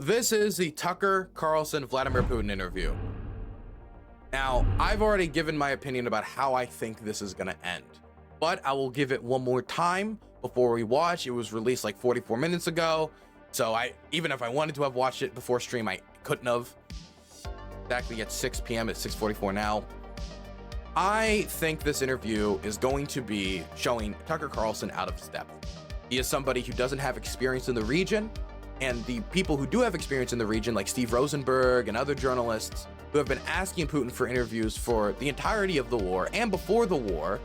This is the Tucker Carlson Vladimir Putin interview. Now, I've already given my opinion about how I think this is going to end, but I will give it one more time before we watch. It was released like 44 minutes ago, so even if I wanted to have watched it before stream, I couldn't have. Exactly at 6 p.m. It's 6:44 now. I think this interview is going to be showing Tucker Carlson out of step. He is somebody who doesn't have experience in the region, and the people who do have experience in the region, like Steve Rosenberg and other journalists who have been asking Putin for interviews for the entirety of the war and before the war,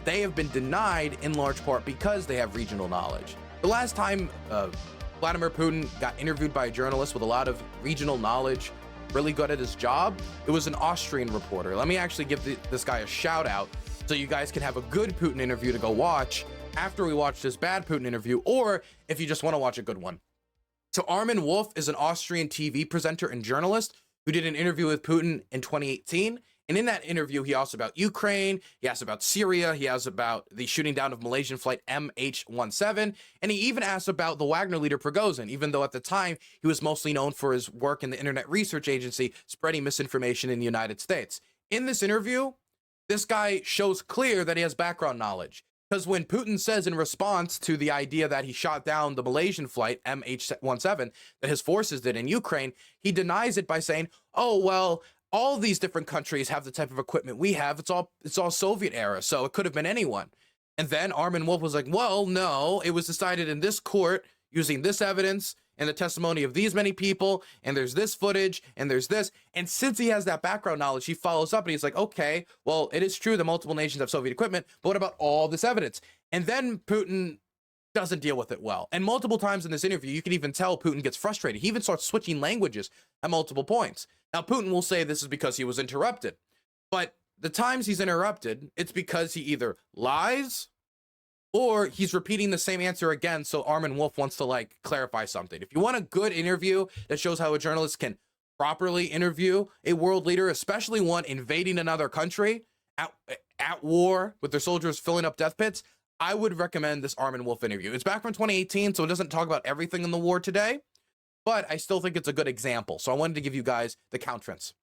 they have been denied in large part because they have regional knowledge. The last time Vladimir Putin got interviewed by a journalist with a lot of regional knowledge, really good at his job, it was an Austrian reporter. Let me actually give this guy a shout out so you guys can have a good Putin interview to go watch after we watch this bad Putin interview, or if you just want to watch a good one. So Armin Wolf is an Austrian TV presenter and journalist who did an interview with Putin in 2018. And in that interview, he asked about Ukraine, he asked about Syria, he asked about the shooting down of Malaysian flight MH17, and he even asked about the Wagner leader Prigozhin, even though at the time he was mostly known for his work in the Internet Research Agency spreading misinformation in the United States. In this interview, this guy shows clear that he has background knowledge. Because when Putin says in response to the idea that he shot down the Malaysian flight MH17 that his forces did in Ukraine, he denies it by saying, oh, well, all these different countries have the type of equipment we have. It's all Soviet era, so it could have been anyone. And then Armin Wolf was like, well, no, it was decided in this court using this evidence and the testimony of these many people, and there's this footage, and there's this. And since he has that background knowledge, he follows up and he's like, okay, well, it is true that multiple nations have Soviet equipment, but what about all this evidence? And then Putin doesn't deal with it well. And multiple times in this interview, you can even tell Putin gets frustrated. He even starts switching languages at multiple points. Now, Putin will say this is because he was interrupted, but the times he's interrupted, it's because he either lies or he's repeating the same answer again, so Armin Wolf wants to, like, clarify something. If you want a good interview that shows how a journalist can properly interview a world leader, especially one invading another country at war with their soldiers filling up death pits, I would recommend this Armin Wolf interview. It's back from 2018, so it doesn't talk about everything in the war today, but I still think it's a good example. So I wanted to give you guys the countenance.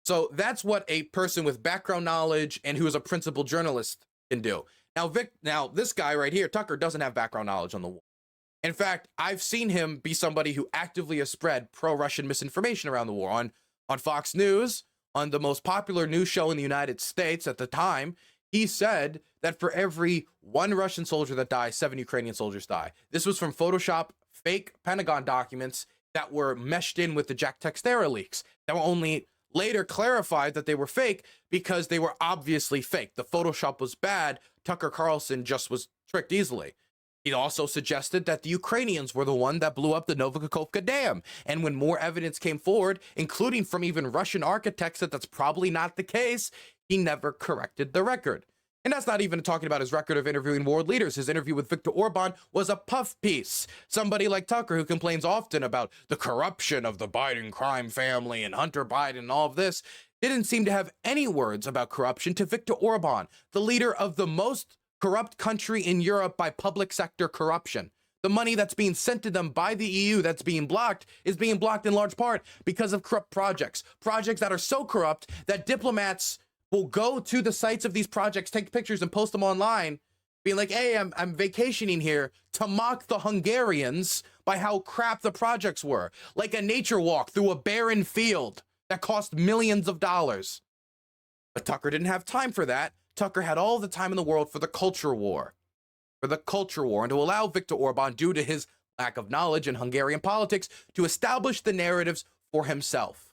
So that's what a person with background knowledge and who is a principled journalist can do. Now, this guy right here, Tucker, doesn't have background knowledge on the war. In fact, I've seen him be somebody who actively has spread pro-Russian misinformation around the war. On Fox News, on the most popular news show in the United States at the time, he said that for every one Russian soldier that dies, 7 Ukrainian soldiers die. This was from Photoshop fake Pentagon documents that were meshed in with the Jack Textera leaks that were only later clarified that they were fake because they were obviously fake. The Photoshop was bad. Tucker Carlson just was tricked easily. He also suggested that the Ukrainians were the one that blew up the Novokakhovka Dam. And when more evidence came forward, including from even Russian architects that that's probably not the case, he never corrected the record. And that's not even talking about his record of interviewing world leaders. His interview with Viktor Orban was a puff piece. Somebody like Tucker, who complains often about the corruption of the Biden crime family and Hunter Biden and all of this, didn't seem to have any words about corruption to Viktor Orban, the leader of the most corrupt country in Europe by public sector corruption. The money that's being sent to them by the EU that's being blocked is being blocked in large part because of corrupt projects that are so corrupt that diplomats will go to the sites of these projects, take pictures and post them online, being like, hey, I'm vacationing here, to mock the Hungarians by how crap the projects were, like a nature walk through a barren field that cost millions of dollars. But Tucker didn't have time for that. Tucker had all the time in the world for the culture war. And to allow Viktor Orban, due to his lack of knowledge in Hungarian politics, to establish the narratives for himself.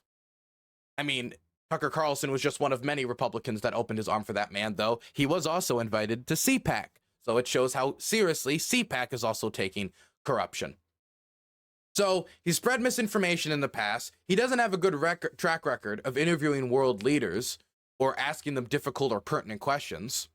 I mean, Tucker Carlson was just one of many Republicans that opened his arm for that man, though. He was also invited to CPAC. So it shows how seriously CPAC is also taking corruption. So he spread misinformation in the past. He doesn't have a good track record of interviewing world leaders or asking them difficult or pertinent questions.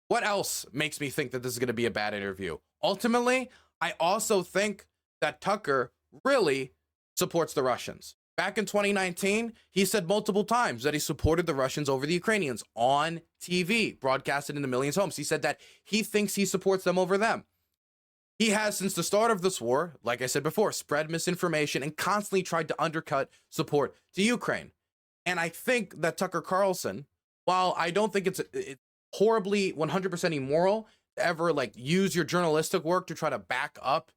What else makes me think that this is going to be a bad interview? Ultimately, I also think that Tucker really supports the Russians. Back in 2019, he said multiple times that he supported the Russians over the Ukrainians on TV, broadcasted into millions of homes. He said that he thinks he supports them over them. He has, since the start of this war, like I said before, spread misinformation and constantly tried to undercut support to Ukraine. And I think that Tucker Carlson, while I don't think it's horribly 100% immoral to ever like use your journalistic work to try to back up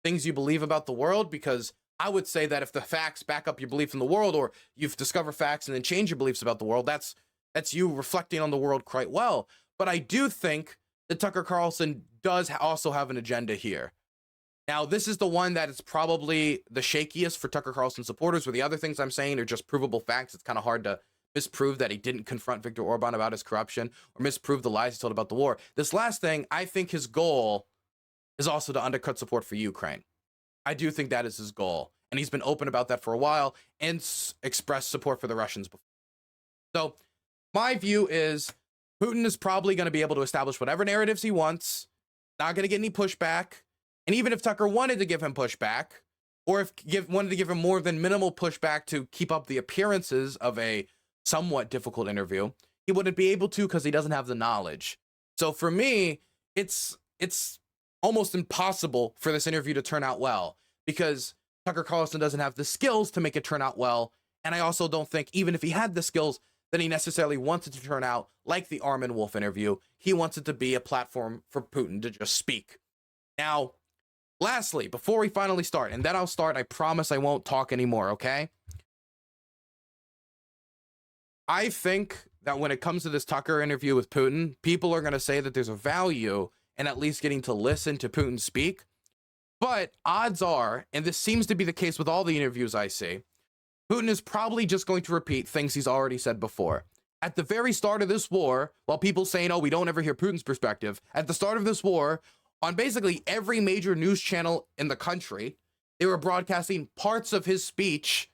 things you believe about the world, because I would say that if the facts back up your belief in the world, or you've discovered facts and then change your beliefs about the world, that's you reflecting on the world quite well. But I do think that Tucker Carlson does also have an agenda here. Now, this is the one that is probably the shakiest for Tucker Carlson supporters, where the other things I'm saying are just provable facts. It's kind of hard to misprove that he didn't confront Viktor Orban about his corruption, or misprove the lies he told about the war. This last thing, I think his goal is also to undercut support for Ukraine. I do think that is his goal. And he's been open about that for a while and expressed support for the Russians before. So my view is Putin is probably going to be able to establish whatever narratives he wants, not going to get any pushback. And even if Tucker wanted to give him pushback, or if wanted to give him more than minimal pushback to keep up the appearances of a somewhat difficult interview, he wouldn't be able to because he doesn't have the knowledge. So for me, it's almost impossible for this interview to turn out well, because Tucker Carlson doesn't have the skills to make it turn out well. And I also don't think, even if he had the skills, that he necessarily wants it to turn out like the Armin Wolf interview. He wants it to be a platform for Putin to just speak. Now, lastly, before we finally start, and then I'll start, I promise I won't talk anymore, okay? I think that when it comes to this Tucker interview with Putin, people are going to say that there's a value in at least getting to listen to Putin speak. But odds are, and this seems to be the case with all the interviews I see, Putin is probably just going to repeat things he's already said before. At the very start of this war, while people saying, oh, we don't ever hear Putin's perspective, at the start of this war, on basically every major news channel in the country, they were broadcasting parts of his speech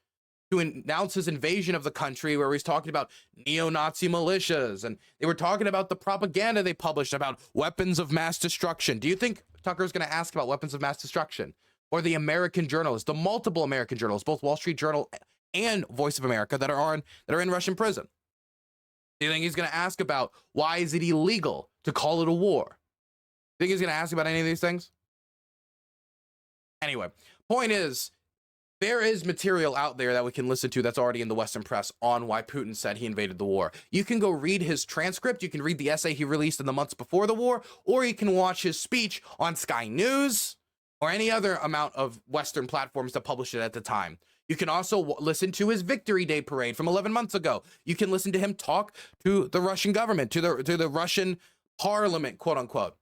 to announce his invasion of the country, where he's talking about neo-Nazi militias, and they were talking about the propaganda they published about weapons of mass destruction. Do you think Tucker's going to ask about weapons of mass destruction? Or the American journalists, the multiple American journalists, both Wall Street Journal and Voice of America, that are in Russian prison? Do you think he's going to ask about why is it illegal to call it a war? Think he's going to ask about any of these things? Anyway, point is, there is material out there that we can listen to that's already in the Western press on why Putin said he invaded the war. You can go read his transcript. You can read the essay he released in the months before the war, or you can watch his speech on Sky News or any other amount of Western platforms that published it at the time. You can also listen to his Victory Day parade from 11 months ago. You can listen to him talk to the Russian government, to the Russian parliament, quote unquote.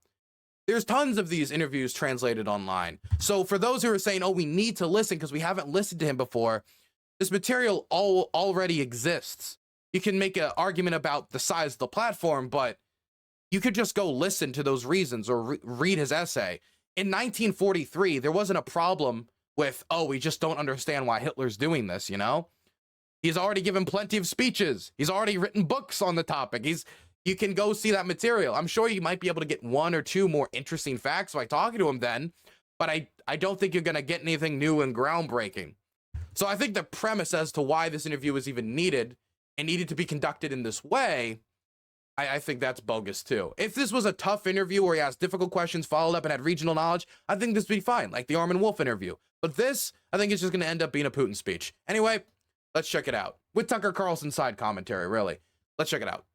There's tons of these interviews translated online. So for those who are saying, oh, we need to listen because we haven't listened to him before, this material already exists. You can make an argument about the size of the platform, but you could just go listen to those reasons or read his essay. In 1943, there wasn't a problem with, oh, we just don't understand why Hitler's doing this, you know? He's already given plenty of speeches. He's already written books on the topic. You can go see that material. I'm sure you might be able to get one or two more interesting facts by talking to him then, but I don't think you're going to get anything new and groundbreaking. So I think the premise as to why this interview was even needed and needed to be conducted in this way, I think that's bogus too. If this was a tough interview where he asked difficult questions, followed up, and had regional knowledge, I think this would be fine, like the Armin Wolf interview. But this, I think it's just going to end up being a Putin speech. Anyway, let's check it out. With Tucker Carlson's side commentary, really. Let's check it out.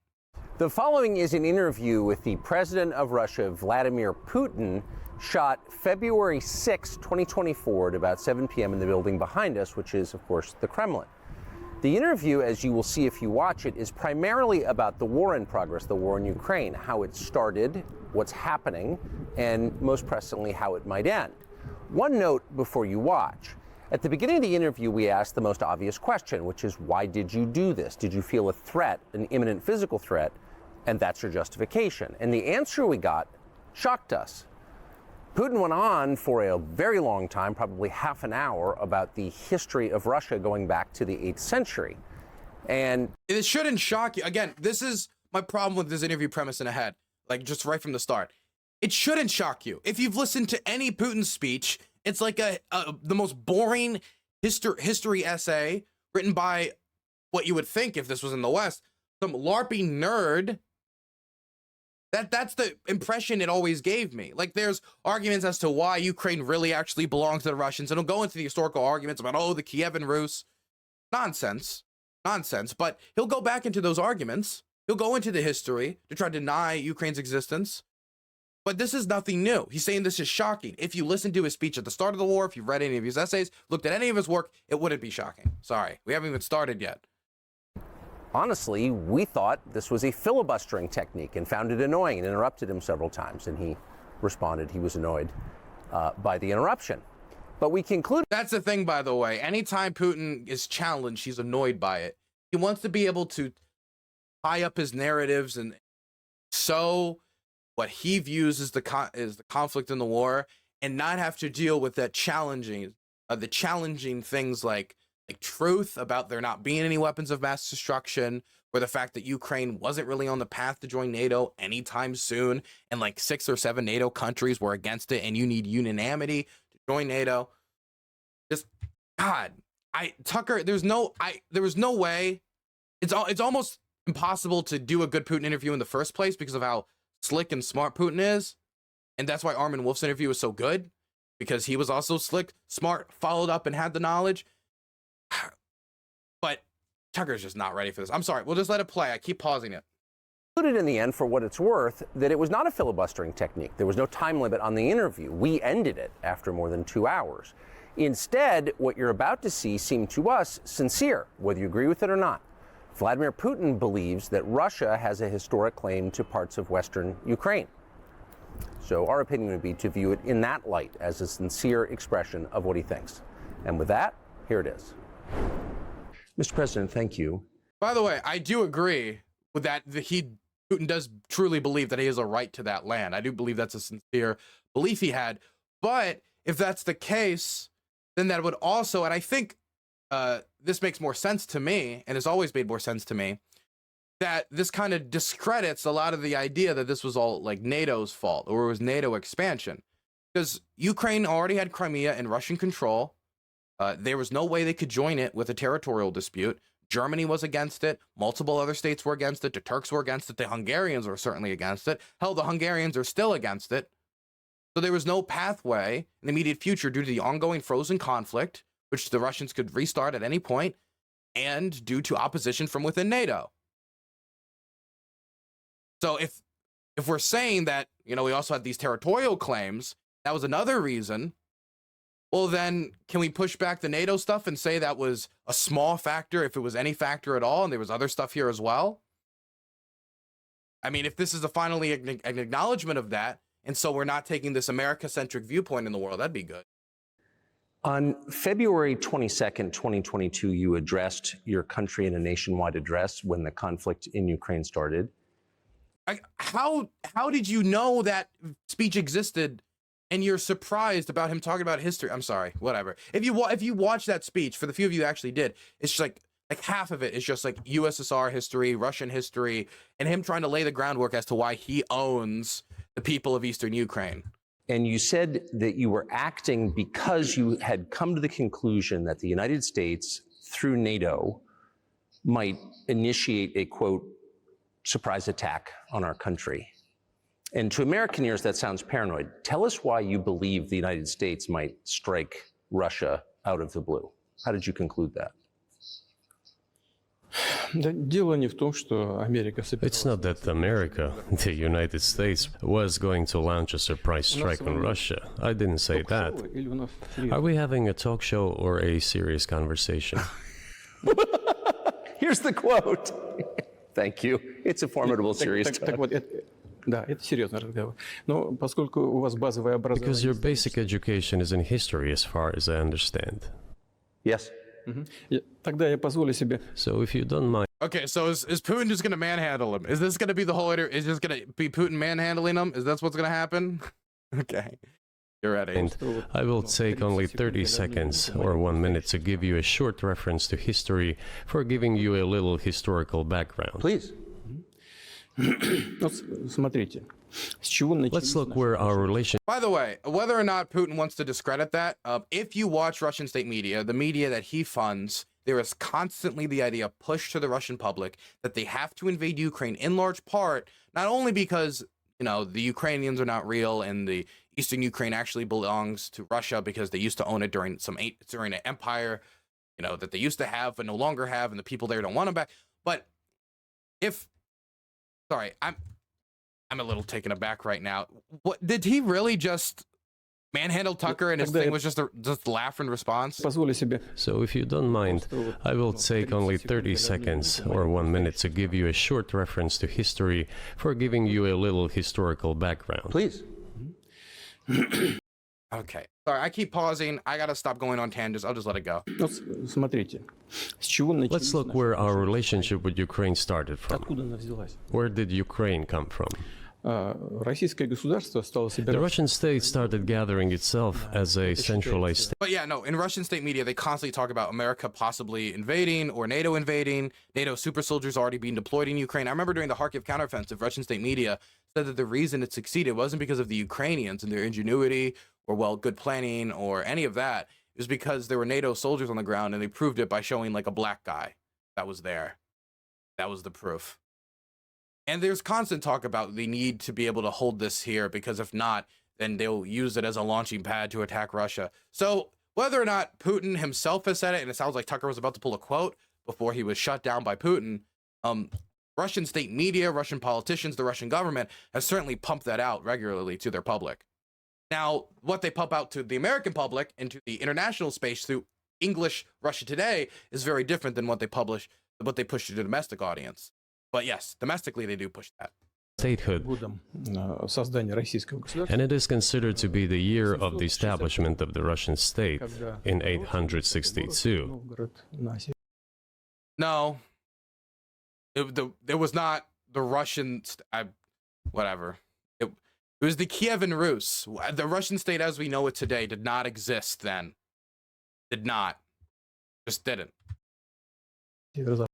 The following is an interview with the president of Russia, Vladimir Putin, shot February 6, 2024 at about 7 p.m. in the building behind us, which is, of course, the Kremlin. The interview, as you will see if you watch it, is primarily about the war in progress, the war in Ukraine, how it started, what's happening, and most pressingly, how it might end. One note before you watch. At the beginning of the interview, we asked the most obvious question, which is, why did you do this? Did you feel a threat, an imminent physical threat? And that's your justification. And the answer we got shocked us. Putin went on for a very long time, probably half an hour, about the history of Russia going back to the 8th century. And it shouldn't shock you. Again, this is my problem with this interview premise in a head, like just right from the start. It shouldn't shock you. If you've listened to any Putin speech, it's like the most boring history essay written by what you would think if this was in the West, some LARPy nerd That's the impression it always gave me. Like, there's arguments as to why Ukraine really actually belongs to the Russians, and he'll go into the historical arguments about, oh, the Kievan Rus. Nonsense. But he'll go back into those arguments. He'll go into the history to try to deny Ukraine's existence. But this is nothing new. He's saying this is shocking. If you listen to his speech at the start of the war, if you've read any of his essays, looked at any of his work, it wouldn't be shocking. Sorry, we haven't even started yet. Honestly, we thought this was a filibustering technique and found it annoying and interrupted him several times. And he responded he was annoyed by the interruption. But we concluded. That's the thing, by the way. Anytime Putin is challenged, he's annoyed by it. He wants to be able to tie up his narratives and sow what he views as the conflict in the war, and not have to deal with that challenging things like truth about there not being any weapons of mass destruction, or the fact that Ukraine wasn't really on the path to join NATO anytime soon, and like 6 or 7 NATO countries were against it, and you need unanimity to join NATO. Just, God, Tucker, there was no way. It's almost impossible to do a good Putin interview in the first place because of how slick and smart Putin is. And that's why Armin Wolf's interview was so good, because he was also slick, smart, followed up, and had the knowledge. But Tucker's just not ready for this. I'm sorry. We'll just let it play. I keep pausing it. Concluded in the end, for what it's worth, that it was not a filibustering technique. There was no time limit on the interview. We ended it after more than 2 hours. Instead, what you're about to see seemed to us sincere, whether you agree with it or not. Vladimir Putin believes that Russia has a historic claim to parts of Western Ukraine. So our opinion would be to view it in that light, as a sincere expression of what he thinks. And with that, here it is. Mr. President, thank you. By the way, I do agree with that. Putin does truly believe that he has a right to that land. I do believe that's a sincere belief he had. But if that's the case, then that would also, and I think this makes more sense to me, and has always made more sense to me, that this kind of discredits a lot of the idea that this was all like NATO's fault, or it was NATO expansion. Because Ukraine already had Crimea in Russian control. There was no way they could join it with a territorial dispute. Germany was against it. Multiple other states were against it. The Turks were against it. The Hungarians were certainly against it. Hell, the Hungarians are still against it. So there was no pathway in the immediate future due to the ongoing frozen conflict, which the Russians could restart at any point, and due to opposition from within NATO. So if we're saying that, we also had these territorial claims, that was another reason, well, then can we push back the NATO stuff and say that was a small factor, if it was any factor at all, and there was other stuff here as well? I mean, if this is finally an acknowledgement of that, and so we're not taking this America-centric viewpoint in the world, that'd be good. On February 22nd, 2022, you addressed your country in a nationwide address when the conflict in Ukraine started. How did you know that speech existed, and you're surprised about him talking about history? I'm sorry, whatever. If you watch that speech, for the few of you who actually did, it's just like half of it is just like USSR history, Russian history, and him trying to lay the groundwork as to why he owns the people of Eastern Ukraine. And you said that you were acting because you had come to the conclusion that the United States, through NATO, might initiate a, quote, surprise attack on our country. And to American ears, that sounds paranoid. Tell us why you believe the United States might strike Russia out of the blue. How did you conclude that? It's not that America, the United States, was going to launch a surprise strike on Russia. I didn't say that. Are we having a talk show or a serious conversation? Here's the quote. Thank you. It's a formidable, serious talk. Because your basic education is in history, as far as I understand. Yes. So if you don't mind... Okay, so is Putin just going to manhandle him? Is this going to be the whole... Is this going to be Putin manhandling him? Is that what's going to happen? Okay. You're ready. I will take only 30 seconds or 1 minute to give you a short reference to history for giving you a little historical background. Please. Let's look where our relation... By the way, whether or not Putin wants to discredit that, if you watch Russian state media, the media that he funds, there is constantly the idea pushed to the Russian public that they have to invade Ukraine in large part, not only because you know, the Ukrainians are not real and the Eastern Ukraine actually belongs to Russia because they used to own it during an empire, you know, that they used to have but no longer have, and the people there don't want them back. But sorry, I'm a little taken aback right now. What did he really just manhandle Tucker, and his thing was just laugh in response? So if you don't mind, I will take only 30 seconds or 1 minute to give you a short reference to history for giving you a little historical background. Please. Okay. Sorry, I keep pausing. I gotta stop going on tangents. I'll just let it go. Let's look where our relationship with Ukraine started from. Where did Ukraine come from? The Russian state started gathering itself as a centralized state. But yeah, no, in Russian state media, they constantly talk about America possibly invading or NATO invading, NATO super soldiers already being deployed in Ukraine. I remember during the Kharkiv counteroffensive, Russian state media said that the reason it succeeded wasn't because of the Ukrainians and their ingenuity or, well, good planning or any of that. It was because there were NATO soldiers on the ground, and they proved it by showing like a black guy that was there. That was the proof. And there's constant talk about the need to be able to hold this here, because if not, then they'll use it as a launching pad to attack Russia. So whether or not Putin himself has said it, and it sounds like Tucker was about to pull a quote before he was shut down by Putin, Russian state media, Russian politicians, the Russian government has certainly pumped that out regularly to their public. Now, what they pump out to the American public and to the international space through English Russia Today is very different than what they push to the domestic audience. But yes, domestically they do push that. Statehood. And it is considered to be the year of the establishment of the Russian state in 862. No, it was not the Russian, whatever. It was the Kievan Rus. The Russian state as we know it today did not exist then. Did not. Just didn't.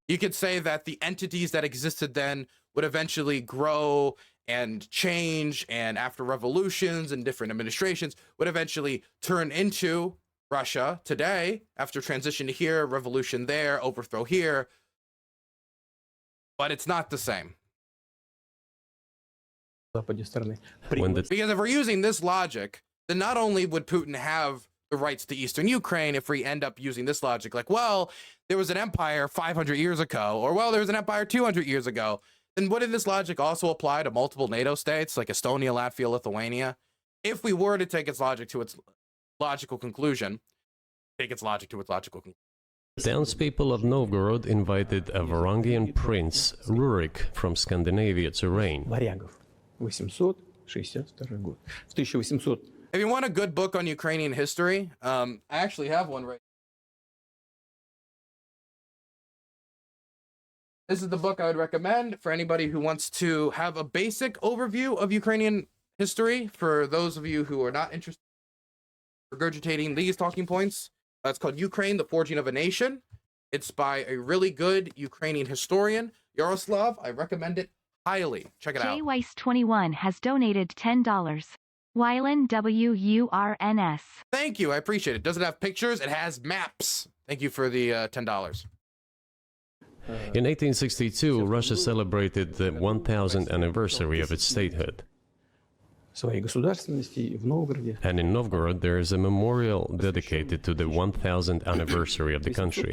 You could say that the entities that existed then would eventually grow and change, and after revolutions and different administrations would eventually turn into Russia today, after transition to here, revolution there, overthrow here. But it's not the same. Because if we're using this logic, then not only would Putin have the rights to Eastern Ukraine if we end up using this logic, like, well, there was an empire 500 years ago, or, well, there was an empire 200 years ago, then wouldn't this logic also apply to multiple NATO states like Estonia, Latvia, Lithuania? If we were to take its logic to its logical conclusion, Townspeople of Novgorod invited a Varangian prince, Rurik, from Scandinavia to reign. If you want a good book on Ukrainian history, I actually have one right. This is the book I would recommend for anybody who wants to have a basic overview of Ukrainian history. For those of you who are not interested in regurgitating these talking points, it's called Ukraine, the Forging of a Nation. It's by a really good Ukrainian historian, Yaroslav. I recommend it highly. Check it out. JWeiss21 has donated $10. Wylan WURNS. Thank you. I appreciate it. Does it have pictures? It has maps. Thank you for the $10. In 1862, Russia celebrated the 1000th anniversary of its statehood. And in Novgorod, there is a memorial dedicated to the 1000th anniversary of the country.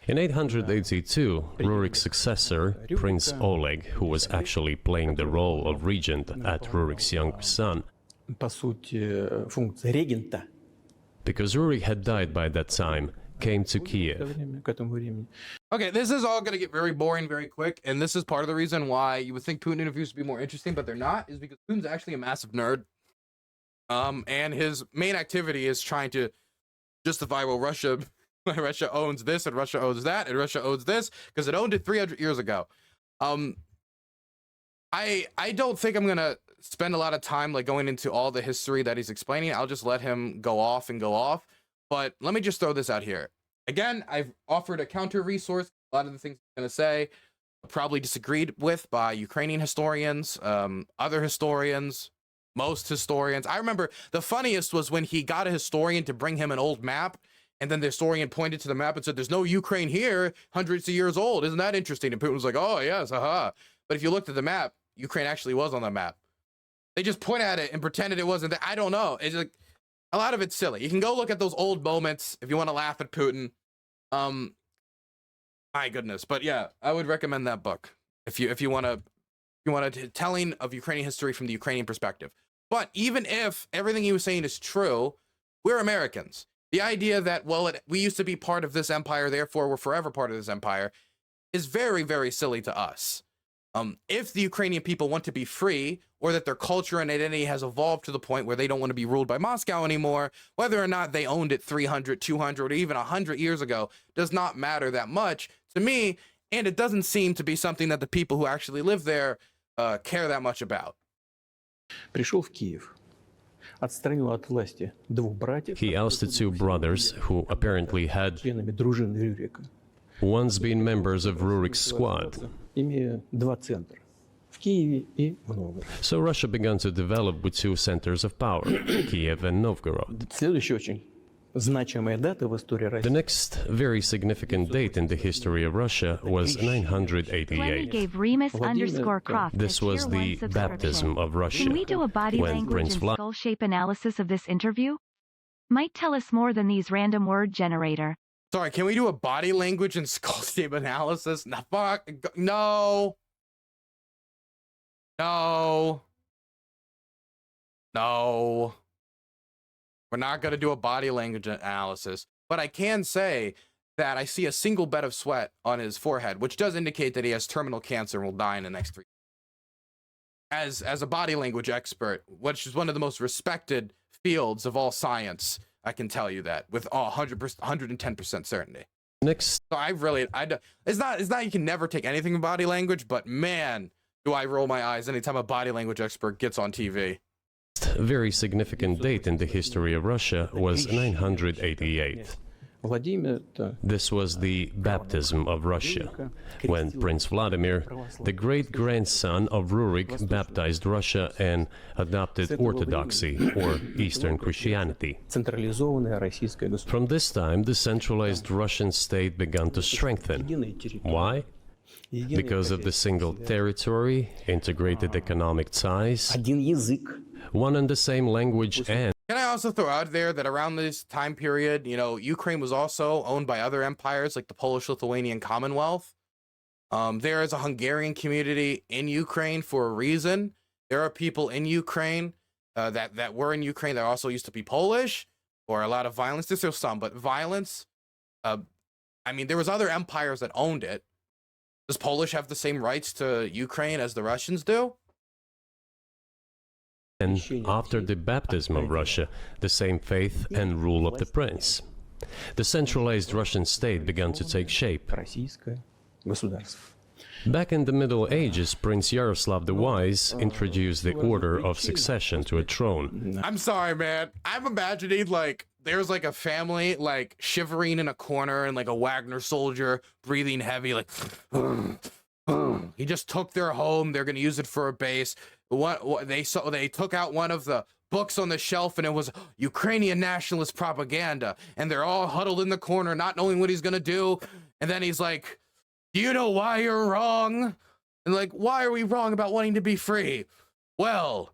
In 882, Rurik's successor, Prince Oleg, who was actually playing the role of regent at Rurik's young son, because Rurik had died by that time, came to Kiev. Okay, this is all going to get very boring very quick, and this is part of the reason why you would think Putin interviews would be more interesting, but they're not, is because Putin's actually a massive nerd. And his main activity is trying to justify, well, Russia owns this, and Russia owns that, and Russia owns this, because it owned it 300 years ago. I don't think I'm going to spend a lot of time like going into all the history that he's explaining. I'll just let him go off. But let me just throw this out here. Again, I've offered a counter resource. A lot of the things I'm going to say are probably disagreed with by Ukrainian historians, other historians, most historians. I remember the funniest was when he got a historian to bring him an old map, and then the historian pointed to the map and said, "There's no Ukraine here, hundreds of years old. Isn't that interesting?" And Putin was like, "Oh, yes, haha." But if you looked at the map, Ukraine actually was on the map. They just point at it and pretended it wasn't there. I don't know. It's like a lot of it's silly. You can go look at those old moments if you want to laugh at Putin. My goodness. But yeah, I would recommend that book if you want a telling of Ukrainian history from the Ukrainian perspective. But even if everything he was saying is true, we're Americans. The idea that, well, we used to be part of this empire, therefore we're forever part of this empire, is very, very silly to us. If the Ukrainian people want to be free, or that their culture and identity has evolved to the point where they don't want to be ruled by Moscow anymore, whether or not they owned it 300, 200, or even 100 years ago, does not matter that much to me, and it doesn't seem to be something that the people who actually live there care that much about. Пришел в Киев. Отстранил от власти двух братьев. He ousted two brothers who apparently had членами дружины Рюрика. once been members of Rurik's squad. Имея два центра в Киеве и в Новгороде. So Russia began to develop with two centers of power, Kiev and Novgorod. Следующая очень значимая дата в истории России. The next very significant date in the history of Russia was Lenny 988. gave Remus_Croft This a was tier the 1 subscription. baptism of Russia, Can we do a body when language Prince and Vla- skull shape analysis of this interview? Might tell us more than these random word generator. Sorry, can we do a body language and skull shape analysis? No, fuck, no. No. No. We're not going to do a body language analysis, but I can say that I see a single bed of sweat on his forehead, which does indicate that he has terminal cancer and will die in the next 3 years. As a body language expert, which is one of the most respected fields of all science, I can tell you that with 100%, 110% certainty. Next So it's not you can never take anything from body language, but man, do I roll my eyes anytime a body language expert gets on TV. very significant date in the history of Russia was 988. Владимир, This was the baptism of Russia, when Prince Vladimir, the great-grandson of Rurik, baptized Russia and adopted Orthodoxy, or Eastern Christianity. централизованное российское государство. From this time, the centralized Russian state began to strengthen. Единая территория. Why? Because of the single territory, integrated economic ties, Один язык. one and the same language, and Can I also throw out there that around this time period, Ukraine was also owned by other empires like the Polish-Lithuanian Commonwealth. There is a Hungarian community in Ukraine for a reason. There are people in Ukraine that were in Ukraine that also used to be Polish, or a lot of violence. There's still some, but violence. There was other empires that owned it. Does Polish have the same rights to Ukraine as the Russians do? and after the baptism of Russia, the same faith and rule of the prince. The centralized Russian state began to take shape. Российское государство. Back in the Middle Ages, Prince Yaroslav the Wise introduced the order of succession to a throne. I'm sorry, man. I'm imagining there's a family shivering in a corner and a Wagner soldier breathing heavy he just took their home. They're going to use it for a base. They took out one of the books on the shelf and it was Ukrainian nationalist propaganda, and they're all huddled in the corner not knowing what he's going to do. And then he's like, do you know why you're wrong? And why are we wrong about wanting to be free? Well,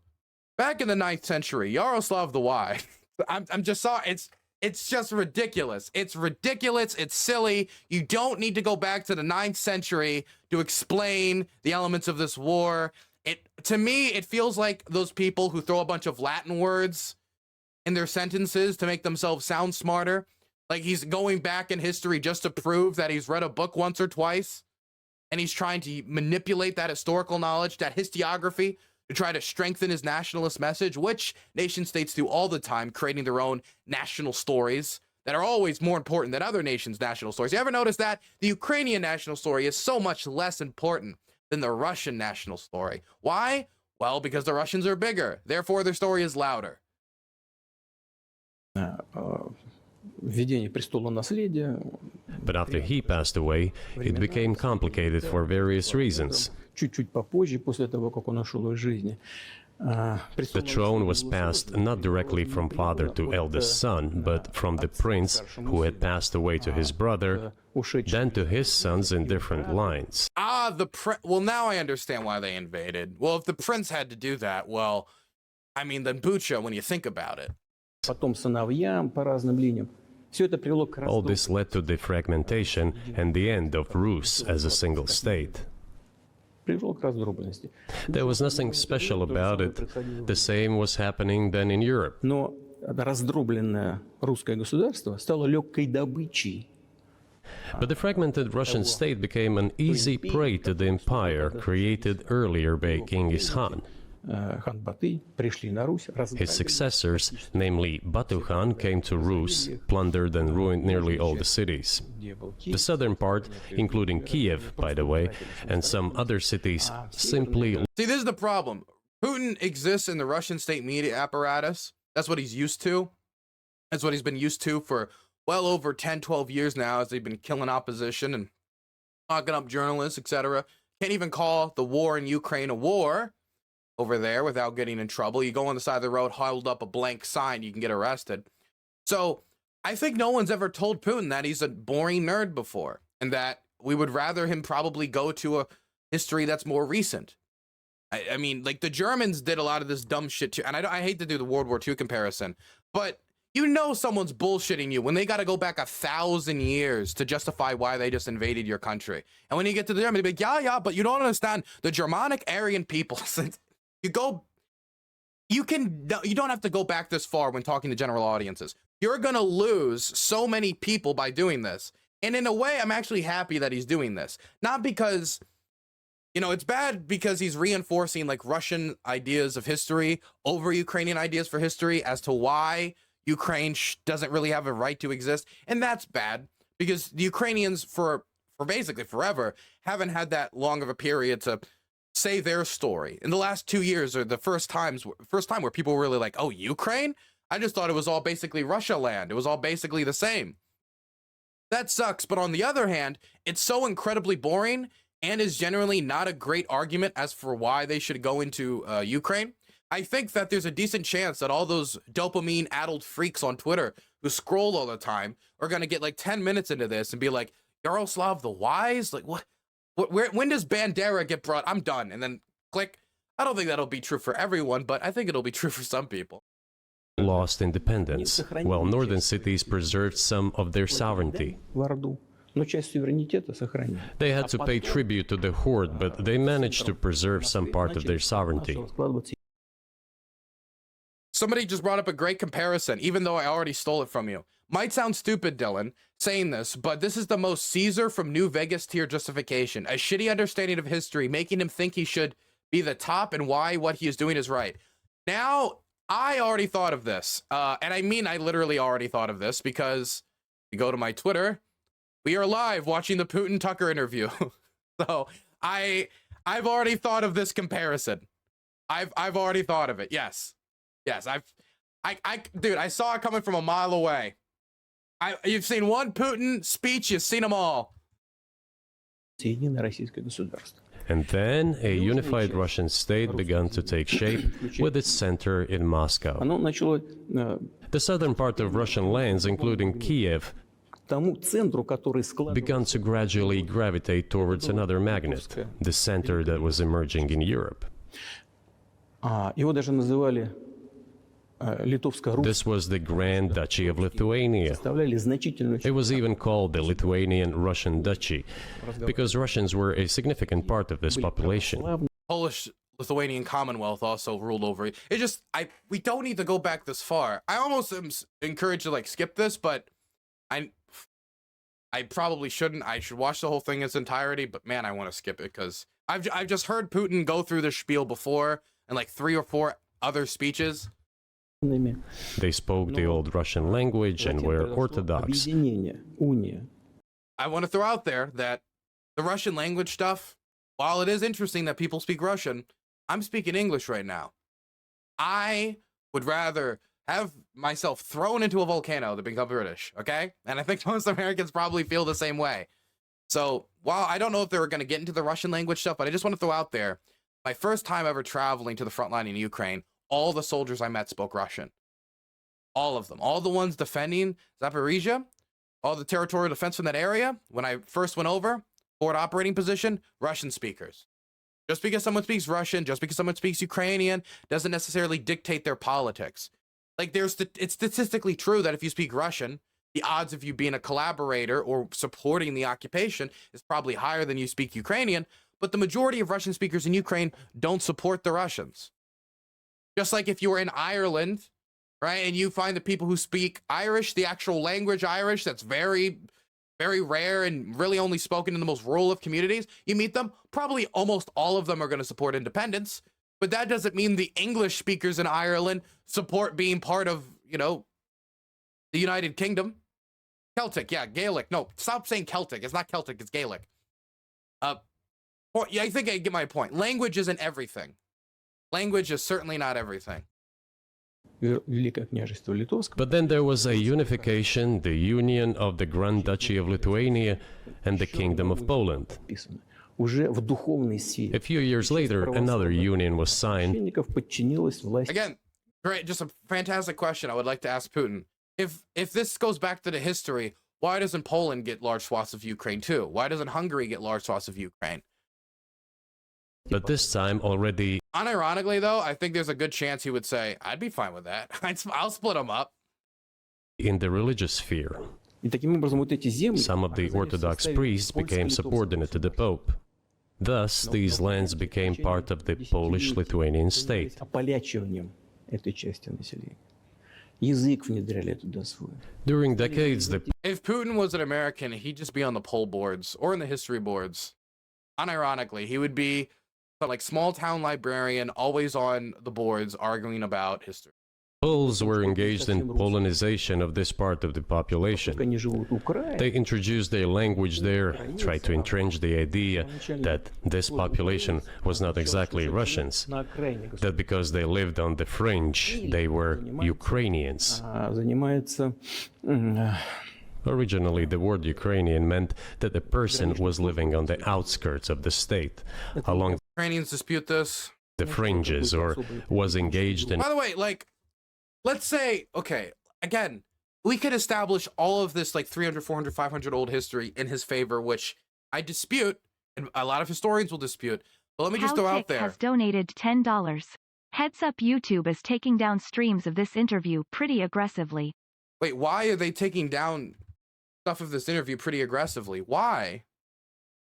back in the 9th century, Yaroslav the Wise, I'm just sorry, it's just ridiculous. It's ridiculous. It's silly. You don't need to go back to the 9th century to explain the elements of this war. To me, it feels like those people who throw a bunch of Latin words in their sentences to make themselves sound smarter. Like he's going back in history just to prove that he's read a book once or twice. And he's trying to manipulate that historical knowledge, that historiography, to try to strengthen his nationalist message, which nation states do all the time, creating their own national stories that are always more important than other nations' national stories. You ever notice that? The Ukrainian national story is so much less important than the Russian national story. Why? Well, because the Russians are bigger. Therefore, their story is louder. Введение престола наследия. But after he passed away, it became complicated for various reasons. Чуть-чуть попозже, после того, как он ушел из жизни. The throne was passed not directly from father to eldest son, but from the prince who had passed away to his brother, then to his sons in different lines. Well, now I understand why they invaded. Well, if the prince had to do that, well, I mean, then Bucha, when you think about it. Потом сыновьям по разным линиям. Все это привело к All this led to the fragmentation and the end of Rus as a single state. привело к раздробленности. There was nothing special about it. The same was happening then in Europe. Но раздробленное русское государство стало легкой добычей. But the fragmented Russian state became an easy prey to the empire created earlier by Genghis Khan. Хан Батый пришли на Русь. His successors, namely Batu Khan, came to Rus, plundered and ruined nearly all the cities. The southern part, including Kiev, by the way, and some other cities, simply... See, this is the problem. Putin exists in the Russian state media apparatus. That's what he's used to. That's what he's been used to for well over 10, 12 years now, as they've been killing opposition and locking up journalists, etc. Can't even call the war in Ukraine a war over there without getting in trouble. You go on the side of the road, hold up a blank sign, you can get arrested. So I think no one's ever told Putin that he's a boring nerd before, and that we would rather him probably go to a history that's more recent. I mean, like, the Germans did a lot of this dumb shit too, and I hate to do the World War II comparison, but you know someone's bullshitting you when they got to go back 1,000 years to justify why they just invaded your country. And when you get to the Germans, they be like, yeah, but you don't understand the Germanic Aryan peoples. You don't have to go back this far when talking to general audiences. You're going to lose so many people by doing this. And in a way, I'm actually happy that he's doing this. Not because, you know, it's bad because he's reinforcing like Russian ideas of history over Ukrainian ideas for history as to why Ukraine doesn't really have a right to exist. And that's bad because the Ukrainians for basically forever haven't had that long of a period to say their story. In the last 2 years are the first time where people were really like, oh, Ukraine? I just thought it was all basically Russia land. It was all basically the same. That sucks. But on the other hand, it's so incredibly boring and is generally not a great argument as for why they should go into Ukraine. I think that there's a decent chance that all those dopamine-addled freaks on Twitter who scroll all the time are going to get like 10 minutes into this and be like, Yaroslav the Wise? Like, what? When does Bandera get brought? I'm done. And then click. I don't think that'll be true for everyone, but I think it'll be true for some people. Lost independence, while northern cities preserved some of their sovereignty. They had to pay tribute to the horde, but they managed to preserve some part of their sovereignty. Somebody just brought up a great comparison, even though I already stole it from you. Might sound stupid, Dylan, saying this, but this is the most Caesar from New Vegas tier justification. A shitty understanding of history, making him think he should be the top and why what he is doing is right. Now, I already thought of this. And I mean, I literally already thought of this because you go to my Twitter, we are live watching the Putin-Tucker interview. So I've already thought of this comparison. I've already thought of it. Yes. Yes, dude, I saw it coming from a mile away. You've seen one Putin speech, you've seen them all. And then a unified Russian state began to take shape with its center in Moscow. The southern part of Russian lands, including Kiev, began to gradually gravitate towards another magnet, the center that was emerging in Europe. This was the Grand Duchy of Lithuania. It was even called the Lithuanian-Russian Duchy, because Russians were a significant part of this population. Polish-Lithuanian Commonwealth also ruled over it. It just, we don't need to go back this far. I almost am encouraged to like skip this, but I probably shouldn't. I should watch the whole thing in its entirety, but man, I want to skip it because I've just heard Putin go through the spiel before and like 3 or 4 other speeches. They spoke the old Russian language and were Orthodox. I want to throw out there that the Russian language stuff, while it is interesting that people speak Russian, I'm speaking English right now. I would rather have myself thrown into a volcano than become British, okay? And I think most Americans probably feel the same way. So while I don't know if they were going to get into the Russian language stuff, but I just want to throw out there, my first time ever traveling to the front line in Ukraine, all the soldiers I met spoke Russian. All of them. All the ones defending Zaporizhia, all the territorial defense from that area, when I first went over, forward operating position, Russian speakers. Just because someone speaks Russian, just because someone speaks Ukrainian, doesn't necessarily dictate their politics. Like it's statistically true that if you speak Russian, the odds of you being a collaborator or supporting the occupation is probably higher than you speak Ukrainian, but the majority of Russian speakers in Ukraine don't support the Russians. Just like if you were in Ireland, right, and you find the people who speak Irish, the actual language Irish, that's very, very rare and really only spoken in the most rural of communities, you meet them, probably almost all of them are going to support independence, but that doesn't mean the English speakers in Ireland support being part of, you know, the United Kingdom. Celtic, yeah, Gaelic. No, stop saying Celtic. It's not Celtic, it's Gaelic. Yeah, I think I get my point. Language isn't everything. Language is certainly not everything. But then there was a unification, the union of the Grand Duchy of Lithuania and the Kingdom of Poland. A few years later, another union was signed. Again, great, just a fantastic question I would like to ask Putin. If this goes back to the history, why doesn't Poland get large swaths of Ukraine too? Why doesn't Hungary get large swaths of Ukraine? But this time already... Unironically, though, I think there's a good chance he would say, I'd be fine with that. I'll split them up. in the religious sphere. Some of the Orthodox priests became subordinate to the Pope. Thus, these lands became part of the Polish-Lithuanian state. During decades, If Putin was an American, he'd just be on the poll boards or in the history boards. Unironically, he would be like small-town librarian, always on the boards arguing about history. Poles were engaged in Polonization of this part of the population. They introduced their language there, tried to entrench the idea that this population was not exactly Russians, that because they lived on the fringe, they were Ukrainians. Originally, the word Ukrainian meant that a person was living on the outskirts of the state, along Ukrainians dispute this. the fringes, or was engaged in... By the way, like, let's say, okay, again, we could establish all of this like 300, 400, 500 old history in his favor, which I dispute, and a lot of historians will dispute. But let me just throw out there. Has donated $10. Heads up, YouTube is taking down streams of this interview pretty aggressively. Wait, why are they taking down stuff of this interview pretty aggressively? Why?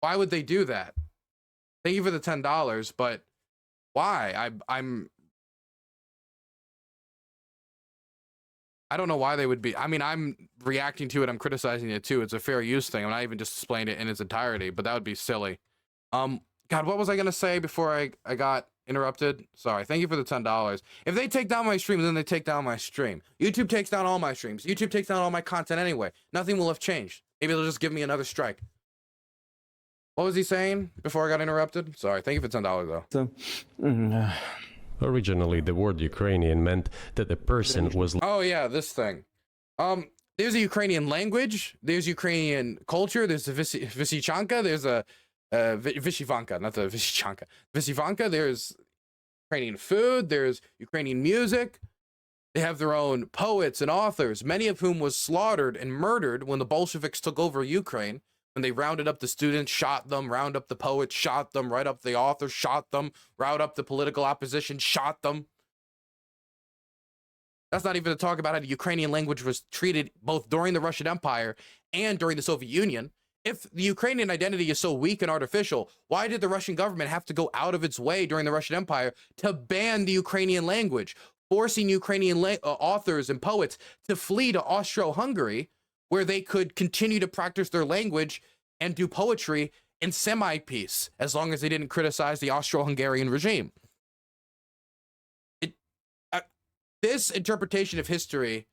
Why would they do that? Thank you for the $10, but why? I don't know why they would be. I mean, I'm reacting to it. I'm criticizing it too. It's a fair use thing. I'm not even just displaying it in its entirety, but that would be silly. God, what was I going to say before I got interrupted? Sorry. Thank you for the $10. If they take down my stream, then they take down my stream. YouTube takes down all my streams. YouTube takes down all my content anyway. Nothing will have changed. Maybe they'll just give me another strike. What was he saying before I got interrupted? Sorry. Thank you for $10 though. Originally, the word Ukrainian meant that a person was... Oh yeah, this thing. There's a Ukrainian language, there's Ukrainian culture, there's the Vysychanka, there's a Vyshyvanka, not the Vysychanka. Vyshyvanka, there's Ukrainian food, there's Ukrainian music. They have their own poets and authors, many of whom was slaughtered and murdered when the Bolsheviks took over Ukraine. When they rounded up the students, shot them, round up the poets, shot them, write up the authors, shot them, round up the political opposition, shot them. That's not even to talk about how the Ukrainian language was treated both during the Russian Empire and during the Soviet Union. If the Ukrainian identity is so weak and artificial, why did the Russian government have to go out of its way during the Russian Empire to ban the Ukrainian language, forcing Ukrainian authors and poets to flee to Austro-Hungary, where they could continue to practice their language and do poetry in semi-peace, as long as they didn't criticize the Austro-Hungarian regime. This interpretation of history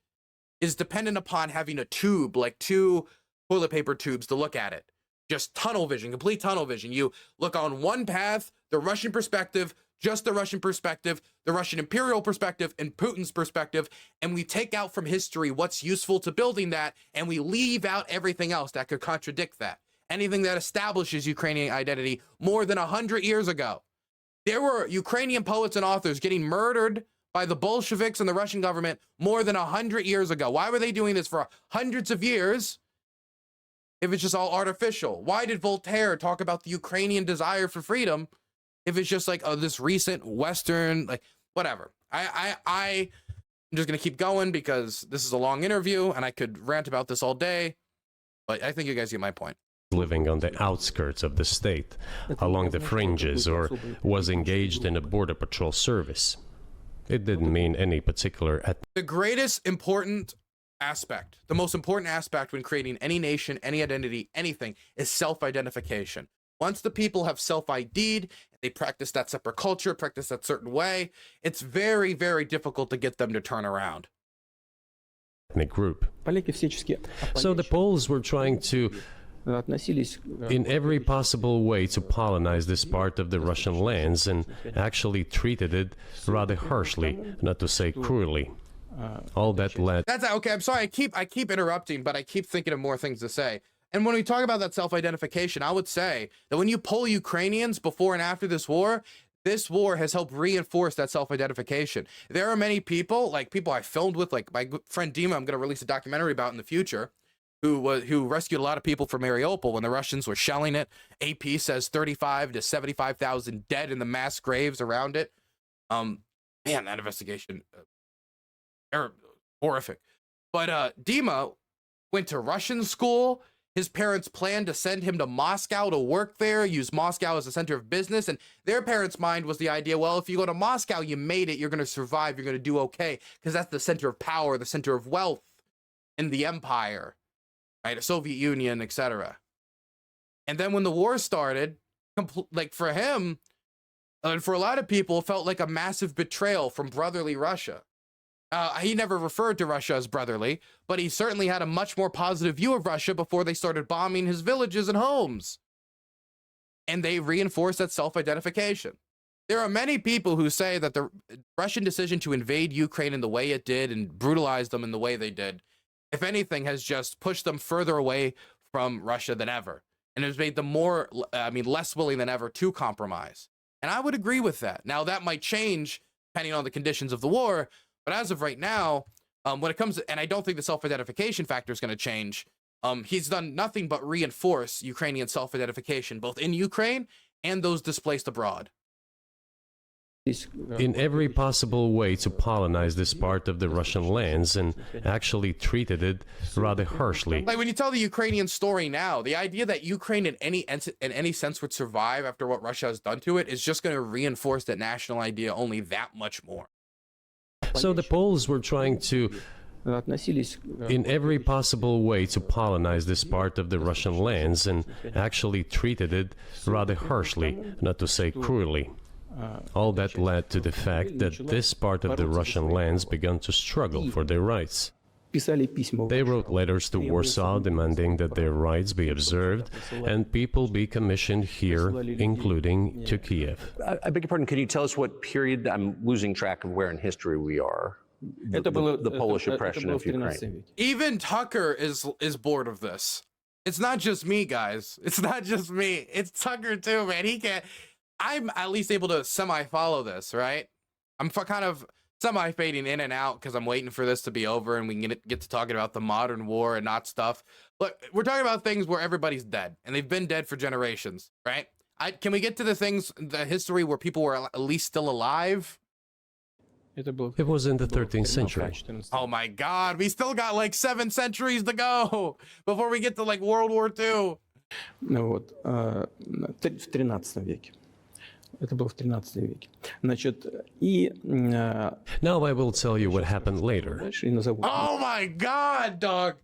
is dependent upon having a tube, like two toilet paper tubes to look at it. Just tunnel vision, complete tunnel vision. You look on one path, the Russian perspective, just the Russian perspective, the Russian imperial perspective, and Putin's perspective, and we take out from history what's useful to building that, and we leave out everything else that could contradict that. Anything that establishes Ukrainian identity more than 100 years ago. There were Ukrainian poets and authors getting murdered by the Bolsheviks and the Russian government more than 100 years ago. Why were they doing this for hundreds of years? if it's just all artificial? Why did Voltaire talk about the Ukrainian desire for freedom if it's just like this recent Western, like whatever? I'm just gonna keep going because this is a long interview and I could rant about this all day, but I think you guys get my point. Living on the outskirts of the state, along the fringes, or was engaged in a border patrol service. It didn't mean any particular The greatest important aspect, the most important aspect when creating any nation, any identity, anything, is self-identification. Once the people have self-ID'd, they practice that separate culture, practice that certain way, it's very, very difficult to get them to turn around. ethnic group. So the Poles were trying to, in every possible way, to colonize this part of the Russian lands, and actually treated it rather harshly, not to say cruelly. All that led... That's okay, I'm sorry, I keep interrupting, but I keep thinking of more things to say. And when we talk about that self-identification, I would say that when you poll Ukrainians before and after this war has helped reinforce that self-identification. There are many people, like people I filmed with, like my good friend Dima, I'm going to release a documentary about in the future, who rescued a lot of people from Mariupol when the Russians were shelling it. AP says 35 to 75,000 dead in the mass graves around it. Man, that investigation, horrific. But Dima went to Russian school. His parents planned to send him to Moscow to work there, use Moscow as a center of business. And their parents' mind was the idea, well, if you go to Moscow, you made it, you're going to survive, you're going to do okay, because that's the center of power, the center of wealth in the empire, right? The Soviet Union, etc. And then when the war started, like for him, and for a lot of people, it felt like a massive betrayal from brotherly Russia. He never referred to Russia as brotherly, but he certainly had a much more positive view of Russia before they started bombing his villages and homes. And they reinforced that self-identification. There are many people who say that the Russian decision to invade Ukraine in the way it did and brutalize them in the way they did, if anything, has just pushed them further away from Russia than ever. And has made them less willing than ever to compromise. And I would agree with that. Now, that might change depending on the conditions of the war. But as of right now, when it comes to, and I don't think the self-identification factor is going to change, he's done nothing but reinforce Ukrainian self-identification, both in Ukraine and those displaced abroad. In every possible way to colonize this part of the Russian lands, and actually treated it rather harshly. Like when you tell the Ukrainian story now, the idea that Ukraine in any sense would survive after what Russia has done to it is just going to reinforce that national idea only that much more. So the Poles were trying to, in every possible way, to colonize this part of the Russian lands, and actually treated it rather harshly, not to say cruelly. All that led to the fact that this part of the Russian lands began to struggle for their rights. They wrote letters to Warsaw demanding that their rights be observed and people be commissioned here, including to Kiev. I beg your pardon, can you tell us what period? I'm losing track of where in history we are. The Polish oppression of Ukraine. Even Tucker is bored of this. It's not just me, guys. It's not just me. It's Tucker too, man. He can't. I'm at least able to semi-follow this, right? I'm kind of semi-fading in and out because I'm waiting for this to be over and we can get to talking about the modern war and not stuff. Look, we're talking about things where everybody's dead, and they've been dead for generations, right? Can we get to the things, the history where people were at least still alive? It was in the 13th century. Oh my God, we still got like 7 centuries to go before we get to like World War II. Вот, в 13 веке. Это было в 13 веке. Значит, и... Now I will tell you what happened later. Oh my God, dog.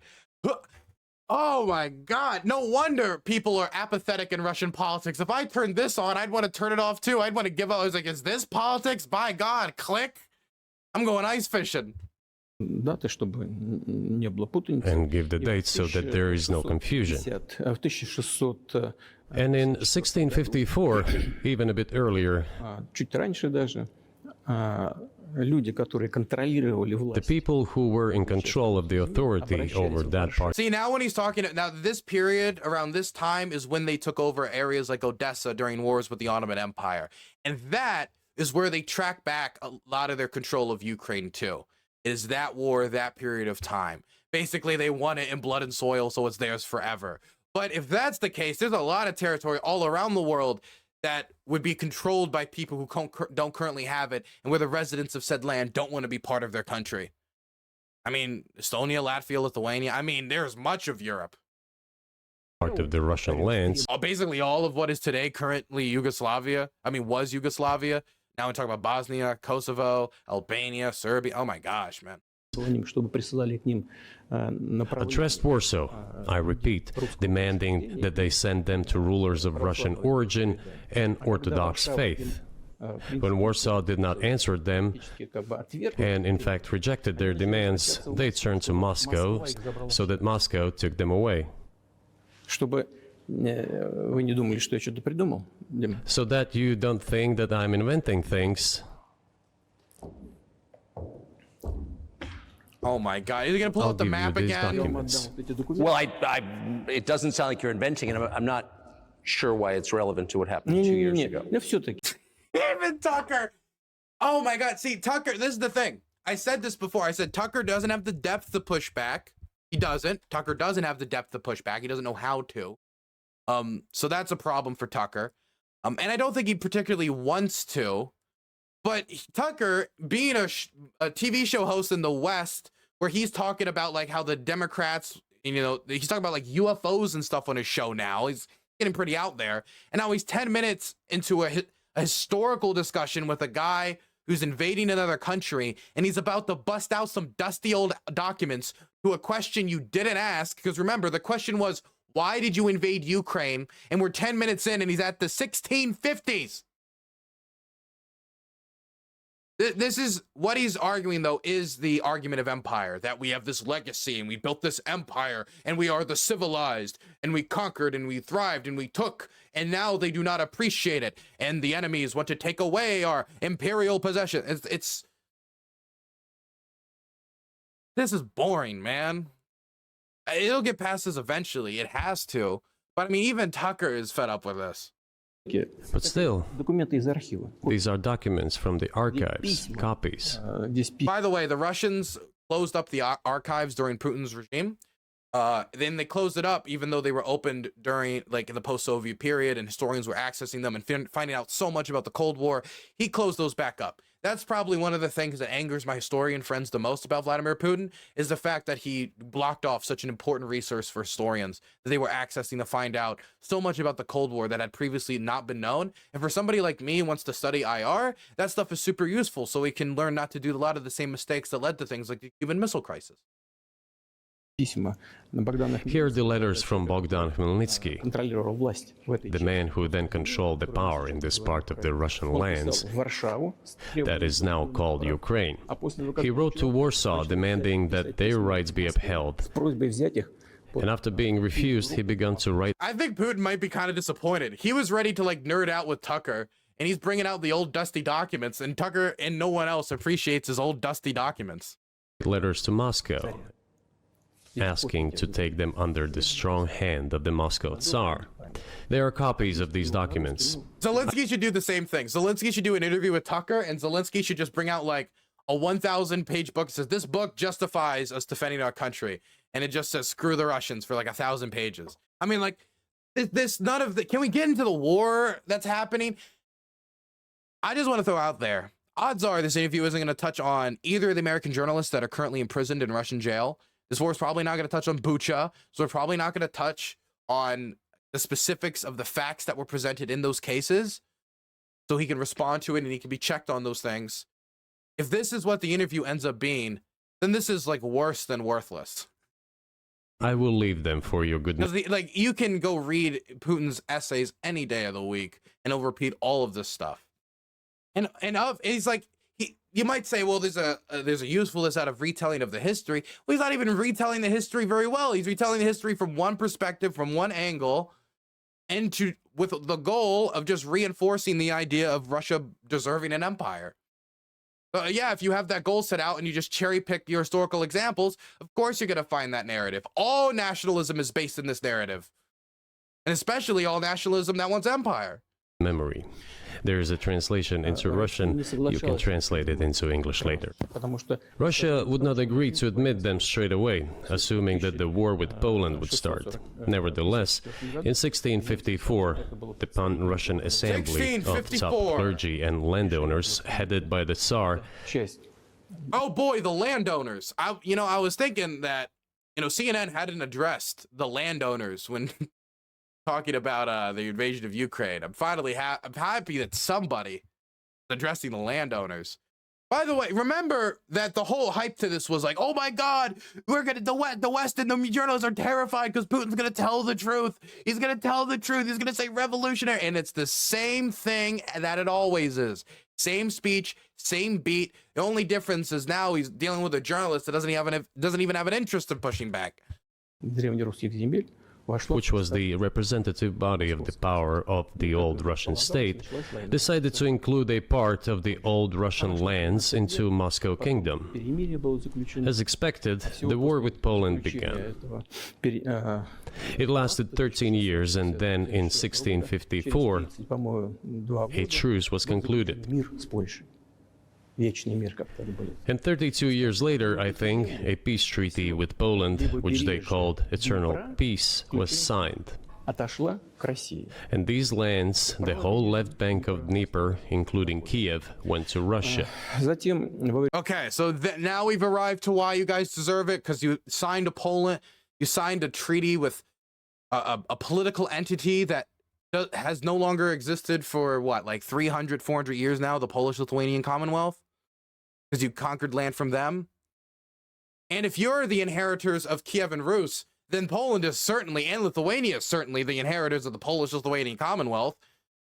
Oh my God. No wonder people are apathetic in Russian politics. If I turned this on, I'd want to turn it off too. I'd want to give up. I was like, is this politics? By God, click. I'm going ice fishing. Даты, чтобы не было путаницы. And give the dates so that there is no confusion. В 1600... And in 1654, even a bit earlier, чуть раньше даже, люди, которые контролировали власть. The people who were in control of the authority over that part. See, now when he's talking, now this period around this time is when they took over areas like Odessa during wars with the Ottoman Empire. And that is where they track back a lot of their control of Ukraine too. It is that war, that period of time. Basically, they won it in blood and soil, so it's theirs forever. But if that's the case, there's a lot of territory all around the world that would be controlled by people who don't currently have it, and where the residents of said land don't want to be part of their country. I mean, Estonia, Latvia, Lithuania. I mean, there's much of Europe. Part of the Russian lands. Basically all of what is today currently Yugoslavia. I mean, was Yugoslavia. Now we're talking about Bosnia, Kosovo, Albania, Serbia. Oh my gosh, man. Addressed Warsaw, I repeat, demanding that they send them to rulers of Russian origin and Orthodox faith. When Warsaw did not answer them, and in fact rejected their demands, they turned to Moscow, so that Moscow took them away. So that you don't think that I'm inventing things. Oh my God! Is he gonna pull out the map again? Well, it doesn't sound like you're inventing it. I'm not sure why it's relevant to what happened 2 years ago. Even Tucker. Oh my God! See, Tucker. This is the thing. I said this before. I said Tucker doesn't have the depth to push back. He doesn't. Tucker doesn't have the depth to push back. He doesn't know how to. So that's a problem for Tucker. And I don't think he particularly wants to. But Tucker, being a TV show host in the West, where he's talking about like how the Democrats, you know, he's talking about like UFOs and stuff on his show now. He's getting pretty out there. And now he's 10 minutes into a historical discussion with a guy who's invading another country, and he's about to bust out some dusty old documents to a question you didn't ask. Because remember, the question was, why did you invade Ukraine? And we're 10 minutes in, and he's at the 1650s. This is what he's arguing, though, is the argument of empire, that we have this legacy and we built this empire and we are the civilized and we conquered and we thrived and we took, and now they do not appreciate it and the enemies want to take away our imperial possession. This is boring, man. It'll get past this eventually. It has to. But I mean, even Tucker is fed up with this. But still, these are documents from the archives, copies. By the way, the Russians closed up the archives during Putin's regime. Then they closed it up, even though they were opened during, like, in the post-Soviet period, and historians were accessing them and finding out so much about the Cold War. He closed those back up. That's probably one of the things that angers my historian friends the most about Vladimir Putin, is the fact that he blocked off such an important resource for historians that they were accessing to find out so much about the Cold War that had previously not been known. And for somebody like me who wants to study IR, that stuff is super useful, so we can learn not to do a lot of the same mistakes that led to things like the Cuban Missile Crisis. Here are the letters from Bogdan Khmelnytsky, the man who then controlled the power in this part of the Russian lands that is now called Ukraine. He wrote to Warsaw demanding that their rights be upheld. And after being refused, he began to write. I think Putin might be kind of disappointed. He was ready to like nerd out with Tucker, and he's bringing out the old dusty documents, and Tucker and no one else appreciates his old dusty documents. Letters to Moscow, asking to take them under the strong hand of the Moscow Tsar. There are copies of these documents. Zelensky should do the same thing. Zelensky should do an interview with Tucker, and Zelensky should just bring out like a 1,000-page book that says, this book justifies us defending our country. And it just says, screw the Russians, for like 1,000 pages. I mean, like, this, none of the, can we get into the war that's happening? I just want to throw out there, odds are this interview isn't going to touch on either of the American journalists that are currently imprisoned in Russian jail. This war is probably not going to touch on Bucha, so we're probably not going to touch on the specifics of the facts that were presented in those cases, so he can respond to it and he can be checked on those things. If this is what the interview ends up being, then this is like worse than worthless. I will leave them for your goodness. Like, you can go read Putin's essays any day of the week, and he'll repeat all of this stuff. And he's like, you might say, well, there's a usefulness out of retelling of the history. Well, he's not even retelling the history very well. He's retelling the history from one perspective, from one angle, and with the goal of just reinforcing the idea of Russia deserving an empire. Yeah, if you have that goal set out and you just cherry pick your historical examples, of course you're going to find that narrative. All nationalism is based in this narrative, and especially all nationalism that wants empire. memory. There is a translation into Russian. You can translate it into English later. Потому что Russia would not agree to admit them straight away, assuming that the war with Poland would start. Nevertheless, in 1654, the Pan-Russian Assembly of top clergy and landowners, headed by the Tsar, часть Oh boy, the landowners. I was thinking that, CNN hadn't addressed the landowners when talking about the invasion of Ukraine. I'm finally I'm happy that somebody is addressing the landowners. By the way, remember that the whole hype to this was like, oh my God, the West and the journalists are terrified because Putin's gonna tell the truth. He's gonna tell the truth. He's gonna say revolutionary, and it's the same thing that it always is. Same speech, same beat. The only difference is now he's dealing with a journalist that doesn't even have an interest in pushing back. древнерусских земель вошло which was the representative body of the power of the old Russian state, decided to include a part of the old Russian lands into Moscow Kingdom. перемирие было заключено. As expected, the war with Poland began. It lasted 13 years, and then in 1654, По-моему, 2 a truce was concluded. мир с Польшей. Вечный мир, как тогда были. And 32 years later, I think, a peace treaty with Poland, which they called Eternal Peace, was signed. Отошла к России. And these lands, the whole left bank of Dnieper, including Kiev, went to Russia. Затем во Okay, so now we've arrived to why you guys deserve it, because you signed a treaty with a political entity that has no longer existed for what, like 300, 400 years now, the Polish-Lithuanian Commonwealth, because you conquered land from them. And if you're the inheritors of Kiev and Rus, then Poland is certainly, and Lithuania is certainly, the inheritors of the Polish-Lithuanian Commonwealth.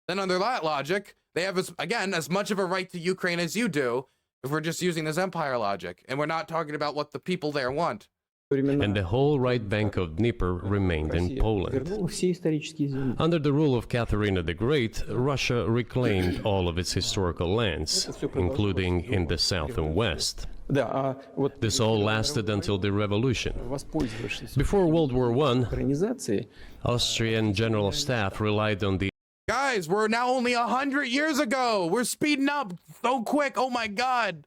Then under that logic, they have, as much of a right to Ukraine as you do, if we're just using this empire logic, and we're not talking about what the people there want. And the whole right bank of Dnieper remained in Poland. вернула все исторические земли. Under the rule of Catherine the Great, Russia reclaimed all of its historical lands, including in the south and west. Да, вот This all lasted until the revolution. воспользовавшись Before World War I, организацией, Austrian General Staff relied on the Guys, we're now only 100 years ago. We're speeding up so quick. Oh my God.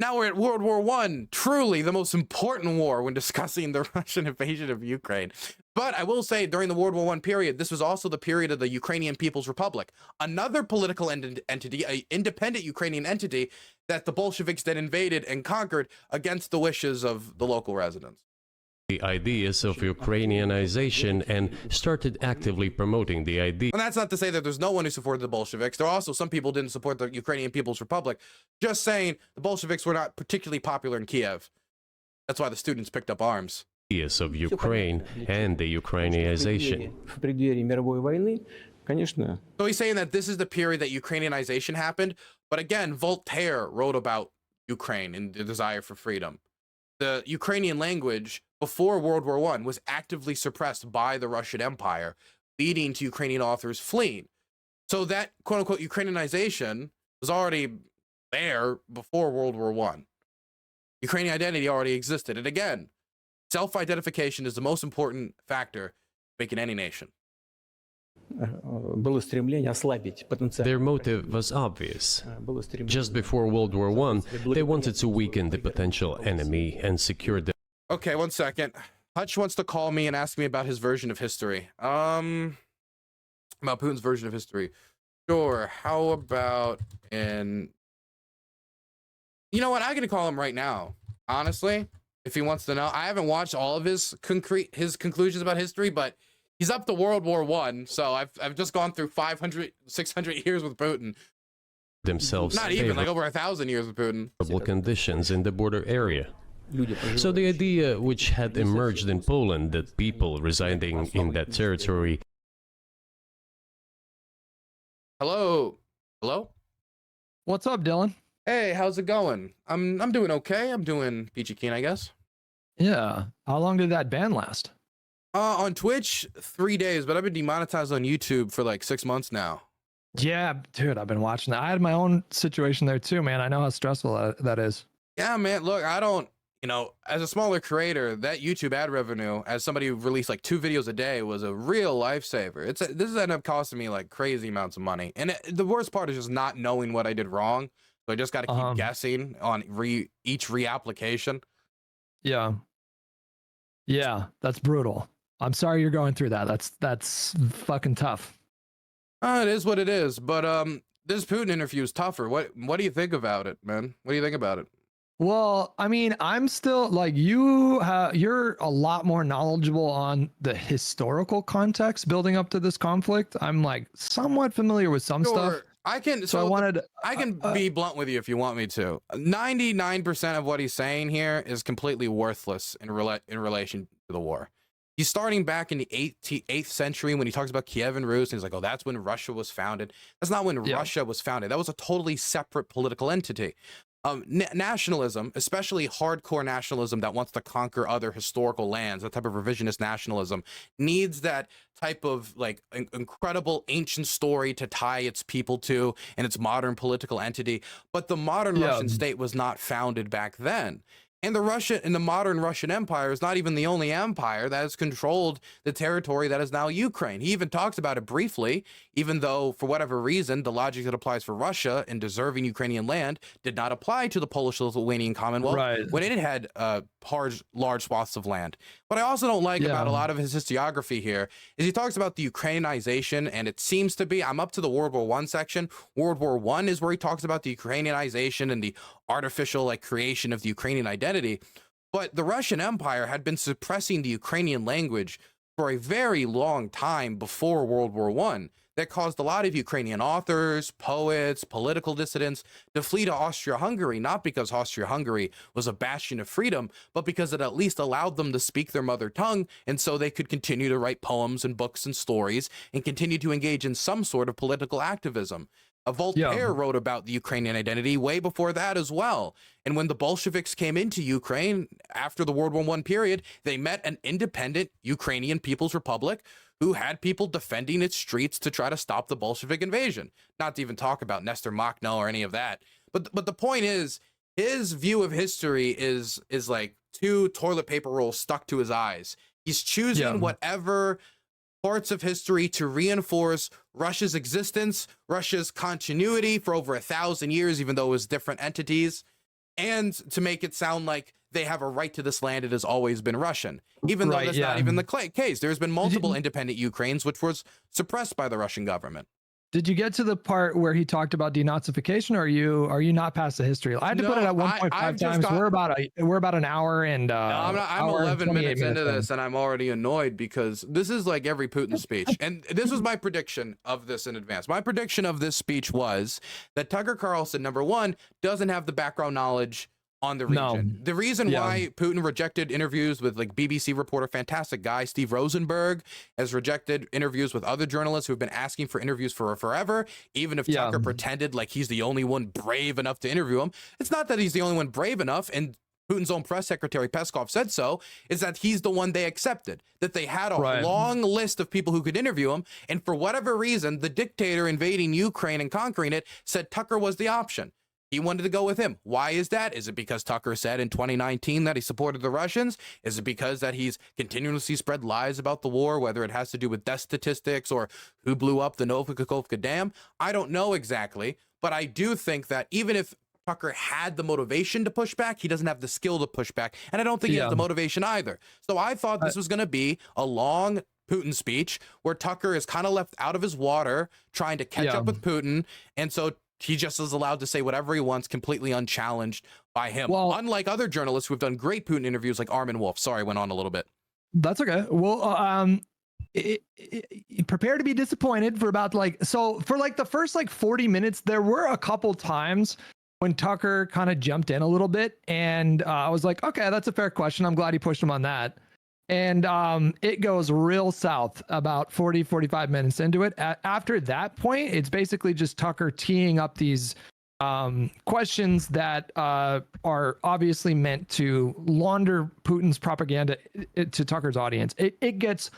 Now we're at World War I, truly the most important war when discussing the Russian invasion of Ukraine. But I will say, during the World War I period, this was also the period of the Ukrainian People's Republic, another political entity, an independent Ukrainian entity that the Bolsheviks then invaded and conquered against the wishes of the local residents. ideas of Ukrainianization and started actively promoting the idea. And that's not to say that there's no one who supported the Bolsheviks. There are also some people didn't support the Ukrainian People's Republic. Just saying, the Bolsheviks were not particularly popular in Kiev. That's why the students picked up arms. Ideas of Ukraine and the Ukrainianization. в преддверии мировой войны, конечно, So he's saying that this is the period that Ukrainianization happened. But again, Voltaire wrote about Ukraine and the desire for freedom. The Ukrainian language before World War I was actively suppressed by the Russian Empire, leading to Ukrainian authors fleeing. So that quote-unquote Ukrainianization was already there before World War I. Ukrainian identity already existed. And again, self-identification is the most important factor making any nation. было стремление ослабить потенциал. Their motive was obvious. Было стремление Just before World War I, they wanted to weaken the potential enemy and secure the Okay, one second. Hutch wants to call me and ask me about his version of history. About Putin's version of history. Sure. How about in... You know what? I'm going to call him right now. Honestly, if he wants to know. I haven't watched all of his conclusions about history, but he's up to World War I, so I've just gone through 500, 600 years with Putin. themselves Not even, like over 1,000 years with Putin. favorable conditions in the border area. So the idea which had emerged in Poland that people residing in that territory Hello? Hello? What's up, Dylan? Hey, how's it going? I'm doing okay. I'm doing peachy keen, I guess. Yeah. How long did that ban last? On Twitch, 3 days, but I've been demonetized on YouTube for like 6 months now. Yeah, dude, I've been watching that. I had my own situation there too, man. I know how stressful that is. Yeah, man. Look, I don't. you know, as a smaller creator, that YouTube ad revenue, as somebody who released like 2 videos a day, was a real lifesaver. This has ended up costing me like crazy amounts of money. And the worst part is just not knowing what I did wrong. So I just got to keep guessing on each reapplication. Yeah. Yeah, that's brutal. I'm sorry you're going through that. That's fucking tough. It is what it is. But this Putin interview is tougher. What do you think about it, man? What do you think about it? Well, I mean, I'm still like you're a lot more knowledgeable on the historical context building up to this conflict. I'm like somewhat familiar with some stuff. I can. So I can be blunt with you if you want me to. 99% of what he's saying here is completely worthless in relation to the war. He's starting back in the 8th century when he talks about Kiev and Rus. And he's like, oh, that's when Russia was founded. That's not when Russia was founded. That was a totally separate political entity. Nationalism, especially hardcore nationalism that wants to conquer other historical lands, that type of revisionist nationalism, needs that type of like incredible ancient story to tie its people to and its modern political entity. But the modern Russian state was not founded back then. And the modern Russian Empire is not even the only empire that has controlled the territory that is now Ukraine. He even talks about it briefly, even though for whatever reason, the logic that applies for Russia in deserving Ukrainian land did not apply to the Polish-Lithuanian Commonwealth when it had large swaths of land. What I also don't like about a lot of his historiography here is he talks about the Ukrainization, and it seems to be, I'm up to the World War I section. World War I is where he talks about the Ukrainianization and the artificial like creation of the Ukrainian identity. But the Russian Empire had been suppressing the Ukrainian language for a very long time before World War I. That caused a lot of Ukrainian authors, poets, political dissidents to flee to Austria-Hungary, not because Austria-Hungary was a bastion of freedom, but because it at least allowed them to speak their mother tongue, and so they could continue to write poems and books and stories and continue to engage in some sort of political activism. Voltaire wrote about the Ukrainian identity way before that as well. And when the Bolsheviks came into Ukraine after the World War I period, they met an independent Ukrainian People's Republic who had people defending its streets to try to stop the Bolshevik invasion. Not to even talk about Nestor Makhno or any of that. But the point is, his view of history is like 2 toilet paper rolls stuck to his eyes. He's choosing whatever parts of history to reinforce Russia's existence, Russia's continuity for over 1,000 years, even though it was different entities, and to make it sound like they have a right to this land. It has always been Russian, even though that's not even the case. There's been multiple independent Ukraines, which was suppressed by the Russian government. Did you get to the part where he talked about denazification, or are you not past the history? I had to put it at 1.5 times. We're about an hour and I'm 11 minutes into this, and I'm already annoyed because this is like every Putin speech. And this was my prediction of this in advance. My prediction of this speech was that Tucker Carlson, number one, doesn't have the background knowledge on the region. The reason why Putin rejected interviews with like BBC reporter, fantastic guy, Steve Rosenberg, has rejected interviews with other journalists who've been asking for interviews for forever, even if Tucker pretended like he's the only one brave enough to interview him. It's not that he's the only one brave enough, and Putin's own press secretary Peskov said so, is that he's the one they accepted, that they had a long list of people who could interview him, and for whatever reason, the dictator invading Ukraine and conquering it said Tucker was the option. He wanted to go with him. Why is that? Is it because Tucker said in 2019 that he supported the Russians? Is it because that he's continuously spread lies about the war, whether it has to do with death statistics or who blew up the Novokhovka Dam? I don't know exactly, but I do think that even if Tucker had the motivation to push back, he doesn't have the skill to push back, and I don't think he has the motivation either. So I thought this was going to be a long Putin speech where Tucker is kind of left out of his water trying to catch up with Putin, and so he just is allowed to say whatever he wants, completely unchallenged by him. Well, unlike other journalists who have done great Putin interviews like Armin Wolf. Sorry, I went on a little bit. That's okay. Well, prepare to be disappointed for about for the first 40 minutes, there were a couple times when Tucker kind of jumped in a little bit, and I was like, okay, that's a fair question. I'm glad he pushed him on that. And it goes real south about 45 minutes into it. After that point, it's basically just Tucker teeing up these questions that are obviously meant to launder Putin's propaganda to Tucker's audience. It gets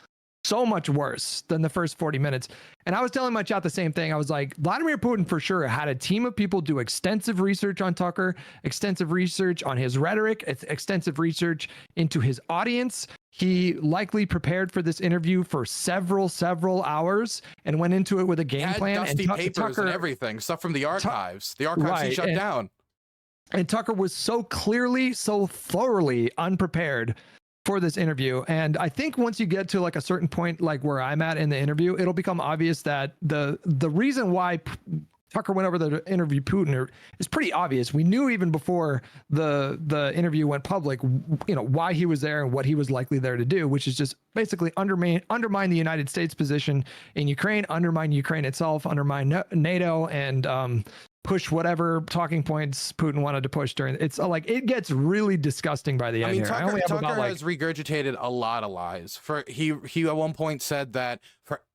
so much worse than the first 40 minutes. And I was telling my chat the same thing. I was like, Vladimir Putin for sure had a team of people do extensive research on Tucker, extensive research on his rhetoric, extensive research into his audience. He likely prepared for this interview for several hours and went into it with a game plan. Dusty papers and everything, stuff from the archives. The archives he shut down. And Tucker was so clearly, so thoroughly unprepared for this interview. And I think once you get to like a certain point, like where I'm at in the interview, it'll become obvious that the reason why Tucker went over to interview Putin is pretty obvious. We knew even before the interview went public, you know, why he was there and what he was likely there to do, which is just basically undermine the United States position in Ukraine, undermine Ukraine itself, undermine NATO, and push whatever talking points Putin wanted to push during. It's like it gets really disgusting by the end. I mean, Tucker has regurgitated a lot of lies. He at one point said that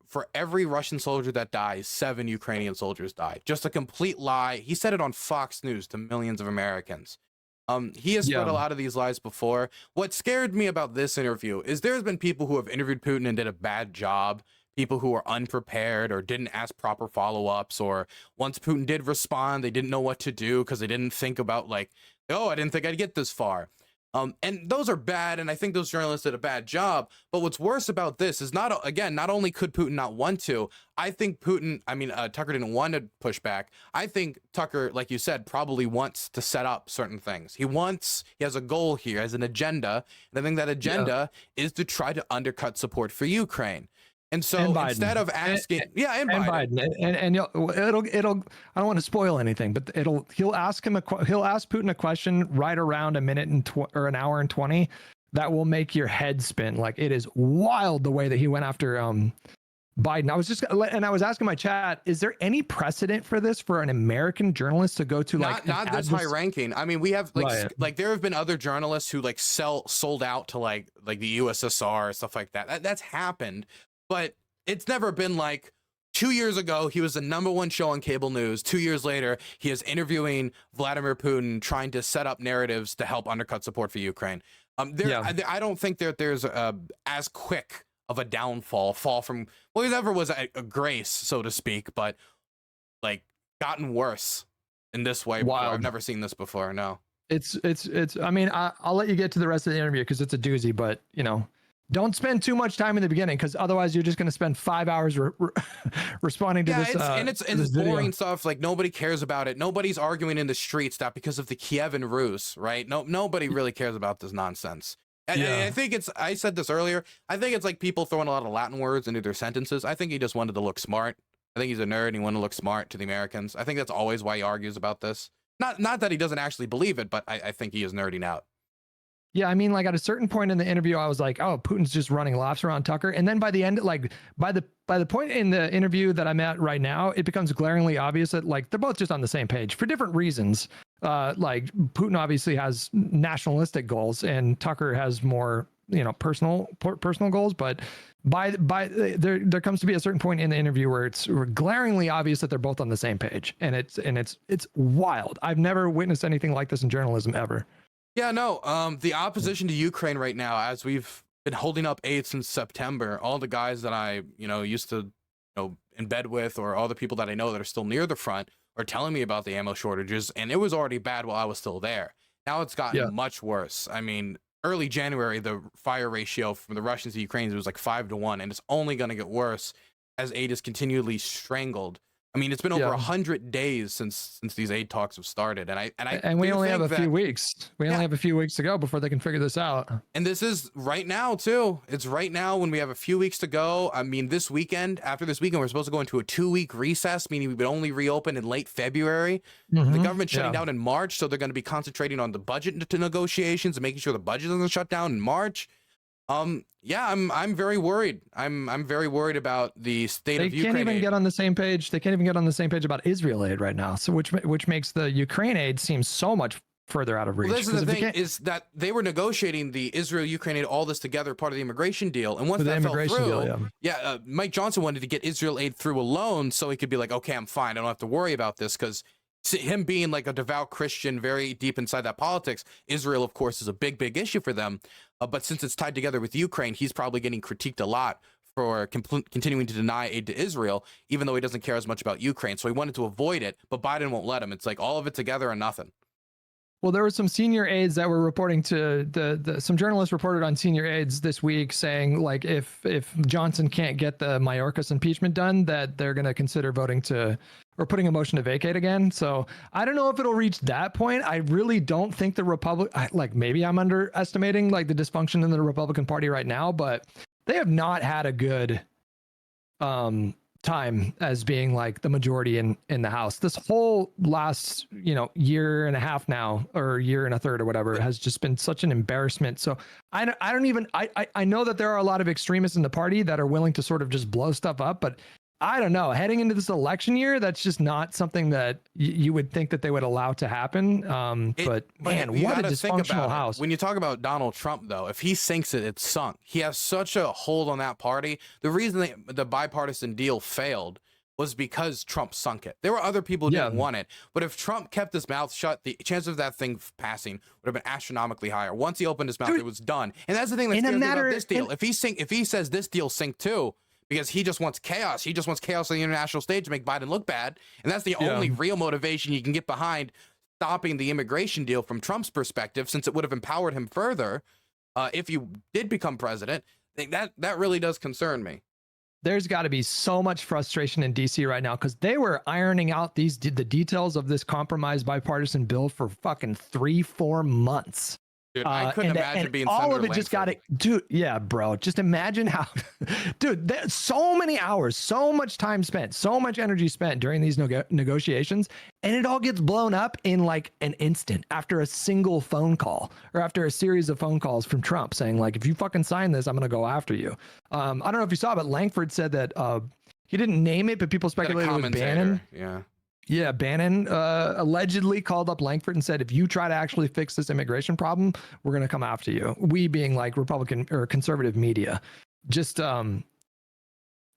for every Russian soldier that dies, 7 Ukrainian soldiers die. Just a complete lie. He said it on Fox News to millions of Americans. He has spread a lot of these lies before. What scared me about this interview is there's been people who have interviewed Putin and did a bad job. People who are unprepared or didn't ask proper follow-ups, or once Putin did respond, they didn't know what to do because they didn't think about like, oh, I didn't think I'd get this far. And those are bad, and I think those journalists did a bad job. But what's worse about this is not only could Putin not want to, I think Tucker didn't want to push back. I think Tucker, like you said, probably wants to set up certain things. He has a goal here, has an agenda, and I think that agenda is to try to undercut support for Ukraine. And so instead of asking, and Biden, and it'll I don't want to spoil anything, but he'll ask Putin a question right around a minute or an hour and 20 that will make your head spin. Like, it is wild the way that he went after Biden. I was asking my chat, is there any precedent for this for an American journalist to go to not this high ranking? I mean, we have like there have been other journalists who like sold out to like the USSR or stuff like that. That's happened. But it's never been like 2 years ago, he was the #1 show on cable news. 2 years later, he is interviewing Vladimir Putin, trying to set up narratives to help undercut support for Ukraine. I don't think that there's as quick of a fall from, well, he never was a grace, so to speak, but like gotten worse in this way. Wow. I've never seen this before. No. It's I mean, I'll let you get to the rest of the interview because it's a doozy, but you know, don't spend too much time in the beginning because otherwise you're just going to spend 5 hours responding to this. It's boring stuff. Like, nobody cares about it. Nobody's arguing in the streets that because of the Kievan Rus, right? Nobody really cares about this nonsense. And I think I said this earlier. I think it's like people throwing a lot of Latin words into their sentences. I think he just wanted to look smart. I think he's a nerd and he wanted to look smart to the Americans. I think that's always why he argues about this. Not that he doesn't actually believe it, but I think he is nerding out. Yeah, I mean, like at a certain point in the interview, I was like, "Oh, Putin's just running laps around Tucker." And then by the end, like by the point in the interview that I'm at right now, it becomes glaringly obvious that like they're both just on the same page for different reasons. Like Putin obviously has nationalistic goals, and Tucker has more, you know, personal goals. But there comes to be a certain point in the interview where it's glaringly obvious that they're both on the same page, and it's wild. I've never witnessed anything like this in journalism ever. Yeah, no, the opposition to Ukraine right now, as we've been holding up aid since September, all the guys that I, used to, in bed with, or all the people that I know that are still near the front are telling me about the ammo shortages, and it was already bad while I was still there. Now it's gotten much worse. I mean, early January, the fire ratio from the Russians to Ukrainians was like 5-1, and it's only going to get worse as aid is continually strangled. I mean, it's been over 100 days since these aid talks have started, and we only have a few weeks. We only have a few weeks to go before they can figure this out. And this is right now too. It's right now when we have a few weeks to go. I mean, after this weekend, we're supposed to go into a 2-week recess, meaning we would only reopen in late February. Mm-hmm. The government's shutting down in March, so they're going to be concentrating on the budget negotiations and making sure the budget doesn't shut down in March. I'm very worried. I'm very worried about the state of Ukraine. They can't even get on the same page. They can't even get on the same page about Israel aid right now. So which makes the Ukraine aid seem so much further out of reach. Well, this is the thing, is that they were negotiating the Israel-Ukraine aid, all this together, part of the immigration deal. And once that fell through, Mike Johnson wanted to get Israel aid through alone so he could be like, okay, I'm fine. I don't have to worry about this, because him being like a devout Christian, very deep inside that politics, Israel, of course, is a big issue for them. But since it's tied together with Ukraine, he's probably getting critiqued a lot for continuing to deny aid to Israel, even though he doesn't care as much about Ukraine. So he wanted to avoid it, but Biden won't let him. It's like all of it together or nothing. Well, there were some senior aides that were reporting to some journalists reported on senior aides this week saying, like, if Johnson can't get the Mayorkas impeachment done, that they're going to consider voting to or putting a motion to vacate again. So I don't know if it'll reach that point. I really don't think the like, maybe I'm underestimating like the dysfunction in the Republican Party right now, but they have not had a good time as being like the majority in the House. This whole last, year and a half now, or year and a third or whatever, has just been such an embarrassment. So I know that there are a lot of extremists in the party that are willing to sort of just blow stuff up, but I don't know, heading into this election year, that's just not something that you would think that they would allow to happen. But man, what a dysfunctional House. When you talk about Donald Trump, though, if he sinks it, it's sunk. He has such a hold on that party. The reason the bipartisan deal failed was because Trump sunk it. There were other people who didn't want it. But if Trump kept his mouth shut, the chance of that thing passing would have been astronomically higher. Once he opened his mouth, it was done. And that's the thing that scares me about this deal. If he says this deal sink too, because he just wants chaos. He just wants chaos on the international stage to make Biden look bad. And that's the only real motivation you can get behind stopping the immigration deal from Trump's perspective, since it would have empowered him further if you did become president. That really does concern me. There's got to be so much frustration in DC right now because they were ironing out the details of this compromised bipartisan bill for fucking 3-4 months. Dude, I couldn't imagine being all Senator of it just got it, dude. Yeah, bro. Just imagine how, dude. There's so many hours, so much time spent, so much energy spent during these negotiations, and it all gets blown up in like an instant after a single phone call or after a series of phone calls from Trump saying, like, if you fucking sign this, I'm gonna go after you. I don't know if you saw, but Langford said that he didn't name it, but people speculated it was Bannon. Yeah, Bannon allegedly called up Langford and said, if you try to actually fix this immigration problem, we're going to come after you. We being like Republican or conservative media. Just, I mean,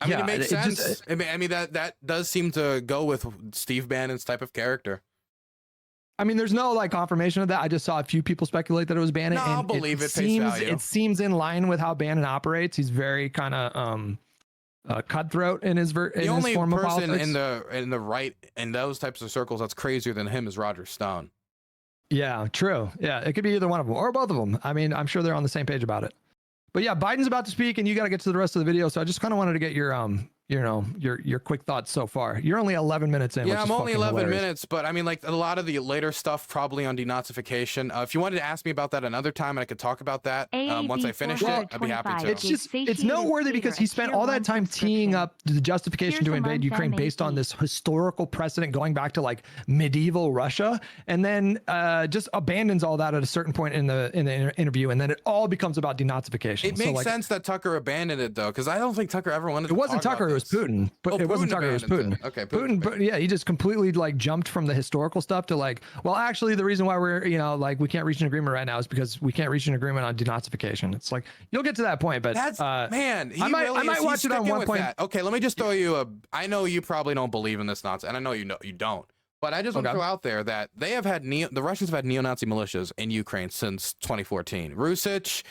it makes sense. I mean, that does seem to go with Steve Bannon's type of character. I mean, there's no like confirmation of that. I just saw a few people speculate that it was Bannon. No, I'll believe it. Face value. It seems in line with how Bannon operates. He's very kind of, cutthroat in his form of politics. The only person in the right in those types of circles that's crazier than him is Roger Stone. Yeah, true. Yeah, it could be either one of them or both of them. I mean, I'm sure they're on the same page about it. But yeah, Biden's about to speak, and you got to get to the rest of the video. So I just kind of wanted to get your your quick thoughts so far. You're only 11 minutes in. Yeah, I'm only 11 hilarious. minutes, but I mean, like a lot of the later stuff probably on denazification. If you wanted to ask me about that another time, and I could talk about that once I finish it, I'd be happy to. It's noteworthy because he spent all that time teeing up the justification to invade Ukraine based on this historical precedent going back to like medieval Russia, and then just abandons all that at a certain point in the interview, and then it all becomes about denazification. It makes sense that Tucker abandoned it though, because I don't think Tucker ever wanted to. It wasn't Tucker. It was Putin. But it wasn't Tucker. It was Putin. Okay, Putin. But yeah, he just completely like jumped from the historical stuff to like, well, actually, the reason why we're like we can't reach an agreement right now is because we can't reach an agreement on denazification. It's like you'll get to that point, but that's man. I might watch it on one point. Okay, let me just throw you a. I know you probably don't believe in this nonsense, and I know you don't. But I just want to throw out there that they have had the Russians have had neo-Nazi militias in Ukraine since 2014. Rusich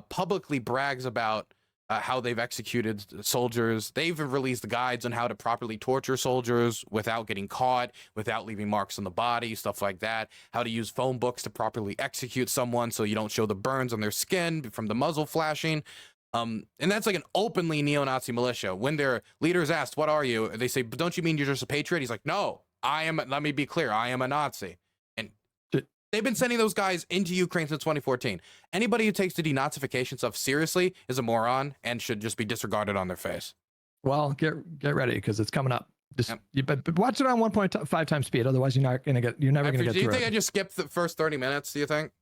publicly brags about how they've executed soldiers. They've released guides on how to properly torture soldiers without getting caught, without leaving marks on the body, stuff like that. How to use phone books to properly execute someone so you don't show the burns on their skin from the muzzle flashing. And that's like an openly neo-Nazi militia. When their leaders asked, "What are you?" they say, "But don't you mean you're just a patriot?" He's like, "No, I am. Let me be clear. I am a Nazi." And they've been sending those guys into Ukraine since 2014. Anybody who takes the denazification stuff seriously is a moron and should just be disregarded on their face. Well, get ready because it's coming up. Just but watch it on 1.5 times speed. Otherwise, you're never gonna get through it. Do you think I just skipped the first 30 minutes? Do you think?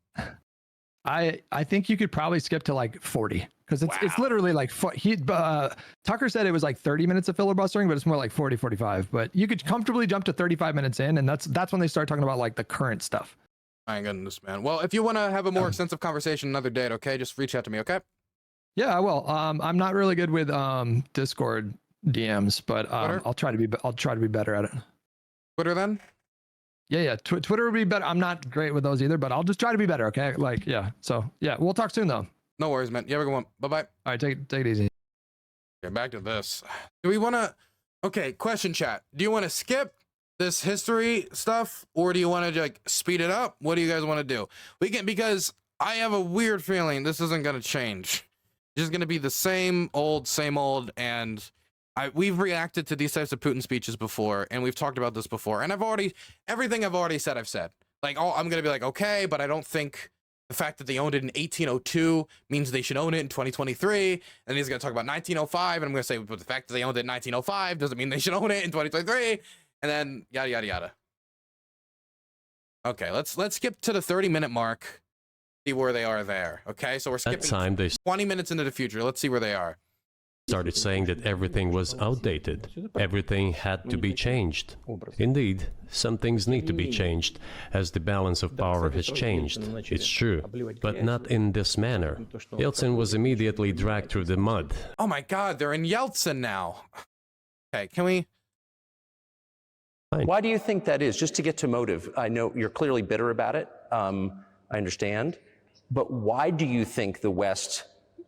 I think you could probably skip to like 40 because it's literally like Tucker said it was like 30 minutes of filibustering, but it's more like 40, 45. But you could comfortably jump to 35 minutes in, and that's when they start talking about like the current stuff. My goodness, man. Well, if you want to have a more extensive conversation another date, okay, just reach out to me, okay? Yeah, I will. I'm not really good with Discord DMs, but I'll try to be better at it. Twitter then? Yeah. Twitter would be better. I'm not great with those either, but I'll just try to be better. Okay. Like, yeah. So yeah, we'll talk soon though. No worries, man. You have a good one. Bye-bye. All right. Take it easy. Okay, back to this. Do we want to? Okay, question chat. Do you want to skip this history stuff, or do you want to like speed it up? What do you guys want to do? We can, because I have a weird feeling this isn't going to change. It's just going to be the same old, and we've reacted to these types of Putin speeches before, and we've talked about this before, and everything I've already said, I've said. Like, oh, I'm going to be like, okay, but I don't think the fact that they owned it in 1802 means they should own it in 2023. And he's going to talk about 1905, and I'm going to say, but the fact that they owned it in 1905 doesn't mean they should own it in 2023. And then yada, yada, yada. Okay, let's skip to the 30-minute mark, see where they are there. Okay, so we're skipping That time they 20 minutes into the future. Let's see where they are. started saying that everything was outdated. Everything had to be changed. Indeed, some things need to be changed, as the balance of power has changed. It's true, but not in this manner. Yeltsin was immediately dragged through the mud. Oh my God, they're in Yeltsin now. Okay, can we? Why do you think that is? Just to get to motive. I know you're clearly bitter about it. I understand. But why do you think the West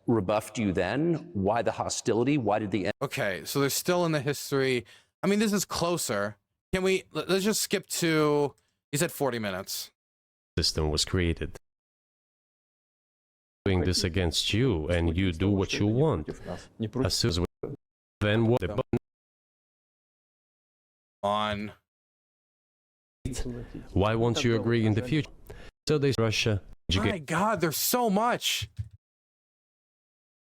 rebuffed you then? Why the hostility? Why did the... Okay, so they're still in the history. I mean, this is closer. Can we... Let's just skip to... You said 40 minutes. System was created. Doing this against you, and you do what you want. As soon as we... Then what? On... Why won't you agree in the future? So they... Russia... My God, there's so much.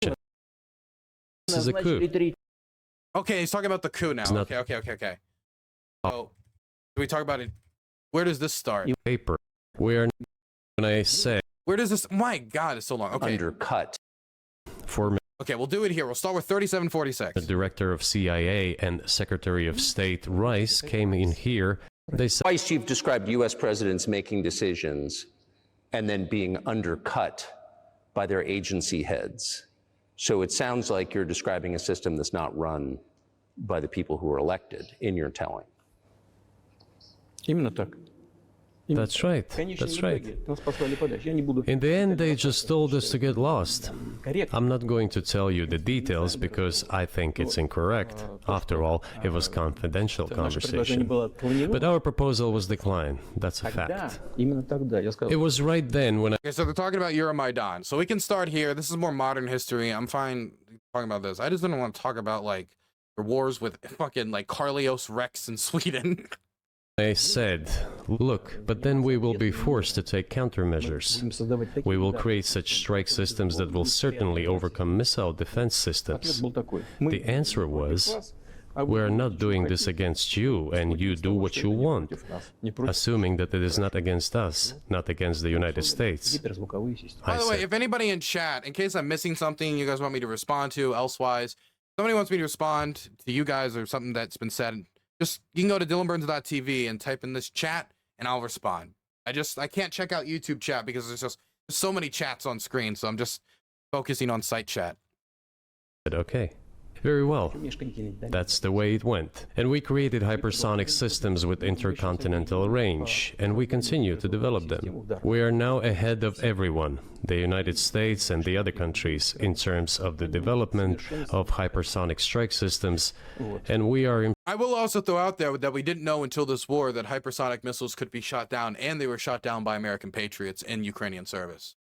This is a coup. Okay, he's talking about the coup now. Okay. So, do we talk about it? Where does this start? Paper. Where, when I say... Where does this... My God, it's so long. Okay. Undercut. For Okay, we'll do it here. We'll start with 3746. the director of CIA and Secretary of State Rice came in here. They said... Twice you've described U.S. presidents making decisions and then being undercut by their agency heads. So it sounds like you're describing a system that's not run by the people who are elected in your telling. Именно так. That's right. That's right. In the end, they just told us to get lost. I'm not going to tell you the details because I think it's incorrect. After all, it was confidential conversation. But our proposal was declined. That's a fact. It was right then when I... Okay, so they're talking about Euromaidan. So we can start here. This is more modern history. I'm fine talking about this. I just didn't want to talk about, like, the wars with fucking, like, Carlos Rex in Sweden. I said, look, but then we will be forced to take countermeasures. We will create such strike systems that will certainly overcome missile defense systems. The answer was, we're not doing this against you, and you do what you want, assuming that it is not against us, not against the United States. By the way, if anybody in chat, in case I'm missing something you guys want me to respond to elsewise, somebody wants me to respond to you guys or something that's been said, just, you can go to DylanBurns.tv and type in this chat, and I'll respond. I can't check out YouTube chat because there's so many chats on screen, so I'm just focusing on site chat. Okay. Very well. That's the way it went. And we created hypersonic systems with intercontinental range, and we continue to develop them. We are now ahead of everyone, the United States and the other countries, in terms of the development of hypersonic strike systems, and we are... I will also throw out there that we didn't know until this war that hypersonic missiles could be shot down, and they were shot down by American patriots in Ukrainian service.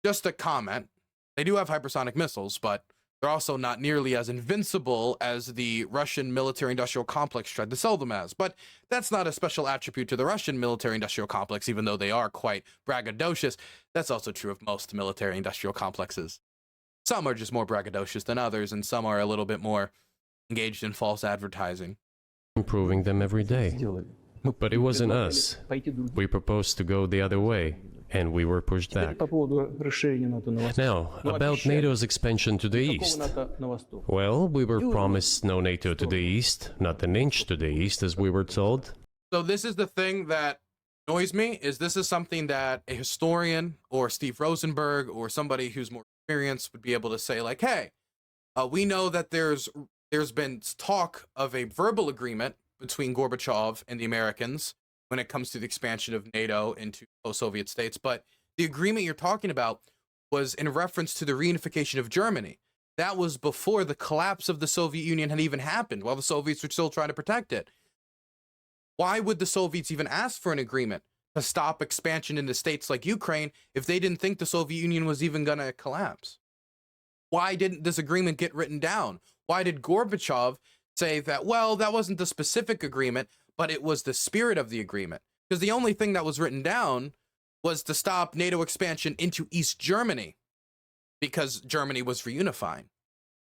Just a comment. They do have hypersonic missiles, but they're also not nearly as invincible as the Russian military-industrial complex tried to sell them as. But that's not a special attribute to the Russian military-industrial complex, even though they are quite braggadocious. That's also true of most military-industrial complexes. Some are just more braggadocious than others, and some are a little bit more engaged in false advertising. Improving them every day. But it wasn't us. We proposed to go the other way, and we were pushed back. Now, about NATO's expansion to the east. Well, we were promised no NATO to the east, not an inch to the east, as we were told. So this is the thing that annoys me, is this is something that a historian or Steve Rosenberg or somebody who's more experienced would be able to say, like, hey, we know that there's been talk of a verbal agreement between Gorbachev and the Americans when it comes to the expansion of NATO into post-Soviet states, but the agreement you're talking about was in reference to the reunification of Germany. That was before the collapse of the Soviet Union had even happened, while the Soviets were still trying to protect it. Why would the Soviets even ask for an agreement to stop expansion into states like Ukraine if they didn't think the Soviet Union was even going to collapse? Why didn't this agreement get written down? Why did Gorbachev say that, well, that wasn't the specific agreement, but it was the spirit of the agreement? Because the only thing that was written down was to stop NATO expansion into East Germany, because Germany was reunifying.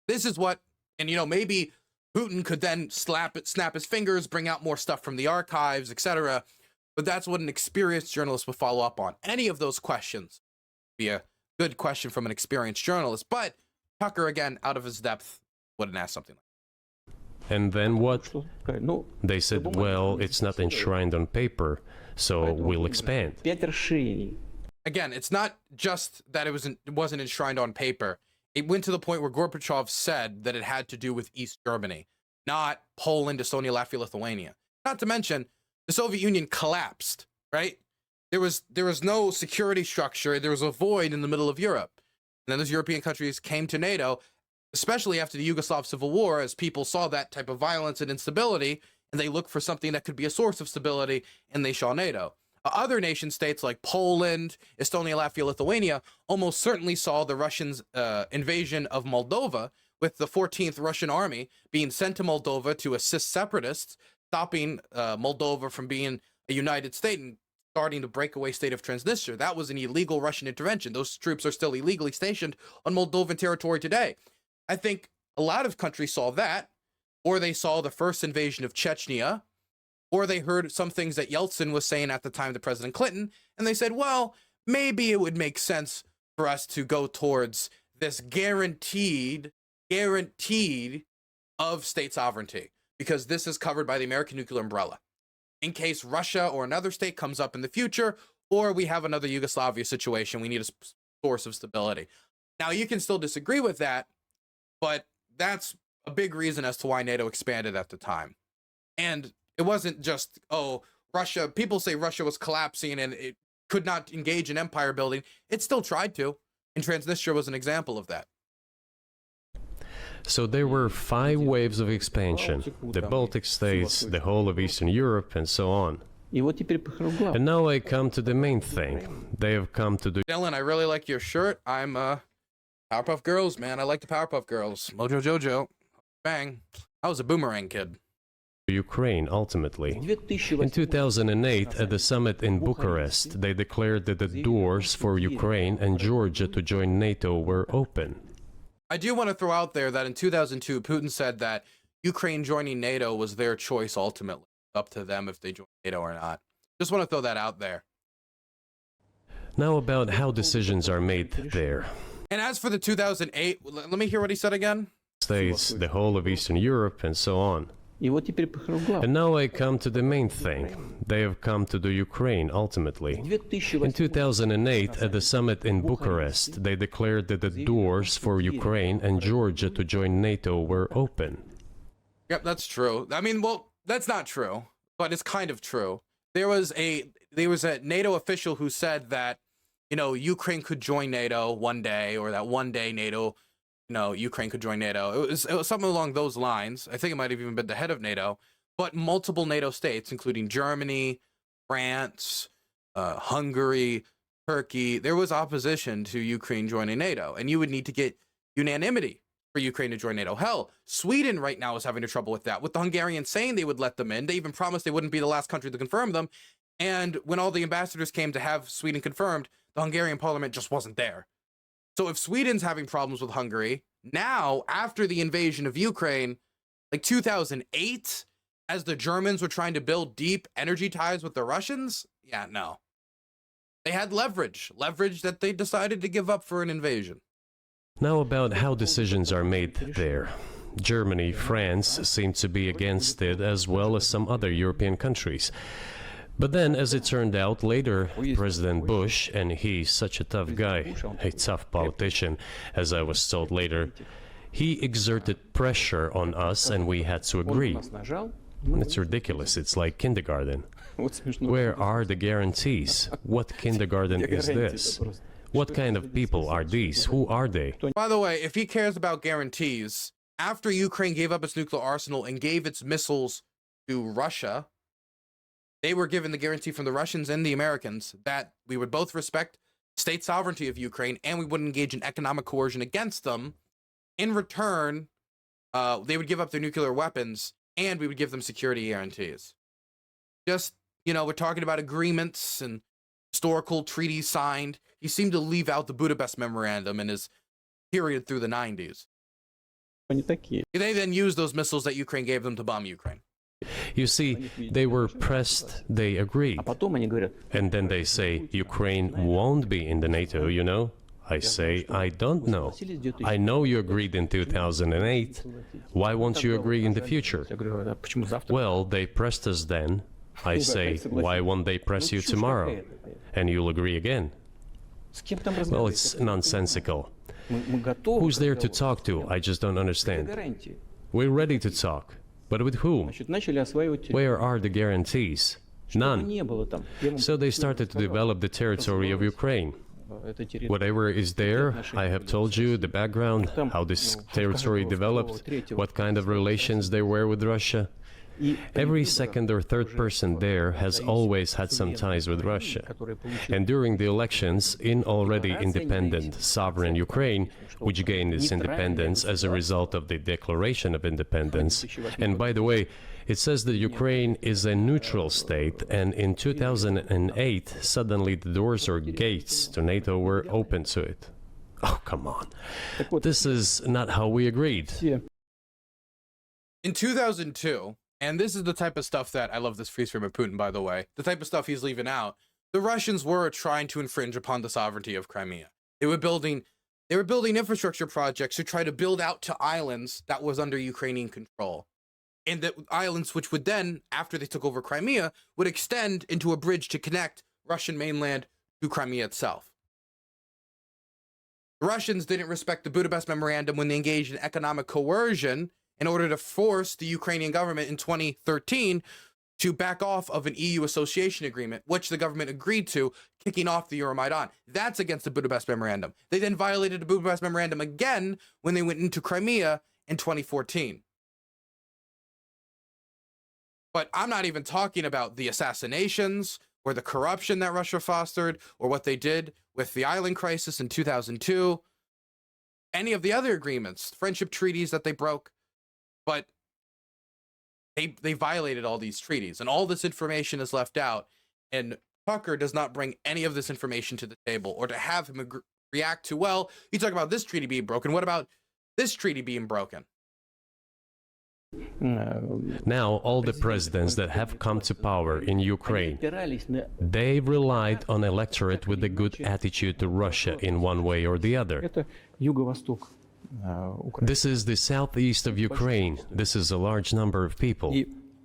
This is what, and maybe Putin could then snap his fingers, bring out more stuff from the archives, etc. But that's what an experienced journalist would follow up on. Any of those questions would be a good question from an experienced journalist. But Tucker, again, out of his depth, wouldn't ask something like that. And then what? They said, well, it's not enshrined on paper, so we'll expand. Again, it's not just that it wasn't enshrined on paper. It went to the point where Gorbachev said that it had to do with East Germany, not Poland, Estonia, Latvia, Lithuania. Not to mention, the Soviet Union collapsed, right? There was no security structure. There was a void in the middle of Europe. And then those European countries came to NATO, especially after the Yugoslav Civil War, as people saw that type of violence and instability, and they looked for something that could be a source of stability, and they saw NATO. Other nation states like Poland, Estonia, Latvia, Lithuania almost certainly saw the Russians' invasion of Moldova, with the 14th Russian army being sent to Moldova to assist separatists, stopping Moldova from being a united state and starting the breakaway state of Transnistria. That was an illegal Russian intervention. Those troops are still illegally stationed on Moldovan territory today. I think a lot of countries saw that, or they saw the first invasion of Chechnya, or they heard some things that Yeltsin was saying at the time to President Clinton, and they said, well, maybe it would make sense for us to go towards this guaranteed of state sovereignty, because this is covered by the American nuclear umbrella. In case Russia or another state comes up in the future, or we have another Yugoslavia situation, we need a source of stability. Now, you can still disagree with that, but that's a big reason as to why NATO expanded at the time. And it wasn't just, Russia, people say Russia was collapsing and it could not engage in empire building. It still tried to, and Transnistria was an example of that. So there were 5 waves of expansion: the Baltic states, the whole of Eastern Europe, and so on. And now I come to the main thing. They have come to do... Dylan, I really like your shirt. I'm Powerpuff Girls, man. I like the Powerpuff Girls. Mojo Jojo. Bang. I was a boomerang kid. Ukraine, ultimately. In 2008, at the summit in Bucharest, they declared that the doors for Ukraine and Georgia to join NATO were open. I do want to throw out there that in 2002, Putin said that Ukraine joining NATO was their choice ultimately. Up to them if they join NATO or not. Just want to throw that out there. Now about how decisions are made there. And as for the 2008, let me hear what he said again. States, the whole of Eastern Europe, and so on. And now I come to the main thing. They have come to do Ukraine, ultimately. In 2008, at the summit in Bucharest, they declared that the doors for Ukraine and Georgia to join NATO were open. Yep, that's true. I mean, well, that's not true, but it's kind of true. There was a NATO official who said that, Ukraine could join NATO one day, or that one day NATO, Ukraine could join NATO. It was something along those lines. I think it might have even been the head of NATO, but multiple NATO states, including Germany, France, Hungary, Turkey, there was opposition to Ukraine joining NATO, and you would need to get unanimity for Ukraine to join NATO. Hell, Sweden right now is having trouble with that, with the Hungarians saying they would let them in. They even promised they wouldn't be the last country to confirm them. And when all the ambassadors came to have Sweden confirmed, the Hungarian parliament just wasn't there. So if Sweden's having problems with Hungary, now, after the invasion of Ukraine, like 2008, as the Germans were trying to build deep energy ties with the Russians, yeah, no. They had leverage that they decided to give up for an invasion. Now about how decisions are made there. Germany, France seem to be against it, as well as some other European countries. But then, as it turned out later, President Bush, and he's such a tough guy, a tough politician, as I was told later, he exerted pressure on us and we had to agree. It's ridiculous, it's like kindergarten. Where are the guarantees? What kindergarten is this? What kind of people are these? Who are they? By the way, if he cares about guarantees, after Ukraine gave up its nuclear arsenal and gave its missiles to Russia, they were given the guarantee from the Russians and the Americans that we would both respect state sovereignty of Ukraine and we wouldn't engage in economic coercion against them. In return, they would give up their nuclear weapons and we would give them security guarantees. Just, you know, we're talking about agreements and historical treaties signed. He seemed to leave out the Budapest Memorandum in his period through the 90s. They then used those missiles that Ukraine gave them to bomb Ukraine. You see, they were pressed, they agreed. And then they say, Ukraine won't be in the NATO, you know? I say, I don't know. I know you agreed in 2008. Why won't you agree in the future? Well, they pressed us then. I say, why won't they press you tomorrow? And you'll agree again. Well, it's nonsensical. Who's there to talk to? I just don't understand. We're ready to talk. But with whom? Where are the guarantees? None. So they started to develop the territory of Ukraine. Whatever is there, I have told you the background, how this territory developed, what kind of relations there were with Russia. Every second or third person there has always had some ties with Russia. And during the elections in already independent, sovereign Ukraine, which gained its independence as a result of the Declaration of Independence, and by the way, it says that Ukraine is a neutral state, and in 2008, suddenly the doors or gates to NATO were open to it. Oh, come on. This is not how we agreed. In 2002, and this is the type of stuff that, I love this freeze frame of Putin, by the way, the type of stuff he's leaving out, the Russians were trying to infringe upon the sovereignty of Crimea. They were building infrastructure projects to try to build out to islands that was under Ukrainian control. And the islands which would then, after they took over Crimea, would extend into a bridge to connect Russian mainland to Crimea itself. The Russians didn't respect the Budapest Memorandum when they engaged in economic coercion in order to force the Ukrainian government in 2013 to back off of an EU association agreement, which the government agreed to, kicking off the Euromaidan. That's against the Budapest Memorandum. They then violated the Budapest Memorandum again when they went into Crimea in 2014. But I'm not even talking about the assassinations or the corruption that Russia fostered or what they did with the island crisis in 2002, any of the other agreements, friendship treaties that they broke. But they violated all these treaties, and all this information is left out, and Tucker does not bring any of this information to the table, or to have him react to, well, you talk about this treaty being broken, what about this treaty being broken? Now, all the presidents that have come to power in Ukraine, they relied on electorate with a good attitude to Russia in one way or the other. This is the southeast of Ukraine. This is a large number of people.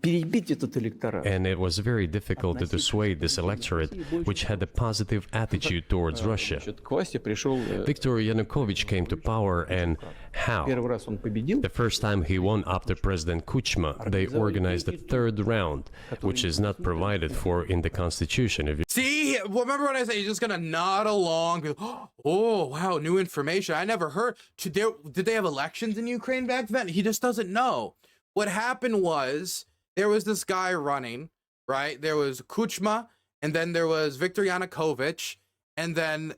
And it was very difficult to dissuade this electorate, which had a positive attitude towards Russia. Viktor Yanukovych came to power, and how? The first time he won after President Kuchma, they organized a third round, which is not provided for in the constitution. See, remember when I said he's just gonna nod along? Oh, wow, new information. I never heard. Did they have elections in Ukraine back then? He just doesn't know. What happened was, there was this guy running, right? There was Kuchma, and then there was Viktor Yanukovych, and then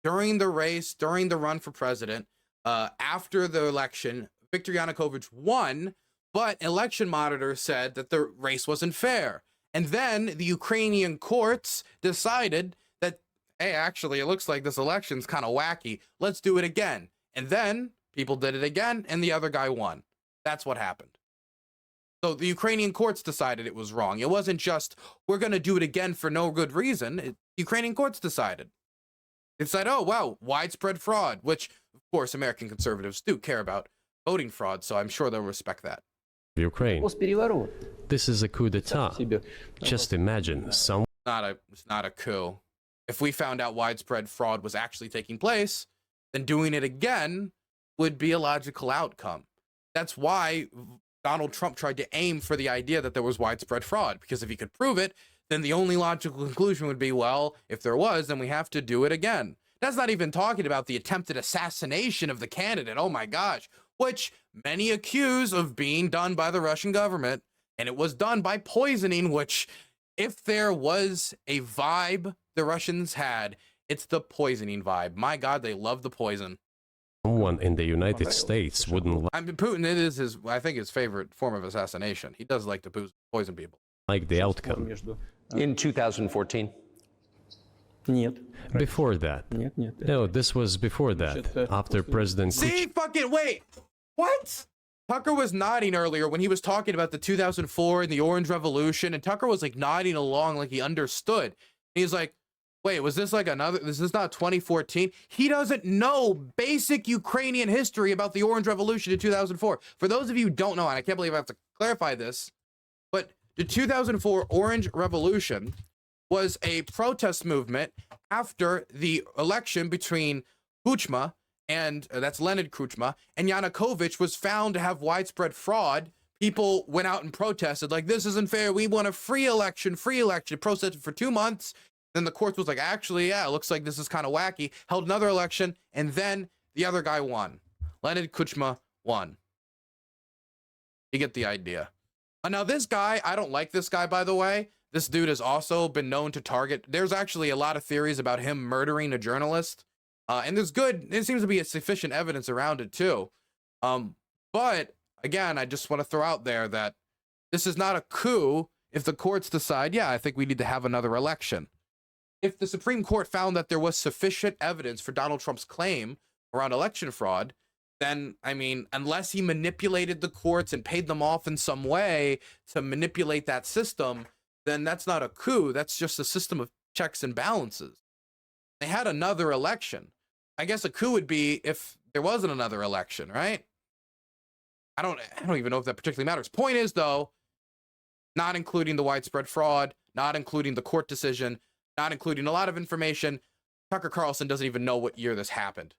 during the race, during the run for president, after the election, Viktor Yanukovych won, but election monitors said that the race wasn't fair. And then the Ukrainian courts decided that, hey, actually, it looks like this election's kind of wacky. Let's do it again. And then people did it again, and the other guy won. That's what happened. So the Ukrainian courts decided it was wrong. It wasn't just, we're going to do it again for no good reason. Ukrainian courts decided. They said, oh, wow, widespread fraud, which, of course, American conservatives do care about voting fraud, so I'm sure they'll respect that. Ukraine. This is a coup d'etat. Just imagine, some... It's not a coup. If we found out widespread fraud was actually taking place, then doing it again would be a logical outcome. That's why Donald Trump tried to aim for the idea that there was widespread fraud, because if he could prove it, then the only logical conclusion would be, well, if there was, then we have to do it again. That's not even talking about the attempted assassination of the candidate. Oh my gosh, which many accuse of being done by the Russian government. And it was done by poisoning, which if there was a vibe the Russians had, it's the poisoning vibe. My God, they love the poison. Someone in the United States wouldn't I mean, Putin, it is his, I think, his favorite form of assassination. He does like to poison people. like the outcome. In 2014. Нет. Before that. Нет, нет. No, this was before that. After President See, fucking wait. What? Tucker was nodding earlier when he was talking about the 2004 and the Orange Revolution, and Tucker was like nodding along like he understood. And he's like, wait, was this like another, this is not 2014? He doesn't know basic Ukrainian history about the Orange Revolution in 2004. For those of you who don't know, and I can't believe I have to clarify this, but the 2004 Orange Revolution was a protest movement after the election between Kuchma, and that's Leonid Kuchma, and Yanukovych was found to have widespread fraud. People went out and protested, like, this isn't fair. We want a free election, protested for 2 months. Then the court was like, actually, yeah, it looks like this is kind of wacky. Held another election, and then the other guy won. Leonid Kuchma won. You get the idea. Now, this guy, I don't like this guy, by the way. This dude has also been known to target. There's actually a lot of theories about him murdering a journalist. And there seems to be a sufficient evidence around it too. But again, I just want to throw out there that this is not a coup if the courts decide, yeah, I think we need to have another election. If the Supreme Court found that there was sufficient evidence for Donald Trump's claim around election fraud, then, I mean, unless he manipulated the courts and paid them off in some way to manipulate that system, then that's not a coup. That's just a system of checks and balances. They had another election. I guess a coup would be if there wasn't another election, right? I don't even know if that particularly matters. Point is, though, not including the widespread fraud, not including the court decision, not including a lot of information, Tucker Carlson doesn't even know what year this happened.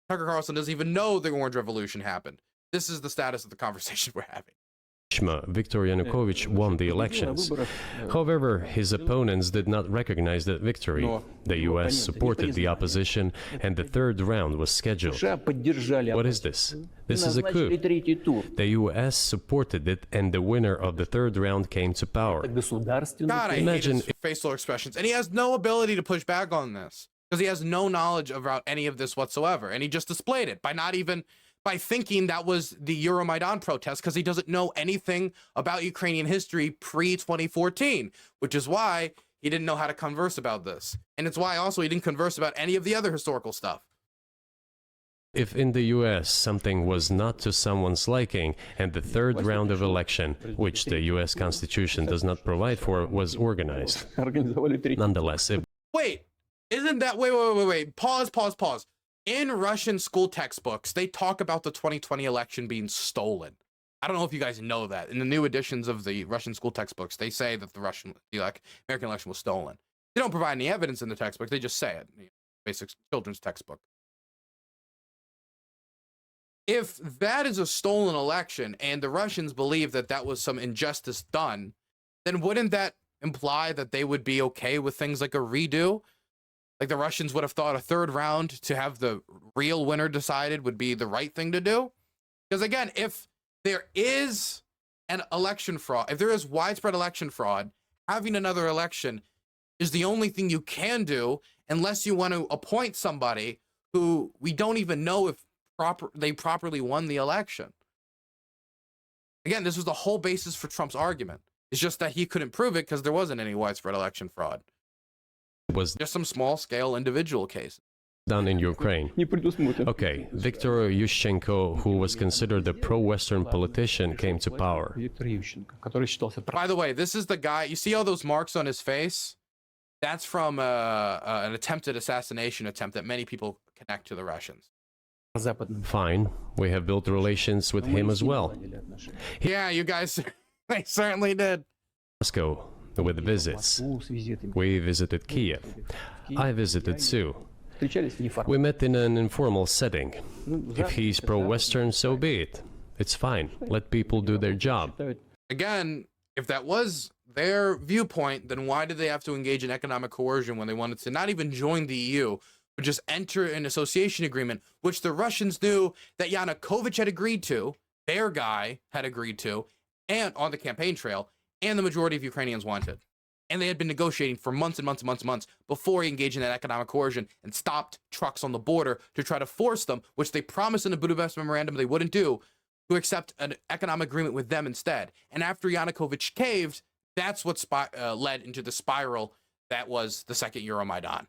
Tucker Carlson doesn't even know the Orange Revolution happened. This is the status of the conversation we're having. Viktor Yanukovych won the elections. However, his opponents did not recognize that victory. The U.S. supported the opposition, and the third round was scheduled. What is this? This is a coup. The U.S. supported it, and the winner of the third round came to power. God, I Imagine hate his facial expressions. And he has no ability to push back on this, because he has no knowledge about any of this whatsoever. And he just displayed it by thinking that was the Euromaidan protest, because he doesn't know anything about Ukrainian history pre-2014, which is why he didn't know how to converse about this. And it's why also he didn't converse about any of the other historical stuff. If in the U.S. something was not to someone's liking, and the third round of election, which the U.S. Constitution does not provide for, was organized. Nonetheless, it Wait, isn't that, wait, pause. In Russian school textbooks, they talk about the 2020 election being stolen. I don't know if you guys know that. In the new editions of the Russian school textbooks, they say that the American election was stolen. They don't provide any evidence in the textbook. They just say it. Basic children's textbook. If that is a stolen election and the Russians believe that that was some injustice done, then wouldn't that imply that they would be okay with things like a redo? Like the Russians would have thought a third round to have the real winner decided would be the right thing to do? Because again, if there is an election fraud, if there is widespread election fraud, having another election is the only thing you can do, unless you want to appoint somebody who we don't even know if they properly won the election. Again, this was the whole basis for Trump's argument. It's just that he couldn't prove it because there wasn't any widespread election fraud. was Just some small-scale individual cases. done in Ukraine. Okay, Viktor Yushchenko, who was considered a pro-Western politician, came to power. By the way, this is the guy, you see all those marks on his face? That's from an attempted assassination attempt that many people connect to the Russians. Fine, we have built relations with him as well. Yeah, you guys, they certainly did. Moscow, with visits. We visited Kiev. I visited too. We met in an informal setting. If he's pro-Western, so be it. It's fine. Let people do their job. Again, if that was their viewpoint, then why did they have to engage in economic coercion when they wanted to not even join the EU, would just enter an association agreement, which the Russians knew that Yanukovych had agreed to, their guy had agreed to, and on the campaign trail, and the majority of Ukrainians wanted. And they had been negotiating for months and months and months and months before he engaged in that economic coercion and stopped trucks on the border to try to force them, which they promised in the Budapest Memorandum they wouldn't do, to accept an economic agreement with them instead. And after Yanukovych caved, that's what led into the spiral that was the second Euromaidan.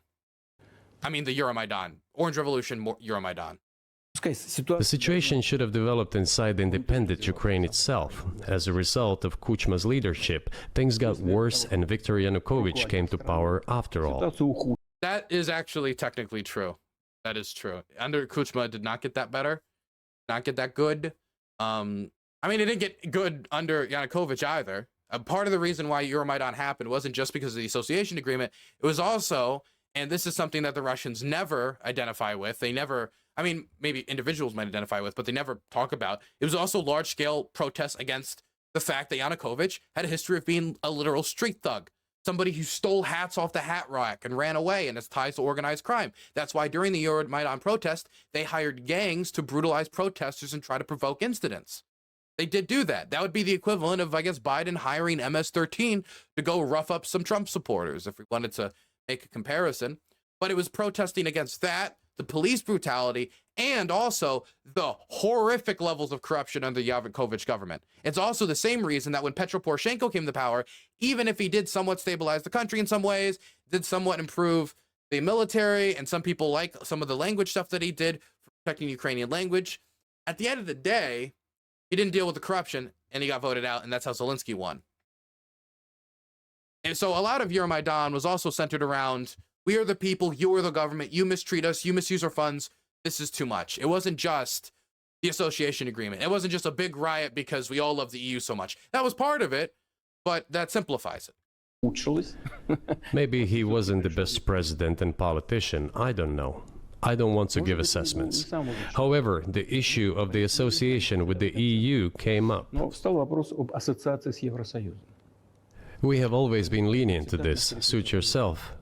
I mean, the Euromaidan. Orange Revolution, Euromaidan. The situation should have developed inside the independent Ukraine itself. As a result of Kuchma's leadership, things got worse and Viktor Yanukovych came to power after all. That is actually technically true. That is true. Under Kuchma, it did not get that better. Not get that good. I mean, it didn't get good under Yanukovych either. Part of the reason why Euromaidan happened wasn't just because of the association agreement. It was also, and this is something that the Russians never identify with. They never, I mean, maybe individuals might identify with, but they never talk about. It was also large-scale protests against the fact that Yanukovych had a history of being a literal street thug, somebody who stole hats off the hat rack and ran away, and has ties to organized crime. That's why during the Euromaidan protest, they hired gangs to brutalize protesters and try to provoke incidents. They did do that. That would be the equivalent of, I guess, Biden hiring MS-13 to go rough up some Trump supporters, if we wanted to make a comparison. But it was protesting against that, the police brutality, and also the horrific levels of corruption under the Yanukovych government. It's also the same reason that when Petro Poroshenko came to power, even if he did somewhat stabilize the country in some ways, did somewhat improve the military, and some people like some of the language stuff that he did for protecting Ukrainian language, at the end of the day, he didn't deal with the corruption, and he got voted out, and that's how Zelensky won. And so a lot of Euromaidan was also centered around, we are the people, you are the government, you mistreat us, you misuse our funds, this is too much. It wasn't just the association agreement. It wasn't just a big riot because we all love the EU so much. That was part of it, but that simplifies it. Maybe he wasn't the best president and politician, I don't know. I don't want to give assessments. However, the issue of the association with the EU came up. We have always been lenient to this, suit yourself.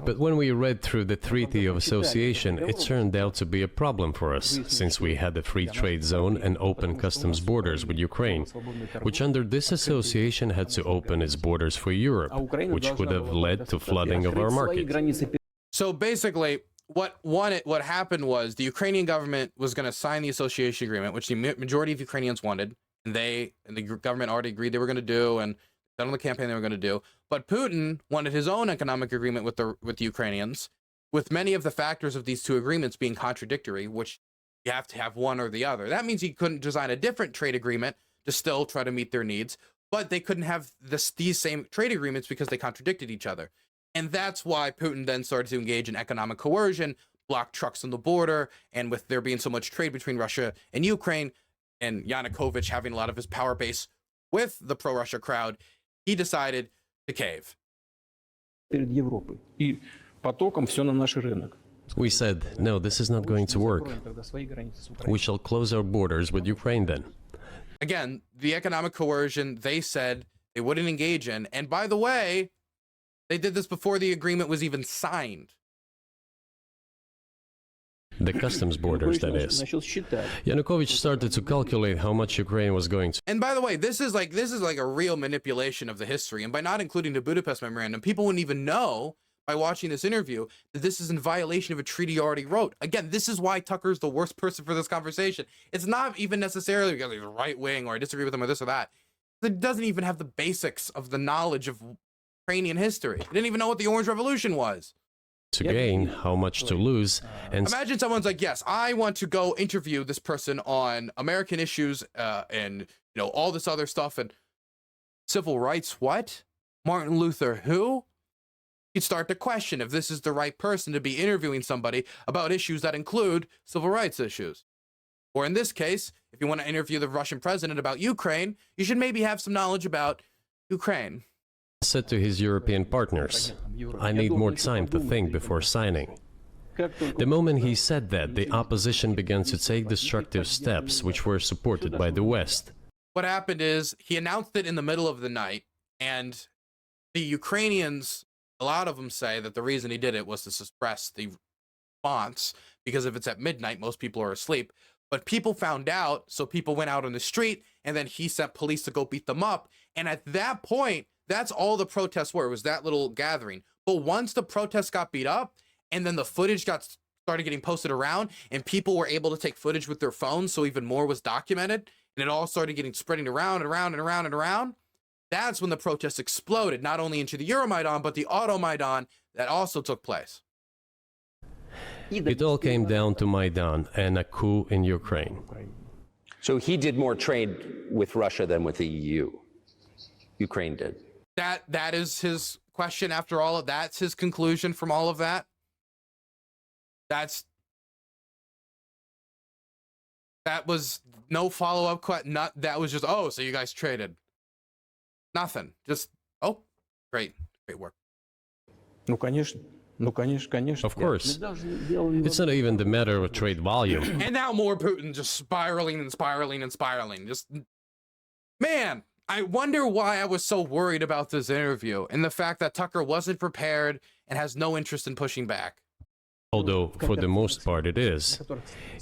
But when we read through the Treaty of Association, it turned out to be a problem for us, since we had a free trade zone and open customs borders with Ukraine, which under this association had to open its borders for Europe, which would have led to flooding of our market. So basically, what happened was the Ukrainian government was going to sign the association agreement, which the majority of Ukrainians wanted, and the government already agreed they were going to do, and done on the campaign they were going to do. But Putin wanted his own economic agreement with the Ukrainians, with many of the factors of these two agreements being contradictory, which you have to have one or the other. That means he couldn't design a different trade agreement to still try to meet their needs, but they couldn't have these same trade agreements because they contradicted each other. And that's why Putin then started to engage in economic coercion, block trucks on the border, and with there being so much trade between Russia and Ukraine, and Yanukovych having a lot of his power base with the pro-Russia crowd, he decided to cave. We said, no, this is not going to work. We shall close our borders with Ukraine then. Again, the economic coercion they said they wouldn't engage in. And by the way, they did this before the agreement was even signed. The customs borders, that is. Yanukovych started to calculate how much Ukraine was going to. And by the way, this is like a real manipulation of the history. And by not including the Budapest Memorandum, people wouldn't even know by watching this interview that this is in violation of a treaty you already wrote. Again, this is why Tucker's the worst person for this conversation. It's not even necessarily because he's right wing or I disagree with him or this or that. It doesn't even have the basics of the knowledge of Ukrainian history. He didn't even know what the Orange Revolution was. To gain, how much to lose, and imagine someone's like, yes, I want to go interview this person on American issues and all this other stuff and civil rights. What? Martin Luther who? You'd start to question if this is the right person to be interviewing somebody about issues that include civil rights issues. Or in this case, if you want to interview the Russian president about Ukraine, you should maybe have some knowledge about Ukraine. Said to his European partners, I need more time to think before signing. The moment he said that, the opposition began to take destructive steps which were supported by the West. What happened is he announced it in the middle of the night, and the Ukrainians, a lot of them say that the reason he did it was to suppress the response, because if it's at midnight, most people are asleep. But people found out, so people went out on the street, and then he sent police to go beat them up. And at that point, that's all the protests were. It was that little gathering. But once the protests got beat up, and then the footage started getting posted around, and people were able to take footage with their phones, so even more was documented, and it all started spreading around and around and around and around. That's when the protests exploded, not only into the Euromaidan, but the Automaidan that also took place. It all came down to Maidan and a coup in Ukraine. So he did more trade with Russia than with the EU. Ukraine did. That is his question after all of that's his conclusion from all of that. That was no follow-up question. That was just, oh, so you guys traded. Nothing. Just, oh, great work. Ну, конечно. Of course. It's not even the matter of trade volume. And now more Putin just spiraling and spiraling and spiraling. Just, man, I wonder why I was so worried about this interview and the fact that Tucker wasn't prepared and has no interest in pushing back. Although, for the most part, it is.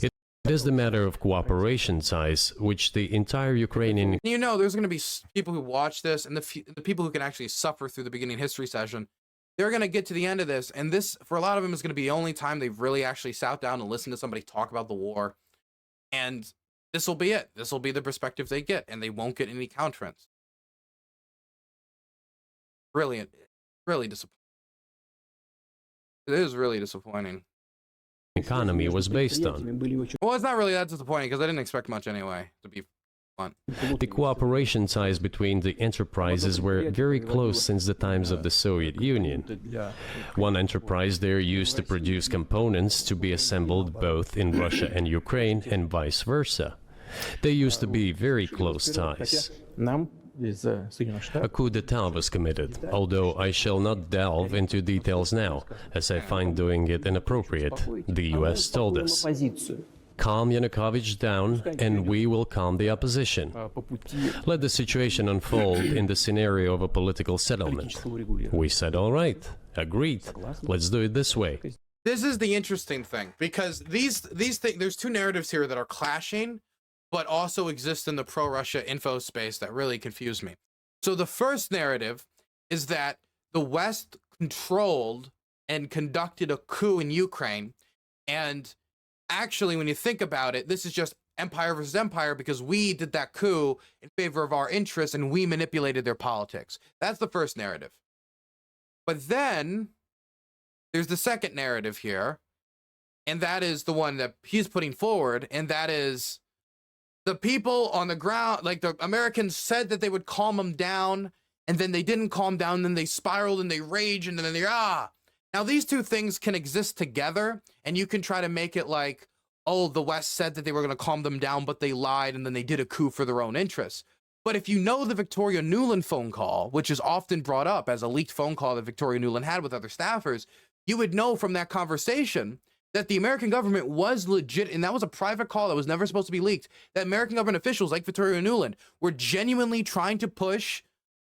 It is the matter of cooperation size, which the entire Ukrainian... You know, there's going to be people who watch this, and the people who can actually suffer through the beginning history session, they're going to get to the end of this, and this, for a lot of them, is going to be the only time they've really actually sat down and listened to somebody talk about the war. And this will be it. This will be the perspective they get, and they won't get any counterance. Really disappointing. It is really disappointing. Economy was based on. Well, it's not really that disappointing because I didn't expect much anyway, to be blunt. The cooperation size between the enterprises were very close since the times of the Soviet Union. One enterprise there used to produce components to be assembled both in Russia and Ukraine and vice versa. They used to be very close ties. A coup d'etat was committed, although I shall not delve into details now, as I find doing it inappropriate, the U.S. told us. Calm Yanukovych down, and we will calm the opposition. Let the situation unfold in the scenario of a political settlement. We said, all right, agreed, let's do it this way. This is the interesting thing, because these things, there's two narratives here that are clashing, but also exist in the pro-Russia info space that really confuse me. So the first narrative is that the West controlled and conducted a coup in Ukraine, and actually, when you think about it, this is just empire versus empire because we did that coup in favor of our interests and we manipulated their politics. That's the first narrative. But then there's the second narrative here, and that is the one that he's putting forward, and that is the people on the ground, like the Americans said that they would calm them down, and then they didn't calm down, then they spiraled and they rage, and then they Now, these two things can exist together, and you can try to make it like, oh, the West said that they were going to calm them down, but they lied, and then they did a coup for their own interests. But if you know the Victoria Nuland phone call, which is often brought up as a leaked phone call that Victoria Nuland had with other staffers, you would know from that conversation that the American government was legit, and that was a private call that was never supposed to be leaked, that American government officials like Victoria Nuland were genuinely trying to push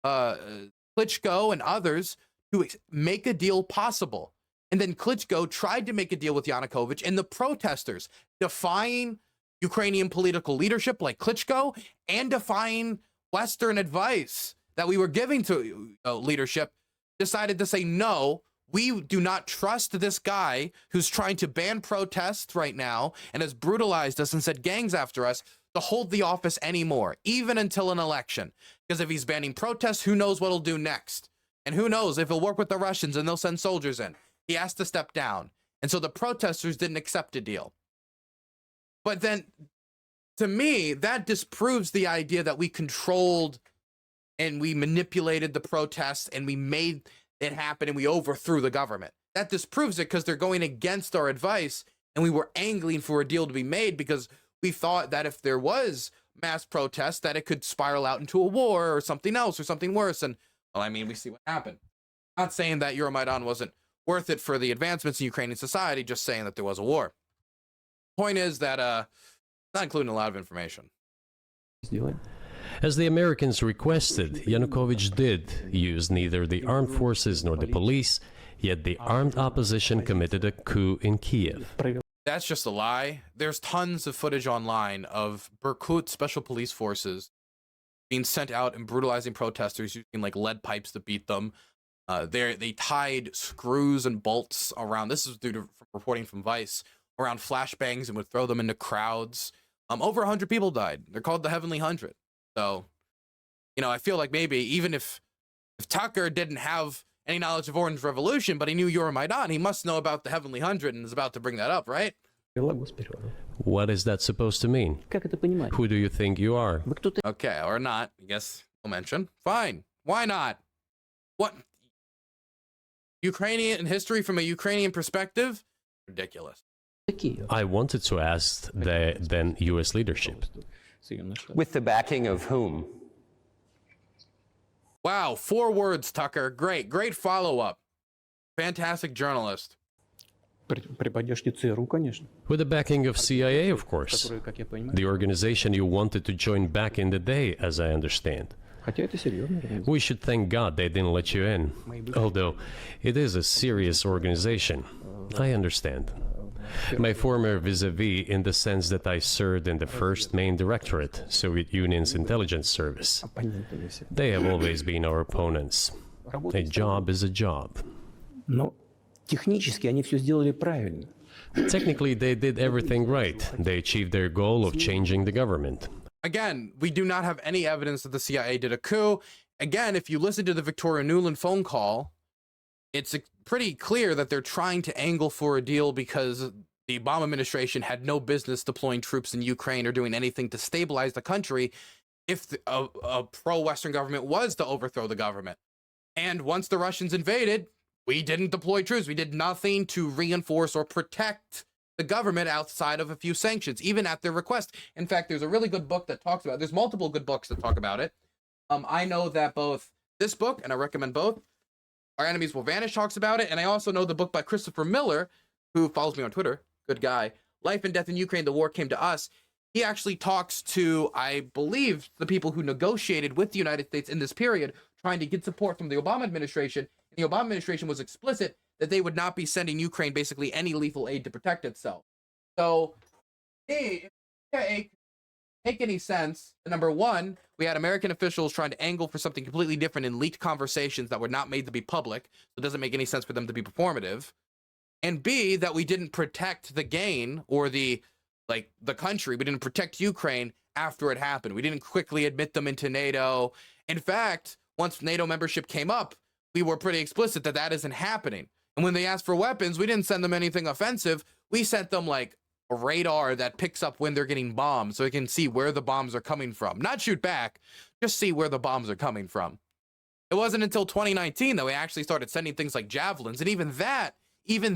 Klitschko and others to make a deal possible. And then Klitschko tried to make a deal with Yanukovych, and the protesters, defying Ukrainian political leadership like Klitschko and defying Western advice that we were giving to leadership, decided to say, no, we do not trust this guy who's trying to ban protests right now and has brutalized us and set gangs after us to hold the office anymore, even until an election. Because if he's banning protests, who knows what he'll do next? And who knows if he'll work with the Russians and they'll send soldiers in. He has to step down. And so the protesters didn't accept a deal. But then, to me, that disproves the idea that we controlled and we manipulated the protests and we made it happen and we overthrew the government. That disproves it because they're going against our advice, and we were angling for a deal to be made because we thought that if there was mass protests, that it could spiral out into a war or something else or something worse. And, well, I mean, we see what happened. I'm not saying that Euromaidan wasn't worth it for the advancements in Ukrainian society, just saying that there was a war. Point is that not including a lot of information. As the Americans requested, Yanukovych did use neither the armed forces nor the police. Yet the armed opposition committed a coup in Kiev. That's just a lie. There's tons of footage online of Berkut special police forces being sent out and brutalizing protesters using like lead pipes to beat them. They tied screws and bolts around, this is due to reporting from Vice, around flashbangs and would throw them into crowds. Over 100 people died. They're called the Heavenly 100. So, you know, I feel like maybe even if Tucker didn't have any knowledge of Orange Revolution, but he knew Euromaidan, he must know about the Heavenly 100 and is about to bring that up, right? What is that supposed to mean? Who do you think you are? Okay, or not, I guess we'll mention. Fine. Why not? What? Ukrainian history from a Ukrainian perspective? Ridiculous. I wanted to ask the then U.S. leadership. With the backing of whom? Wow, 4 words, Tucker. Great follow-up. Fantastic journalist. With the backing of CIA, of course. The organization you wanted to join back in the day, as I understand. We should thank God they didn't let you in. Although, it is a serious organization. I understand. My former vis-a-vis in the sense that I served in the first main directorate, Soviet Union's intelligence service. They have always been our opponents. A job is a job. Technically, they did everything right. They achieved their goal of changing the government. Again, we do not have any evidence that the CIA did a coup. Again, if you listen to the Victoria Nuland phone call, it's pretty clear that they're trying to angle for a deal because the Obama administration had no business deploying troops in Ukraine or doing anything to stabilize the country if a pro-Western government was to overthrow the government. And once the Russians invaded, we didn't deploy troops. We did nothing to reinforce or protect the government outside of a few sanctions, even at their request. In fact, there's a really good book that talks about it. There's multiple good books that talk about it. I know that both this book, and I recommend both, Our Enemies Will Vanish talks about it, and I also know the book by Christopher Miller, who follows me on Twitter, good guy, Life and Death in Ukraine, The War Came to Us. He actually talks to, I believe, the people who negotiated with the United States in this period, trying to get support from the Obama administration. And the Obama administration was explicit that they would not be sending Ukraine basically any lethal aid to protect itself. So, if it make any sense, number one, we had American officials trying to angle for something completely different in leaked conversations that were not made to be public, so it doesn't make any sense for them to be performative. And B, that we didn't protect the gain or the country, we didn't protect Ukraine after it happened. We didn't quickly admit them into NATO. In fact, once NATO membership came up, we were pretty explicit that that isn't happening. And when they asked for weapons, we didn't send them anything offensive. We sent them like a radar that picks up when they're getting bombed so they can see where the bombs are coming from. Not shoot back, just see where the bombs are coming from. It wasn't until 2019 that we actually started sending things like javelins. And even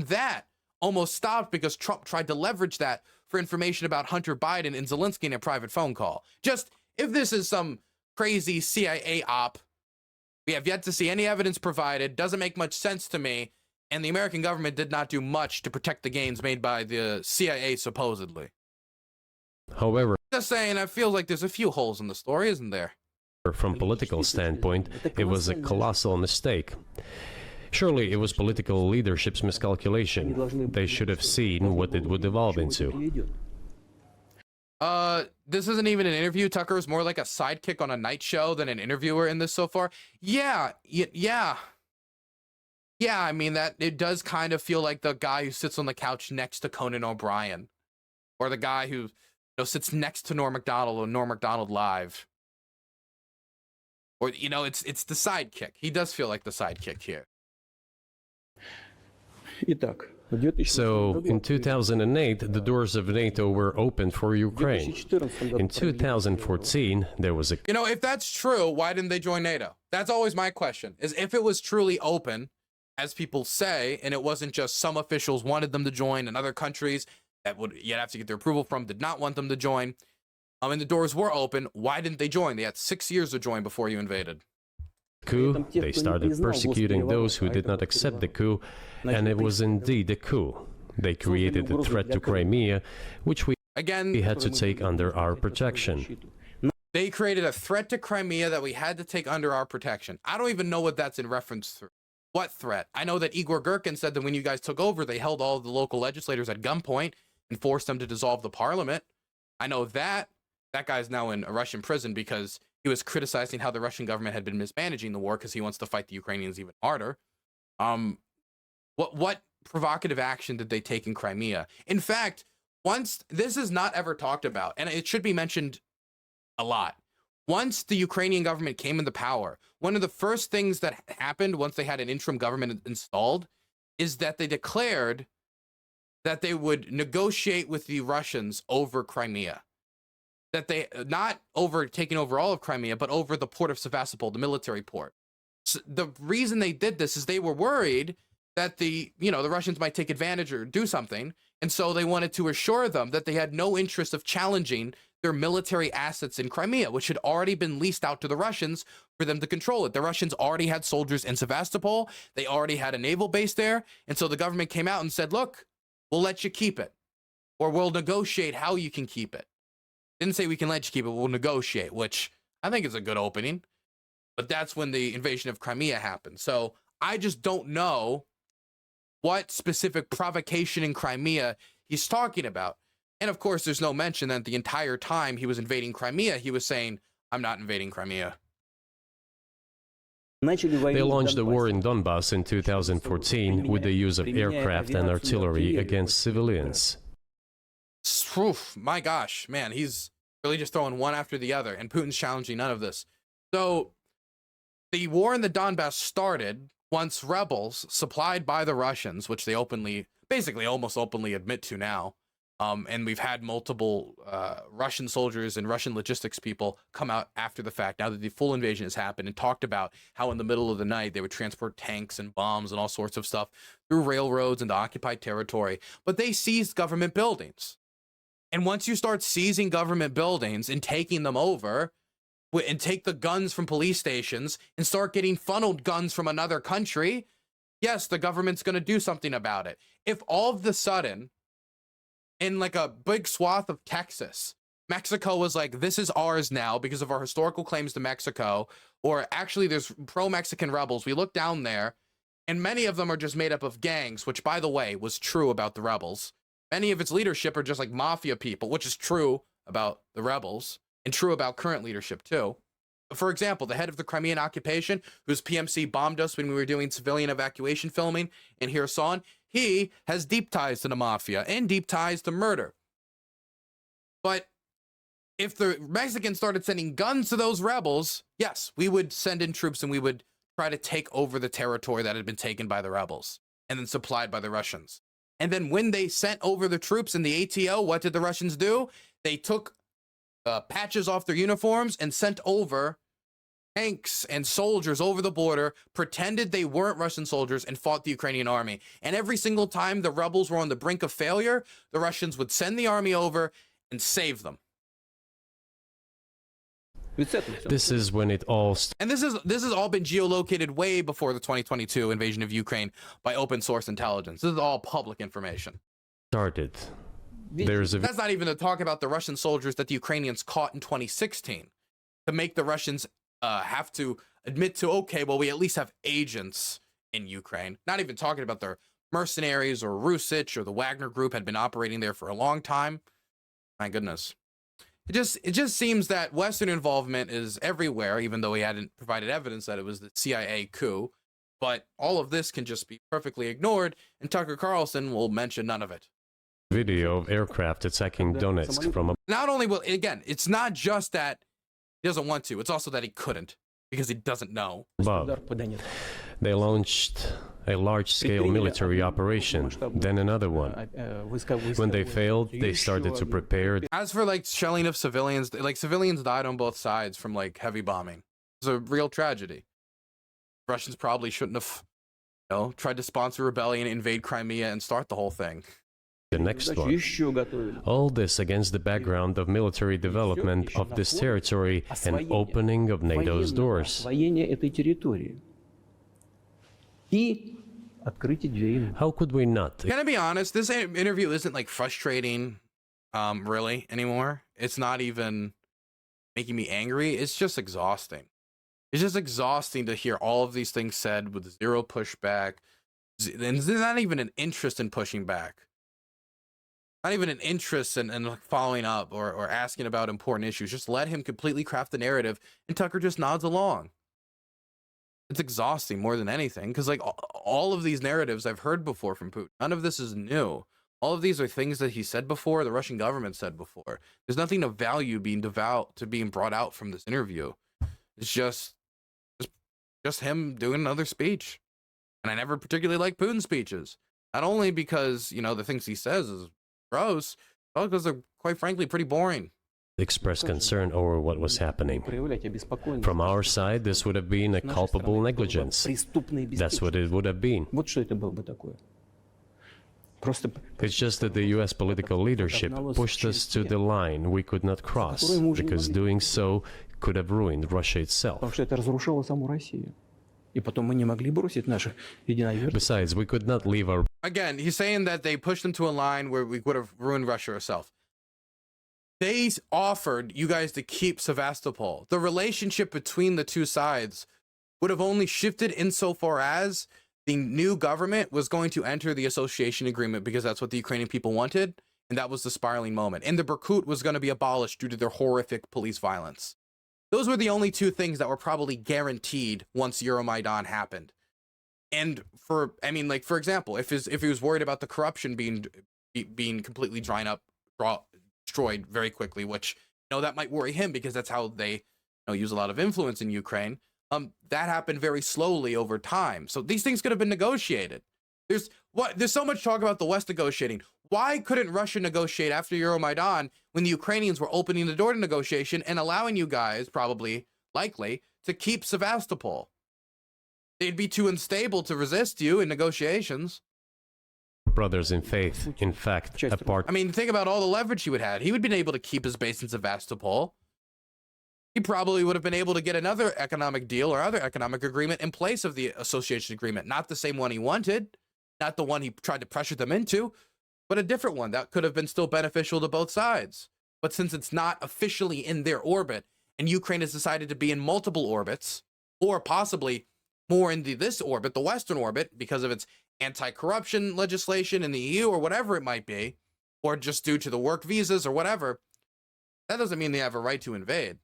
that almost stopped because Trump tried to leverage that for information about Hunter Biden and Zelensky in a private phone call. Just, if this is some crazy CIA op, we have yet to see any evidence provided, doesn't make much sense to me, and the American government did not do much to protect the gains made by the CIA, supposedly. However, Just saying, I feel like there's a few holes in the story, isn't there? from a political standpoint, it was a colossal mistake. Surely it was political leadership's miscalculation. They should have seen what it would evolve into. This isn't even an interview. Tucker is more like a sidekick on a night show than an interviewer in this so far. Yeah, I mean, that it does kind of feel like the guy who sits on the couch next to Conan O'Brien, or the guy who sits next to Norm Macdonald on Norm Macdonald Live. Or, it's the sidekick. He does feel like the sidekick here. So, in 2008, the doors of NATO were opened for Ukraine. In 2014, there was a... If that's true, why didn't they join NATO? That's always my question, is if it was truly open, as people say, and it wasn't just some officials wanted them to join and other countries that you'd have to get their approval from did not want them to join, and the doors were open, why didn't they join? They had 6 years to join before you invaded. Coup, they started persecuting those who did not accept the coup, and it was indeed a coup. They created a threat to Crimea, which we had to take under our protection. They created a threat to Crimea that we had to take under our protection. I don't even know what that's in reference to. What threat? I know that Igor Girkin said that when you guys took over, they held all of the local legislators at gunpoint and forced them to dissolve the parliament. I know that guy's now in a Russian prison because he was criticizing how the Russian government had been mismanaging the war because he wants to fight the Ukrainians even harder. What provocative action did they take in Crimea? In fact, once this is not ever talked about, and it should be mentioned a lot. Once the Ukrainian government came into power, one of the first things that happened once they had an interim government installed is that they declared that they would negotiate with the Russians over Crimea. That they, not over taking over all of Crimea, but over the port of Sevastopol, the military port. So the reason they did this is they were worried that the Russians might take advantage or do something. And so they wanted to assure them that they had no interest of challenging their military assets in Crimea, which had already been leased out to the Russians for them to control it. The Russians already had soldiers in Sevastopol. They already had a naval base there. And so the government came out and said, look, we'll let you keep it, or we'll negotiate how you can keep it. Didn't say we can let you keep it, we'll negotiate, which I think is a good opening. But that's when the invasion of Crimea happened. So I just don't know what specific provocation in Crimea he's talking about. And of course, there's no mention that the entire time he was invading Crimea, he was saying, I'm not invading Crimea. They launched the war in Donbass in 2014 with the use of aircraft and artillery against civilians. Oof, my gosh, man, he's really just throwing one after the other, and Putin's challenging none of this. So the war in the Donbass started once rebels supplied by the Russians, which they basically almost openly admit to now, and we've had multiple Russian soldiers and Russian logistics people come out after the fact, now that the full invasion has happened, and talked about how in the middle of the night they would transport tanks and bombs and all sorts of stuff through railroads into occupied territory. But they seized government buildings. And once you start seizing government buildings and taking them over, and take the guns from police stations and start getting funneled guns from another country, yes, the government's going to do something about it. If all of the sudden, in like a big swath of Texas, Mexico was like, this is ours now because of our historical claims to Mexico, or actually there's pro-Mexican rebels, we look down there, and many of them are just made up of gangs, which, by the way, was true about the rebels. Many of its leadership are just like mafia people, which is true about the rebels, and true about current leadership too. For example, the head of the Crimean occupation, whose PMC bombed us when we were doing civilian evacuation filming in Kherson, he has deep ties to the mafia and deep ties to murder. But if the Mexicans started sending guns to those rebels, yes, we would send in troops and we would try to take over the territory that had been taken by the rebels and then supplied by the Russians. And then when they sent over the troops in the ATO, what did the Russians do? They took patches off their uniforms and sent over tanks and soldiers over the border, pretended they weren't Russian soldiers, and fought the Ukrainian army. And every single time the rebels were on the brink of failure, the Russians would send the army over and save them. This is when it all And this has all been geolocated way before the 2022 invasion of Ukraine by open source intelligence. This is all public information. started. That's not even to talk about the Russian soldiers that the Ukrainians caught in 2016 to make the Russians have to admit to, okay, well, we at least have agents in Ukraine. Not even talking about their mercenaries or Rusich or the Wagner group had been operating there for a long time. My goodness. It just seems that Western involvement is everywhere, even though he hadn't provided evidence that it was the CIA coup. But all of this can just be perfectly ignored, and Tucker Carlson will mention none of it. Video of aircraft attacking Donetsk from Not only will, again, it's not just that he doesn't want to, it's also that he couldn't, because he doesn't know. above. They launched a large-scale military operation, then another one. When they failed, they started to prepare. As for like shelling of civilians, like civilians died on both sides from like heavy bombing. It's a real tragedy. Russians probably shouldn't have, tried to sponsor rebellion, invade Crimea, and start the whole thing. The next one. All this against the background of military development of this territory and opening of NATO's doors. How could we not? Can I be honest? This interview isn't like frustrating, really, anymore. It's not even making me angry. It's just exhausting. It's just exhausting to hear all of these things said with zero pushback. And there's not even an interest in pushing back. Not even an interest in following up or asking about important issues. Just let him completely craft the narrative, and Tucker just nods along. It's exhausting more than anything, because like all of these narratives I've heard before from Putin. None of this is new. All of these are things that he said before, the Russian government said before. There's nothing of value being brought out from this interview. It's just him doing another speech. And I never particularly like Putin's speeches. Not only because, you know, the things he says is gross, but because they're quite frankly pretty boring. Expressed concern over what was happening. From our side, this would have been a culpable negligence. That's what it would have been. It's just that the U.S. political leadership pushed us to the line we could not cross, because doing so could have ruined Russia itself. Besides, we could not leave our... Again, he's saying that they pushed them to a line where we would have ruined Russia herself. They offered you guys to keep Sevastopol. The relationship between the two sides would have only shifted insofar as the new government was going to enter the association agreement, because that's what the Ukrainian people wanted, and that was the spiraling moment. And the Berkut was going to be abolished due to their horrific police violence. Those were the only two things that were probably guaranteed once Euromaidan happened. And for example, if he was worried about the corruption being completely destroyed very quickly, which, you know, that might worry him because that's how they, use a lot of influence in Ukraine. That happened very slowly over time. So these things could have been negotiated. There's so much talk about the West negotiating. Why couldn't Russia negotiate after Euromaidan when the Ukrainians were opening the door to negotiation and allowing you guys, likely, to keep Sevastopol? They'd be too unstable to resist you in negotiations. Brothers in faith, in fact, apart... I mean, think about all the leverage he would have had. He would have been able to keep his base in Sevastopol. He probably would have been able to get another economic deal or other economic agreement in place of the association agreement. Not the same one he wanted, not the one he tried to pressure them into, but a different one that could have been still beneficial to both sides. But since it's not officially in their orbit, and Ukraine has decided to be in multiple orbits, or possibly more into this orbit, the Western orbit, because of its anti-corruption legislation in the EU or whatever it might be, or just due to the work visas or whatever, that doesn't mean they have a right to invade.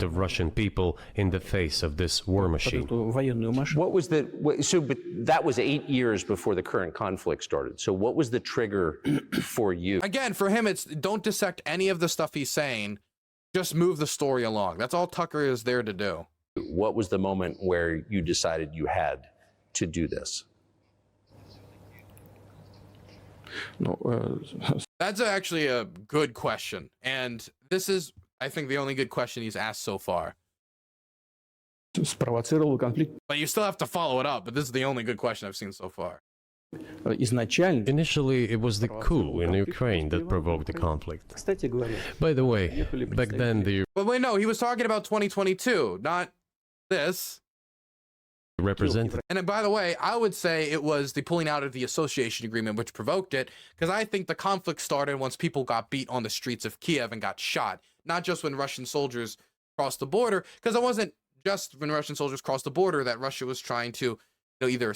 Of Russian people in the face of this war machine. What was but that was 8 years before the current conflict started. So what was the trigger for you? Again, for him, it's don't dissect any of the stuff he's saying. Just move the story along. That's all Tucker is there to do. What was the moment where you decided you had to do this? That's actually a good question. And this is, I think, the only good question he's asked so far. But you still have to follow it up. But this is the only good question I've seen so far. Initially, it was the coup in Ukraine that provoked the conflict. By the way, back then the... But wait, no, he was talking about 2022, not this. Represented. And by the way, I would say it was the pulling out of the association agreement which provoked it, because I think the conflict started once people got beat on the streets of Kiev and got shot, not just when Russian soldiers crossed the border, because it wasn't just when Russian soldiers crossed the border that Russia was trying to either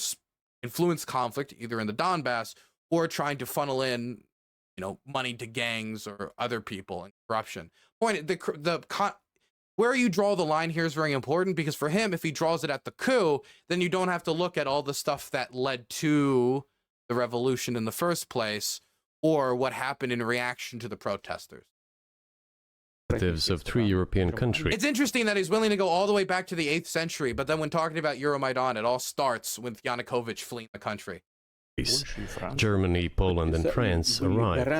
influence conflict, either in the Donbass, or trying to funnel in, money to gangs or other people and corruption. Where you draw the line here is very important, because for him, if he draws it at the coup, then you don't have to look at all the stuff that led to the revolution in the first place, or what happened in reaction to the protesters. Of 3 European countries. It's interesting that he's willing to go all the way back to the 8th century, but then when talking about Euromaidan, it all starts with Yanukovych fleeing the country. Germany, Poland, and France arrived.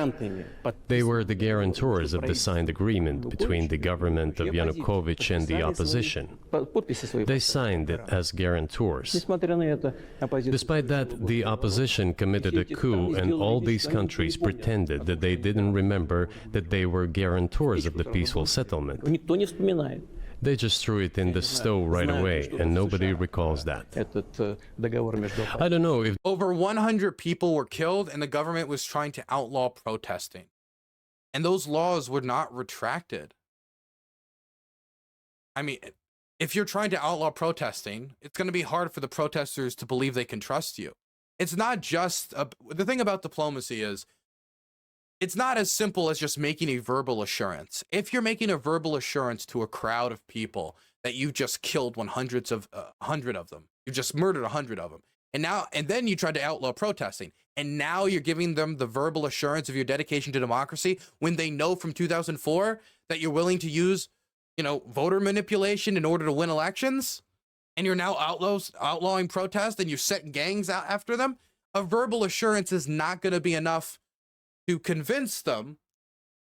They were the guarantors of the signed agreement between the government of Yanukovych and the opposition. They signed it as guarantors. Despite that, the opposition committed a coup, and all these countries pretended that they didn't remember that they were guarantors of the peaceful settlement. They just threw it in the stove right away, and nobody recalls that. I don't know if... Over 100 people were killed, and the government was trying to outlaw protesting. And those laws were not retracted. I mean, if you're trying to outlaw protesting, it's going to be hard for the protesters to believe they can trust you. It's not just the thing about diplomacy is it's not as simple as just making a verbal assurance. If you're making a verbal assurance to a crowd of people that you just killed 100 of them, you just murdered 100 of them, and then you tried to outlaw protesting, and now you're giving them the verbal assurance of your dedication to democracy when they know from 2004 that you're willing to use, voter manipulation in order to win elections, and you're now outlawing protest, and you set gangs out after them. A verbal assurance is not going to be enough to convince them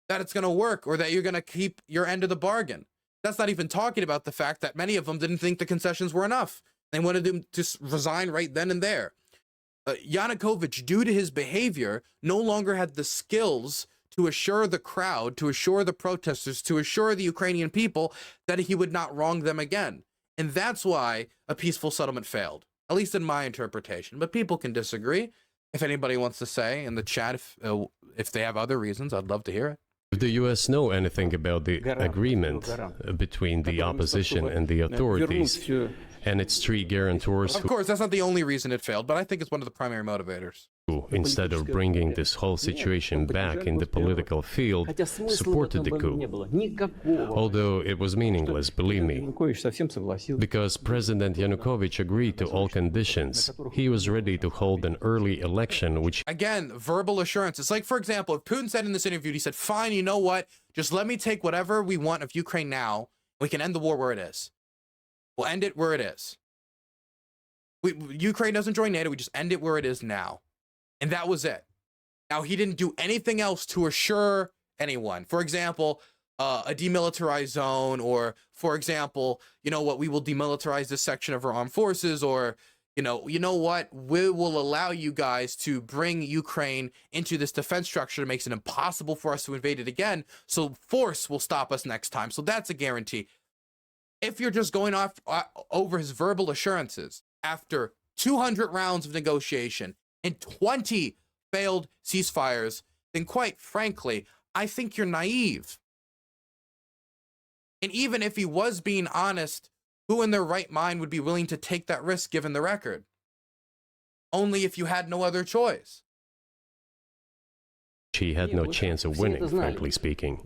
that it's going to work or that you're going to keep your end of the bargain. That's not even talking about the fact that many of them didn't think the concessions were enough. They wanted him to resign right then and there. Yanukovych, due to his behavior, no longer had the skills to assure the crowd, to assure the protesters, to assure the Ukrainian people that he would not wrong them again. And that's why a peaceful settlement failed, at least in my interpretation. But people can disagree. If anybody wants to say in the chat, if they have other reasons, I'd love to hear it. Does the U.S. know anything about the agreement between the opposition and the authorities and its three guarantors Of course, that's not the only reason it failed, but I think it's one of the primary motivators. who, instead of bringing this whole situation back in the political field, supported the coup? Although it was meaningless, believe me, because President Yanukovych agreed to all conditions. He was ready to hold an early election, which Again, verbal assurance. It's like, for example, if Putin said in this interview, he said, fine, you know what? Just let me take whatever we want of Ukraine now. We can end the war where it is. We'll end it where it is. Ukraine doesn't join NATO. We just end it where it is now. And that was it. Now, he didn't do anything else to assure anyone. For example, a demilitarized zone, or, for example, we will demilitarize this section of our armed forces, or, you know what, we will allow you guys to bring Ukraine into this defense structure that makes it impossible for us to invade it again. So force will stop us next time. So that's a guarantee. If you're just going off over his verbal assurances after 200 rounds of negotiation and 20 failed ceasefires, then quite frankly, I think you're naive. And even if he was being honest, who in their right mind would be willing to take that risk given the record? Only if you had no other choice. he had no chance of winning, frankly speaking.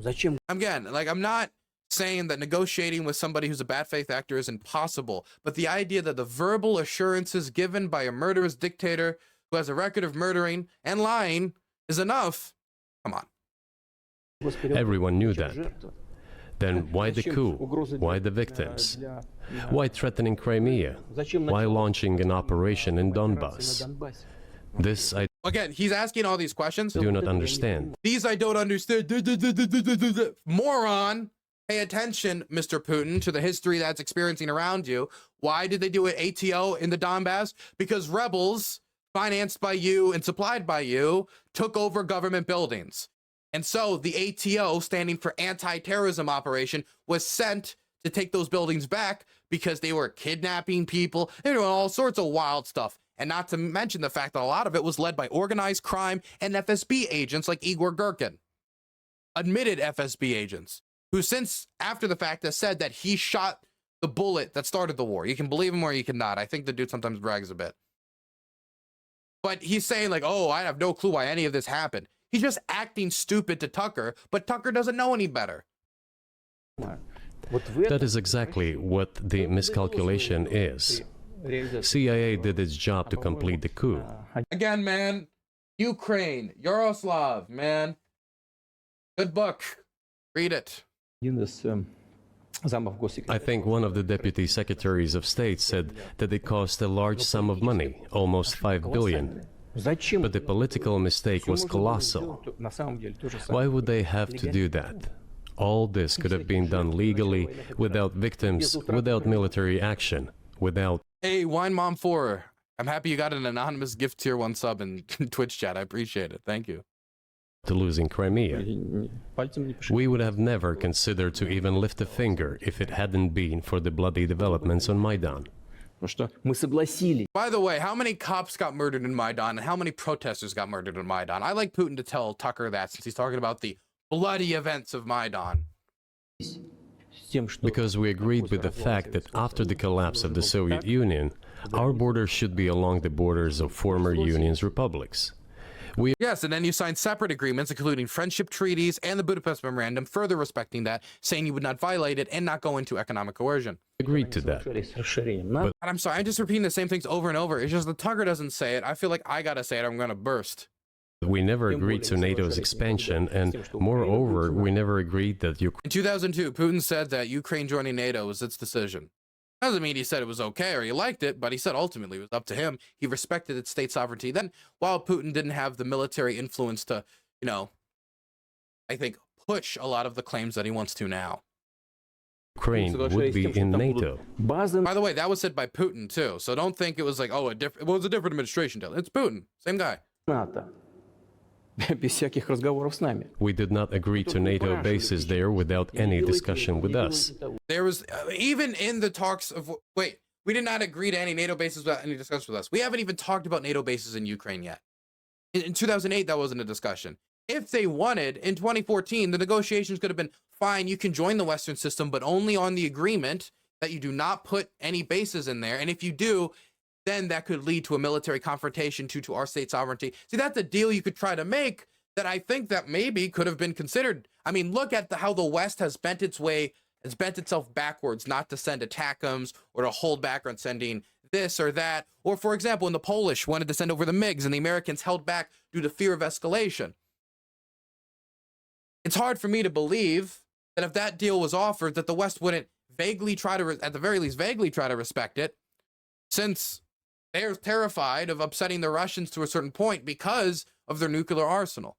Again, I'm not saying that negotiating with somebody who's a bad faith actor is impossible, but the idea that the verbal assurances given by a murderous dictator who has a record of murdering and lying is enough. Come on. Everyone knew that. Then why the coup? Why the victims? Why threatening Crimea? Why launching an operation in Donbass? This I Again, he's asking all these questions. do not understand. These I don't understand. Moron. Pay attention, Mr. Putin, to the history that's experiencing around you. Why did they do it ATO in the Donbass? Because rebels, financed by you and supplied by you, took over government buildings. And so the ATO, standing for anti-terrorism operation, was sent to take those buildings back because they were kidnapping people. They were doing all sorts of wild stuff. And not to mention the fact that a lot of it was led by organized crime and FSB agents like Igor Girkin. Admitted FSB agents, who since after the fact has said that he shot the bullet that started the war. You can believe him or you cannot. I think the dude sometimes brags a bit. But he's saying oh, I have no clue why any of this happened. He's just acting stupid to Tucker, but Tucker doesn't know any better. That is exactly what the miscalculation is. CIA did its job to complete the coup. Again, man, Ukraine, Yaroslav, man. Good book. Read it. I think one of the deputy secretaries of state said that it cost a large sum of money, almost 5 billion. But the political mistake was colossal. Why would they have to do that? All this could have been done legally, without victims, without military action, without... Hey, Wine Mom 4, I'm happy you got an anonymous gift tier 1 sub in Twitch chat. I appreciate it. Thank you. to losing Crimea. We would have never considered to even lift a finger if it hadn't been for the bloody developments on Maidan. By the way, how many cops got murdered in Maidan and how many protesters got murdered in Maidan? I like Putin to tell Tucker that since he's talking about the bloody events of Maidan. Because we agreed with the fact that after the collapse of the Soviet Union, our borders should be along the borders of former Union's republics. Yes, and then you signed separate agreements, including friendship treaties and the Budapest Memorandum, further respecting that, saying you would not violate it and not go into economic coercion. Agreed to that. But I'm sorry, I'm just repeating the same things over and over. It's just the Tucker doesn't say it. I feel like I gotta say it, I'm gonna burst. We never agreed to NATO's expansion, and moreover, we never agreed that Ukraine... In 2002, Putin said that Ukraine joining NATO was its decision. Doesn't mean he said it was okay or he liked it, but he said ultimately it was up to him. He respected its state sovereignty. Then, while Putin didn't have the military influence to, you know, I think, push a lot of the claims that he wants to now. Ukraine would be in NATO. By the way, that was said by Putin too. So don't think it was like, oh, it was a different administration. It's Putin, same guy. We did not agree to NATO bases there without any discussion with us. There was, even in the talks of, wait, we did not agree to any NATO bases without any discussion with us. We haven't even talked about NATO bases in Ukraine yet. In 2008, that wasn't a discussion. If they wanted, in 2014, the negotiations could have been, fine, you can join the Western system, but only on the agreement that you do not put any bases in there. And if you do, then that could lead to a military confrontation due to our state sovereignty. See, that's a deal you could try to make that I think that maybe could have been considered. I mean, look at how the West has bent itself backwards, not to send ATACMS or to hold back on sending this or that. Or, for example, when the Polish wanted to send over the MiGs and the Americans held back due to fear of escalation. It's hard for me to believe that if that deal was offered, that the West wouldn't vaguely try to, at the very least, vaguely try to respect it, since they're terrified of upsetting the Russians to a certain point because of their nuclear arsenal.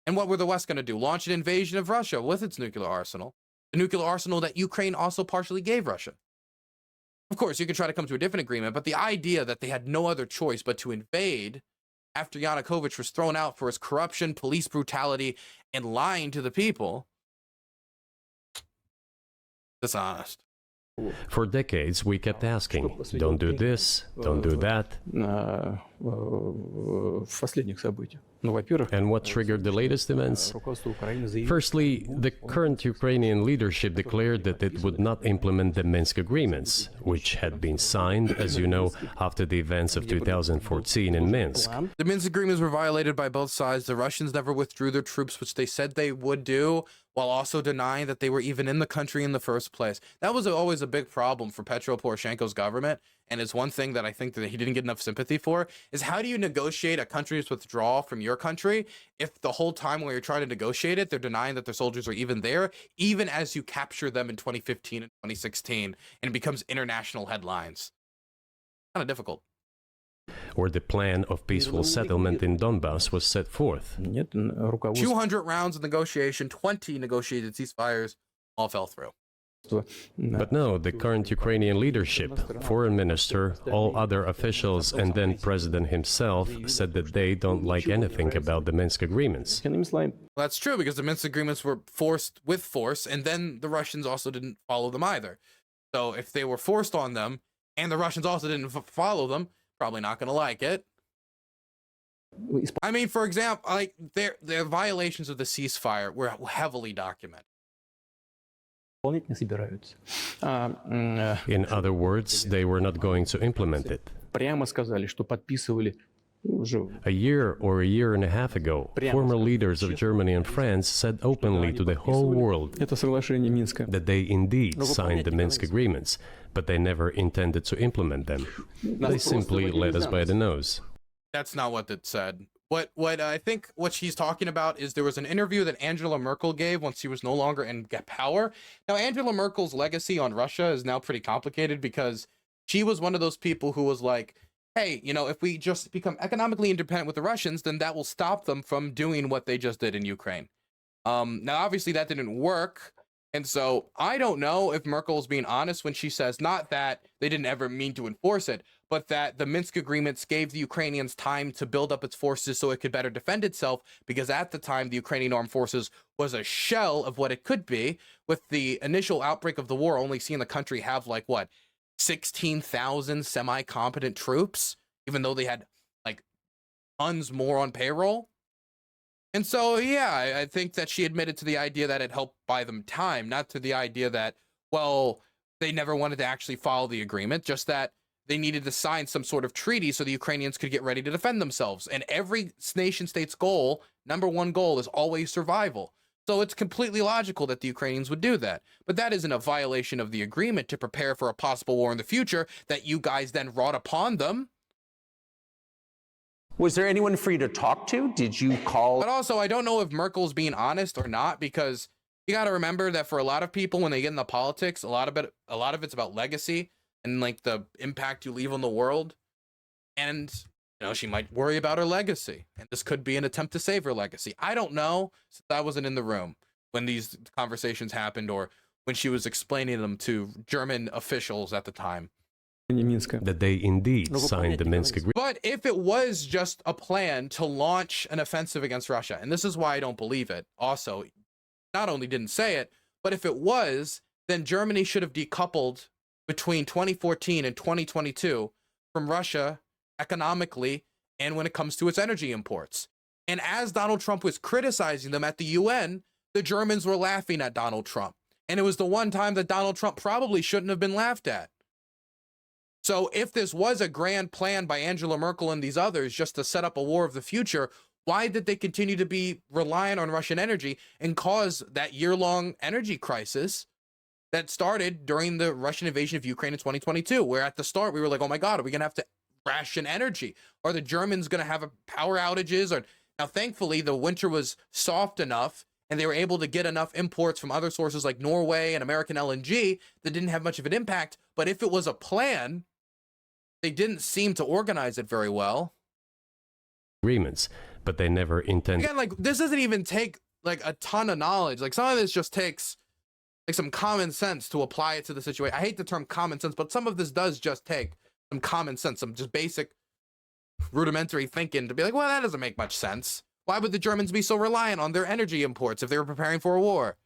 And what were the West going to do? Launch an invasion of Russia with its nuclear arsenal, the nuclear arsenal that Ukraine also partially gave Russia. Of course, you could try to come to a different agreement, but the idea that they had no other choice but to invade after Yanukovych was thrown out for his corruption, police brutality, and lying to the people, dishonest. For decades, we kept asking, don't do this, don't do that. And what triggered the latest events? Firstly, the current Ukrainian leadership declared that it would not implement the Minsk agreements, which had been signed, as you know, after the events of 2014 in Minsk. The Minsk agreements were violated by both sides. The Russians never withdrew their troops, which they said they would do, while also denying that they were even in the country in the first place. That was always a big problem for Petro Poroshenko's government, and it's one thing that I think that he didn't get enough sympathy for, is how do you negotiate a country's withdrawal from your country if the whole time while you're trying to negotiate it, they're denying that their soldiers are even there, even as you capture them in 2015 and 2016, and it becomes international headlines. Kind of difficult. Or the plan of peaceful settlement in Donbass was set forth. 200 rounds of negotiation, 20 negotiated ceasefires, all fell through. But no, the current Ukrainian leadership, foreign minister, all other officials, and then president himself said that they don't like anything about the Minsk agreements. Well, that's true, because the Minsk agreements were forced with force, and then the Russians also didn't follow them either. So if they were forced on them, and the Russians also didn't follow them, probably not going to like it. I mean, for example, like their violations of the ceasefire were heavily documented. In other words, they were not going to implement it. A year or a year and a half ago, former leaders of Germany and France said openly to the whole world that they indeed signed the Minsk agreements, but they never intended to implement them. They simply led us by the nose. That's not what it said. What I think what she's talking about is there was an interview that Angela Merkel gave once she was no longer in power. Now, Angela Merkel's legacy on Russia is now pretty complicated because she was one of those people who was like, hey, you know, if we just become economically independent with the Russians, then that will stop them from doing what they just did in Ukraine. Now, obviously, that didn't work. And so I don't know if Merkel's being honest when she says not that they didn't ever mean to enforce it, but that the Minsk agreements gave the Ukrainians time to build up its forces so it could better defend itself, because at the time, the Ukrainian armed forces was a shell of what it could be, with the initial outbreak of the war only seeing the country have, like, what, 16,000 semi-competent troops, even though they had, like, tons more on payroll. And so, yeah, I think that she admitted to the idea that it helped buy them time, not to the idea that well, they never wanted to actually follow the agreement, just that they needed to sign some sort of treaty so the Ukrainians could get ready to defend themselves. And every nation state's goal, number one goal, is always survival. So it's completely logical that the Ukrainians would do that. But that isn't a violation of the agreement to prepare for a possible war in the future that you guys then wrought upon them. Was there anyone for you to talk to? Did you call? But also, I don't know if Merkel's being honest or not, because you got to remember that for a lot of people, when they get into politics, a lot of it's about legacy and like the impact you leave on the world. And, you know, she might worry about her legacy, and this could be an attempt to save her legacy. I don't know, since I wasn't in the room when these conversations happened or when she was explaining them to German officials at the time. That they indeed signed the Minsk agreement. But if it was just a plan to launch an offensive against Russia, and this is why I don't believe it, also, not only didn't say it, but if it was, then Germany should have decoupled between 2014 and 2022 from Russia economically and when it comes to its energy imports. And as Donald Trump was criticizing them at the UN, the Germans were laughing at Donald Trump. And it was the one time that Donald Trump probably shouldn't have been laughed at. So if this was a grand plan by Angela Merkel and these others just to set up a war of the future, why did they continue to be reliant on Russian energy and cause that year-long energy crisis that started during the Russian invasion of Ukraine in 2022, where at the start we were like, oh my God, are we going to have to ration energy? Are the Germans going to have power outages? Or now, thankfully, the winter was soft enough and they were able to get enough imports from other sources like Norway and American LNG that didn't have much of an impact. But if it was a plan, they didn't seem to organize it very well. Agreements, but they never intended. Again, like, this doesn't even take like a ton of knowledge. Like, some of this just takes like some common sense to apply it to the situation. I hate the term common sense, but some of this does just take some common sense, some just basic rudimentary thinking to be like, well, that doesn't make much sense. Why would the Germans be so reliant on their energy imports if they were preparing for a war?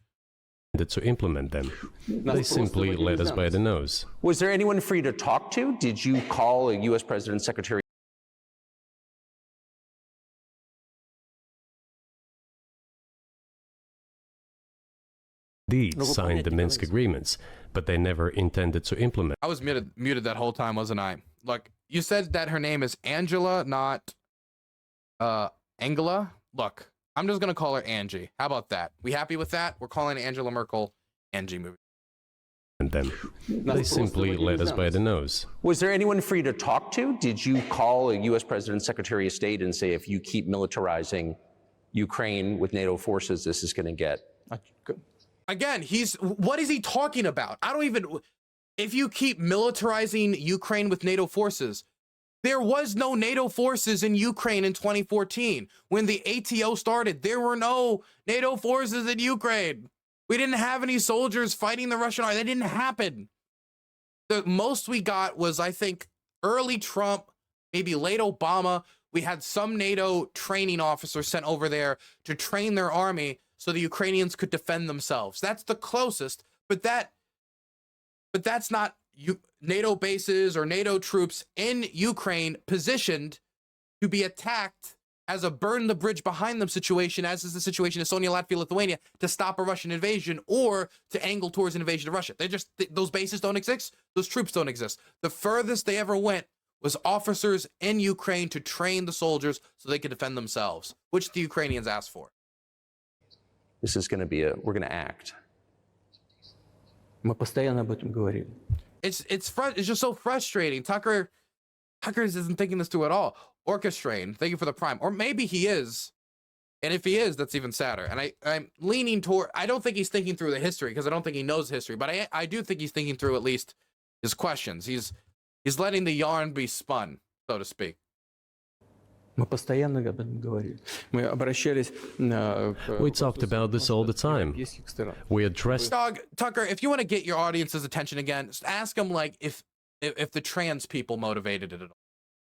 To implement them. They simply led us by the nose. Was there anyone for you to talk to? Did you call a U.S. President Secretary? Indeed, signed the Minsk agreements, but they never intended to implement. I was muted that whole time, wasn't I? Look, you said that her name is Angela, not Angela. Look, I'm just gonna call her Angie. How about that? We happy with that? We're calling Angela Merkel Angie movie. Them. They simply led us by the nose. Was there anyone for you to talk to? Did you call a U.S. President Secretary of State and say, if you keep militarizing Ukraine with NATO forces, this is going to get... Again, what is he talking about? I don't even, if you keep militarizing Ukraine with NATO forces, there was no NATO forces in Ukraine in 2014. When the ATO started, there were no NATO forces in Ukraine. We didn't have any soldiers fighting the Russian army. That didn't happen. The most we got was, I think, early Trump, maybe late Obama. We had some NATO training officers sent over there to train their army so the Ukrainians could defend themselves. That's the closest, but that's not NATO bases or NATO troops in Ukraine positioned to be attacked as a burn the bridge behind them situation, as is the situation in Estonia, Latvia, Lithuania, to stop a Russian invasion or to angle towards an invasion of Russia. Those bases don't exist. Those troops don't exist. The furthest they ever went was officers in Ukraine to train the soldiers so they could defend themselves, which the Ukrainians asked for. This is going to be we're going to act. Мы постоянно об этом говорили. It's just so frustrating. Tucker isn't thinking this through at all. Orchestrating. Thank you for the prime. Or maybe he is. And if he is, that's even sadder. And I'm leaning toward, I don't think he's thinking through the history because I don't think he knows history, but I do think he's thinking through at least his questions. He's letting the yarn be spun, so to speak. Мы постоянно об этом говорили. Мы обращались We talked about this all the time. We addressed... Tucker, if you want to get your audience's attention again, just ask them like if the trans people motivated it at all.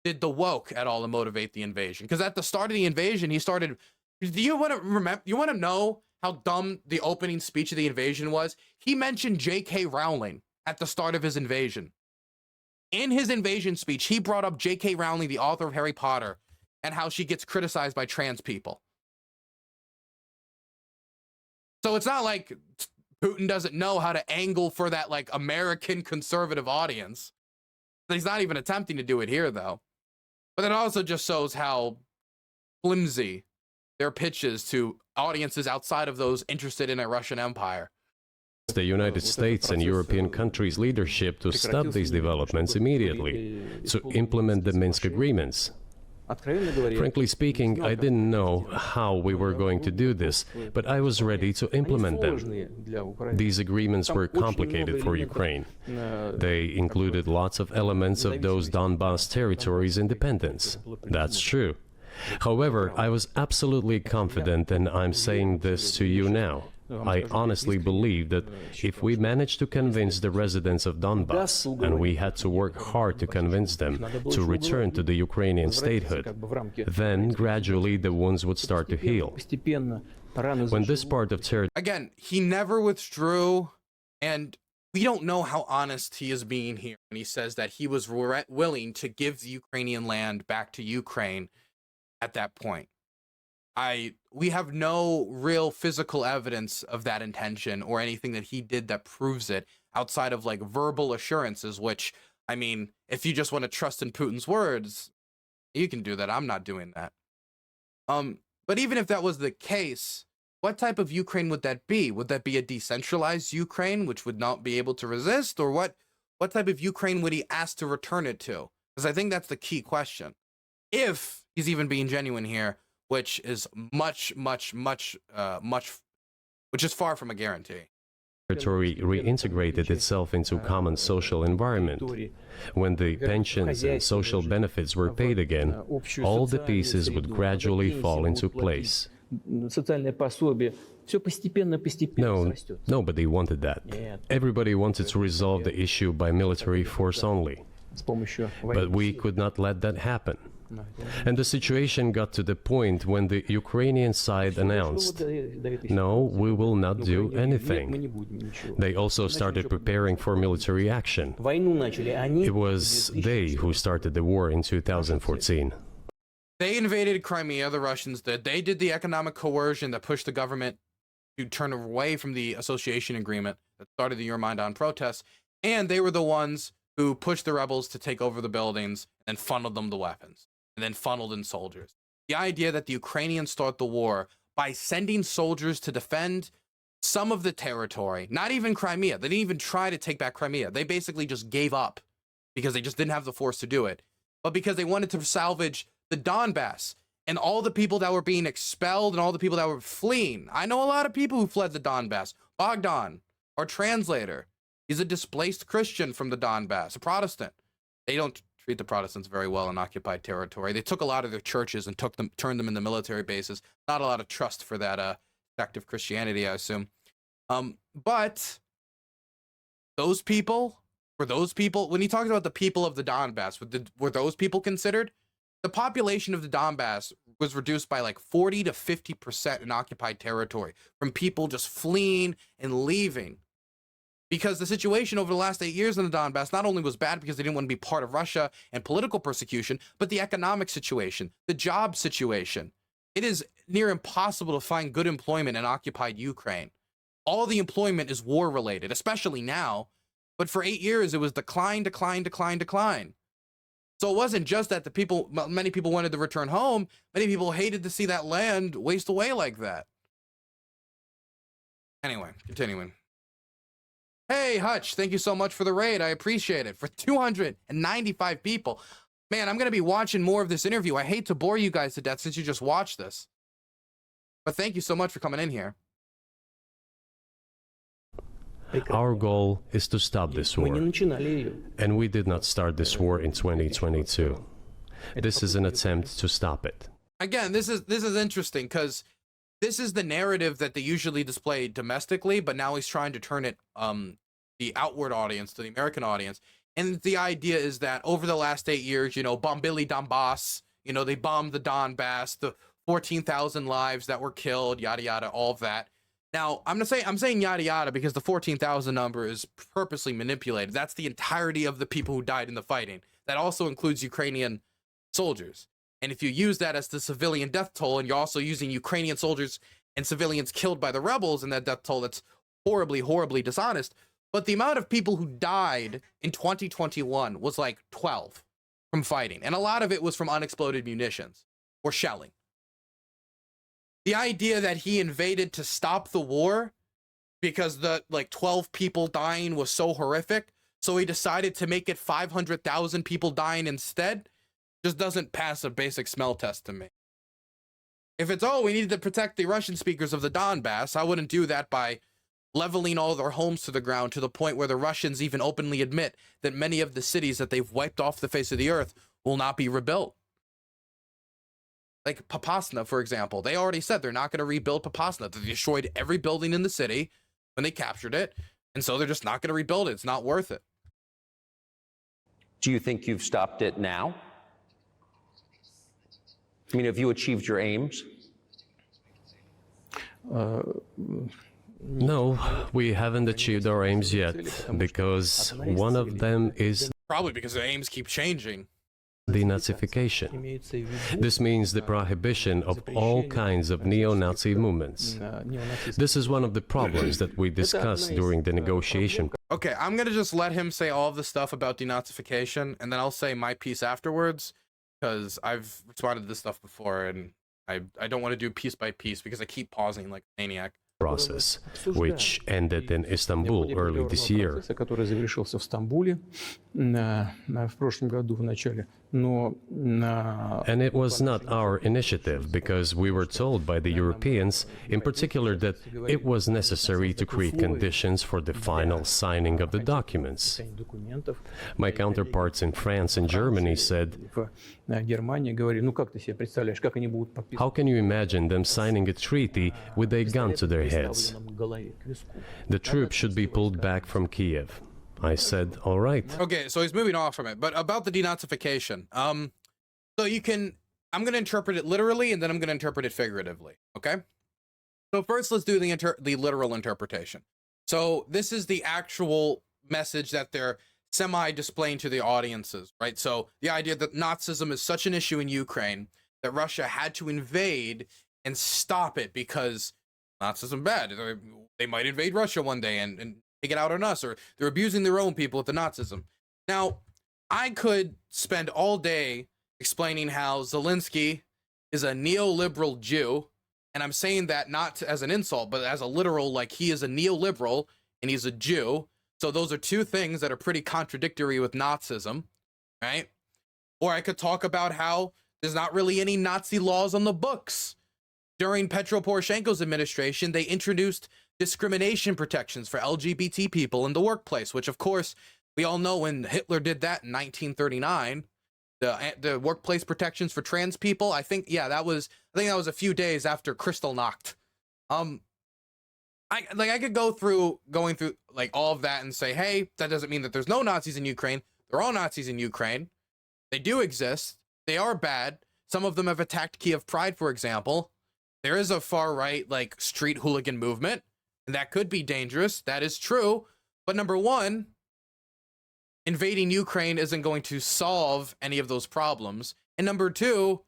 Did the woke at all motivate the invasion? Because at the start of the invasion, he started... Do you want to remember? You want to know how dumb the opening speech of the invasion was? He mentioned J.K. Rowling at the start of his invasion. In his invasion speech, he brought up J.K. Rowling, the author of Harry Potter, and how she gets criticized by trans people. So it's not like Putin doesn't know how to angle for that like American conservative audience. He's not even attempting to do it here though. But it also just shows how flimsy their pitch is to audiences outside of those interested in a Russian empire. The United States and European countries' leadership to stop these developments immediately, to implement the Minsk agreements. Frankly speaking, I didn't know how we were going to do this, but I was ready to implement them. These agreements were complicated for Ukraine. They included lots of elements of those Donbas territories' independence. That's true. However, I was absolutely confident, and I'm saying this to you now. I honestly believe that if we managed to convince the residents of Donbass, and we had to work hard to convince them to return to the Ukrainian statehood, then gradually the wounds would start to heal. When this part of territory... Again, he never withdrew, and we don't know how honest he is being here when he says that he was willing to give the Ukrainian land back to Ukraine at that point. We have no real physical evidence of that intention or anything that he did that proves it outside of like verbal assurances, which, I mean, if you just want to trust in Putin's words, you can do that. I'm not doing that. But even if that was the case, what type of Ukraine would that be? Would that be a decentralized Ukraine, which would not be able to resist? Or what type of Ukraine would he ask to return it to? Because I think that's the key question. If he's even being genuine here, which is which is far from a guarantee. Territory reintegrated itself into common social environment. When the pensions and social benefits were paid again, all the pieces would gradually fall into place. No, nobody wanted that. Everybody wanted to resolve the issue by military force only. But we could not let that happen. And the situation got to the point when the Ukrainian side announced, no, we will not do anything. They also started preparing for military action. It was they who started the war in 2014. They invaded Crimea, the Russians did. They did the economic coercion that pushed the government to turn away from the association agreement that started the Euromaidan protests. And they were the ones who pushed the rebels to take over the buildings and funneled them the weapons. And then funneled in soldiers. The idea that the Ukrainians start the war by sending soldiers to defend some of the territory, not even Crimea. They didn't even try to take back Crimea. They basically just gave up because they just didn't have the force to do it. But because they wanted to salvage the Donbass and all the people that were being expelled and all the people that were fleeing. I know a lot of people who fled the Donbass. Bogdan, our translator, he's a displaced Christian from the Donbass, a Protestant. They don't treat the Protestants very well in occupied territory. They took a lot of their churches and turned them into military bases. Not a lot of trust for that sect of Christianity, I assume. But those people, when he talks about the people of the Donbass, were those people considered? The population of the Donbass was reduced by like 40 to 50% in occupied territory from people just fleeing and leaving. Because the situation over the last 8 years in the Donbass not only was bad because they didn't want to be part of Russia and political persecution, but the economic situation, the job situation. It is near impossible to find good employment in occupied Ukraine. All the employment is war-related, especially now. But for 8 years, it was decline, decline, decline, decline. So it wasn't just that many people wanted to return home. Many people hated to see that land waste away like that. Anyway, continuing. Hey, Hutch, thank you so much for the raid. I appreciate it. For 295 people. Man, I'm going to be watching more of this interview. I hate to bore you guys to death since you just watched this. But thank you so much for coming in here. Our goal is to stop this war. And we did not start this war in 2022. This is an attempt to stop it. Again, this is interesting because this is the narrative that they usually display domestically, but now he's trying to turn it the outward audience to the American audience. And the idea is that over the last 8 years, you know, Bombili Donbass, you know, they bombed the Donbass, the 14,000 lives that were killed, yada yada, all of that. Now, I'm saying yada yada because the 14,000 number is purposely manipulated. That's the entirety of the people who died in the fighting. That also includes Ukrainian soldiers. And if you use that as the civilian death toll, and you're also using Ukrainian soldiers and civilians killed by the rebels in that death toll, that's horribly, horribly dishonest. But the amount of people who died in 2021 was like 12 from fighting. And a lot of it was from unexploded munitions or shelling. The idea that he invaded to stop the war because the 12 people dying was so horrific, so he decided to make it 500,000 people dying instead, just doesn't pass a basic smell test to me. If it's, oh, we need to protect the Russian speakers of the Donbass, I wouldn't do that by leveling all their homes to the ground to the point where the Russians even openly admit that many of the cities that they've wiped off the face of the earth will not be rebuilt. Like Popasna, for example, they already said they're not going to rebuild Popasna. They destroyed every building in the city when they captured it, and so they're just not going to rebuild it. It's not worth it. Do you think you've stopped it now? I mean, have you achieved your aims? No, we haven't achieved our aims yet, because one of them is Probably because the aims keep changing. denazification. This means the prohibition of all kinds of neo-Nazi movements. This is one of the problems that we discussed during the negotiation. Okay, I'm going to just let him say all of the stuff about denazification, and then I'll say my piece afterwards, because I've responded to this stuff before, and I don't want to do piece by piece because I keep pausing like a maniac. Process, which ended in Istanbul early this year. Который завершился в Стамбуле в прошлом году в начале. And it was not our initiative, because we were told by the Europeans, in particular, that it was necessary to create conditions for the final signing of the documents. My counterparts in France and Germany said, Германия говорили, ну как ты себе представляешь, как они будут подписывать? how can you imagine them signing a treaty with a gun to their heads? The troops should be pulled back from Kiev. I said, all right. Okay, so he's moving off from it, but about the denazification. So you can, I'm going to interpret it literally, and then I'm going to interpret it figuratively, okay? So first, let's do the literal interpretation. So this is the actual message that they're semi-displaying to the audiences, right? So the idea that Nazism is such an issue in Ukraine that Russia had to invade and stop it because Nazism bad. They might invade Russia one day and take it out on us, or they're abusing their own people with the Nazism. Now, I could spend all day explaining how Zelensky is a neoliberal Jew, and I'm saying that not as an insult, but as a literal, like he is a neoliberal and he's a Jew. So those are two things that are pretty contradictory with Nazism, right? Or I could talk about how there's not really any Nazi laws on the books. During Petro Poroshenko's administration, they introduced discrimination protections for LGBT people in the workplace, which of course we all know when Hitler did that in 1939, the workplace protections for trans people. I think that was a few days after Kristallnacht. I could going through like all of that and say, hey, that doesn't mean that there's no Nazis in Ukraine. There are all Nazis in Ukraine. They do exist. They are bad. Some of them have attacked Kiev Pride, for example. There is a far right like street hooligan movement. And that could be dangerous. That is true. But number one, invading Ukraine isn't going to solve any of those problems. And number two,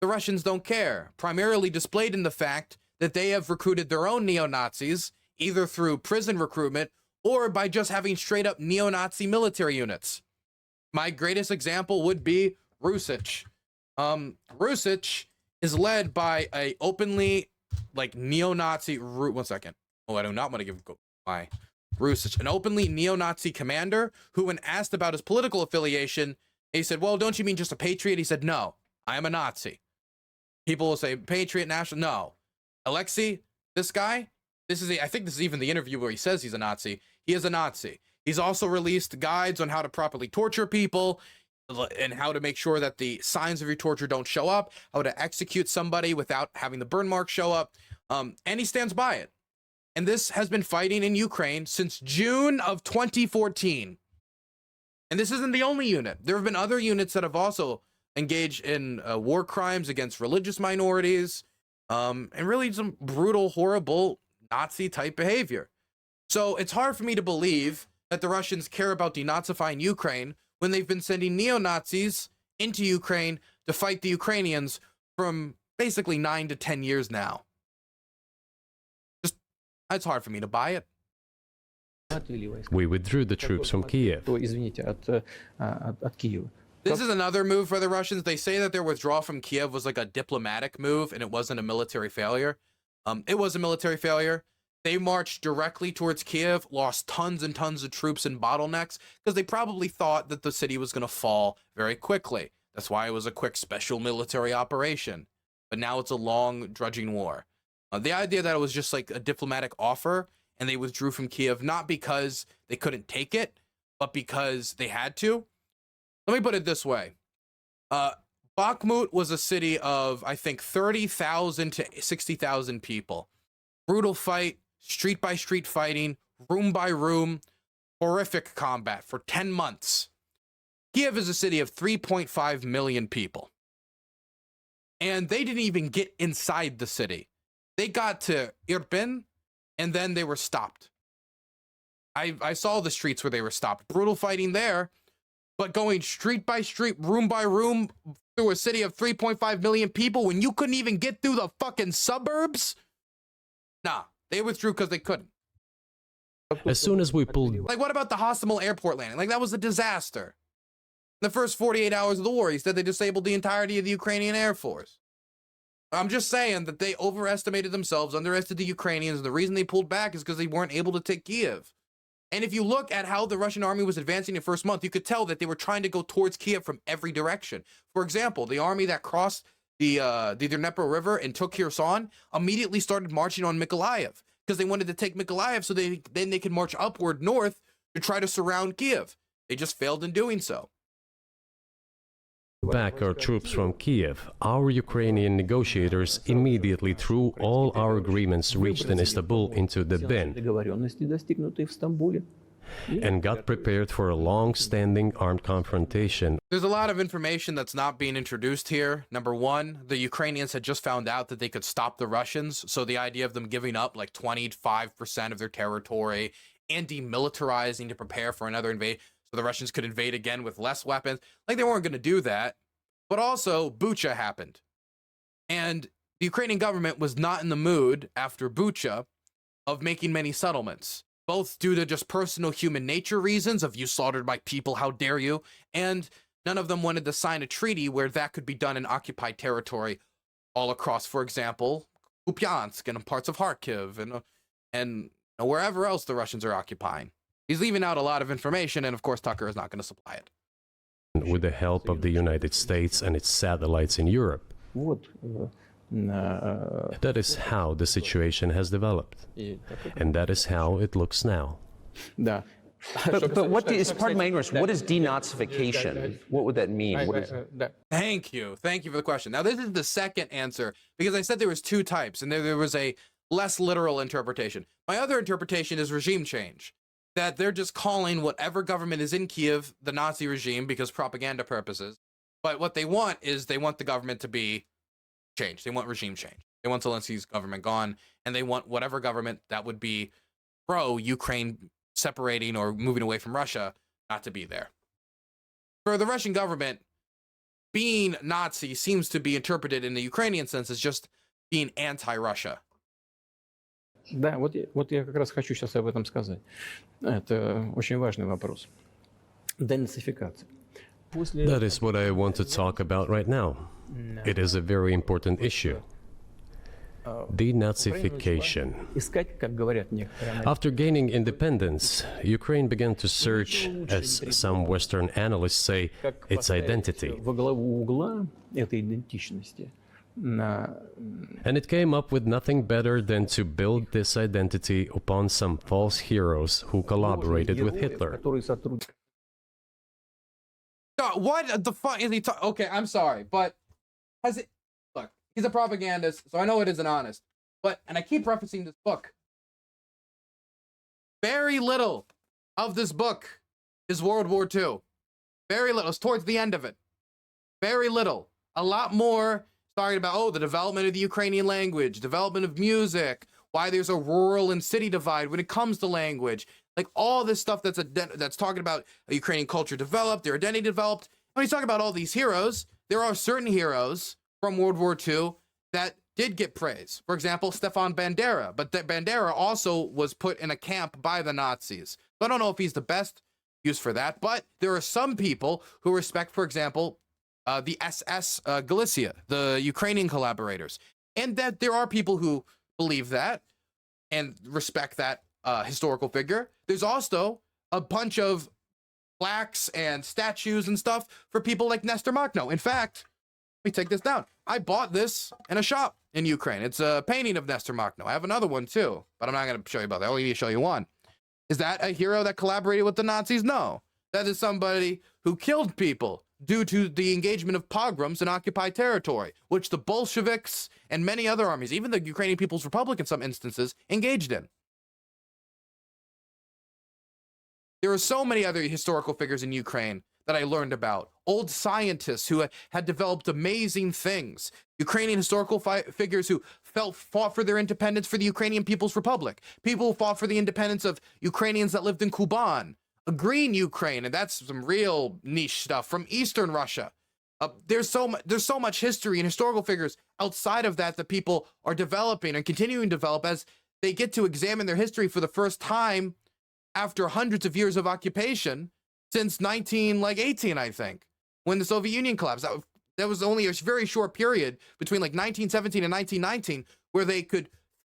the Russians don't care, primarily displayed in the fact that they have recruited their own neo-Nazis, either through prison recruitment or by just having straight up neo-Nazi military units. My greatest example would be Rusich. Rusich is led by a openly like neo-Nazi, one second. Oh, I do not want to give my Rusich, an openly neo-Nazi commander who, when asked about his political affiliation, he said, well, don't you mean just a patriot? He said, no, I am a Nazi. People will say, patriot, national, no. Alexei, this guy, I think this is even the interview where he says he's a Nazi. He is a Nazi. He's also released guides on how to properly torture people and how to make sure that the signs of your torture don't show up, how to execute somebody without having the burn mark show up. And he stands by it. And this has been fighting in Ukraine since June of 2014. And this isn't the only unit. There have been other units that have also engaged in war crimes against religious minorities, and really some brutal, horrible Nazi-type behavior. So it's hard for me to believe that the Russians care about denazifying Ukraine when they've been sending neo-Nazis into Ukraine to fight the Ukrainians from basically 9 to 10 years now. It's hard for me to buy it. We withdrew the troops from Kiev. Извините, от Киева. This is another move for the Russians. They say that their withdrawal from Kiev was like a diplomatic move and it wasn't a military failure. It was a military failure. They marched directly towards Kiev, lost tons and tons of troops and bottlenecks because they probably thought that the city was going to fall very quickly. That's why it was a quick special military operation. But now it's a long, drudging war. The idea that it was just like a diplomatic offer and they withdrew from Kiev, not because they couldn't take it, but because they had to. Let me put it this way. Bakhmut was a city of, I think, 30,000 to 60,000 people. Brutal fight, street by street fighting, room by room, horrific combat for 10 months. Kiev is a city of 3.5 million people. And they didn't even get inside the city. They got to Irpin, and then they were stopped. I saw the streets where they were stopped. Brutal fighting there, but going street by street, room by room, through a city of 3.5 million people when you couldn't even get through the fucking suburbs? Nah, they withdrew because they couldn't. As soon as we pulled Like, what about the Hostomel airport landing? Like, that was a disaster. In the first 48 hours of the war, he said they disabled the entirety of the Ukrainian Air Force. I'm just saying that they overestimated themselves, underestimated the Ukrainians. The reason they pulled back is because they weren't able to take Kiev. And if you look at how the Russian army was advancing in the first month, you could tell that they were trying to go towards Kiev from every direction. For example, the army that crossed the Dnipro River and took Kherson immediately started marching on Mykolaiv because they wanted to take Mykolaiv so then they could march upward north to try to surround Kiev. They just failed in doing so. back our troops from Kiev, our Ukrainian negotiators immediately threw all our agreements reached in Istanbul into the bin Договоренности, достигнутые в Стамбуле. and got prepared for a long-standing armed confrontation. There's a lot of information that's not being introduced here. Number one, the Ukrainians had just found out that they could stop the Russians. So the idea of them giving up like 25% of their territory and demilitarizing to prepare for another invasion so the Russians could invade again with less weapons, like they weren't going to do that. But also, Bucha happened. And the Ukrainian government was not in the mood after Bucha of making many settlements, both due to just personal human nature reasons of you slaughtered my people, how dare you, and none of them wanted to sign a treaty where that could be done in occupied territory all across, for example, Kupiansk and parts of Kharkiv and wherever else the Russians are occupying. He's leaving out a lot of information, and of course Tucker is not going to supply it. With the help of the United States and its satellites in Europe. Вот. That is how the situation has developed. And that is how it looks now. Да. But what is, pardon my ignorance, what is denazification? What would that mean? What is, Да. Thank you for the question. Now this is the second answer, because I said there was two types, and there was a less literal interpretation. My other interpretation is regime change. That they're just calling whatever government is in Kiev the Nazi regime because propaganda purposes. But what they want is they want the government to be changed. They want regime change. They want Zelensky's government gone, and they want whatever government that would be pro-Ukraine separating or moving away from Russia not to be there. For the Russian government, being Nazi seems to be interpreted in the Ukrainian sense as just being anti-Russia. Да, вот я как раз хочу сейчас об этом сказать. Это очень важный вопрос. Денацификация. That is what I want to talk about right now. It is a very important issue. Denazification. Искать, как говорят некоторые. After gaining independence, Ukraine began to search, as some Western analysts say, its identity. Во главу угла этой идентичности. And it came up with nothing better than to build this identity upon some false heroes who collaborated with Hitler. What the fuck is he talking? Okay, I'm sorry, but has it? Look, he's a propagandist, so I know it isn't honest. But, and I keep referencing this book. Very little of this book is World War II. Very little. It's towards the end of it. Very little. A lot more talking about, the development of the Ukrainian language, development of music, why there's a rural and city divide when it comes to language. Like all this stuff that's talking about a Ukrainian culture developed, their identity developed. When he's talking about all these heroes, there are certain heroes from World War II that did get praise. For example, Stefan Bandera, but that Bandera also was put in a camp by the Nazis. So I don't know if he's the best use for that, but there are some people who respect, for example, the SS Galicia, the Ukrainian collaborators, and that there are people who believe that and respect that historical figure. There's also a bunch of plaques and statues and stuff for people like Nestor Makhno. In fact, let me take this down. I bought this in a shop in Ukraine. It's a painting of Nestor Makhno. I have another one too, but I'm not going to show you about that. I'll only show you one. Is that a hero that collaborated with the Nazis? No. That is somebody who killed people due to the engagement of pogroms in occupied territory, which the Bolsheviks and many other armies, even the Ukrainian People's Republic in some instances, engaged in. There are so many other historical figures in Ukraine that I learned about. Old scientists who had developed amazing things. Ukrainian historical figures who fought for their independence for the Ukrainian People's Republic. People who fought for the independence of Ukrainians that lived in Kuban. A green Ukraine, and that's some real niche stuff from Eastern Russia. There's so much history and historical figures outside of that that people are developing and continuing to develop as they get to examine their history for the first time after hundreds of years of occupation since 1918, I think, when the Soviet Union collapsed. That was only a very short period between like 1917 and 1919 where they could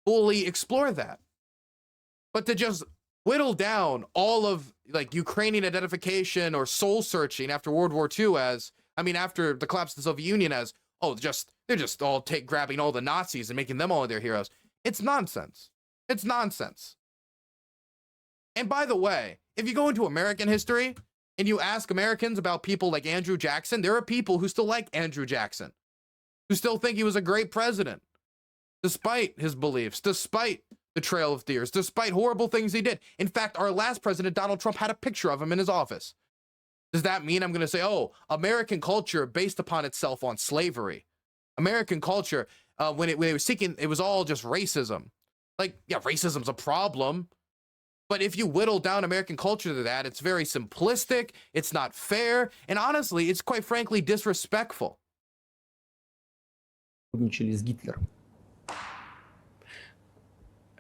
fully explore that. But to just whittle down all of like Ukrainian identification or soul searching after World War II after the collapse of the Soviet Union as, they're just all grabbing all the Nazis and making them all their heroes. It's nonsense. It's nonsense. And by the way, if you go into American history and you ask Americans about people like Andrew Jackson, there are people who still like Andrew Jackson, who still think he was a great president, despite his beliefs, despite the Trail of Tears, despite horrible things he did. In fact, our last president, Donald Trump, had a picture of him in his office. Does that mean I'm going to say, American culture based upon itself on slavery? American culture, when they were seeking, it was all just racism. Like, yeah, racism's a problem. But if you whittle down American culture to that, it's very simplistic, it's not fair, and honestly, it's quite frankly disrespectful.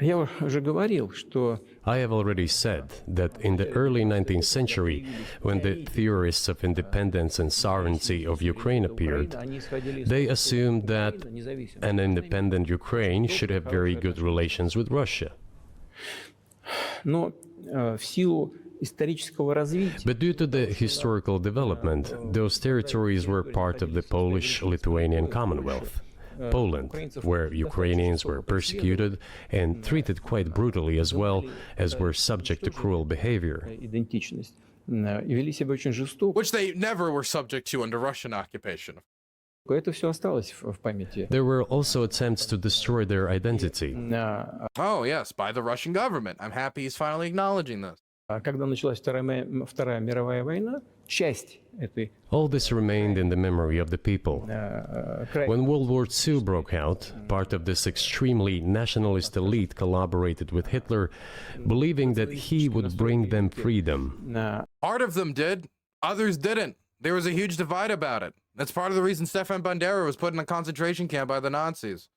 I have already said that in the early 19th century, when the theorists of independence and sovereignty of Ukraine appeared, they assumed that an independent Ukraine should have very good relations with Russia. But due to the historical development, those territories were part of the Polish-Lithuanian Commonwealth, Poland, where Ukrainians were persecuted and treated quite brutally as well as were subject to cruel behavior. Which they never were subject to under Russian occupation. There were also attempts to destroy their identity. Oh, yes, by the Russian government. I'm happy he's finally acknowledging this. All this remained in the memory of the people. When World War II broke out, part of this extremely nationalist elite collaborated with Hitler, believing that he would bring them freedom. Part of them did, others didn't. There was a huge divide about it. That's part of the reason Stefan Bandera was put in a concentration camp by the Nazis.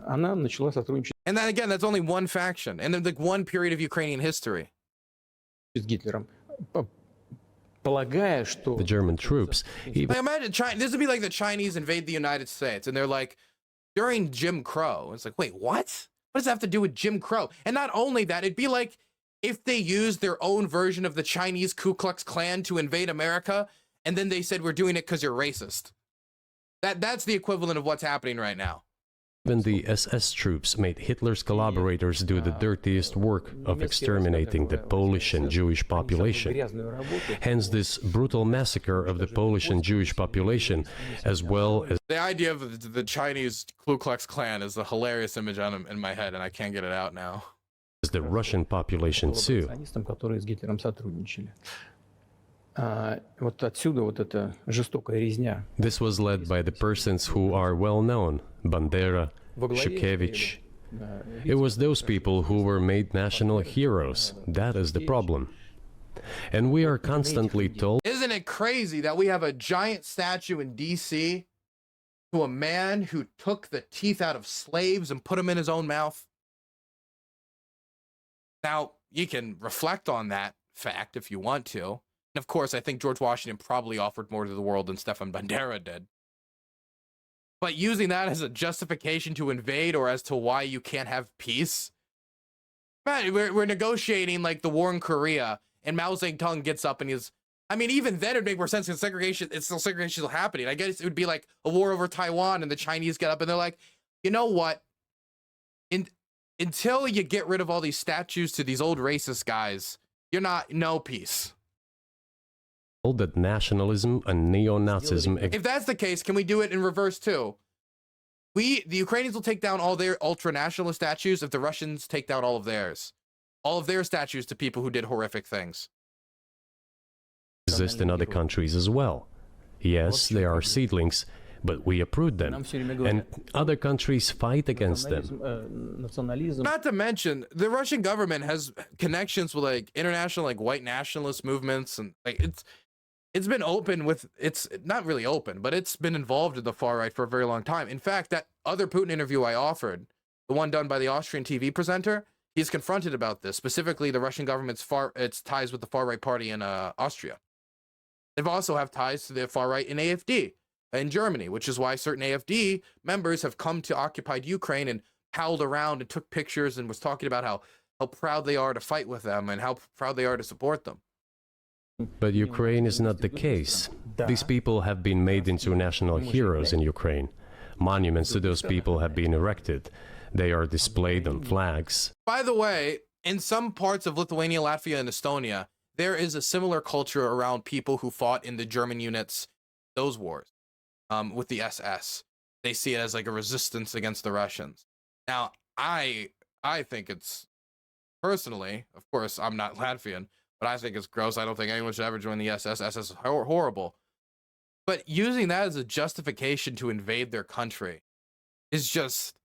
And then again, that's only one faction, and then like one period of Ukrainian history. The German troops. Imagine this would be like the Chinese invade the United States, and they're like, during Jim Crow. It's like, wait, what? What does that have to do with Jim Crow? And not only that, it'd be like if they used their own version of the Chinese Ku Klux Klan to invade America, and then they said, we're doing it because you're racist. That's the equivalent of what's happening right now. Even the SS troops made Hitler's collaborators do the dirtiest work of exterminating the Polish and Jewish population. Hence this brutal massacre of the Polish and Jewish population, as well as... The idea of the Chinese Ku Klux Klan is a hilarious image in my head, and I can't get it out now. ...as the Russian population too. This was led by the persons who are well known, Bandera, Gershkovich. It was those people who were made national heroes. That is the problem. And we are constantly told... Isn't it crazy that we have a giant statue in D.C. to a man who took the teeth out of slaves and put them in his own mouth. Now, you can reflect on that fact if you want to. And of course, I think George Washington probably offered more to the world than Stefan Bandera did. But using that as a justification to invade or as to why you can't have peace. Man, we're negotiating like the war in Korea, and Mao Zedong gets up and he's, I mean, even then it'd make more sense because segregation, it's still happening. I guess it would be like a war over Taiwan and the Chinese get up and they're like, you know what? Until you get rid of all these statues to these old racist guys, no peace. That nationalism and neo-Nazism. If that's the case, can we do it in reverse too? The Ukrainians will take down all their ultra-nationalist statues if the Russians take down all of theirs. All of their statues to people who did horrific things. Exist in other countries as well. Yes, they are seedlings, but we uproot them. And other countries fight against them. Not to mention, the Russian government has connections with like international like white nationalist movements, and like it's been open with, it's not really open, but it's been involved in the far right for a very long time. In fact, that other Putin interview I offered, the one done by the Austrian TV presenter, he's confronted about this, specifically the Russian government's its ties with the far right party in Austria. They've also have ties to the far right in AfD in Germany, which is why certain AfD members have come to occupied Ukraine and palled around and took pictures and was talking about how proud they are to fight with them and how proud they are to support them. But Ukraine is not the case. These people have been made into national heroes in Ukraine. Monuments to those people have been erected. They are displayed on flags. By the way, in some parts of Lithuania, Latvia, and Estonia, there is a similar culture around people who fought in the German units, those wars, with the SS. They see it as like a resistance against the Russians. Now, I think it's, personally, of course, I'm not Latvian, but I think it's gross. I don't think anyone should ever join the SS. SS is horrible. But using that as a justification to invade their country is just,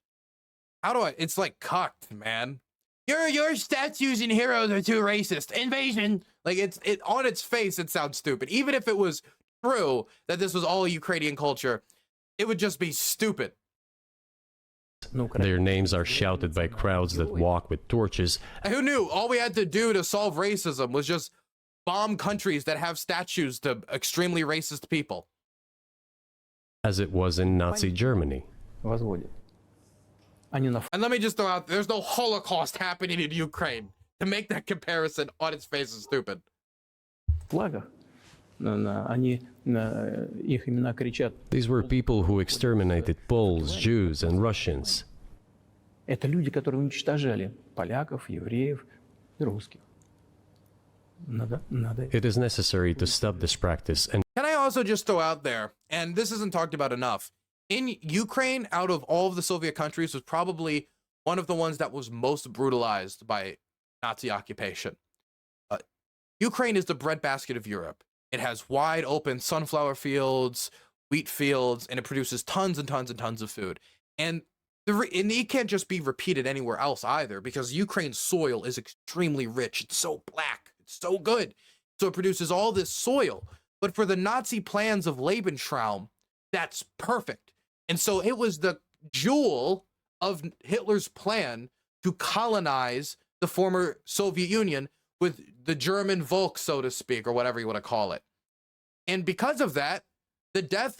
it's like cucked, man. Your statues and heroes are too racist. Invasion. Like it on its face, it sounds stupid. Even if it was true that this was all Ukrainian culture, it would just be stupid. Their names are shouted by crowds that walk with torches. Who knew? All we had to do to solve racism was just bomb countries that have statues to extremely racist people. As it was in Nazi Germany. And let me just throw out, there's no Holocaust happening in Ukraine. To make that comparison on its face is stupid. These were people who exterminated Poles, Jews, and Russians. Это люди, которые уничтожали поляков, евреев и русских. It is necessary to stop this practice. And can I also just throw out there, and this isn't talked about enough, in Ukraine, out of all of the Soviet countries, was probably one of the ones that was most brutalized by Nazi occupation. Ukraine is the breadbasket of Europe. It has wide open sunflower fields, wheat fields, and it produces tons and tons and tons of food. And it can't just be repeated anywhere else either, because Ukraine's soil is extremely rich. It's so black. It's so good. So it produces all this soil. But for the Nazi plans of Lebensraum, that's perfect. And so it was the jewel of Hitler's plan to colonize the former Soviet Union with the German Volk, so to speak, or whatever you want to call it. And because of that, the death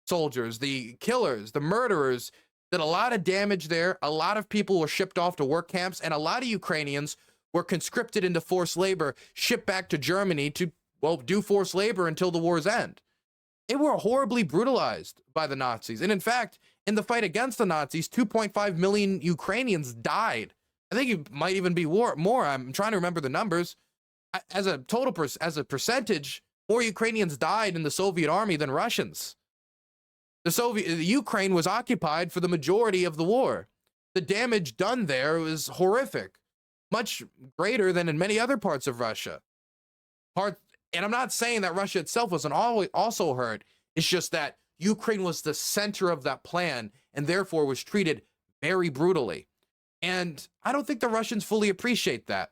soldiers, the killers, the murderers, did a lot of damage there. A lot of people were shipped off to work camps, and a lot of Ukrainians were conscripted into forced labor, shipped back to Germany to, well, do forced labor until the war's end. They were horribly brutalized by the Nazis. And in fact, in the fight against the Nazis, 2.5 million Ukrainians died. I think it might even be more. I'm trying to remember the numbers. As a as a percentage, more Ukrainians died in the Soviet army than Russians. The Ukraine was occupied for the majority of the war. The damage done there was horrific, much greater than in many other parts of Russia. And I'm not saying that Russia itself wasn't also hurt. It's just that Ukraine was the center of that plan and therefore was treated very brutally. And I don't think the Russians fully appreciate that.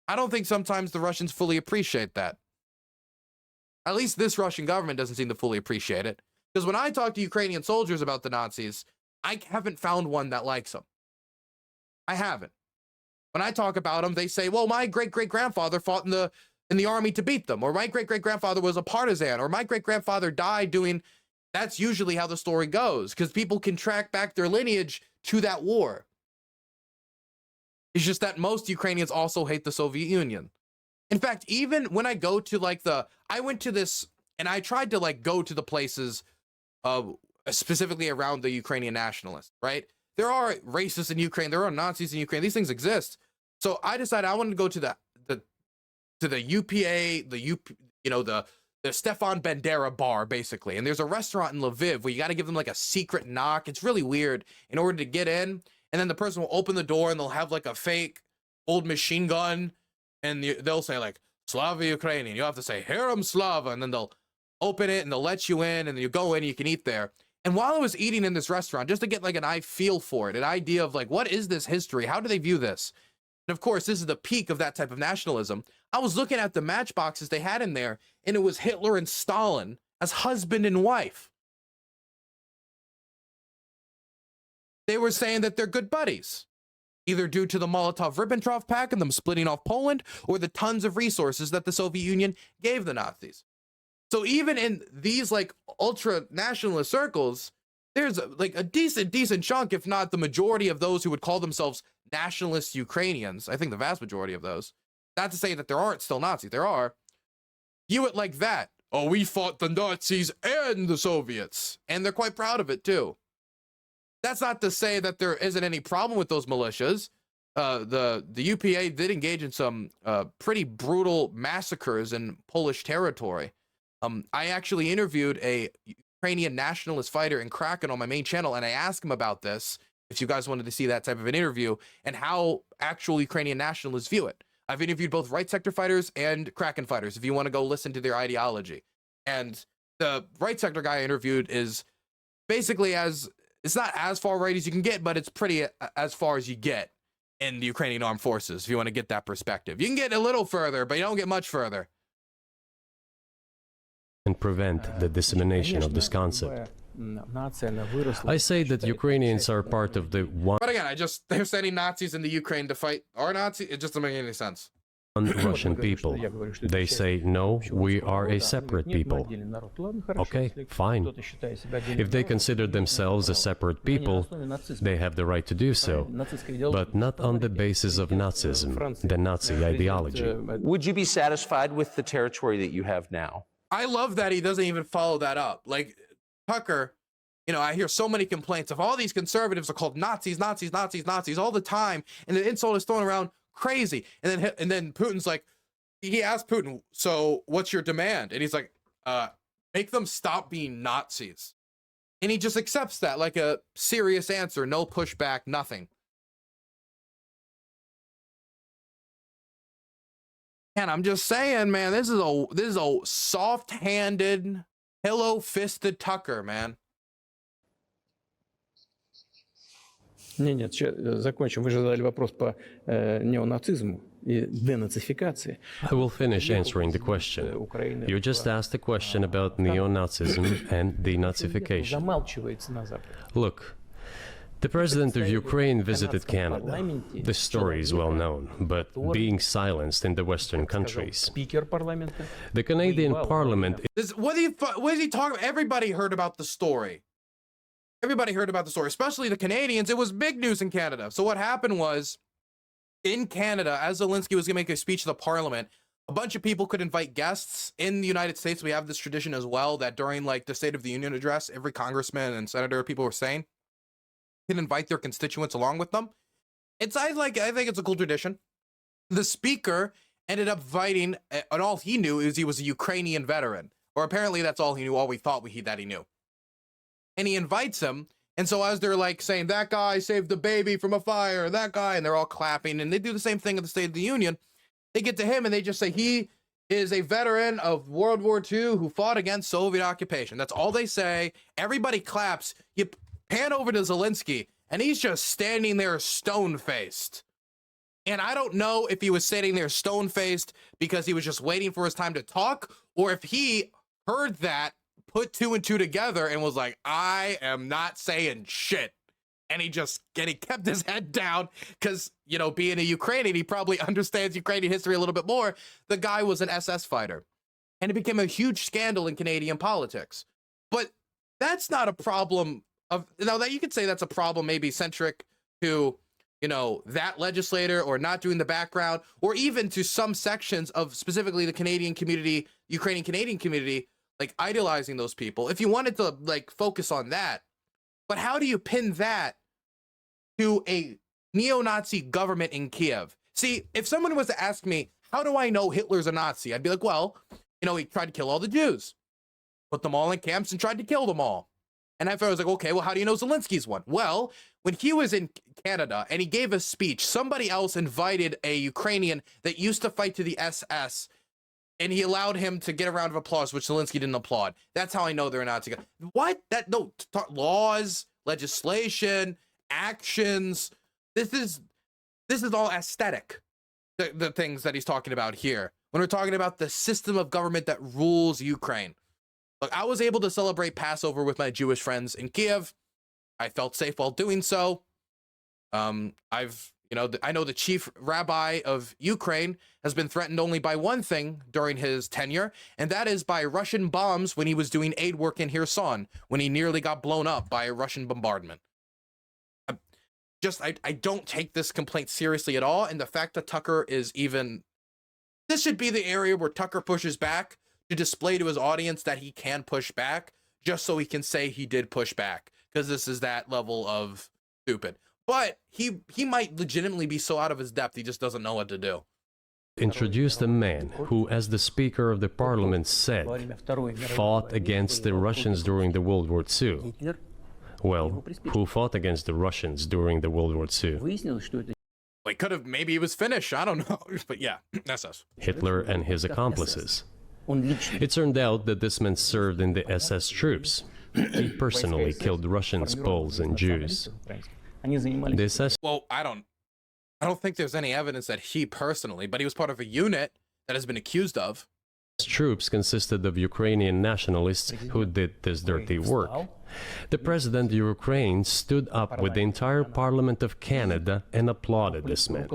I don't think sometimes the Russians fully appreciate that. At least this Russian government doesn't seem to fully appreciate it. Because when I talk to Ukrainian soldiers about the Nazis, I haven't found one that likes them. I haven't. When I talk about them, they say, well, my great-great-grandfather fought in the army to beat them, or my great-great-grandfather was a partisan, or my great-grandfather died doing... That's usually how the story goes, because people can track back their lineage to that war. It's just that most Ukrainians also hate the Soviet Union. In fact, even when I go to like I went to this, and I tried to like go to the places specifically around the Ukrainian nationalists, right? There are racists in Ukraine, there are Nazis in Ukraine, these things exist. So I decided I wanted to go to the UPA, the Stefan Bandera bar, basically. And there's a restaurant in Lviv where you got to give them like a secret knock. It's really weird in order to get in. And then the person will open the door and they'll have like a fake old machine gun. And they'll say like, Slava Ukrainian. You have to say, Heram Slava. And then they'll open it and they'll let you in and you go in and you can eat there. And while I was eating in this restaurant, just to get like an eye feel for it, an idea of like, what is this history? How do they view this? And of course, this is the peak of that type of nationalism. I was looking at the matchboxes they had in there, and it was Hitler and Stalin as husband and wife. They were saying that they're good buddies, either due to the Molotov-Ribbentrop Pact and them splitting off Poland, or the tons of resources that the Soviet Union gave the Nazis. So even in these like ultra-nationalist circles, there's like a decent chunk, if not the majority of those who would call themselves nationalist Ukrainians. I think the vast majority of those. Not to say that there aren't still Nazis. There are. View it like that. Oh, we fought the Nazis and the Soviets. And they're quite proud of it, too. That's not to say that there isn't any problem with those militias. The UPA did engage in some pretty brutal massacres in Polish territory. I actually interviewed a Ukrainian nationalist fighter in Kraken on my main channel, and I asked him about this, if you guys wanted to see that type of an interview, and how actual Ukrainian nationalists view it. I've interviewed both right sector fighters and Kraken fighters, if you want to go listen to their ideology. And the right sector guy I interviewed is basically it's not as far right as you can get, but it's pretty as far as you get in the Ukrainian armed forces, if you want to get that perspective. You can get a little further, but you don't get much further. And prevent the dissemination of this concept. I say that Ukrainians are part of the But again, they're sending Nazis into Ukraine to fight our Nazis. It just doesn't make any sense. Russian people. They say, no, we are a separate people. Okay, fine. If they consider themselves a separate people, they have the right to do so, but not on the basis of Nazism, the Nazi ideology. Would you be satisfied with the territory that you have now? I love that he doesn't even follow that up. Like, Tucker, I hear so many complaints of all these conservatives are called Nazis, Nazis, Nazis, Nazis all the time, and the insult is thrown around crazy. And then Putin's like, he asked Putin, so what's your demand? And he's like, make them stop being Nazis. And he just accepts that like a serious answer, no pushback, nothing. And I'm just saying, man, this is a soft-handed, pillow-fisted Tucker, man. Нет, закончим. Вы же задали вопрос по неонацизму и денацификации. I will finish answering the question. You just asked a question about neo-Nazism and denazification. Замалчивается на Западе. Look, the president of Ukraine visited Canada. The story is well known, but being silenced in the Western countries. The Canadian Parliament... What is he talking about? Everybody heard about the story. Everybody heard about the story, especially the Canadians. It was big news in Canada. So what happened was, in Canada, as Zelensky was going to make a speech to the parliament, a bunch of people could invite guests. In the United States, we have this tradition as well, that during like the State of the Union address, every congressman and senator, people were saying, can invite their constituents along with them. I think it's a cool tradition. The speaker ended up inviting, and all he knew is he was a Ukrainian veteran, or apparently that's all he knew, all we thought that he knew. And he invites him, and so as they're like saying, that guy saved the baby from a fire, that guy, and they're all clapping, and they do the same thing at the State of the Union, they get to him and they just say, he is a veteran of World War II who fought against Soviet occupation. That's all they say. Everybody claps. You pan over to Zelensky, and he's just standing there stone-faced. And I don't know if he was sitting there stone-faced because he was just waiting for his time to talk, or if he heard that put two and two together and was like, I am not saying shit. And he kept his head down because, you know, being a Ukrainian, he probably understands Ukrainian history a little bit more. The guy was an SS fighter. And it became a huge scandal in Canadian politics. But that's not a problem of, now that you could say that's a problem maybe centric to, you know, that legislator or not doing the background, or even to some sections of specifically the Canadian community, Ukrainian Canadian community, like idolizing those people. If you wanted to like focus on that, but how do you pin that to a neo-Nazi government in Kiev? See, if someone was to ask me, how do I know Hitler's a Nazi? I'd be like, well, you know, he tried to kill all the Jews, put them all in camps and tried to kill them all. And I was like, okay, well, how do you know Zelensky's one? Well, when he was in Canada and he gave a speech, somebody else invited a Ukrainian that used to fight to the SS, and he allowed him to get a round of applause, which Zelensky didn't applaud. That's how I know they're Nazi. What? No, laws, legislation, actions. This is all aesthetic. The things that he's talking about here. When we're talking about the system of government that rules Ukraine. Look, I was able to celebrate Passover with my Jewish friends in Kiev. I felt safe while doing so. I know the chief rabbi of Ukraine has been threatened only by one thing during his tenure, and that is by Russian bombs when he was doing aid work in Kherson, when he nearly got blown up by a Russian bombardment. I don't take this complaint seriously at all, and the fact that Tucker is even... This should be the area where Tucker pushes back to display to his audience that he can push back, just so he can say he did push back, because this is that level of stupid. But he might legitimately be so out of his depth, he just doesn't know what to do. Introduced a man who, as the Speaker of the Parliament said, fought against the Russians during the World War II. Well, who fought against the Russians during the World War II? Like, maybe he was Finnish, I don't know. But yeah, that's us. Hitler and his accomplices. It turned out that this man served in the SS troops. He personally killed Russians, Poles, and Jews. The SS... Well, I don't think there's any evidence that he personally, but he was part of a unit that has been accused of. Troops consisted of Ukrainian nationalists who did this dirty work. The president of Ukraine stood up with the entire Parliament of Canada and applauded this man.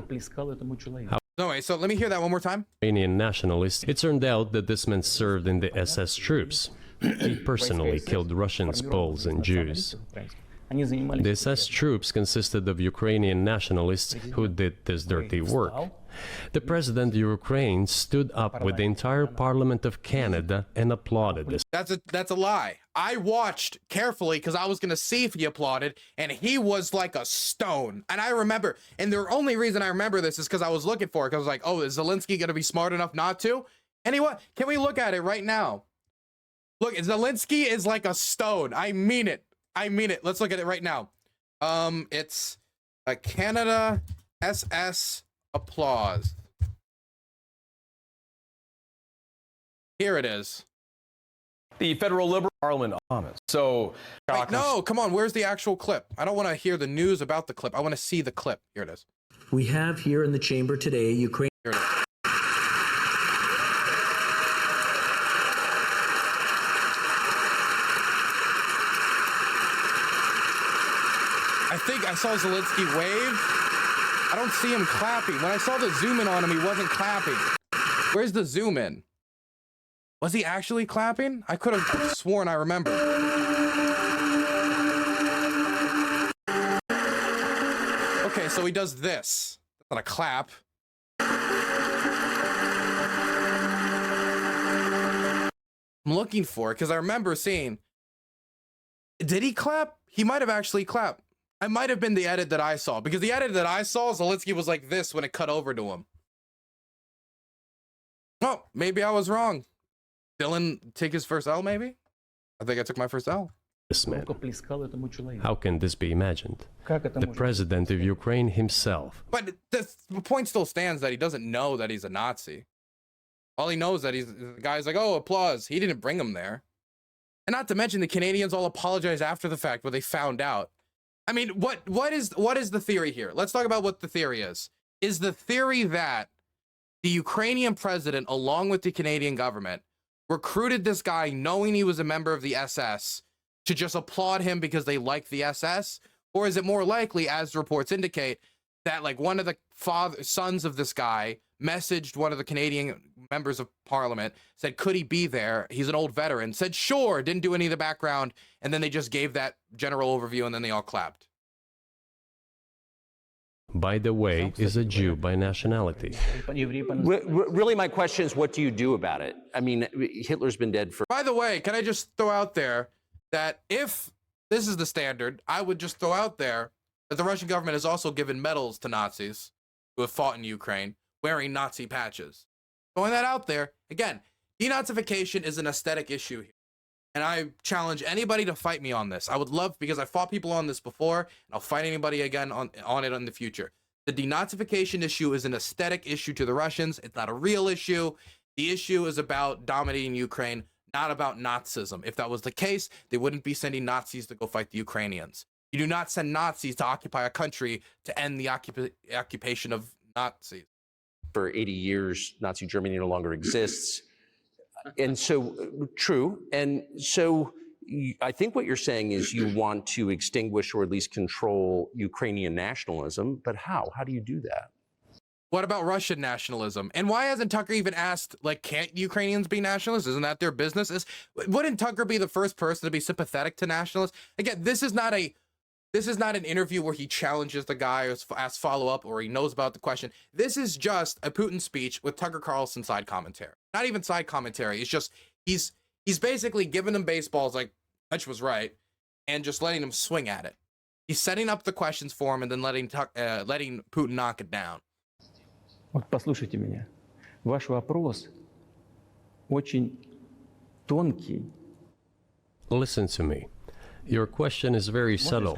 No way, so let me hear that one more time. Ukrainian nationalists. It turned out that this man served in the SS troops. He personally killed Russians, Poles, and Jews. The SS troops consisted of Ukrainian nationalists who did this dirty work. The president of Ukraine stood up with the entire Parliament of Canada and applauded this. That's a lie. I watched carefully because I was going to see if he applauded, and he was like a stone. And I remember, and the only reason I remember this is because I was looking for it, because I was like, oh, is Zelensky going to be smart enough not to? Anyway, can we look at it right now? Look, Zelensky is like a stone. I mean it. I mean it. Let's look at it right now. It's a Canada SS applause. Here it is. The federal Liberal Parliament comments. So, wait, no, come on. Where's the actual clip? I don't want to hear the news about the clip. I want to see the clip. Here it is. We have here in the chamber today, Ukraine. Here it is. I think I saw Zelensky wave. I don't see him clapping. When I saw the zoom in on him, he wasn't clapping. Where's the zoom in? Was he actually clapping? I could have sworn I remember. Okay, so he does this. That's not a clap. I'm looking for it because I remember seeing. Did he clap? He might have actually clapped. It might have been the edit that I saw, because the edit that I saw, Zelensky was like this when it cut over to him. Oh, maybe I was wrong. Dylan take his first L, maybe? I think I took my first L. This man. How can this be imagined? The president of Ukraine himself. But the point still stands that he doesn't know that he's a Nazi. All he knows that the guy's like, oh, applause. He didn't bring him there. And not to mention the Canadians all apologized after the fact when they found out. I mean, what is the theory here? Let's talk about what the theory is. Is the theory that the Ukrainian president, along with the Canadian government, recruited this guy knowing he was a member of the SS to just applaud him because they like the SS? Or is it more likely, as reports indicate, that like one of the sons of this guy messaged one of the Canadian members of parliament, said, could he be there? He's an old veteran, said, sure, didn't do any of the background. And then they just gave that general overview and then they all clapped. By the way, is a Jew by nationality. Really, my question is, what do you do about it? I mean, Hitler's been dead for... By the way, can I just throw out there that if this is the standard, I would just throw out there that the Russian government has also given medals to Nazis who have fought in Ukraine wearing Nazi patches. Throwing that out there, again, denazification is an aesthetic issue here. And I challenge anybody to fight me on this. I would love, because I fought people on this before, and I'll fight anybody again on it in the future. The denazification issue is an aesthetic issue to the Russians. It's not a real issue. The issue is about dominating Ukraine, not about Nazism. If that was the case, they wouldn't be sending Nazis to go fight the Ukrainians. You do not send Nazis to occupy a country to end the occupation of Nazis. For 80 years, Nazi Germany no longer exists. And so, true. And so I think what you're saying is you want to extinguish or at least control Ukrainian nationalism, but how? How do you do that? What about Russian nationalism? And why hasn't Tucker even asked, like, can't Ukrainians be nationalists? Isn't that their business? Wouldn't Tucker be the first person to be sympathetic to nationalists? Again, this is not an interview where he challenges the guy or asks follow-up or he knows about the question. This is just a Putin speech with Tucker Carlson side commentary. Not even side commentary. It's just he's basically giving them baseballs like Hutch was right and just letting them swing at it. He's setting up the questions for him and then letting Putin knock it down. Вот послушайте меня. Ваш вопрос очень тонкий. Listen to me. Your question is very subtle,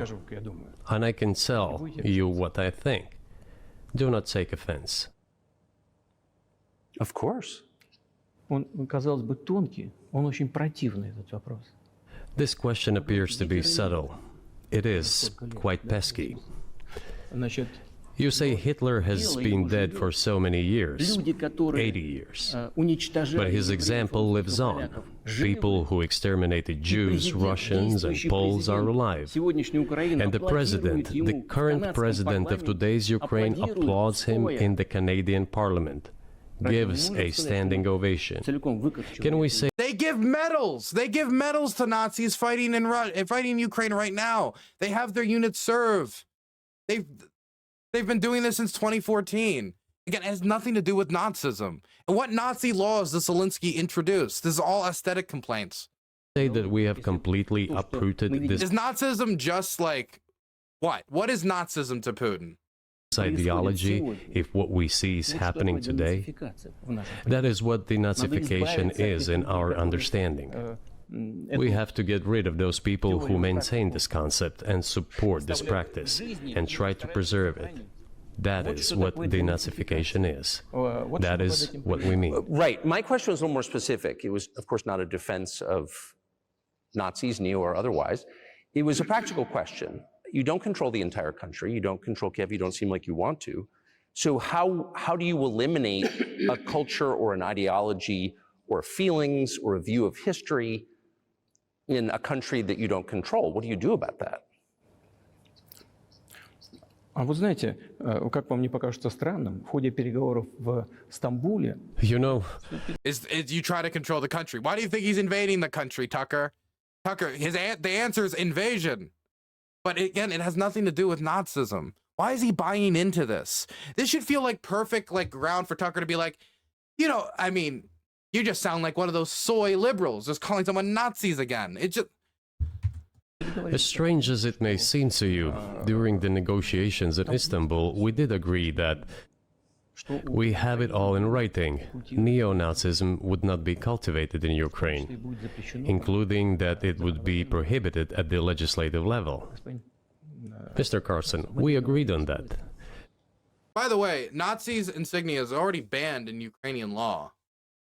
and I can tell you what I think. Do not take offense. Of course. Он, казалось бы, тонкий, он очень противный, этот вопрос. This question appears to be subtle. It is quite pesky. Значит, You say Hitler has been dead for so many years, 80 years. But his example lives on. People who exterminated Jews, Russians, and Poles are alive. And the president, the current president of today's Ukraine, applauds him in the Canadian Parliament, gives a standing ovation. Can we say they give medals? They give medals to Nazis fighting in Ukraine right now. They have their units serve. They've been doing this since 2014. Again, it has nothing to do with Nazism. And what Nazi laws does Zelensky introduce? This is all aesthetic complaints. Say that we have completely uprooted this Is Nazism just like what? What is Nazism to Putin? ideology if what we see is happening today? That is what denazification is in our understanding. We have to get rid of those people who maintain this concept and support this practice and try to preserve it. That is what denazification is. That is what we mean. Right. My question was a little more specific. It was, of course, not a defense of Nazis, neo or otherwise. It was a practical question. You don't control the entire country. You don't control Kiev. You don't seem like you want to. So how do you eliminate a culture or an ideology or feelings or a view of history in a country that you don't control? What do you do about that? А вы знаете, как вам не покажется странным, в ходе переговоров в Стамбуле... You know... Is you try to control the country. Why do you think he's invading the country, Tucker? Tucker, the answer is invasion. But again, it has nothing to do with Nazism. Why is he buying into this? This should feel like perfect ground for Tucker to be like, you know, I mean, you just sound like one of those soy liberals just calling someone Nazis again. It just... As strange as it may seem to you, during the negotiations in Istanbul, we did agree that we have it all in writing. Neo-Nazism would not be cultivated in Ukraine, including that it would be prohibited at the legislative level. Mr. Carlson, we agreed on that. By the way, Nazis' insignia is already banned in Ukrainian law.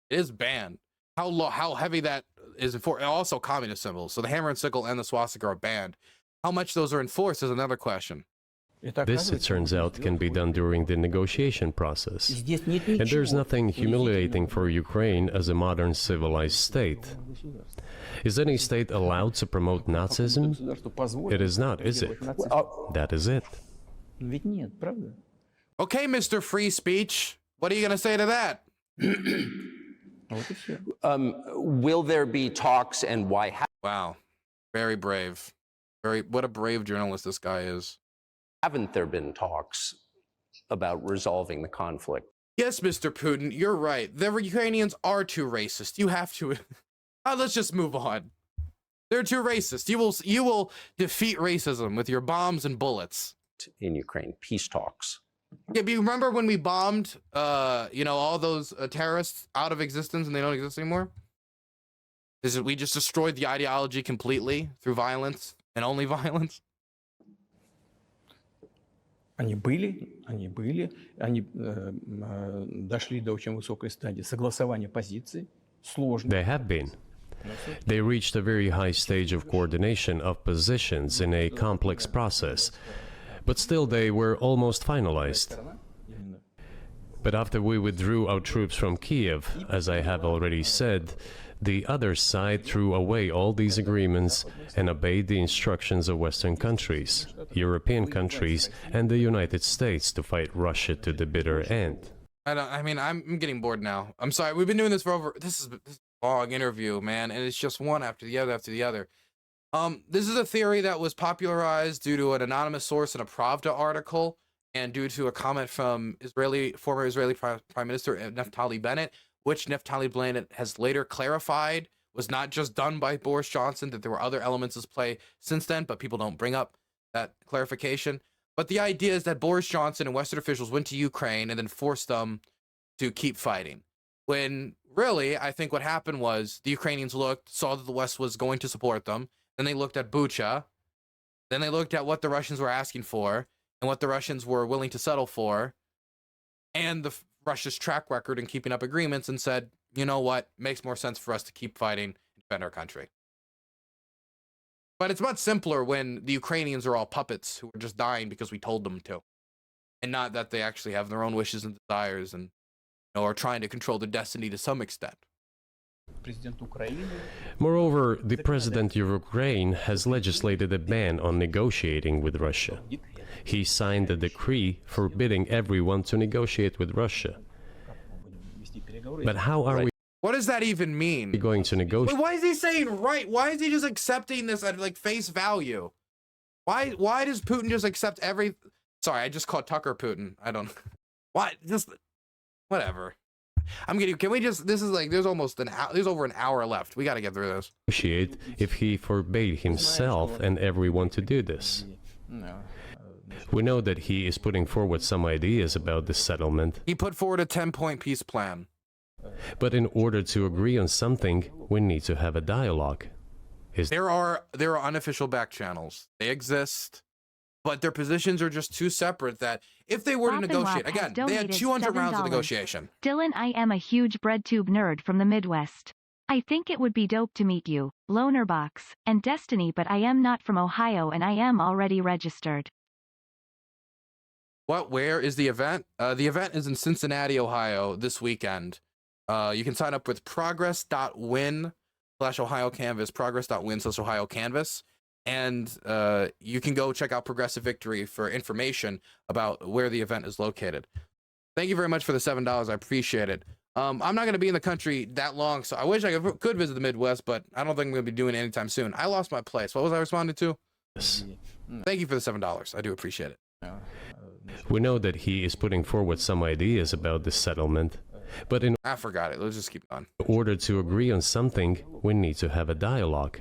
It is banned. How heavy that is enforced. Also communist symbols. So the hammer and sickle and the swastika are banned. How much those are enforced is another question. This, it turns out, can be done during the negotiation process. And there's nothing humiliating for Ukraine as a modern civilized state. Is any state allowed to promote Nazism? It is not, is it? That is it. Okay, Mr. Free Speech, what are you going to say to that? Will there be talks, and why? Wow, very brave. What a brave journalist this guy is. Haven't there been talks about resolving the conflict? Yes, Mr. Putin, you're right. The Ukrainians are too racist. You have to. Let's just move on. They're too racist. You will defeat racism with your bombs and bullets. In Ukraine, peace talks. Yeah, but you remember when we bombed, all those terrorists out of existence and they don't exist anymore? We just destroyed the ideology completely through violence and only violence? Они дошли до очень высокой стадии согласования позиций. Сложно. They have been. They reached a very high stage of coordination of positions in a complex process, but still they were almost finalized. But after we withdrew our troops from Kiev, as I have already said, the other side threw away all these agreements and obeyed the instructions of Western countries, European countries, and the United States to fight Russia to the bitter end. I'm getting bored now. I'm sorry. We've been doing this for this is a long interview, man, and it's just one after the other after the other. This is a theory that was popularized due to an anonymous source in a Pravda article and due to a comment from former Israeli Prime Minister Naftali Bennett, which Naftali Bennett has later clarified was not just done by Boris Johnson, that there were other elements at play since then, but people don't bring up that clarification. But the idea is that Boris Johnson and Western officials went to Ukraine and then forced them to keep fighting. When really, I think what happened was the Ukrainians saw that the West was going to support them, then they looked at Bucha, then they looked at what the Russians were asking for and what the Russians were willing to settle for, and Russia's track record in keeping up agreements, and said, you know what, makes more sense for us to keep fighting and defend our country. But it's much simpler when the Ukrainians are all puppets who are just dying because we told them to, and not that they actually have their own wishes and desires and are trying to control their destiny to some extent. Moreover, the president of Ukraine has legislated a ban on negotiating with Russia. He signed a decree forbidding everyone to negotiate with Russia. But how are we What does that even mean? going to negotiate? Wait, why is he saying right? Why is he just accepting this at like face value? Why does Putin just accept every... Sorry, I just called Tucker Putin. I don't... Why? Just... Whatever. I'm getting... Can we just... This is like... There's almost an hour... There's over an hour left. We got to get through this. Negotiate if he forbade himself and everyone to do this? We know that he is putting forward some ideas about this settlement. He put forward a 10-point peace plan. But in order to agree on something, we need to have a dialogue. There are unofficial back channels. They exist, but their positions are just too separate that if they were to negotiate, again, they had 200 rounds of negotiation. Dylan, I am a huge breadtube nerd from the Midwest. I think it would be dope to meet you, Lonerbox, and Destiny, but I am not from Ohio and I am already registered. Where is the event? The event is in Cincinnati, Ohio this weekend. You can sign up with progress.win/Ohio Canvas, progress.win/Ohio Canvas. And you can go check out Progressive Victory for information about where the event is located. Thank you very much for the $7. I appreciate it. I'm not going to be in the country that long, so I wish I could visit the Midwest, but I don't think I'm going to be doing it anytime soon. I lost my place. What was I responding to? Yes. Thank you for the $7. I do appreciate it. We know that he is putting forward some ideas about this settlement, but in I forgot it. Let's just keep on. order to agree on something, we need to have a dialogue.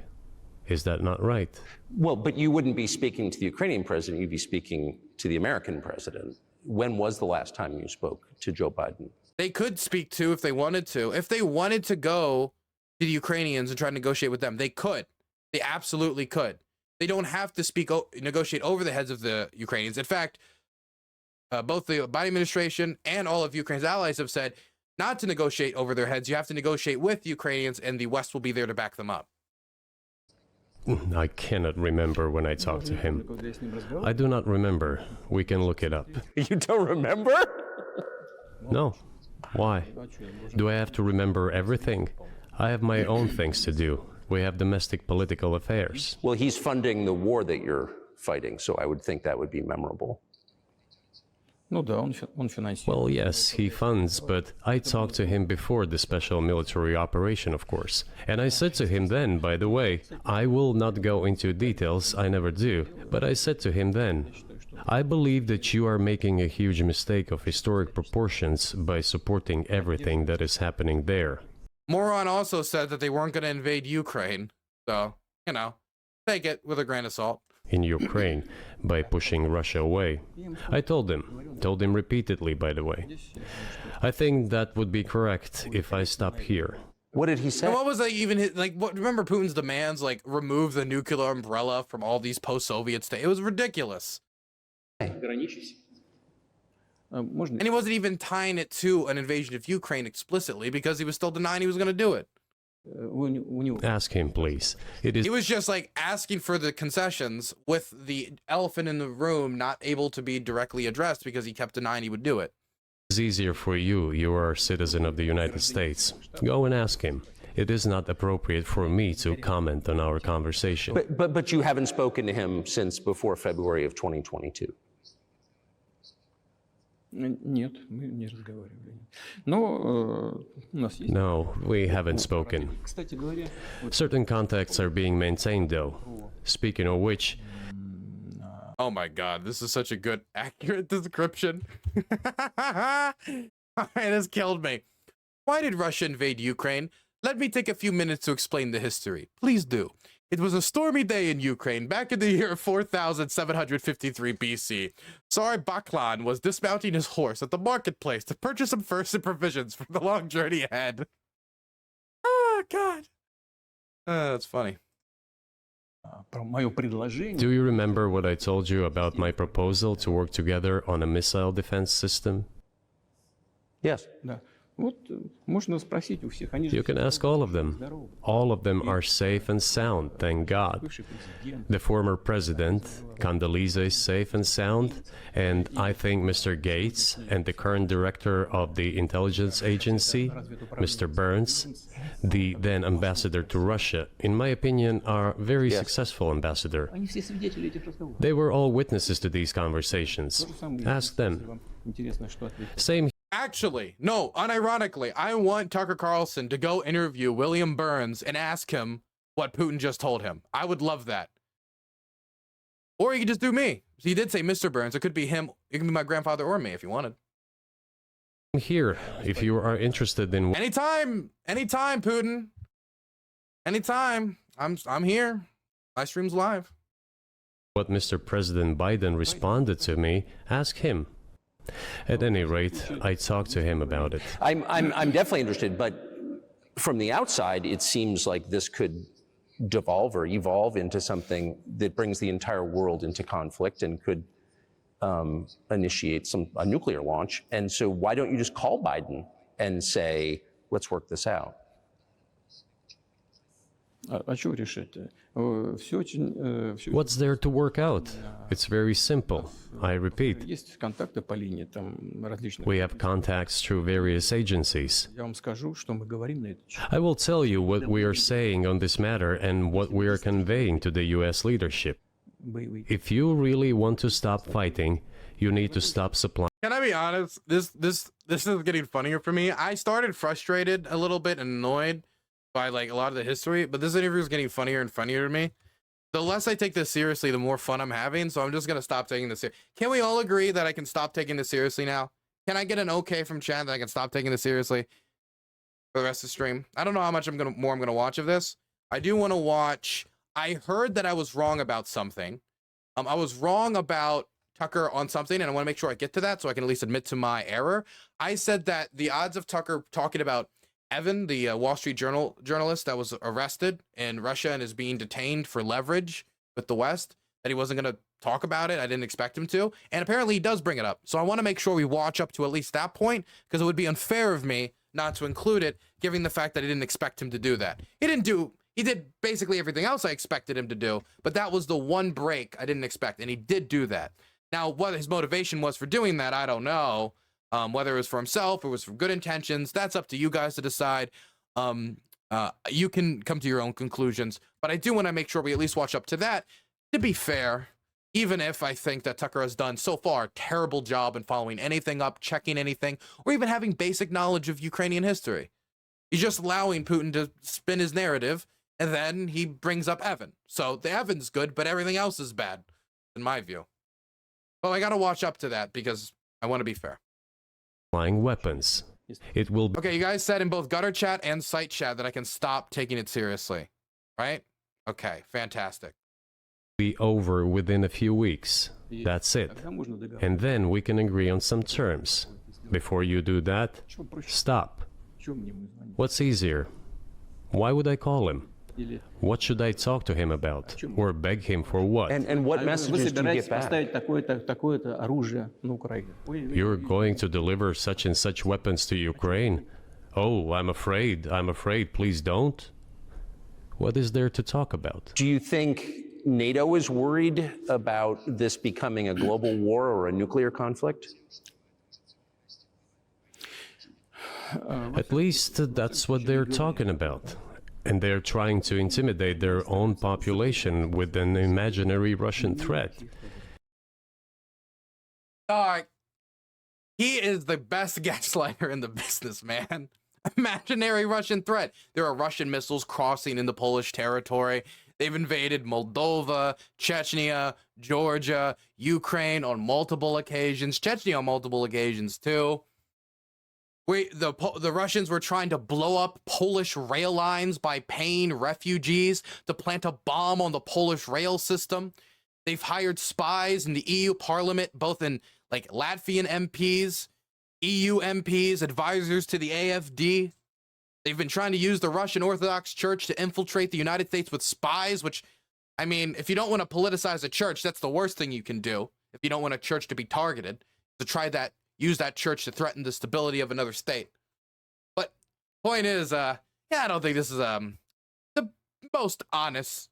Is that not right? Well, but you wouldn't be speaking to the Ukrainian president, you'd be speaking to the American president. When was the last time you spoke to Joe Biden? They could speak to if they wanted to. If they wanted to go to the Ukrainians and try to negotiate with them, they could. They absolutely could. They don't have to negotiate over the heads of the Ukrainians. In fact, both the Biden administration and all of Ukraine's allies have said not to negotiate over their heads. You have to negotiate with the Ukrainians, and the West will be there to back them up. I cannot remember when I talked to him. I do not remember. We can look it up. You don't remember? No. Why? Do I have to remember everything? I have my own things to do. We have domestic political affairs. Well, he's funding the war that you're fighting, so I would think that would be memorable. Ну да, он финансирует. Well, yes, he funds, but I talked to him before the special military operation, of course. And I said to him then, by the way, I will not go into details, I never do, but I said to him then, I believe that you are making a huge mistake of historic proportions by supporting everything that is happening there. Moron also said that they weren't going to invade Ukraine. So, you know, take it with a grain of salt. In Ukraine, by pushing Russia away. I told him repeatedly, by the way. I think that would be correct if I stop here. What did he say? And what was like even like what? Remember Putin's demands, like remove the nuclear umbrella from all these post-Soviet states. It was ridiculous. And he wasn't even tying it to an invasion of Ukraine explicitly because he was still denying he was going to do it. Ask him, please. He was just like asking for the concessions with the elephant in the room not able to be directly addressed because he kept denying he would do it. It's easier for you. You are a citizen of the United States. Go and ask him. It is not appropriate for me to comment on our conversation. But you haven't spoken to him since before February of 2022. Нет, мы не разговаривали. Но у нас есть. No, we haven't spoken. Certain contacts are being maintained, though. Speaking of which... Oh my god, this is such a good, accurate description. Alright, this killed me. Why did Russia invade Ukraine? Let me take a few minutes to explain the history. Please do. It was a stormy day in Ukraine back in the year 4753 BC. Tsar Baklan was dismounting his horse at the marketplace to purchase some furs and provisions for the long journey ahead. Oh, God. That's funny. Do you remember what I told you about my proposal to work together on a missile defense system? Yes. You can ask all of them. All of them are safe and sound, thank God. The former president, Condoleezza, is safe and sound, and I think Mr. Gates and the current director of the intelligence agency, Mr. Burns, the then ambassador to Russia, in my opinion, are very successful ambassador. They were all witnesses to these conversations. Ask them. Same. Actually, no, unironically, I want Tucker Carlson to go interview William Burns and ask him what Putin just told him. I would love that. Or he could just do me. He did say Mr. Burns. It could be him. It can be my grandfather or me if you wanted. Here, if you are interested in... Anytime, Putin. Anytime. I'm here. My stream's live. What Mr. President Biden responded to me, ask him. At any rate, I talked to him about it. I'm definitely interested, but from the outside, it seems like this could devolve or evolve into something that brings the entire world into conflict and could initiate a nuclear launch. And so why don't you just call Biden and say, let's work this out? What's there to work out? It's very simple. I repeat. We have contacts through various agencies. I will tell you what we are saying on this matter and what we are conveying to the U.S. leadership. If you really want to stop fighting, you need to stop supplying. Can I be honest? This is getting funnier for me. I started frustrated a little bit and annoyed by like a lot of the history, but this interview is getting funnier and funnier to me. The less I take this seriously, the more fun I'm having, so I'm just gonna stop taking this seriously. Can we all agree that I can stop taking this seriously now? Can I get an okay from chat that I can stop taking this seriously for the rest of the stream? I don't know how much I'm gonna watch of this. I do want to watch. I heard that I was wrong about something. I was wrong about Tucker on something, and I want to make sure I get to that so I can at least admit to my error. I said that the odds of Tucker talking about Evan, the Wall Street Journal journalist that was arrested in Russia and is being detained for leverage with the West, that he wasn't going to talk about it. I didn't expect him to. And apparently he does bring it up. So I want to make sure we watch up to at least that point, because it would be unfair of me not to include it, given the fact that I didn't expect him to do that. He He did basically everything else I expected him to do, but that was the one break I didn't expect, and he did do that. Now, what his motivation was for doing that, I don't know. Whether it was for himself or it was for good intentions, that's up to you guys to decide. You can come to your own conclusions, but I do want to make sure we at least watch up to that. To be fair, even if I think that Tucker has done so far a terrible job in following anything up, checking anything, or even having basic knowledge of Ukrainian history, he's just allowing Putin to spin his narrative, and then he brings up Evan. So the Evan's good, but everything else is bad, in my view. Well, I got to watch up to that because I want to be fair. Flying weapons. It will Okay, you guys said in both gutter chat and site chat that I can stop taking it seriously, right? Okay, fantastic. be over within a few weeks. That's it. And then we can agree on some terms. Before you do that, stop. What's easier? Why would I call him? What should I talk to him about? Or beg him for what? And what messages do you get back? You're going to deliver such and such weapons to Ukraine? Oh, I'm afraid, please don't. What is there to talk about? Do you think NATO is worried about this becoming a global war or a nuclear conflict? At least that's what they're talking about. And they're trying to intimidate their own population with an imaginary Russian threat. He is the best gaslighter in the business, man. Imaginary Russian threat. There are Russian missiles crossing into Polish territory. They've invaded Moldova, Chechnya, Georgia, Ukraine on multiple occasions. Chechnya on multiple occasions, too. The Russians were trying to blow up Polish rail lines by paying refugees to plant a bomb on the Polish rail system. They've hired spies in the EU Parliament, both in like Latvian MPs, EU MPs, advisors to the AfD. They've been trying to use the Russian Orthodox Church to infiltrate the United States with spies, which, I mean, if you don't want to politicize a church, that's the worst thing you can do. If you don't want a church to be targeted, to try that, use that church to threaten the stability of another state. But point is, yeah, I don't think this is the most honest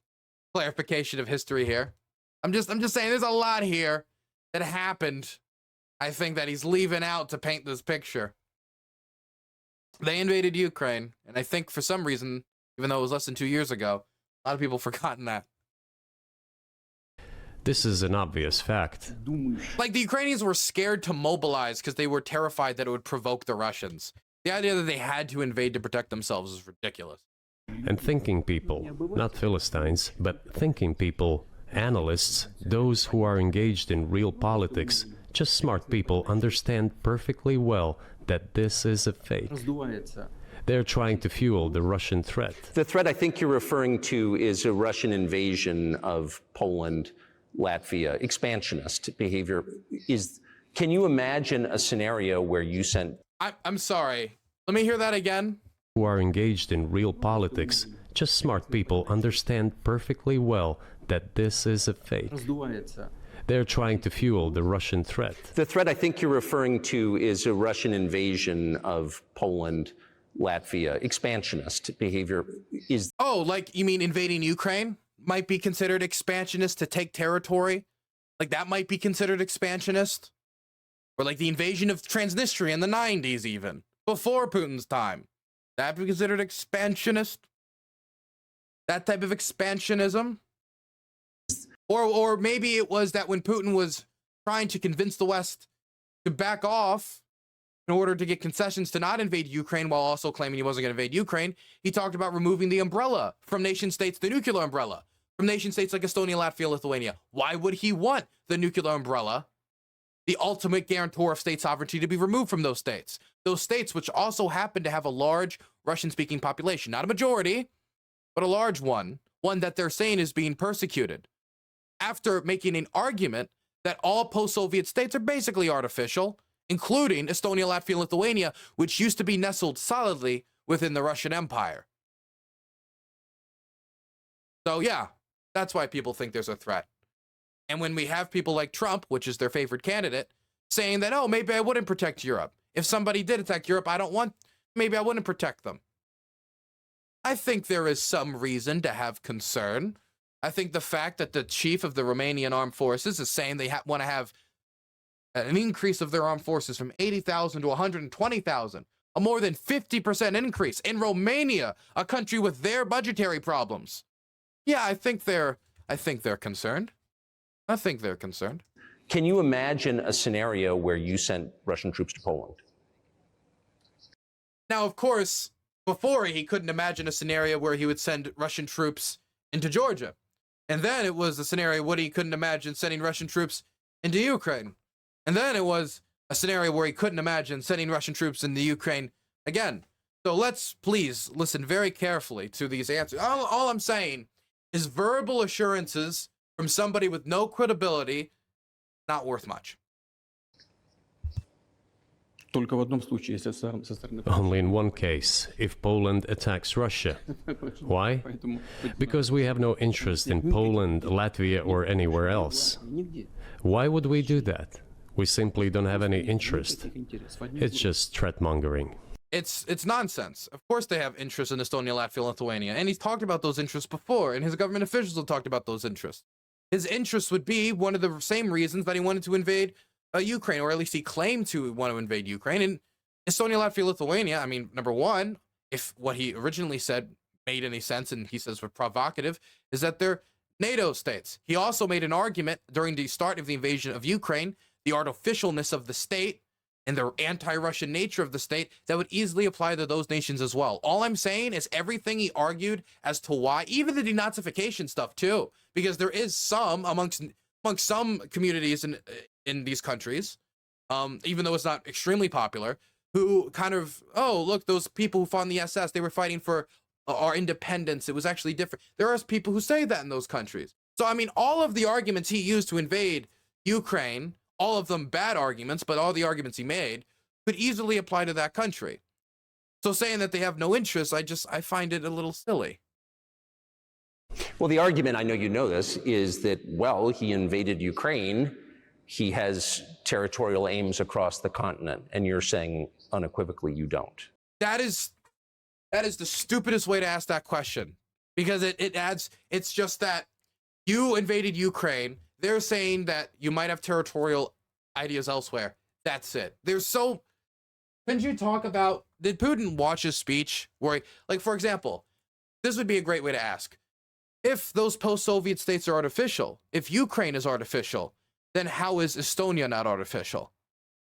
clarification of history here. I'm just saying there's a lot here that happened. I think that he's leaving out to paint this picture. They invaded Ukraine, and I think for some reason, even though it was less than 2 years ago, a lot of people have forgotten that. This is an obvious fact. Like, the Ukrainians were scared to mobilize because they were terrified that it would provoke the Russians. The idea that they had to invade to protect themselves is ridiculous. And thinking people, not Philistines, but thinking people, analysts, those who are engaged in real politics, just smart people understand perfectly well that this is a fake. They're trying to fuel the Russian threat. The threat I think you're referring to is a Russian invasion of Poland, Latvia, expansionist behavior. Can you imagine a scenario where you sent... I'm sorry. Let me hear that again. Who are engaged in real politics, just smart people understand perfectly well that this is a fake. They're trying to fuel the Russian threat. The threat I think you're referring to is a Russian invasion of Poland, Latvia, expansionist behavior. Oh, like you mean invading Ukraine might be considered expansionist to take territory? Like that might be considered expansionist? Or like the invasion of Transnistria in the 90s even, before Putin's time. That be considered expansionist? That type of expansionism? Or maybe it was that when Putin was trying to convince the West to back off in order to get concessions to not invade Ukraine while also claiming he wasn't going to invade Ukraine, he talked about removing the umbrella from nation states, the nuclear umbrella, from nation states like Estonia, Latvia, Lithuania. Why would he want the nuclear umbrella, the ultimate guarantor of state sovereignty, to be removed from those states? Those states which also happen to have a large Russian-speaking population, not a majority, but a large one that they're saying is being persecuted. After making an argument that all post-Soviet states are basically artificial, including Estonia, Latvia, and Lithuania, which used to be nestled solidly within the Russian Empire. So yeah, that's why people think there's a threat. And when we have people like Trump, which is their favorite candidate, saying that, oh, maybe I wouldn't protect Europe. If somebody did attack Europe, maybe I wouldn't protect them. I think there is some reason to have concern. I think the fact that the chief of the Romanian armed forces is saying they want to have an increase of their armed forces from 80,000 to 120,000, a more than 50% increase in Romania, a country with their budgetary problems. Yeah, I think they're concerned. I think they're concerned. Can you imagine a scenario where you sent Russian troops to Poland? Now, of course, before he couldn't imagine a scenario where he would send Russian troops into Georgia. And then it was a scenario where he couldn't imagine sending Russian troops into Ukraine. And then it was a scenario where he couldn't imagine sending Russian troops into Ukraine again. So let's please listen very carefully to these answers. All I'm saying is verbal assurances from somebody with no credibility, not worth much. Only in one case, if Poland attacks Russia. Why? Because we have no interest in Poland, Latvia, or anywhere else. Why would we do that? We simply don't have any interest. It's just threat-mongering. It's nonsense. Of course they have interests in Estonia, Latvia, Lithuania, and he's talked about those interests before, and his government officials have talked about those interests. His interests would be one of the same reasons that he wanted to invade Ukraine, or at least he claimed to want to invade Ukraine. And Estonia, Latvia, Lithuania, I mean, number one, if what he originally said made any sense, and he says were provocative, is that they're NATO states. He also made an argument during the start of the invasion of Ukraine, the artificialness of the state and the anti-Russian nature of the state that would easily apply to those nations as well. All I'm saying is everything he argued as to why, even the denazification stuff too, because there is some amongst some communities in these countries, even though it's not extremely popular, who kind of, oh, look, those people who fought in the SS, they were fighting for our independence. It was actually different. There are people who say that in those countries. So, I mean, all of the arguments he used to invade Ukraine, all of them bad arguments, but all the arguments he made could easily apply to that country. So saying that they have no interest, I find it a little silly. Well, the argument, I know you know this, is that, well, he invaded Ukraine. He has territorial aims across the continent, and you're saying unequivocally you don't. That is the stupidest way to ask that question, because it's just that you invaded Ukraine. They're saying that you might have territorial ideas elsewhere. That's it. Couldn't you talk about, did Putin watch his speech where, like, for example, this would be a great way to ask. If those post-Soviet states are artificial, if Ukraine is artificial, then how is Estonia not artificial?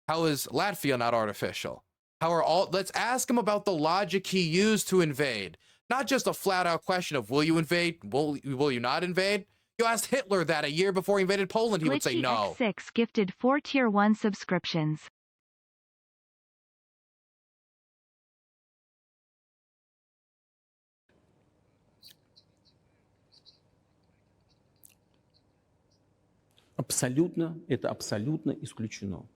How is Latvia not artificial? Let's ask him about the logic he used to invade. Not just a flat-out question of, will you invade? Will you not invade? You asked Hitler that a year before he invaded Poland, he would say no. Glitchy X6 gifted 4 Tier 1 subscriptions. Это абсолютно исключено.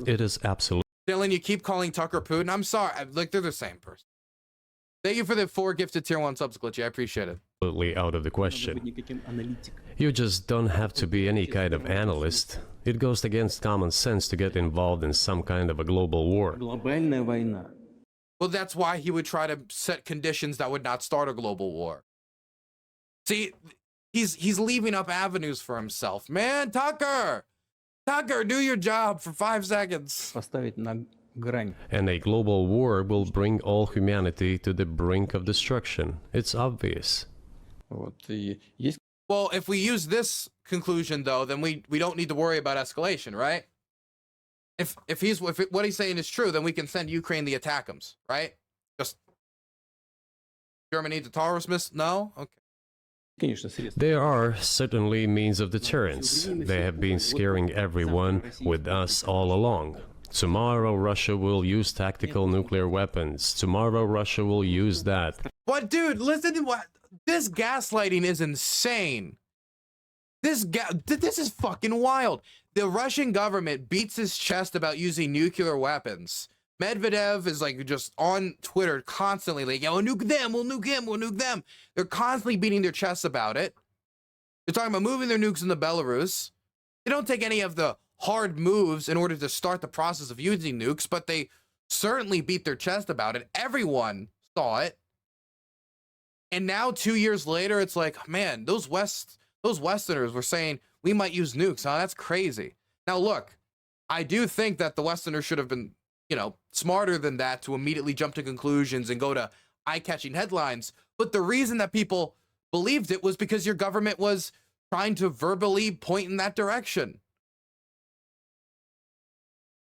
It is absolutely Dylan, you keep calling Tucker Putin. I'm sorry. Like, they're the same person. Thank you for the 4 gifted Tier 1 subs, Glitchy. I appreciate it. out of the question. You just don't have to be any kind of analyst. It goes against common sense to get involved in some kind of a global war. Глобальная война. Well, that's why he would try to set conditions that would not start a global war. See, he's leaving up avenues for himself. Man, Tucker, do your job for 5 seconds. Поставить на грань. And a global war will bring all humanity to the brink of destruction. It's obvious. Вот, и есть... Well, if we use this conclusion, though, then we don't need to worry about escalation, right? If what he's saying is true, then we can send Ukraine the attackums, right? Just Germany the Taurus. No? Okay. There are certainly means of deterrence. They have been scaring everyone with us all along. Tomorrow Russia will use tactical nuclear weapons. Tomorrow Russia will use that. What, dude? Listen to what this gaslighting is insane. This is fucking wild. The Russian government beats his chest about using nuclear weapons. Medvedev is like just on Twitter constantly like, yeah, we'll nuke them, we'll nuke him, we'll nuke them. They're constantly beating their chests about it. They're talking about moving their nukes into Belarus. They don't take any of the hard moves in order to start the process of using nukes, but they certainly beat their chest about it. Everyone saw it. And now 2 years later, it's like, man, those Westerners were saying we might use nukes. Huh? That's crazy. Now, look, I do think that the Westerners should have been, smarter than that to immediately jump to conclusions and go to eye-catching headlines. But the reason that people believed it was because your government was trying to verbally point in that direction.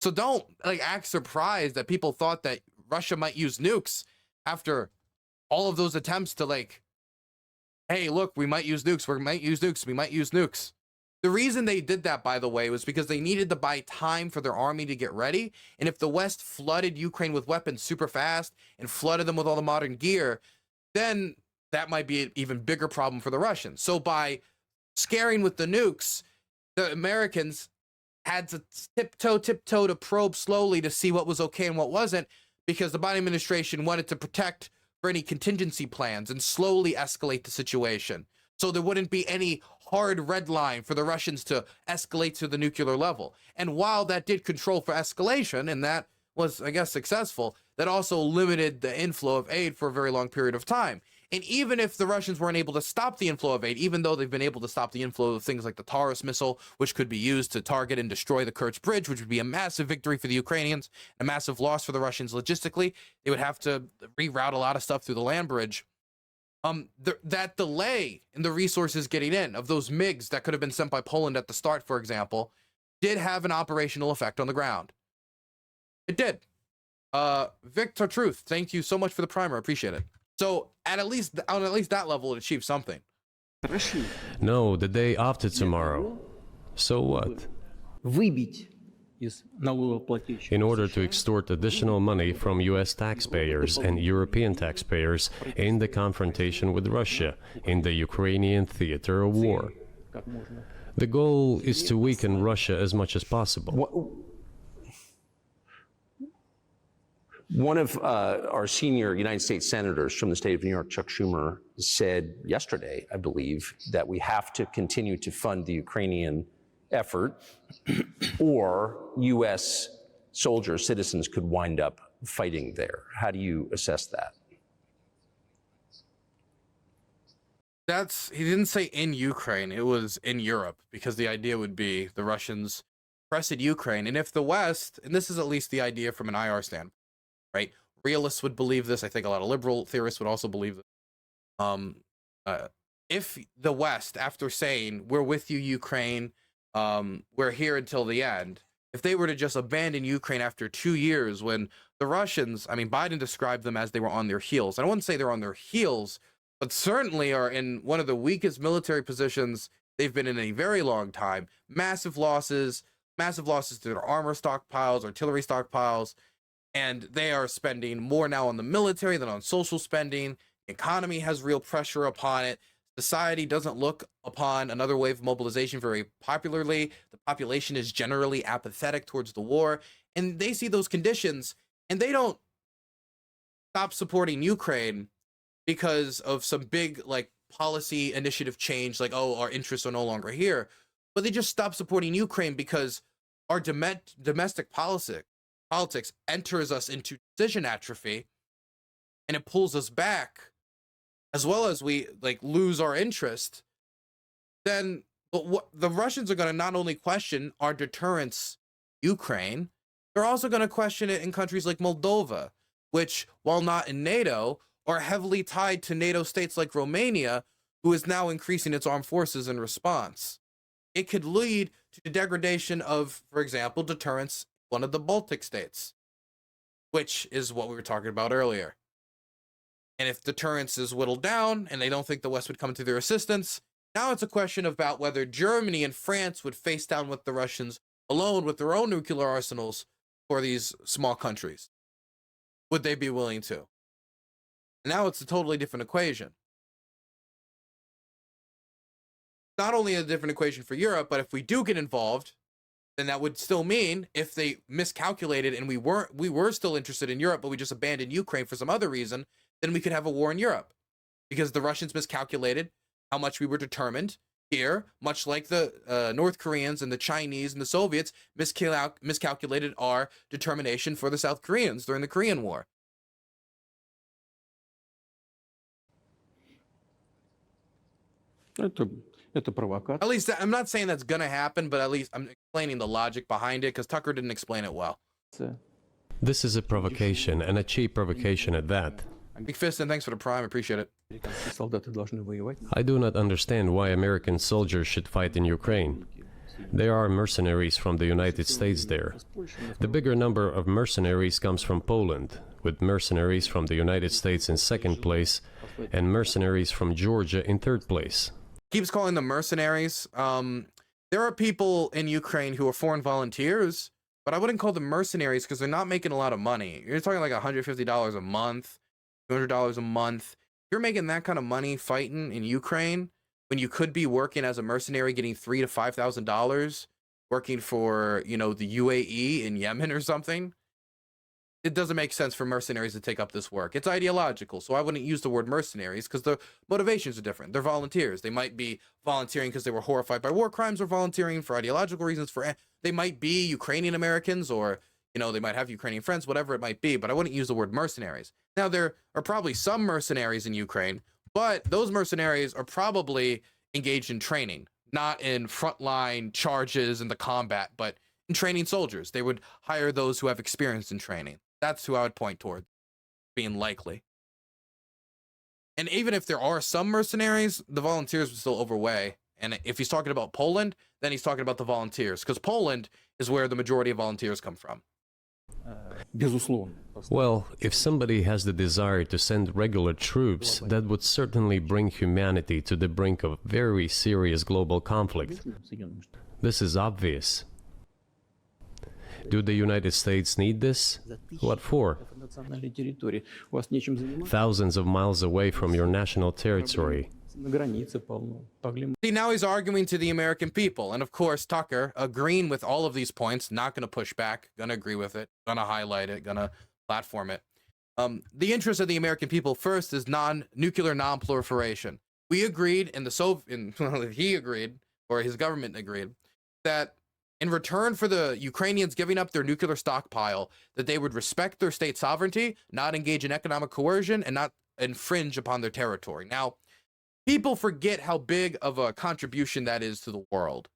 So don't act surprised that people thought that Russia might use nukes after all of those attempts to hey, look, we might use nukes. We might use nukes. We might use nukes. The reason they did that, by the way, was because they needed to buy time for their army to get ready. And if the West flooded Ukraine with weapons super fast and flooded them with all the modern gear, then that might be an even bigger problem for the Russians. So by scaring with the nukes, the Americans had to tiptoe to probe slowly to see what was okay and what wasn't, because the Biden administration wanted to protect for any contingency plans and slowly escalate the situation. So there wouldn't be any hard red line for the Russians to escalate to the nuclear level. And while that did control for escalation, and that was, I guess, successful, that also limited the inflow of aid for a very long period of time. And even if the Russians weren't able to stop the inflow of aid, even though they've been able to stop the inflow of things like the Taurus missile, which could be used to target and destroy the Kerch Bridge, which would be a massive victory for the Ukrainians, a massive loss for the Russians logistically. They would have to reroute a lot of stuff through the land bridge. That delay in the resources getting in of those MiGs that could have been sent by Poland at the start, for example, did have an operational effect on the ground. It did. Victor Truth, thank you so much for the primer. Appreciate it. So on at least that level, it achieved something. No, the day after tomorrow. So what? In order to extort additional money from U.S. taxpayers and European taxpayers in the confrontation with Russia in the Ukrainian theater of war. The goal is to weaken Russia as much as possible. One of our senior United States senators from the state of New York, Chuck Schumer, said yesterday, I believe, that we have to continue to fund the Ukrainian effort or U.S. soldiers, citizens could wind up fighting there. How do you assess that? He didn't say in Ukraine, it was in Europe, because the idea would be the Russians pressed Ukraine. And if the West, and this is at least the idea from an IR standpoint, right? Realists would believe this. I think a lot of liberal theorists would also believe this. If the West, after saying, we're with you, Ukraine, we're here until the end, if they were to just abandon Ukraine after 2 years, when the Russians, I mean, Biden described them as they were on their heels. I don't want to say they're on their heels, but certainly are in one of the weakest military positions they've been in a very long time. Massive losses to their armor stockpiles, artillery stockpiles, and they are spending more now on the military than on social spending. The economy has real pressure upon it. Society doesn't look upon another wave of mobilization very popularly. The population is generally apathetic towards the war, and they see those conditions, and they don't stop supporting Ukraine because of some big policy initiative change, our interests are no longer here, but they just stop supporting Ukraine because our domestic politics enters us into decision atrophy, and it pulls us back, as well as we lose our interest. Then what the Russians are going to not only question our deterrence Ukraine, they're also going to question it in countries like Moldova, which, while not in NATO, are heavily tied to NATO states like Romania, who is now increasing its armed forces in response. It could lead to the degradation of, for example, deterrence in one of the Baltic states, which is what we were talking about earlier. And if deterrence is whittled down and they don't think the West would come to their assistance, now it's a question about whether Germany and France would face down with the Russians alone with their own nuclear arsenals for these small countries. Would they be willing to? Now it's a totally different equation. Not only a different equation for Europe, but if we do get involved, then that would still mean if they miscalculated and we were still interested in Europe, but we just abandoned Ukraine for some other reason, then we could have a war in Europe because the Russians miscalculated how much we were determined here, much like the North Koreans and the Chinese and the Soviets miscalculated our determination for the South Koreans during the Korean War. Это провокация. At least I'm not saying that's gonna happen, but at least I'm explaining the logic behind it because Tucker didn't explain it well. This is a provocation, and a cheap provocation at that. Big Fist, and thanks for the prime. Appreciate it. Солдаты должны воевать. I do not understand why American soldiers should fight in Ukraine. There are mercenaries from the United States there. The bigger number of mercenaries comes from Poland, with mercenaries from the United States in second place and mercenaries from Georgia in third place. Keeps calling them mercenaries. There are people in Ukraine who are foreign volunteers, but I wouldn't call them mercenaries because they're not making a lot of money. You're talking like $150 a month, $200 a month. You're making that kind of money fighting in Ukraine when you could be working as a mercenary, getting $3,000 to $5,000, working for, you know, the UAE in Yemen or something. It doesn't make sense for mercenaries to take up this work. It's ideological, so I wouldn't use the word mercenaries because the motivations are different. They're volunteers. They might be volunteering because they were horrified by war crimes, or volunteering for ideological reasons. They might be Ukrainian Americans, or, you know, they might have Ukrainian friends, whatever it might be, but I wouldn't use the word mercenaries. Now, there are probably some mercenaries in Ukraine, but those mercenaries are probably engaged in training, not in frontline charges in the combat, but in training soldiers. They would hire those who have experience in training. That's who I would point toward being likely. And even if there are some mercenaries, the volunteers would still overweigh. And if he's talking about Poland, then he's talking about the volunteers, because Poland is where the majority of volunteers come from. Безусловно. Well, if somebody has the desire to send regular troops, that would certainly bring humanity to the brink of very serious global conflict. This is obvious. Do the United States need this? What for? Национальной территории. У вас нечем заниматься. Thousands of miles away from your national territory. На границе полно. See, now he's arguing to the American people. And of course, Tucker, agreeing with all of these points, not going to push back, going to agree with it, going to highlight it, going to platform it. The interest of the American people first is nuclear non-proliferation. We agreed in the he agreed, or his government agreed, that in return for the Ukrainians giving up their nuclear stockpile, that they would respect their state sovereignty, not engage in economic coercion, and not infringe upon their territory. Now, people forget how big of a contribution that is to the world.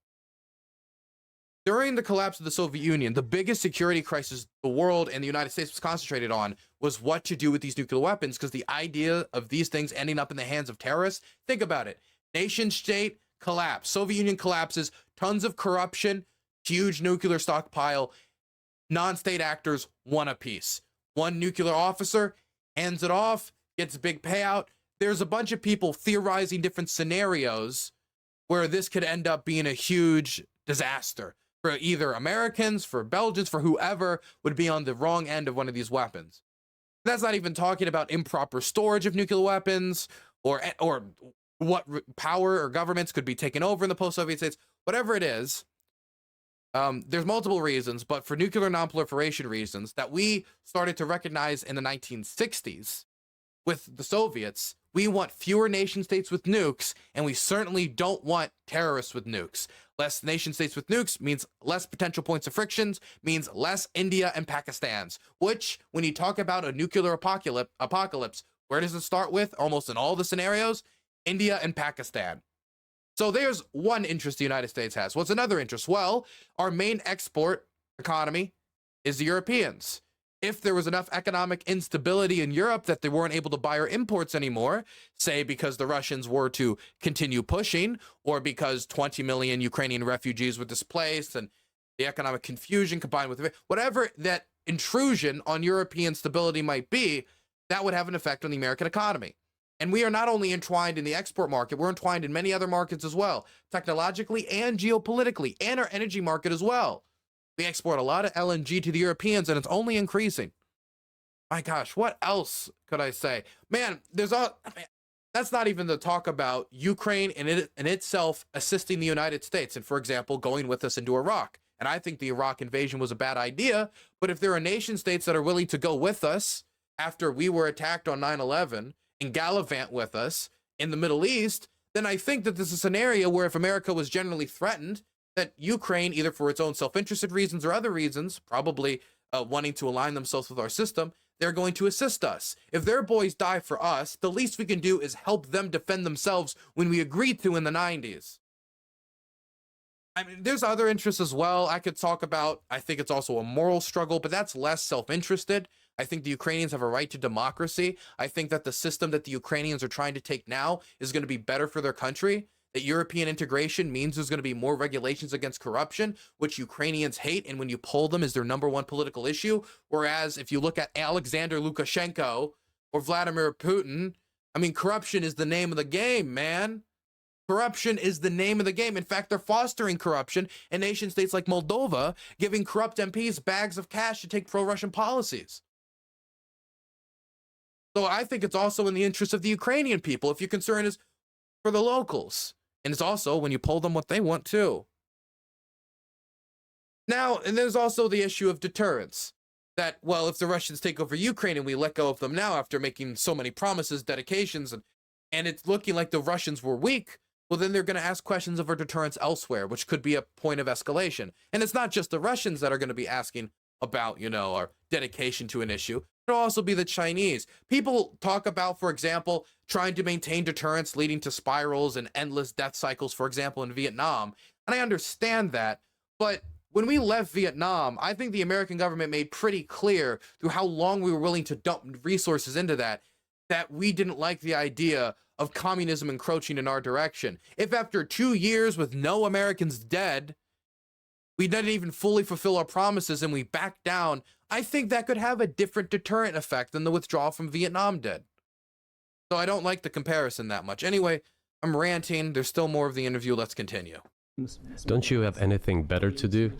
During the collapse of the Soviet Union, the biggest security crisis the world and the United States was concentrated on was what to do with these nuclear weapons, because the idea of these things ending up in the hands of terrorists, think about it. Nation state collapse, Soviet Union collapses, tons of corruption, huge nuclear stockpile, non-state actors, one apiece. One nuclear officer hands it off, gets a big payout. There's a bunch of people theorizing different scenarios where this could end up being a huge disaster for either Americans, for Belgians, for whoever would be on the wrong end of one of these weapons. That's not even talking about improper storage of nuclear weapons, or what power or governments could be taken over in the post-Soviet states. Whatever it is, there's multiple reasons, but for nuclear non-proliferation reasons that we started to recognize in the 1960s with the Soviets, we want fewer nation states with nukes, and we certainly don't want terrorists with nukes. Less nation states with nukes means less potential points of frictions, means less India and Pakistans, which, when you talk about a nuclear apocalypse, where does it start with? Almost in all the scenarios, India and Pakistan. So there's one interest the United States has. What's another interest? Well, our main export economy is the Europeans. If there was enough economic instability in Europe that they weren't able to buy our imports anymore, say because the Russians were to continue pushing, or because 20 million Ukrainian refugees were displaced and the economic confusion combined with whatever that intrusion on European stability might be, that would have an effect on the American economy. And we are not only entwined in the export market, we're entwined in many other markets as well, technologically and geopolitically, and our energy market as well. We export a lot of LNG to the Europeans, and it's only increasing. My gosh, what else could I say? Man, that's not even the talk about Ukraine in itself assisting the United States, and, for example, going with us into Iraq. And I think the Iraq invasion was a bad idea, but if there are nation states that are willing to go with us after we were attacked on 9/11 and gallivant with us in the Middle East, then I think that this is a scenario where if America was generally threatened, that Ukraine, either for its own self-interested reasons or other reasons, probably wanting to align themselves with our system, they're going to assist us. If their boys die for us, the least we can do is help them defend themselves when we agreed to in the 90s. I mean, there's other interests as well I could talk about. I think it's also a moral struggle, but that's less self-interested. I think the Ukrainians have a right to democracy. I think that the system that the Ukrainians are trying to take now is going to be better for their country. That European integration means there's going to be more regulations against corruption, which Ukrainians hate, and when you poll them is their #1 political issue. Whereas if you look at Alexander Lukashenko or Vladimir Putin, I mean, corruption is the name of the game, man. Corruption is the name of the game. In fact, they're fostering corruption in nation states like Moldova, giving corrupt MPs bags of cash to take pro-Russian policies. So I think it's also in the interest of the Ukrainian people if your concern is for the locals. And it's also when you poll them what they want too. Now, and there's also the issue of deterrence. That, well, if the Russians take over Ukraine and we let go of them now after making so many promises, dedications, and it's looking like the Russians were weak, well, then they're going to ask questions of our deterrence elsewhere, which could be a point of escalation. And it's not just the Russians that are going to be asking about, you know, our dedication to an issue. It'll also be the Chinese. People talk about, for example, trying to maintain deterrence leading to spirals and endless death cycles, for example, in Vietnam. And I understand that. But when we left Vietnam, I think the American government made pretty clear through how long we were willing to dump resources into that we didn't like the idea of communism encroaching in our direction. If after 2 years with no Americans dead, we didn't even fully fulfill our promises and we backed down, I think that could have a different deterrent effect than the withdrawal from Vietnam did. So I don't like the comparison that much. Anyway, I'm ranting. There's still more of the interview. Let's continue. Don't you have anything better to do?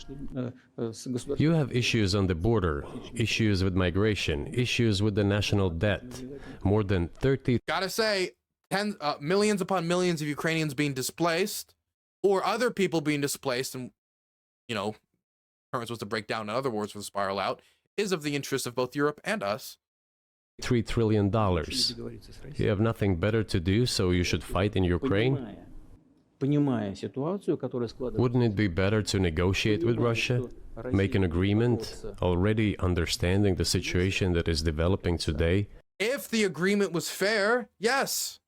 You have issues on the border, issues with migration, issues with the national debt. More than 30... Gotta say, millions upon millions of Ukrainians being displaced, or other people being displaced, and, you know, deterrence was to break down, in other words, for the spiral out, is of the interest of both Europe and us. $3 trillion. You have nothing better to do, so you should fight in Ukraine? Wouldn't it be better to negotiate with Russia, make an agreement, already understanding the situation that is developing today? If the agreement was fair, yes.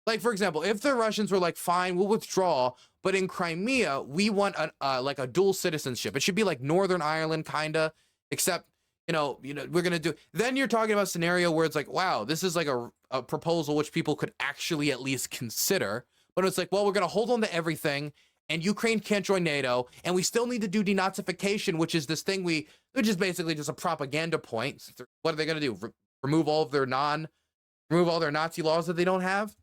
Like, for example, if the Russians were like, fine, we'll withdraw, but in Crimea, we want like a dual citizenship. It should be like Northern Ireland, kind of, except, you know, we're going to do, then you're talking about a scenario where it's like, wow, this is like a proposal which people could actually at least consider. But it's like, well, we're going to hold on to everything, and Ukraine can't join NATO, and we still need to do denazification, which is this thing which is basically just a propaganda point. What are they going to do? Remove all their Nazi laws that they don't have?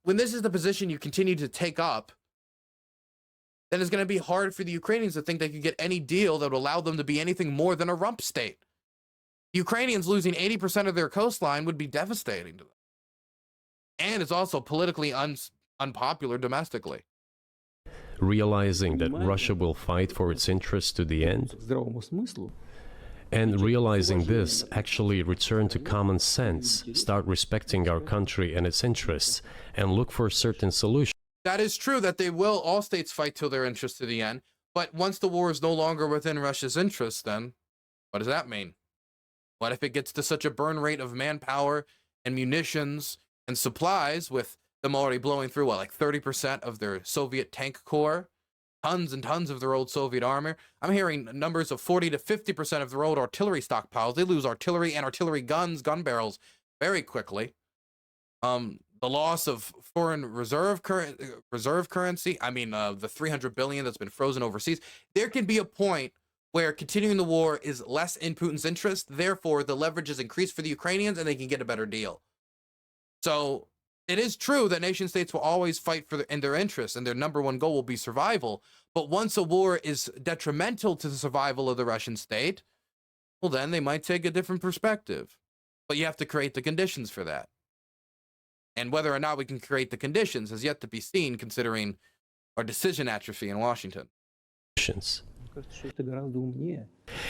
When this is the position you continue to take up, then it's going to be hard for the Ukrainians to think they could get any deal that would allow them to be anything more than a rump state. The Ukrainians losing 80% of their coastline would be devastating to them. And it's also politically unpopular domestically. Realizing that Russia will fight for its interests to the end, and realizing this, actually return to common sense, start respecting our country and its interests, and look for certain solutions. That is true that all states fight till their interests to the end, but once the war is no longer within Russia's interests, then what does that mean? What if it gets to such a burn rate of manpower and munitions and supplies, with them already blowing through, what, like 30% of their Soviet tank corps, tons and tons of their old Soviet armor? I'm hearing numbers of 40 to 50% of their old artillery stockpiles. They lose artillery and artillery guns, gun barrels very quickly. The loss of foreign reserve currency, I mean, the 300 billion that's been frozen overseas. There can be a point where continuing the war is less in Putin's interest. Therefore, the leverage is increased for the Ukrainians and they can get a better deal. So it is true that nation states will always fight in their interests, and their #1 goal will be survival. But once a war is detrimental to the survival of the Russian state, well, then they might take a different perspective. But you have to create the conditions for that. And whether or not we can create the conditions has yet to be seen, considering our decision atrophy in Washington.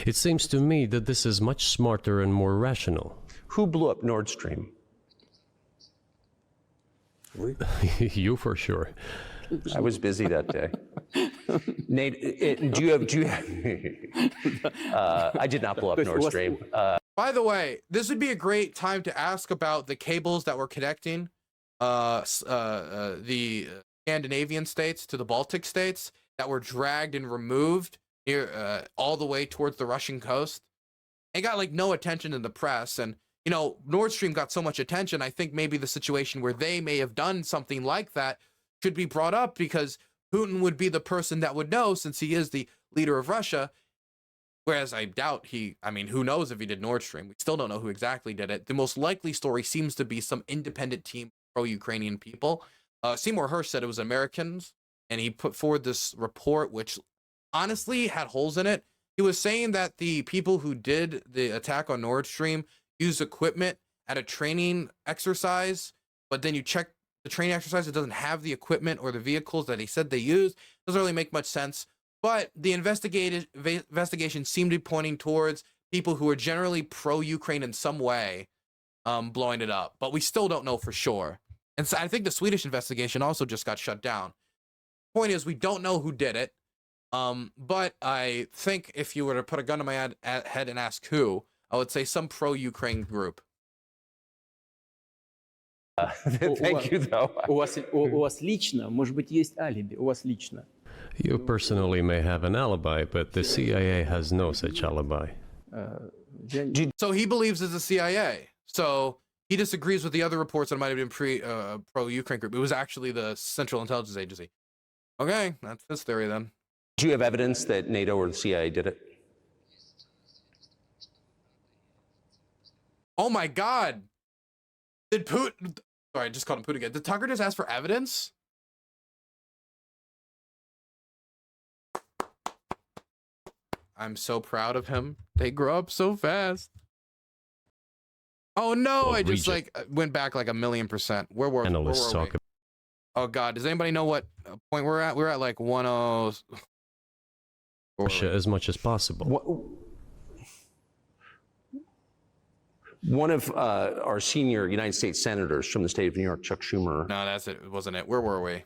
It seems to me that this is much smarter and more rational. Who blew up Nord Stream? You for sure. I was busy that day. Nate, do you have I did not blow up Nord Stream. By the way, this would be a great time to ask about the cables that were connecting the Scandinavian states to the Baltic states that were dragged and removed near all the way towards the Russian coast. It got like no attention in the press, and you know, Nord Stream got so much attention. I think maybe the situation where they may have done something like that should be brought up, because Putin would be the person that would know, since he is the leader of Russia. Whereas I doubt I mean, who knows if he did Nord Stream? We still don't know who exactly did it. The most likely story seems to be some independent team, pro-Ukrainian people. Seymour Hersh said it was Americans, and he put forward this report, which honestly had holes in it. He was saying that the people who did the attack on Nord Stream used equipment at a training exercise, but then you check the training exercise, it doesn't have the equipment or the vehicles that he said they used. Doesn't really make much sense. But the investigation seemed to be pointing towards people who are generally pro-Ukraine in some way, blowing it up. But we still don't know for sure. And so I think the Swedish investigation also just got shut down. Point is, we don't know who did it. But I think if you were to put a gun to my head and ask who, I would say some pro-Ukraine group. Thank you, though. У вас лично, может быть, есть алиби, у вас лично. You personally may have an alibi, but the CIA has no such alibi. So he believes it's the CIA. So he disagrees with the other reports that might have been pro-Ukraine group. It was actually the Central Intelligence Agency. Okay, that's his theory then. Do you have evidence that NATO or the CIA did it? Oh my God. Did Putin... Sorry, I just called him Putin again. Did Tucker just ask for evidence? I'm so proud of him. They grow up so fast. Oh no, I just like went back like 1,000,000%. Where were we? Oh God, does anybody know what point we're at? We're at like 10... Russia as much as possible. One of our senior United States senators from the state of New York, Chuck Schumer. No, that's it. It wasn't it. Where were we?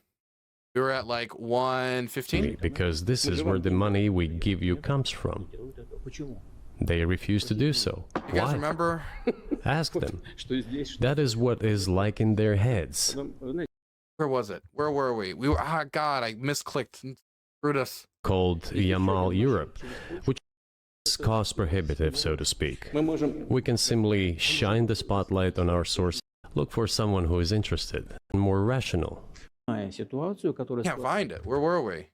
We were at like 115. Because this is where the money we give you comes from. They refuse to do so. You guys remember? Ask them. That is what is like in their heads. Where was it? Where were we? We were. Ah, God, I misclicked. Screwed us. Called Yamal Europe, which is cost prohibitive, so to speak. We can simply shine the spotlight on our source, look for someone who is interested and more rational. Can't find it. Where were we?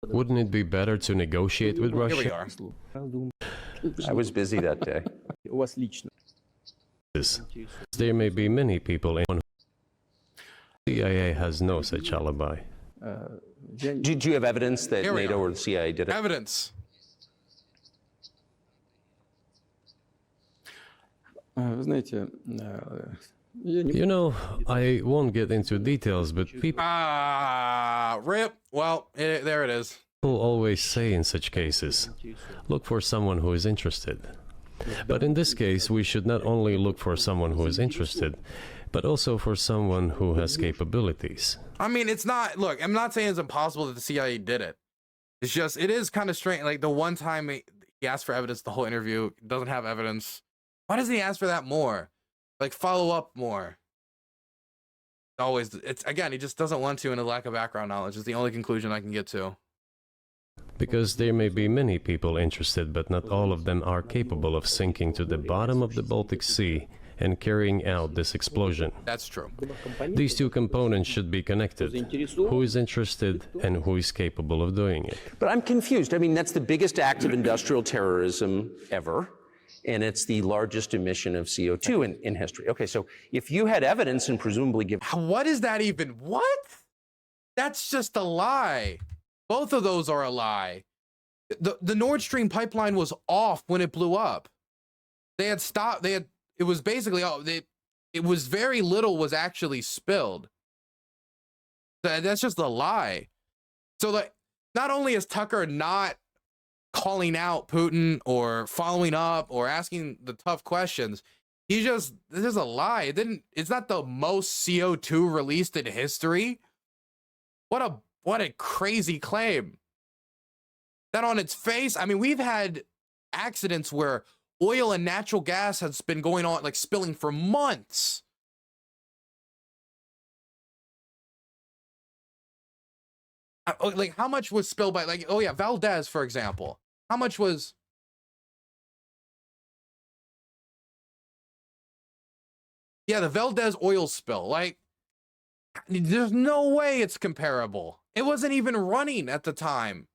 Wouldn't it be better to negotiate with Russia? Here we are. I was busy that day. There may be many people in the CIA has no such alibi. Do you have evidence that NATO or the CIA did it? Evidence. You know, I won't get into details, but people... Rip. Well, there it is. People always say in such cases, look for someone who is interested. But in this case, we should not only look for someone who is interested, but also for someone who has capabilities. I mean, it's not... Look, I'm not saying it's impossible that the CIA did it. It's just, it is kind of strange. Like, the one time he asked for evidence, the whole interview, doesn't have evidence. Why doesn't he ask for that more? Like, follow up more. Always, it's again, he just doesn't want to, and a lack of background knowledge is the only conclusion I can get to. Because there may be many people interested, but not all of them are capable of sinking to the bottom of the Baltic Sea and carrying out this explosion. That's true. These two components should be connected. Who is interested and who is capable of doing it? But I'm confused. I mean, that's the biggest act of industrial terrorism ever. And it's the largest emission of CO2 in history. Okay, so if you had evidence and presumably give... What is that even? What? That's just a lie. Both of those are a lie. The Nord Stream pipeline was off when it blew up. They had stopped. It was basically, it was very little was actually spilled. That's just a lie. So like, not only is Tucker not calling out Putin or following up or asking the tough questions, this is a lie. It's not the most CO2 released in history. What a crazy claim. That on its face, I mean, we've had accidents where Oil and natural gas has been going on, like spilling for months. Like, how much was spilled by, like, oh yeah, Valdez, for example. How much was... Yeah, the Valdez oil spill. Like, there's no way it's comparable. It wasn't even running at the time.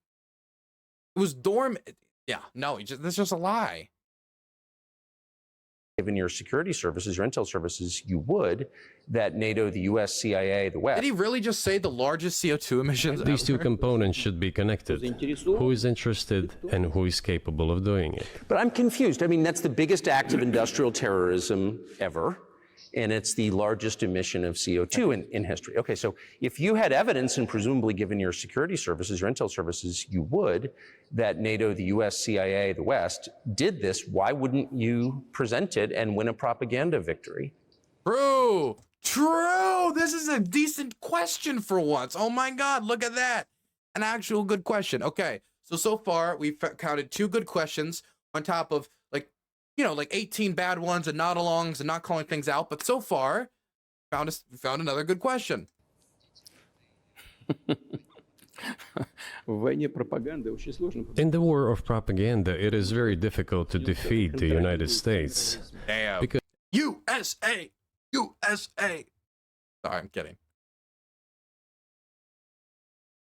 It was dormant. Yeah, no, that's just a lie. Given your security services, your intel services, you would, that NATO, the U.S., CIA, the West... Did he really just say the largest CO2 emissions These two ever? components should be connected. Who is interested and who is capable of doing it? But I'm confused. I mean, that's the biggest act of industrial terrorism ever, and it's the largest emission of CO2 in history. Okay, so if you had evidence, and presumably given your security services, your intel services, you would, that NATO, the US, CIA, the West, did this, why wouldn't you present it and win a propaganda victory? True. True. This is a decent question for once. Oh my God, look at that. An actual good question. Okay, so far we've counted 2 good questions on top of, like, you know, like 18 bad ones and nod-alongs and not calling things out. But so far, found another good question. В войне пропаганды очень сложно. In the war of propaganda, it is very difficult to defeat the United States. Damn. Because USA! USA! Sorry, I'm kidding.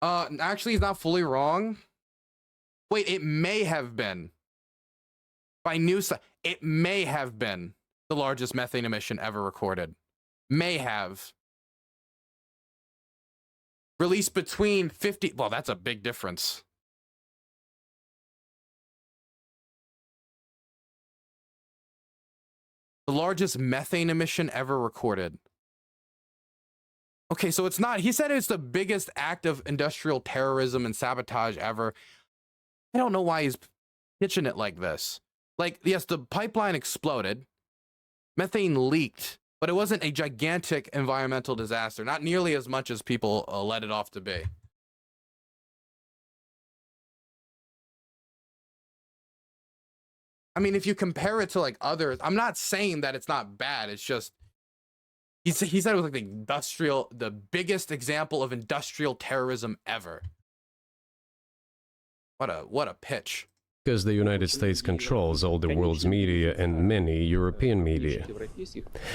Actually, he's not fully wrong. Wait, it may have been. By news, it may have been the largest methane emission ever recorded. May have. Released between 50... Well, that's a big difference. The largest methane emission ever recorded. Okay, so it's not... He said it's the biggest act of industrial terrorism and sabotage ever. I don't know why he's pitching it like this. Like, yes, the pipeline exploded. Methane leaked. But it wasn't a gigantic environmental disaster. Not nearly as much as people let it off to be. I mean, if you compare it to, like, others, I'm not saying that it's not bad. It's just, he said it was like the biggest example of industrial terrorism ever. What a pitch. because the United States controls all the world's media and many European media.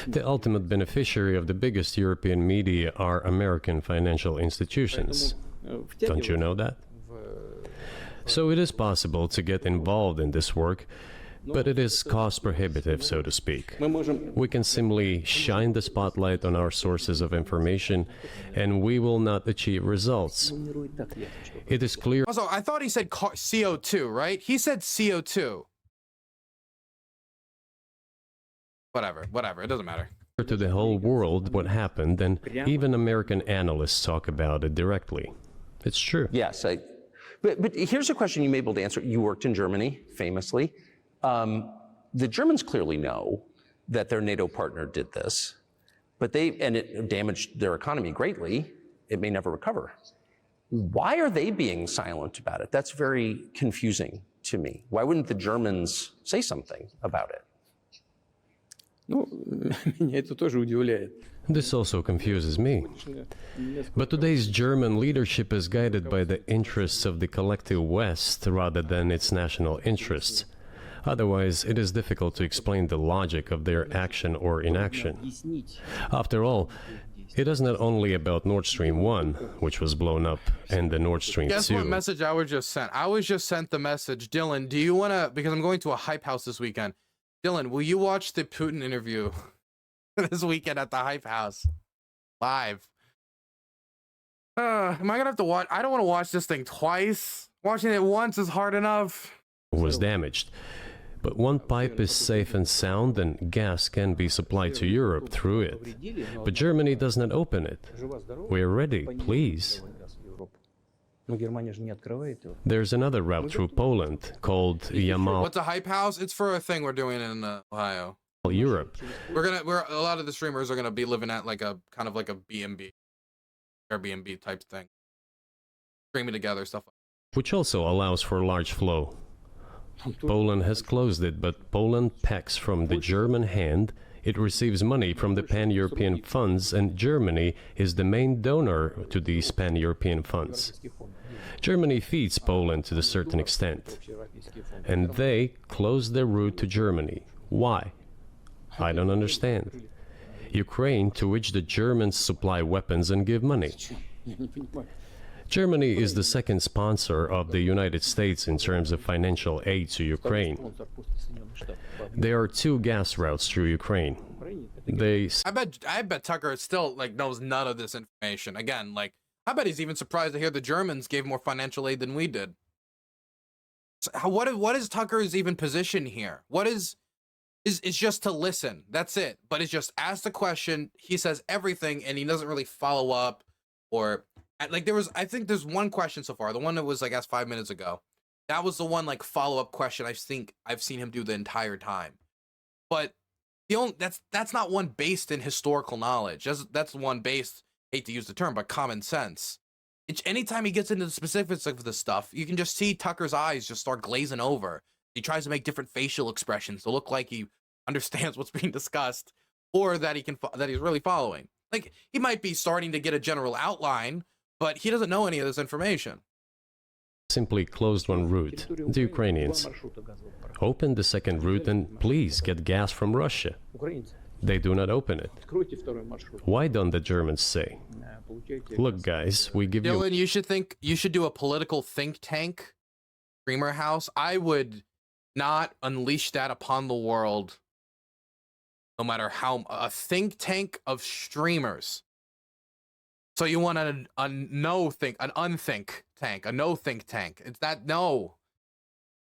The ultimate beneficiary of the biggest European media are American financial institutions. Don't you know that? So it is possible to get involved in this work, but it is cost prohibitive, so to speak. We can simply shine the spotlight on our sources of information, and we will not achieve results. It is clear. Also, I thought he said CO2, right? He said CO2. Whatever, it doesn't matter. To the whole world what happened, and even American analysts talk about it directly. It's true. Yes, but here's a question you may be able to answer. You worked in Germany, famously. The Germans clearly know that their NATO partner did this, but and it damaged their economy greatly. It may never recover. Why are they being silent about it? That's very confusing to me. Why wouldn't the Germans say something about it? Ну, меня это тоже удивляет. This also confuses me. But today's German leadership is guided by the interests of the collective West rather than its national interests. Otherwise, it is difficult to explain the logic of their action or inaction. After all, it is not only about Nord Stream 1, which was blown up, and the Nord Stream 2. Guess what message I was just sent? I was just sent the message, Dylan, do you want to, because I'm going to a hype house this weekend. Dylan, will you watch the Putin interview this weekend at the hype house? Live. Am I going to have to watch? I don't want to watch this thing twice. Watching it once is hard enough. Was damaged. But one pipe is safe and sound, and gas can be supplied to Europe through it. But Germany does not open it. We are ready, please. There's another route through Poland called Yamal. What's a hype house? It's for a thing we're doing in Ohio. Europe. We're a lot of the streamers are gonna be living at like a kind of like a B&B, Airbnb type thing. Streaming together, stuff like that. Which also allows for large flow. Poland has closed it, but Poland pecks from the German hand. It receives money from the pan-European funds, and Germany is the main donor to these pan-European funds. Germany feeds Poland to a certain extent, and they close their route to Germany. Why? I don't understand. Ukraine, to which the Germans supply weapons and give money. Germany is the second sponsor of the United States in terms of financial aid to Ukraine. There are 2 gas routes through Ukraine. I bet Tucker still knows none of this information. Again, I bet he's even surprised to hear the Germans gave more financial aid than we did. So what is Tucker's even position here? What is just to listen. That's it. But it's just ask the question. He says everything and he doesn't really follow up, or I think there's one question so far. The one that was asked 5 minutes ago. That was the one follow-up question I think I've seen him do the entire time. But that's not one based in historical knowledge. That's one based, hate to use the term, but common sense. Anytime he gets into the specifics of the stuff, you can just see Tucker's eyes just start glazing over. He tries to make different facial expressions to look like he understands what's being discussed, or that he's really following. He might be starting to get a general outline, but he doesn't know any of this information. Simply closed one route. The Ukrainians open the second route and please get gas from Russia. They do not open it. Why don't the Germans say, look guys, we give Dylan, you should do a political think tank, streamer house. I would not unleash that upon the world, no matter how. A think tank of streamers. So you want an unthink tank, a no think tank. It's that no.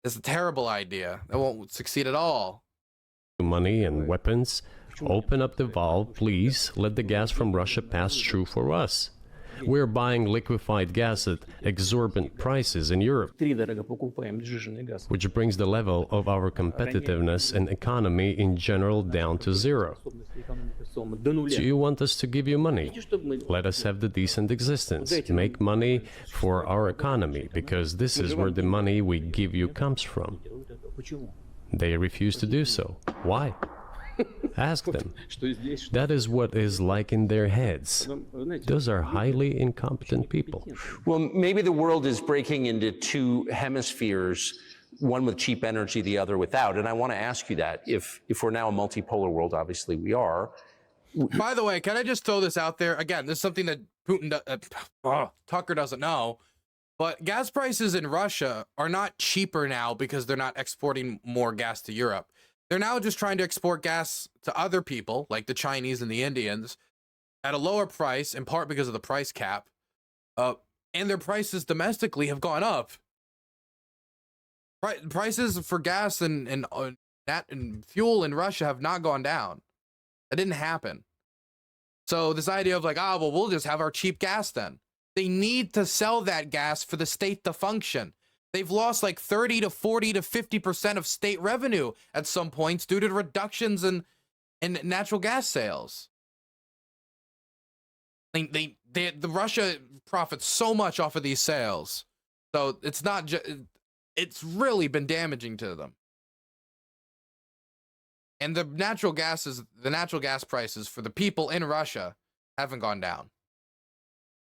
It's a terrible idea. That won't succeed at all. Money and weapons. Open up the valve, please. Let the gas from Russia pass through for us. We're buying liquefied gas at exorbitant prices in Europe, which brings the level of our competitiveness and economy in general down to zero. Do you want us to give you money? Let us have the decent existence. Make money for our economy, because this is where the money we give you comes from. They refuse to do so. Why? Ask them. That is what is like in their heads. Those are highly incompetent people. Well, maybe the world is breaking into 2 hemispheres, one with cheap energy, the other without. And I want to ask you that. If we're now a multipolar world, obviously we are. By the way, can I just throw this out there? Again, this is something that Tucker doesn't know. But gas prices in Russia are not cheaper now because they're not exporting more gas to Europe. They're now just trying to export gas to other people, like the Chinese and the Indians, at a lower price, in part because of the price cap. And their prices domestically have gone up. Prices for gas and fuel in Russia have not gone down. That didn't happen. So this idea of well, we'll just have our cheap gas then. They need to sell that gas for the state to function. They've lost 30 to 40 to 50% of state revenue at some points due to reductions in natural gas sales. The Russia profits so much off of these sales, so it's not just. It's really been damaging to them. And the natural gas prices for the people in Russia haven't gone down.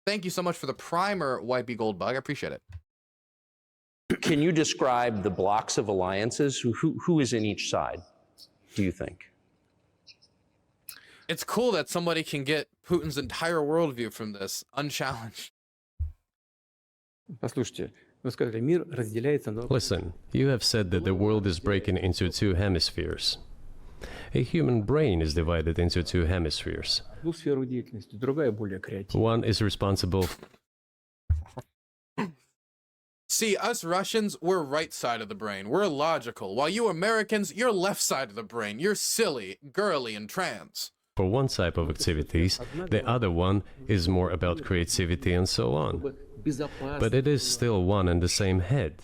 Thank you so much for the primer, White Bee Gold Bug. I appreciate it. Can you describe the blocks of alliances? Who is in each side, do you think? It's cool that somebody can get Putin's entire worldview from this, unchallenged. Listen, you have said that the world is breaking into 2 hemispheres. A human brain is divided into 2 hemispheres. One is responsible. See, us Russians, we're right side of the brain. We're logical. While you Americans, you're left side of the brain. You're silly, girly, and trans. For one type of activities, the other one is more about creativity and so on. But it is still one and the same head.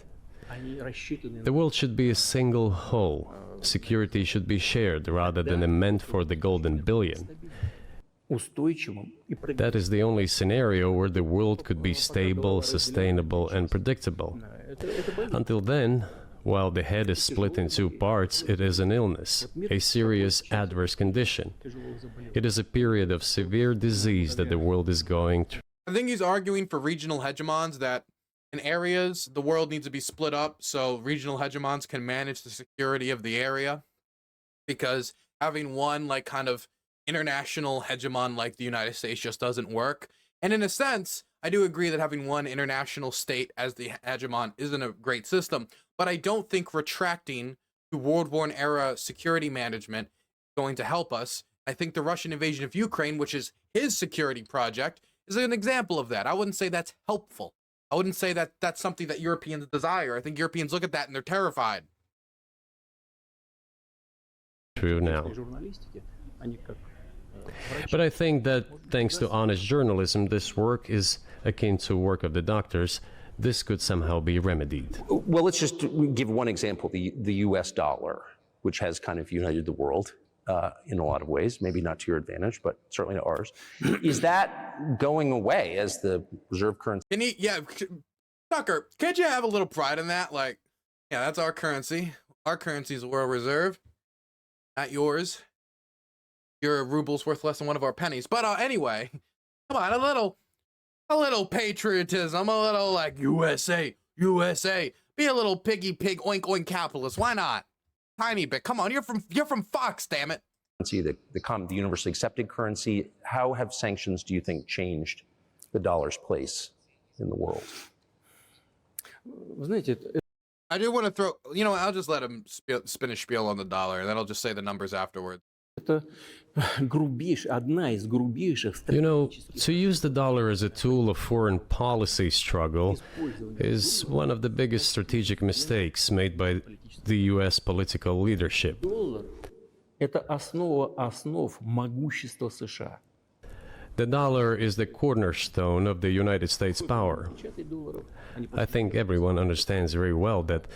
The world should be a single whole. Security should be shared rather than meant for the golden billion. That is the only scenario where the world could be stable, sustainable, and predictable. Until then, While the head is split in two parts, it is an illness, a serious adverse condition. It is a period of severe disease that the world is going through. I think he's arguing for regional hegemons, that in areas, the world needs to be split up so regional hegemons can manage the security of the area. Because having one, like, kind of international hegemon like the United States just doesn't work. And in a sense, I do agree that having one international state as the hegemon isn't a great system, but I don't think retracting to World War era security management is going to help us. I think the Russian invasion of Ukraine, which is his security project, is an example of that. I wouldn't say that's helpful. I wouldn't say that that's something that Europeans desire. I think Europeans look at that and they're terrified. True now. But I think that thanks to honest journalism, this work is akin to work of the doctors. This could somehow be remedied. Well, let's just give one example, the U.S. dollar, which has kind of united the world in a lot of ways, maybe not to your advantage, but certainly to ours. Is that going away as the reserve currency? Tucker, can't you have a little pride in that? Like, yeah, that's our currency. Our currency is the world reserve, not yours. Your ruble's worth less than one of our pennies. But anyway, come on, a little patriotism, a little like USA, USA. Be a little piggy pig oink oink capitalist. Why not? Tiny bit. Come on, you're from Fox, damn it. The universally accepted currency. How have sanctions, do you think, changed the dollar's place in the world? I do want to throw, I'll just let him spin a spiel on the dollar, and then I'll just say the numbers afterwards. To use the dollar as a tool of foreign policy struggle is one of the biggest strategic mistakes made by the U.S. political leadership. The dollar is the cornerstone of the United States power. I think everyone understands very well that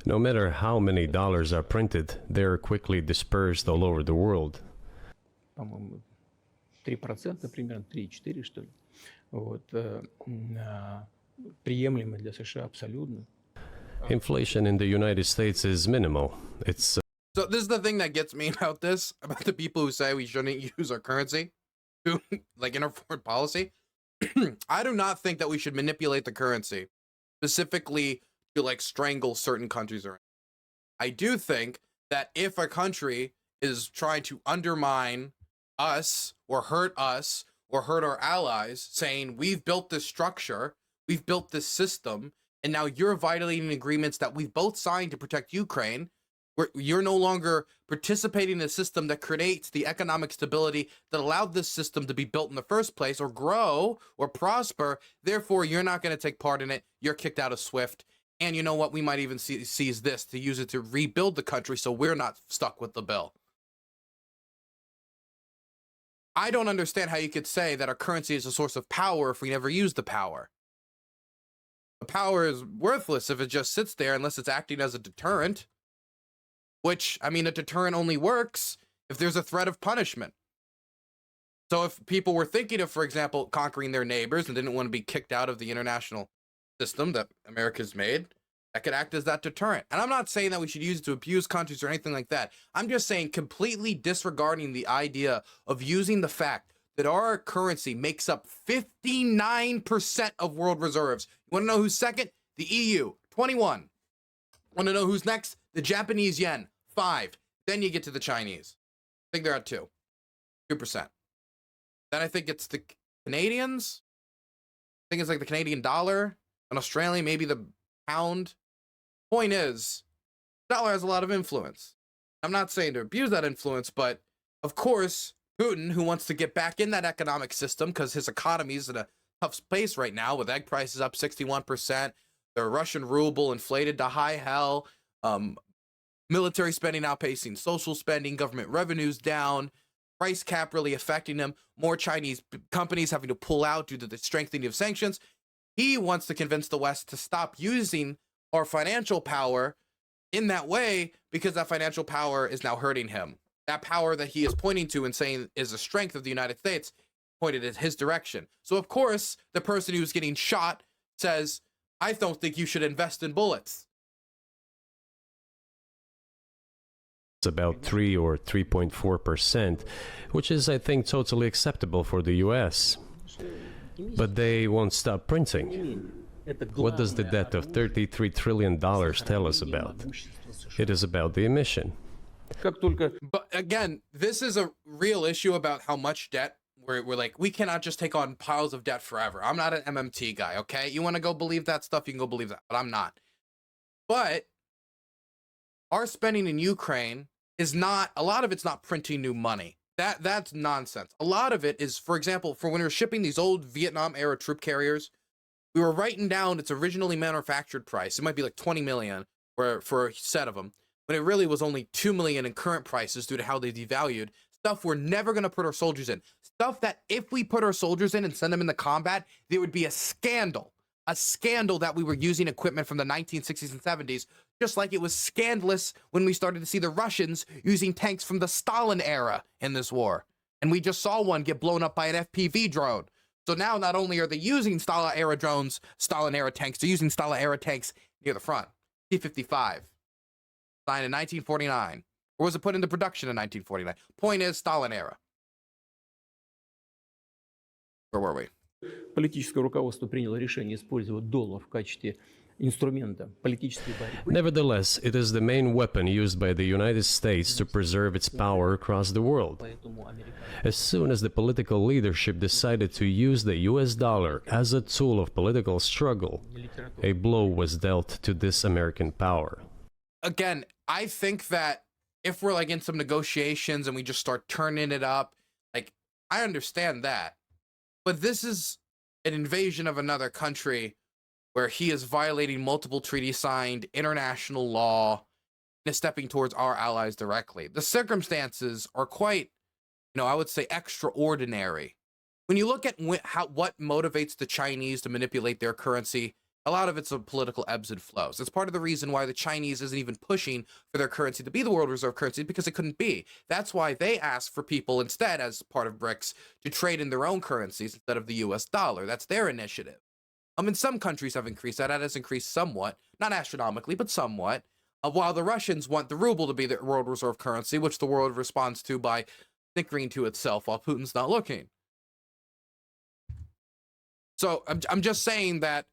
no matter how many dollars are printed, they are quickly dispersed all over the world. Inflation in the United States is minimal. So this is the thing that gets me about this, about the people who say we shouldn't use our currency to, like, in our foreign policy. I do not think that we should manipulate the currency specifically to, like, strangle certain countries. I do think that if a country is trying to undermine us or hurt our allies, saying we've built this structure, we've built this system, and now you're violating agreements that we've both signed to protect Ukraine, you're no longer participating in a system that creates the economic stability that allowed this system to be built in the first place, or grow or prosper. Therefore, you're not going to take part in it. You're kicked out of SWIFT. And you know what? We might even seize this to use it to rebuild the country so we're not stuck with the bill. I don't understand how you could say that our currency is a source of power if we never use the power. The power is worthless if it just sits there unless it's acting as a deterrent. Which, I mean, a deterrent only works if there's a threat of punishment. So if people were thinking of, for example, conquering their neighbors and didn't want to be kicked out of the international system that America's made, that could act as that deterrent. And I'm not saying that we should use it to abuse countries or anything like that. I'm just saying completely disregarding the idea of using the fact that our currency makes up 59% of world reserves. You want to know who's second? The EU, 21. Want to know who's next? The Japanese yen, 5. Then you get to the Chinese. I think they're at 2%. Then I think it's the Canadians. I think it's like the Canadian dollar. In Australia, maybe the pound. Point is, the dollar has a lot of influence. I'm not saying to abuse that influence, but of course, Putin, who wants to get back in that economic system because his economy is in a tough space right now with egg prices up 61%, the Russian ruble inflated to high hell, military spending outpacing social spending, government revenues down, price cap really affecting him, more Chinese companies having to pull out due to the strengthening of sanctions. He wants to convince the West to stop using our financial power in that way because that financial power is now hurting him. That power that he is pointing to and saying is a strength of the United States pointed in his direction. So, of course, the person who's getting shot says, I don't think you should invest in bullets. about 3 or 3.4%, which is, I think, totally acceptable for the US. But they won't stop printing. What does the debt of $33 trillion tell us about? It is about the emission. But again, this is a real issue about how much debt we're like, we cannot just take on piles of debt forever. I'm not an MMT guy, okay? You want to go believe that stuff, you can go believe that, but I'm not. But our spending in Ukraine is not, a lot of it's not printing new money. That's nonsense. A lot of it is, for example, for when we were shipping these old Vietnam era troop carriers, we were writing down its originally manufactured price. It might be like 20 million for a set of them, when it really was only 2 million in current prices due to how they devalued. Stuff we're never going to put our soldiers in. Stuff that if we put our soldiers in and send them into combat, there would be a scandal. A scandal that we were using equipment from the 1960s and 70s, just like it was scandalous when we started to see the Russians using tanks from the Stalin era in this war. And we just saw one get blown up by an FPV drone. So now not only are they using Stalin era drones, Stalin era tanks, they're using Stalin era tanks near the front. T-55, signed in 1949. Or was it put into production in 1949? Point is, Stalin era. Where were we? Политическое руководство приняло решение использовать доллар в качестве инструмента политической борьбы. Nevertheless, it is the main weapon used by the United States to preserve its power across the world. As soon as the political leadership decided to use the US dollar as a tool of political struggle, a blow was dealt to this American power. Again, I think that if we're like in some negotiations and we just start turning it up, like, I understand that. But this is an invasion of another country where he is violating multiple treaties signed, international law, and is stepping towards our allies directly. The circumstances are quite, I would say extraordinary. When you look at what motivates the Chinese to manipulate their currency, a lot of it's a political ebbs and flows. It's part of the reason why the Chinese isn't even pushing for their currency to be the world reserve currency, because it couldn't be. That's why they ask for people instead, as part of BRICS, to trade in their own currencies instead of the US dollar. That's their initiative. And some countries have increased that. That has increased somewhat, not astronomically, but somewhat. While the Russians want the ruble to be the world reserve currency, which the world responds to by snickering to itself while Putin's not looking. So I'm just saying that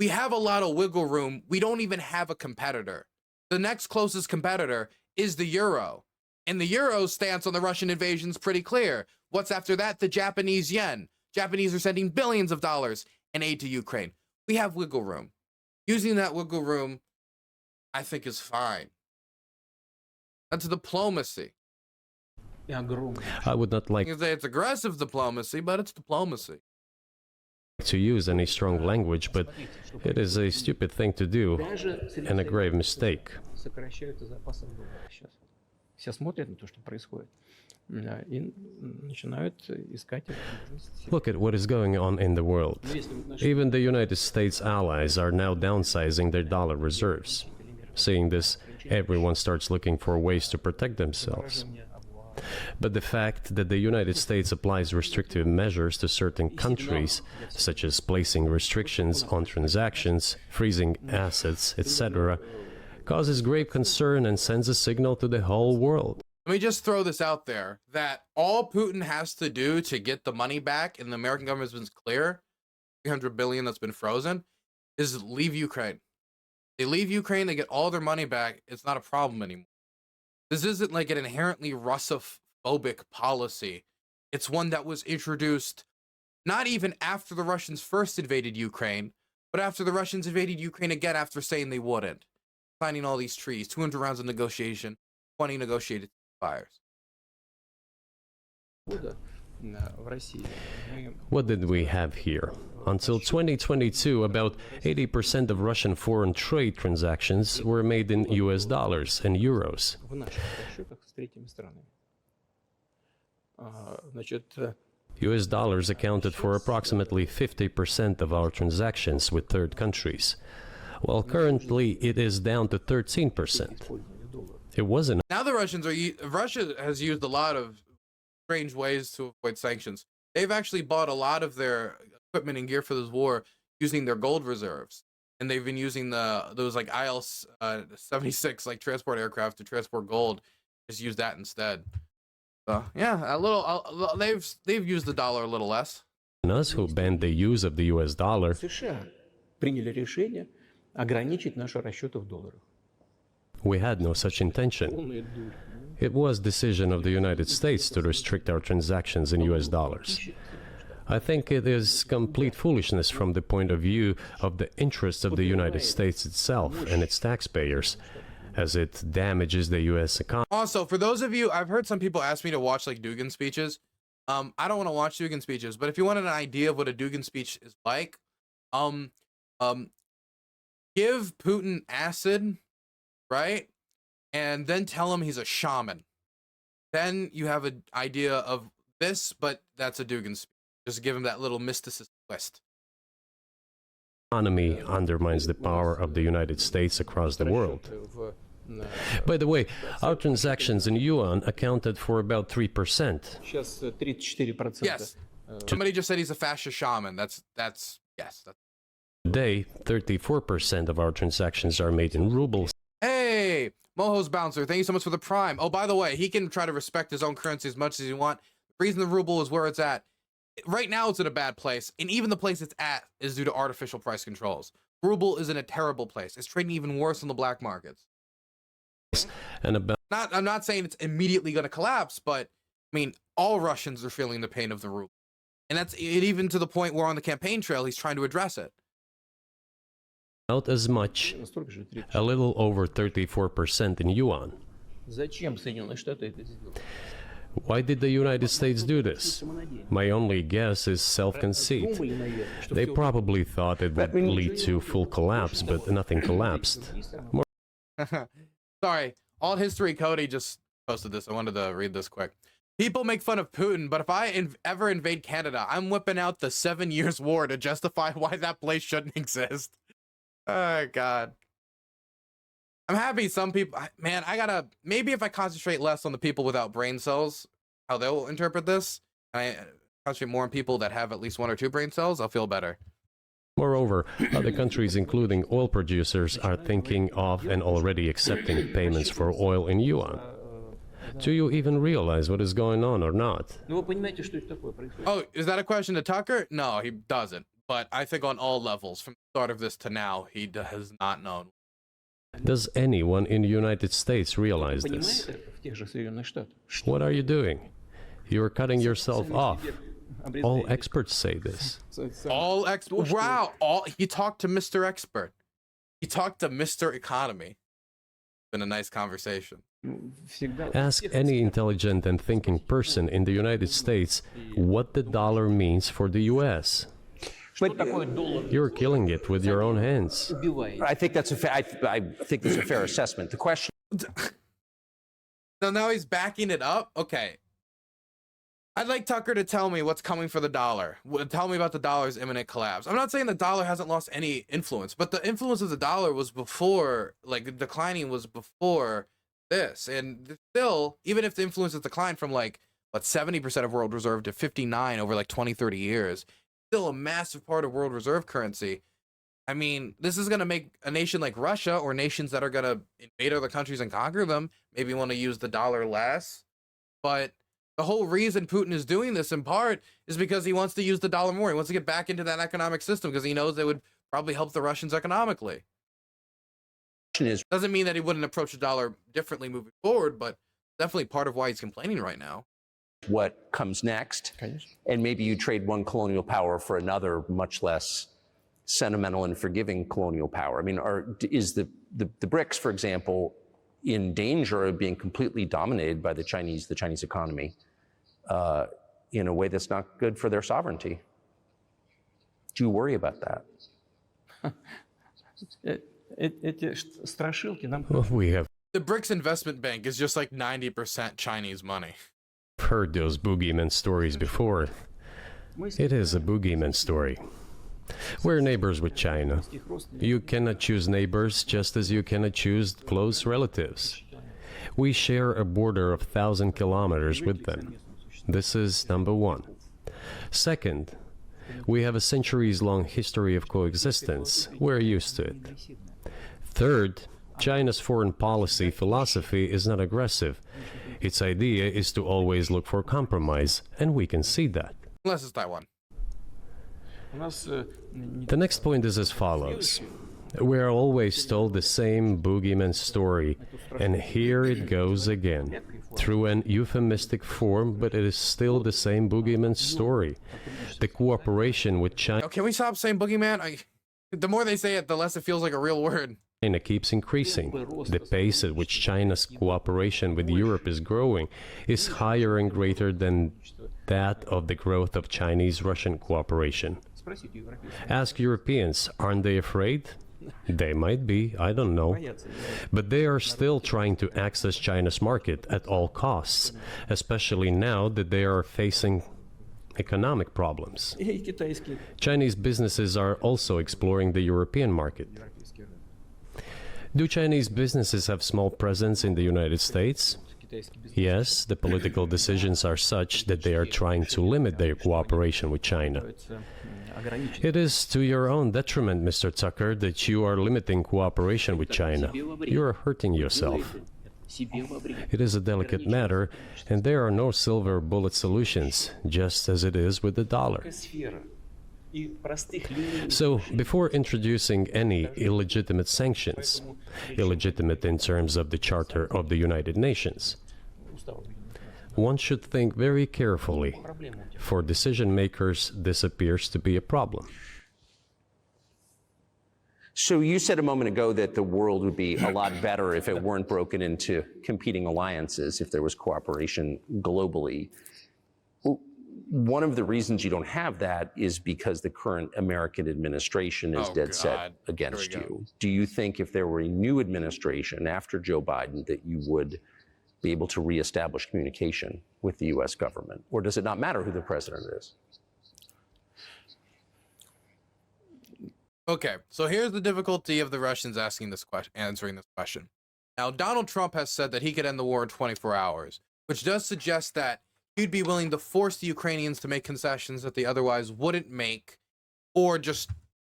we have a lot of wiggle room. We don't even have a competitor. The next closest competitor is the euro. And the euro's stance on the Russian invasion is pretty clear. What's after that? The Japanese yen. Japanese are sending billions of dollars in aid to Ukraine. We have wiggle room. Using that wiggle room, I think, is fine. That's diplomacy. I would not like You can say it's aggressive diplomacy, but it's diplomacy. to use any strong language, but it is a stupid thing to do and a grave mistake. Сокращаются запасы доллара сейчас. Все смотрят на то, что происходит, и начинают искать возможности. Look at what is going on in the world. Even the United States allies are now downsizing their dollar reserves. Seeing this, everyone starts looking for ways to protect themselves. But the fact that the United States applies restrictive measures to certain countries, such as placing restrictions on transactions, freezing assets, etc., causes grave concern and sends a signal to the whole world. Let me just throw this out there, that all Putin has to do to get the money back, and the American government has been clear, 300 billion that's been frozen, is leave Ukraine. They leave Ukraine, they get all their money back, it's not a problem anymore. This isn't like an inherently Russophobic policy. It's one that was introduced not even after the Russians first invaded Ukraine, but after the Russians invaded Ukraine again after saying they wouldn't. Signing all these treaties, 200 rounds of negotiation, 20 negotiated fires. What did we have here? Until 2022, about 80% of Russian foreign trade transactions were made in US dollars and euros. В наших расчетах с третьими странами. Значит, US dollars accounted for approximately 50% of our transactions with third countries, while currently it is down to 13%. It wasn't. Now the Russians are, Russia has used a lot of strange ways to avoid sanctions. They've actually bought a lot of their equipment and gear for this war using their gold reserves. And they've been using those like IL-76 like transport aircraft to transport gold just use that instead. So yeah, they've used the dollar a little less. Us who banned the use of the US dollar. США приняли решение ограничить наши расчеты в долларах. We had no such intention. It was decision of the United States to restrict our transactions in US dollars. I think it is complete foolishness from the point of view of the interests of the United States itself and its taxpayers, as it damages the US economy. Also, for those of you, I've heard some people ask me to watch like Dugin speeches. I don't want to watch Dugin speeches, but if you want an idea of what a Dugin speech is like, give Putin acid, right? And then tell him he's a shaman. Then you have an idea of this, but that's a Dugin speech. Just give him that little mysticism twist. Economy undermines the power of the United States across the world. By the way, our transactions in yuan accounted for about 3%. Yes. Somebody just said he's a fascist shaman. That's yes. Today, 34% of our transactions are made in rubles. Hey, Moho's Bouncer, thank you so much for the prime. Oh, by the way, he can try to respect his own currency as much as he wants. The reason the ruble is where it's at. Right now it's in a bad place, and even the place it's at is due to artificial price controls. Ruble is in a terrible place. It's trading even worse on the black markets. And I'm not saying it's immediately going to collapse, but I mean, all Russians are feeling the pain of the ruble. And that's it, even to the point where on the campaign trail, he's trying to address it. Not as much, a little over 34% in yuan. Why did the United States do this? My only guess is self-conceit. They probably thought it would lead to full collapse, but nothing collapsed. Sorry, Alt History Cody just posted this. I wanted to read this quick. People make fun of Putin, but if I ever invade Canada, I'm whipping out the 7 Years' War to justify why that place shouldn't exist. Oh, God. I'm happy some people, man, maybe if I concentrate less on the people without brain cells, how they'll interpret this, and I concentrate more on people that have at least 1 or 2 brain cells, I'll feel better. Moreover, other countries, including oil producers, are thinking of and already accepting payments for oil in yuan. Do you even realize what is going on or not? Oh, is that a question to Tucker? No, he doesn't. But I think on all levels, from the start of this to now, he has not known. Does anyone in the United States realize this? What are you doing? You're cutting yourself off. All experts say this. All experts? Wow! He talked to Mr. Expert. He talked to Mr. Economy. It's been a nice conversation. Ask any intelligent and thinking person in the United States what the dollar means for the U.S. You're killing it with your own hands. I think that's I think that's a fair assessment. The question. So now he's backing it up. Okay. I'd like Tucker to tell me what's coming for the dollar. Tell me about the dollar's imminent collapse. I'm not saying the dollar hasn't lost any influence, but the influence of the dollar was before, like, declining was before this. And still, even if the influence has declined from, like, what, 70% of world reserve to 59 over, like, 20, 30 years, still a massive part of world reserve currency. I mean, this is going to make a nation like Russia or nations that are going to invade other countries and conquer them maybe want to use the dollar less. But the whole reason Putin is doing this in part is because he wants to use the dollar more. He wants to get back into that economic system because he knows it would probably help the Russians economically. Doesn't mean that he wouldn't approach the dollar differently moving forward, but definitely part of why he's complaining right now. What comes next, and maybe you trade one colonial power for another much less sentimental and forgiving colonial power. I mean, is the BRICS, for example, in danger of being completely dominated by the Chinese economy in a way that's not good for their sovereignty? Do you worry about that? Well, we have the BRICS investment bank is just like 90% Chinese money. heard those boogeyman stories before. It is a boogeyman story. We're neighbors with China. You cannot choose neighbors just as you cannot choose close relatives. We share a border of 1,000 kilometers with them. This is number one. Second, we have a centuries-long history of coexistence. We're used to it. Third, China's foreign policy philosophy is not aggressive. Its idea is to always look for compromise, and we can see that. Unless it's Taiwan. The next point is as follows. We are always told the same boogeyman story, and here it goes again, through an euphemistic form, but it is still the same boogeyman story. The cooperation with China... Oh, can we stop saying boogeyman? The more they say it, the less it feels like a real word. China keeps increasing. The pace at which China's cooperation with Europe is growing is higher and greater than that of the growth of Chinese-Russian cooperation. Ask Europeans, aren't they afraid? They might be, I don't know. But they are still trying to access China's market at all costs, especially now that they are facing economic problems. Chinese businesses are also exploring the European market. Do Chinese businesses have small presence in the United States? Yes, the political decisions are such that they are trying to limit their cooperation with China. It is to your own detriment, Mr. Tucker, that you are limiting cooperation with China. You are hurting yourself. It is a delicate matter, and there are no silver bullet solutions, just as it is with the dollar. So, before introducing any illegitimate sanctions, illegitimate in terms of the Charter of the United Nations, one should think very carefully. For decision makers, this appears to be a problem. So you said a moment ago that the world would be a lot better if it weren't broken into competing alliances, if there was cooperation globally. One of the reasons you don't have that is because the current American administration is dead set against you. Do you think if there were a new administration after Joe Biden that you would be able to reestablish communication with the U.S. government? Or does it not matter who the president is? Okay, so here's the difficulty of the Russians answering this question. Now, Donald Trump has said that he could end the war in 24 hours, which does suggest that he'd be willing to force the Ukrainians to make concessions that they otherwise wouldn't make, or just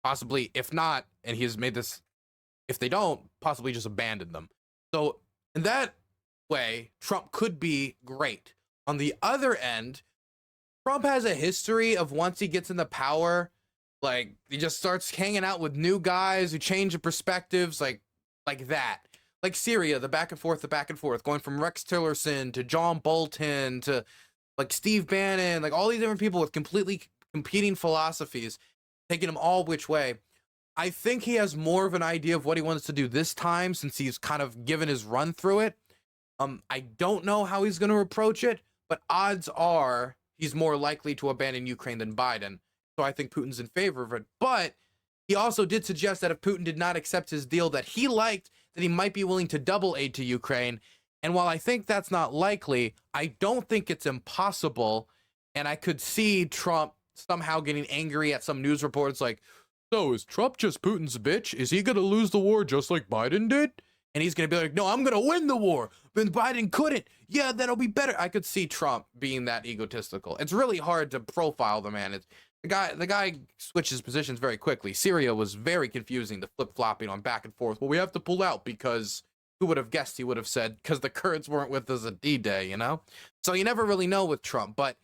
possibly, if not, and he has made this, if they don't, possibly just abandon them. So in that way, Trump could be great. On the other end, Trump has a history of once he gets into power, like he just starts hanging out with new guys who change the perspectives, like that. Like Syria, the back and forth, going from Rex Tillerson to John Bolton to like Steve Bannon, like all these different people with completely competing philosophies, taking them all which way. I think he has more of an idea of what he wants to do this time since he's kind of given his run through it. I don't know how he's going to approach it, but odds are he's more likely to abandon Ukraine than Biden. So I think Putin's in favor of it. But he also did suggest that if Putin did not accept his deal that he liked, that he might be willing to double aid to Ukraine. And while I think that's not likely, I don't think it's impossible. And I could see Trump somehow getting angry at some news reports like, so is Trump just Putin's bitch? Is he going to lose the war just like Biden did? And he's going to be like, no, I'm going to win the war. But Biden couldn't. Yeah, that'll be better. I could see Trump being that egotistical. It's really hard to profile the man. The guy switches positions very quickly. Syria was very confusing, the flip-flopping on back and forth. Well, we have to pull out because who would have guessed he would have said because the Kurds weren't with us at D-Day, you know? So you never really know with Trump. But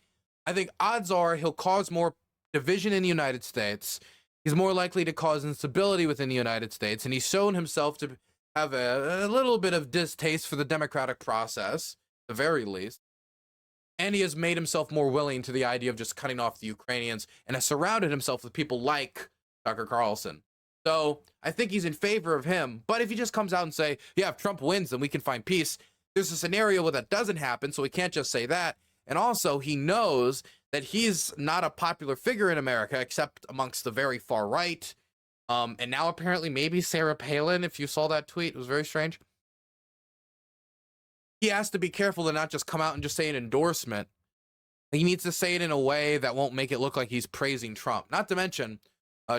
I think odds are he'll cause more division in the United States. He's more likely to cause instability within the United States. And he's shown himself to have a little bit of distaste for the democratic process, at the very least. And he has made himself more willing to the idea of just cutting off the Ukrainians and has surrounded himself with people like Tucker Carlson. So I think he's in favor of him. But if he just comes out and say, yeah, if Trump wins, then we can find peace. There's a scenario where that doesn't happen, so he can't just say that. And also he knows that he's not a popular figure in America, except amongst the very far right. And now apparently maybe Sarah Palin, if you saw that tweet, it was very strange. He has to be careful to not just come out and just say an endorsement. He needs to say it in a way that won't make it look like he's praising Trump. Not to mention,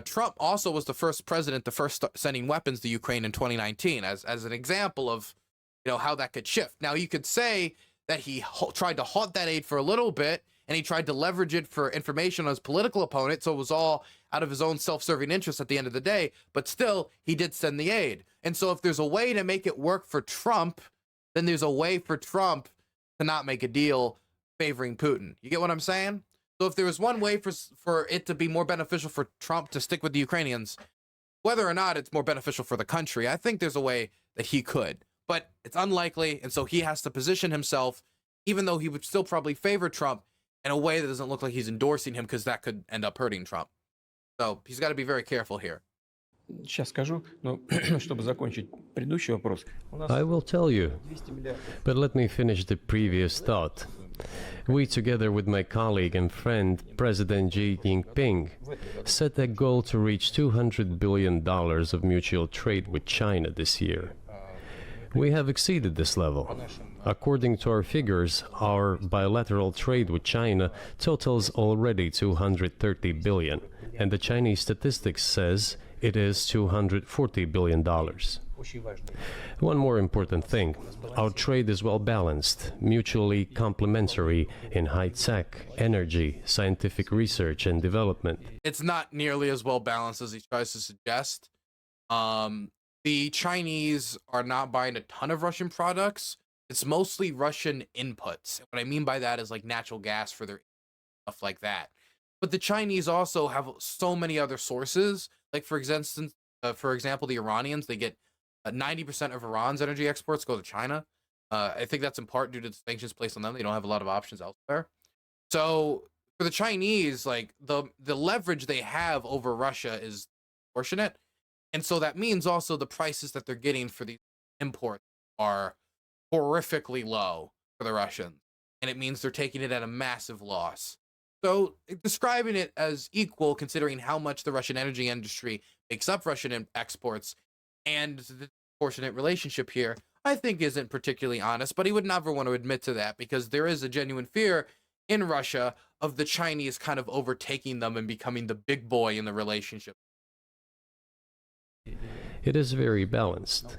Trump also was the first president to first start sending weapons to Ukraine in 2019 as an example of, you know, how that could shift. Now, you could say that he tried to halt that aid for a little bit and he tried to leverage it for information on his political opponent. So it was all out of his own self-serving interest at the end of the day, but still, he did send the aid. And so if there's a way to make it work for Trump, then there's a way for Trump to not make a deal favoring Putin. You get what I'm saying? So if there was one way for it to be more beneficial for Trump to stick with the Ukrainians, whether or not it's more beneficial for the country, I think there's a way that he could. But it's unlikely, and so he has to position himself, even though he would still probably favor Trump, in a way that doesn't look like he's endorsing him, because that could end up hurting Trump. So he's got to be very careful here. Сейчас скажу, но чтобы закончить предыдущий вопрос. I will tell you, 200 миллиардов. but let me finish the previous thought. We, together with my colleague and friend, President Xi Jinping, set a goal to reach $200 billion of mutual trade with China this year. We have exceeded this level. According to our figures, our bilateral trade with China totals already $230 billion, and the Chinese statistics says it is $240 billion. One more important thing, our trade is well balanced, mutually complementary in high-tech, energy, scientific research and development. It's not nearly as well balanced as he tries to suggest. The Chinese are not buying a ton of Russian products. It's mostly Russian inputs. What I mean by that is like natural gas for their stuff like that. But the Chinese also have so many other sources. Like for example, the Iranians, they get 90% of Iran's energy exports go to China. I think that's in part due to the sanctions placed on them. They don't have a lot of options elsewhere. So for the Chinese, like the leverage they have over Russia is proportionate. And so that means also the prices that they're getting for these imports are horrifically low for the Russians. And it means they're taking it at a massive loss. So describing it as equal, considering how much the Russian energy industry makes up Russian exports and the proportionate relationship here, I think isn't particularly honest, but he would never want to admit to that because there is a genuine fear in Russia of the Chinese kind of overtaking them and becoming the big boy in the relationship. It is very balanced.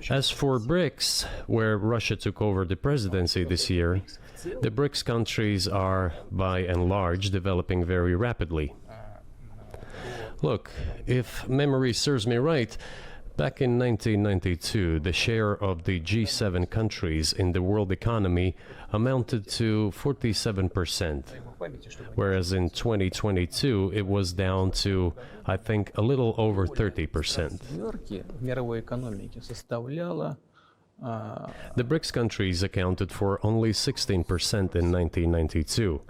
As for BRICS, where Russia took over the presidency this year, the BRICS countries are, by and large, developing very rapidly. Look, if memory serves me right, back in 1992, the share of the G7 countries in the world economy amounted to 47%, whereas in 2022 it was down to, I think, a little over 30%. The BRICS countries accounted for only 16% in 1992,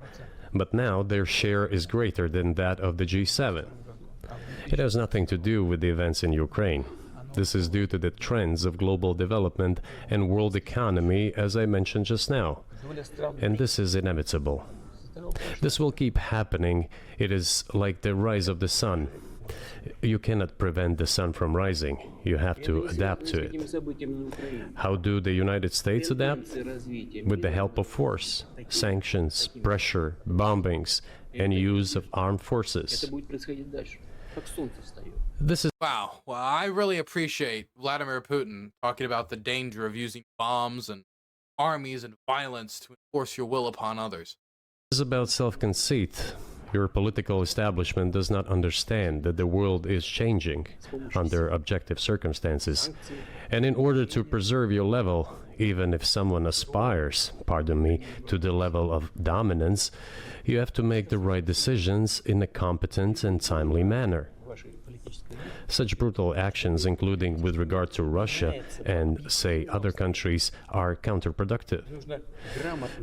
but now their share is greater than that of the G7. It has nothing to do with the events in Ukraine. This is due to the trends of global development and world economy, as I mentioned just now. And this is inevitable. This will keep happening. It is like the rise of the sun. You cannot prevent the sun from rising. You have to adapt to it. How do the United States adapt? With the help of force, sanctions, pressure, bombings, and use of armed forces. This is Wow. Well, I really appreciate Vladimir Putin talking about the danger of using bombs and armies and violence to enforce your will upon others. about self-conceit. Your political establishment does not understand that the world is changing under objective circumstances. And in order to preserve your level, even if someone aspires, pardon me, to the level of dominance, you have to make the right decisions in a competent and timely manner. Such brutal actions, including with regard to Russia and, say, other countries, are counterproductive.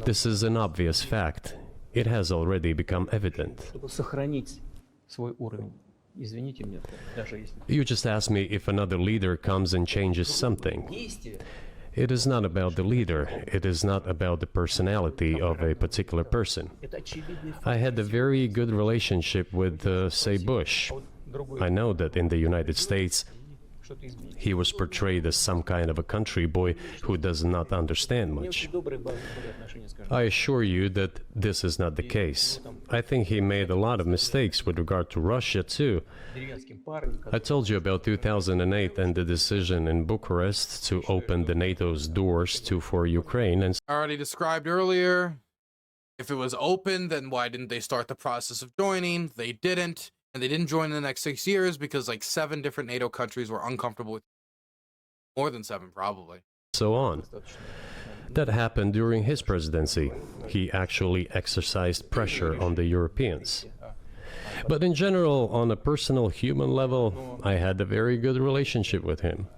This is an obvious fact. It has already become evident. You just asked me if another leader comes and changes something. It is not about the leader. It is not about the personality of a particular person. I had a very good relationship with, say, Bush. I know that in the United States, he was portrayed as some kind of a country boy who does not understand much. I assure you that this is not the case. I think he made a lot of mistakes with regard to Russia, too. I told you about 2008 and the decision in Bucharest to open the NATO's doors for Ukraine. And already described earlier, If it was open, then why didn't they start the process of joining? They didn't. And they didn't join in the next 6 years because like 7 different NATO countries were uncomfortable with, more than 7 probably. So on. That happened during his presidency. He actually exercised pressure on the Europeans. But in general, on a personal human level, I had a very good relationship with him.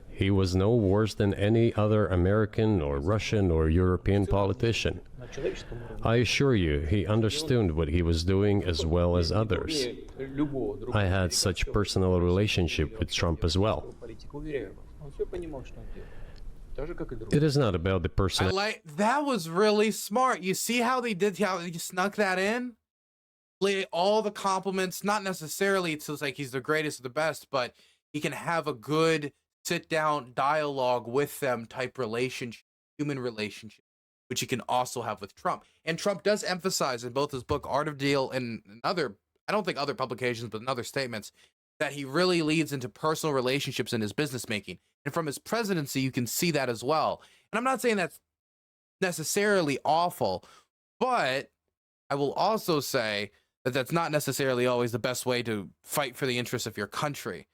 He was no worse than any other American or Russian or European politician. I assure you, he understood what he was doing as well as others. I had such personal relationship with Trump as well. It is not about the person. That was really smart. You see how they did, how you snuck that in? Lay all the compliments, not necessarily to like he's the greatest or the best, but he can have a good sit down dialogue with them type relationship, human relationship, which he can also have with Trump. And Trump does emphasize in both his book Art of Deal and other, I don't think other publications, but in other statements, that he really leads into personal relationships in his business making. And from his presidency, you can see that as well. And I'm not saying that's necessarily awful, but I will also say that that's not necessarily always the best way to fight for the interests of your country.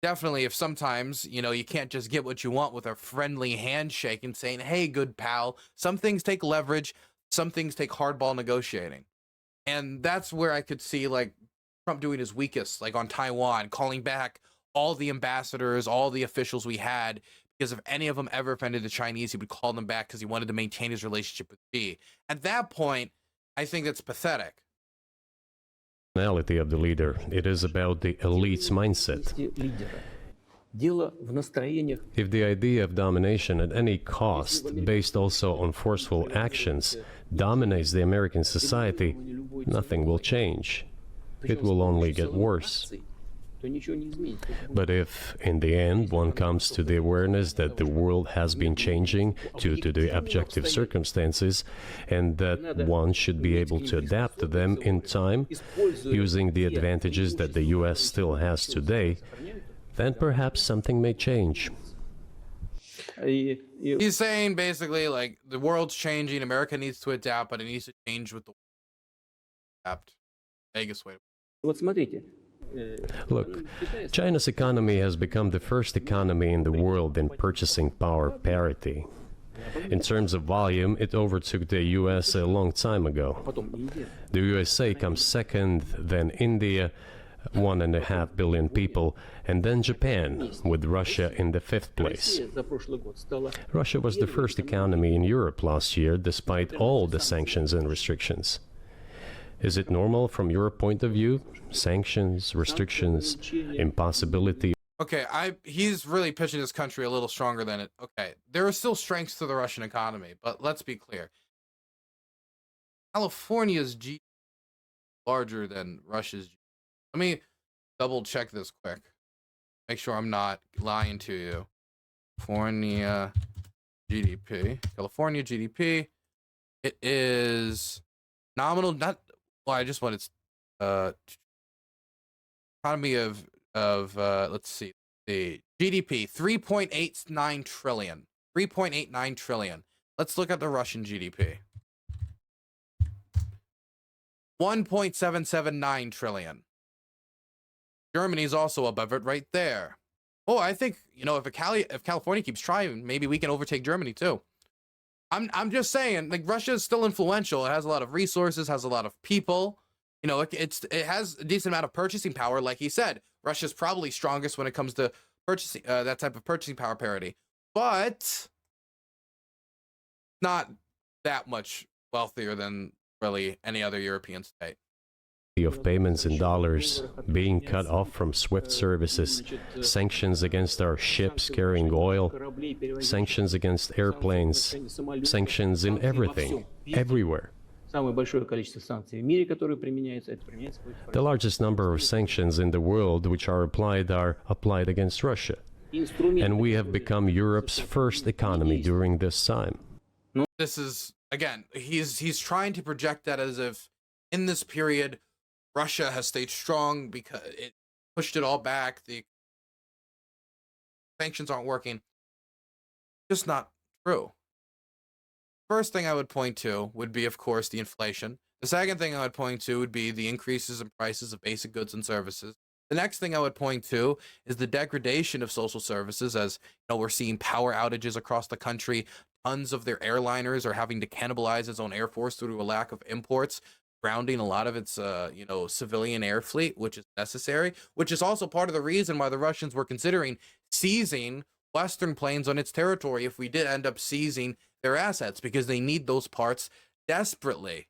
Definitely, if sometimes, you know, you can't just get what you want with a friendly handshake and saying, hey, good pal, some things take leverage, some things take hardball negotiating. And that's where I could see, like, Trump doing his weakest, like on Taiwan, calling back all the ambassadors, all the officials we had, because if any of them ever offended the Chinese, he would call them back because he wanted to maintain his relationship with Xi. At that point, I think that's pathetic. Personality of the leader. It is about the elite's mindset. If the idea of domination at any cost, based also on forceful actions, dominates the American society, nothing will change. It will only get worse. But if, in the end, one comes to the awareness that the world has been changing due to the objective circumstances, and that one should be able to adapt to them in time, using the advantages that the U.S. still has today, then perhaps something may change. He's saying basically, like, the world's changing, America needs to adapt, but it needs to change with the adapt. Vegas way. Look, China's economy has become the first economy in the world in purchasing power parity. In terms of volume, it overtook the US a long time ago. The USA comes second, then India, 1.5 billion people, and then Japan, with Russia in the 5th place. Russia was the first economy in Europe last year, despite all the sanctions and restrictions. Is it normal from your point of view? Sanctions, restrictions, impossibility. Okay, he's really pitching his country a little stronger than it. Okay, there are still strengths to the Russian economy, but let's be clear. California's GDP is larger than Russia's GDP. Let me double check this quick. Make sure I'm not lying to you. California GDP. It is nominal, not, well, I just wanted economy of let's see, the GDP 3.89 trillion. 3.89 trillion. Let's look at the Russian GDP. 1.779 trillion. Germany's also above it right there. Oh, I think, you know, if California keeps trying, maybe we can overtake Germany too. I'm just saying, like, Russia is still influential. It has a lot of resources, has a lot of people. You know, it has a decent amount of purchasing power. Like he said, Russia's probably strongest when it comes to purchasing, that type of purchasing power parity, but not that much wealthier than really any other European state. Of payments in dollars, being cut off from SWIFT services, sanctions against our ships carrying oil, sanctions against airplanes, sanctions in everything, everywhere. The largest number of sanctions in the world which are applied against Russia. And we have become Europe's first economy during this time. This is, again, he's trying to project that as if in this period Russia has stayed strong because it pushed it all back. The sanctions aren't working. Just not true. first thing I would point to would be, of course, the inflation. The second thing I would point to would be the increases in prices of basic goods and services. The next thing I would point to is the degradation of social services, as we're seeing power outages across the country. Tons of their airliners are having to cannibalize its own air force due to a lack of imports, grounding a lot of its civilian air fleet, which is necessary, which is also part of the reason why the Russians were considering seizing Western planes on its territory if we did end up seizing their assets, because they need those parts desperately.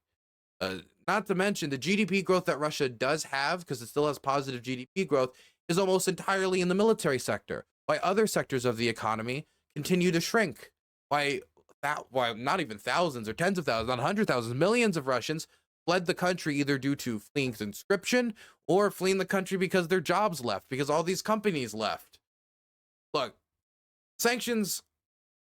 Not to mention the GDP growth that Russia does have, because it still has positive GDP growth, is almost entirely in the military sector, while other sectors of the economy continue to shrink. Why not even thousands or tens of thousands, not hundreds of thousands, millions of Russians fled the country either due to fleeing conscription or fleeing the country because their jobs left, because all these companies left. Look, sanctions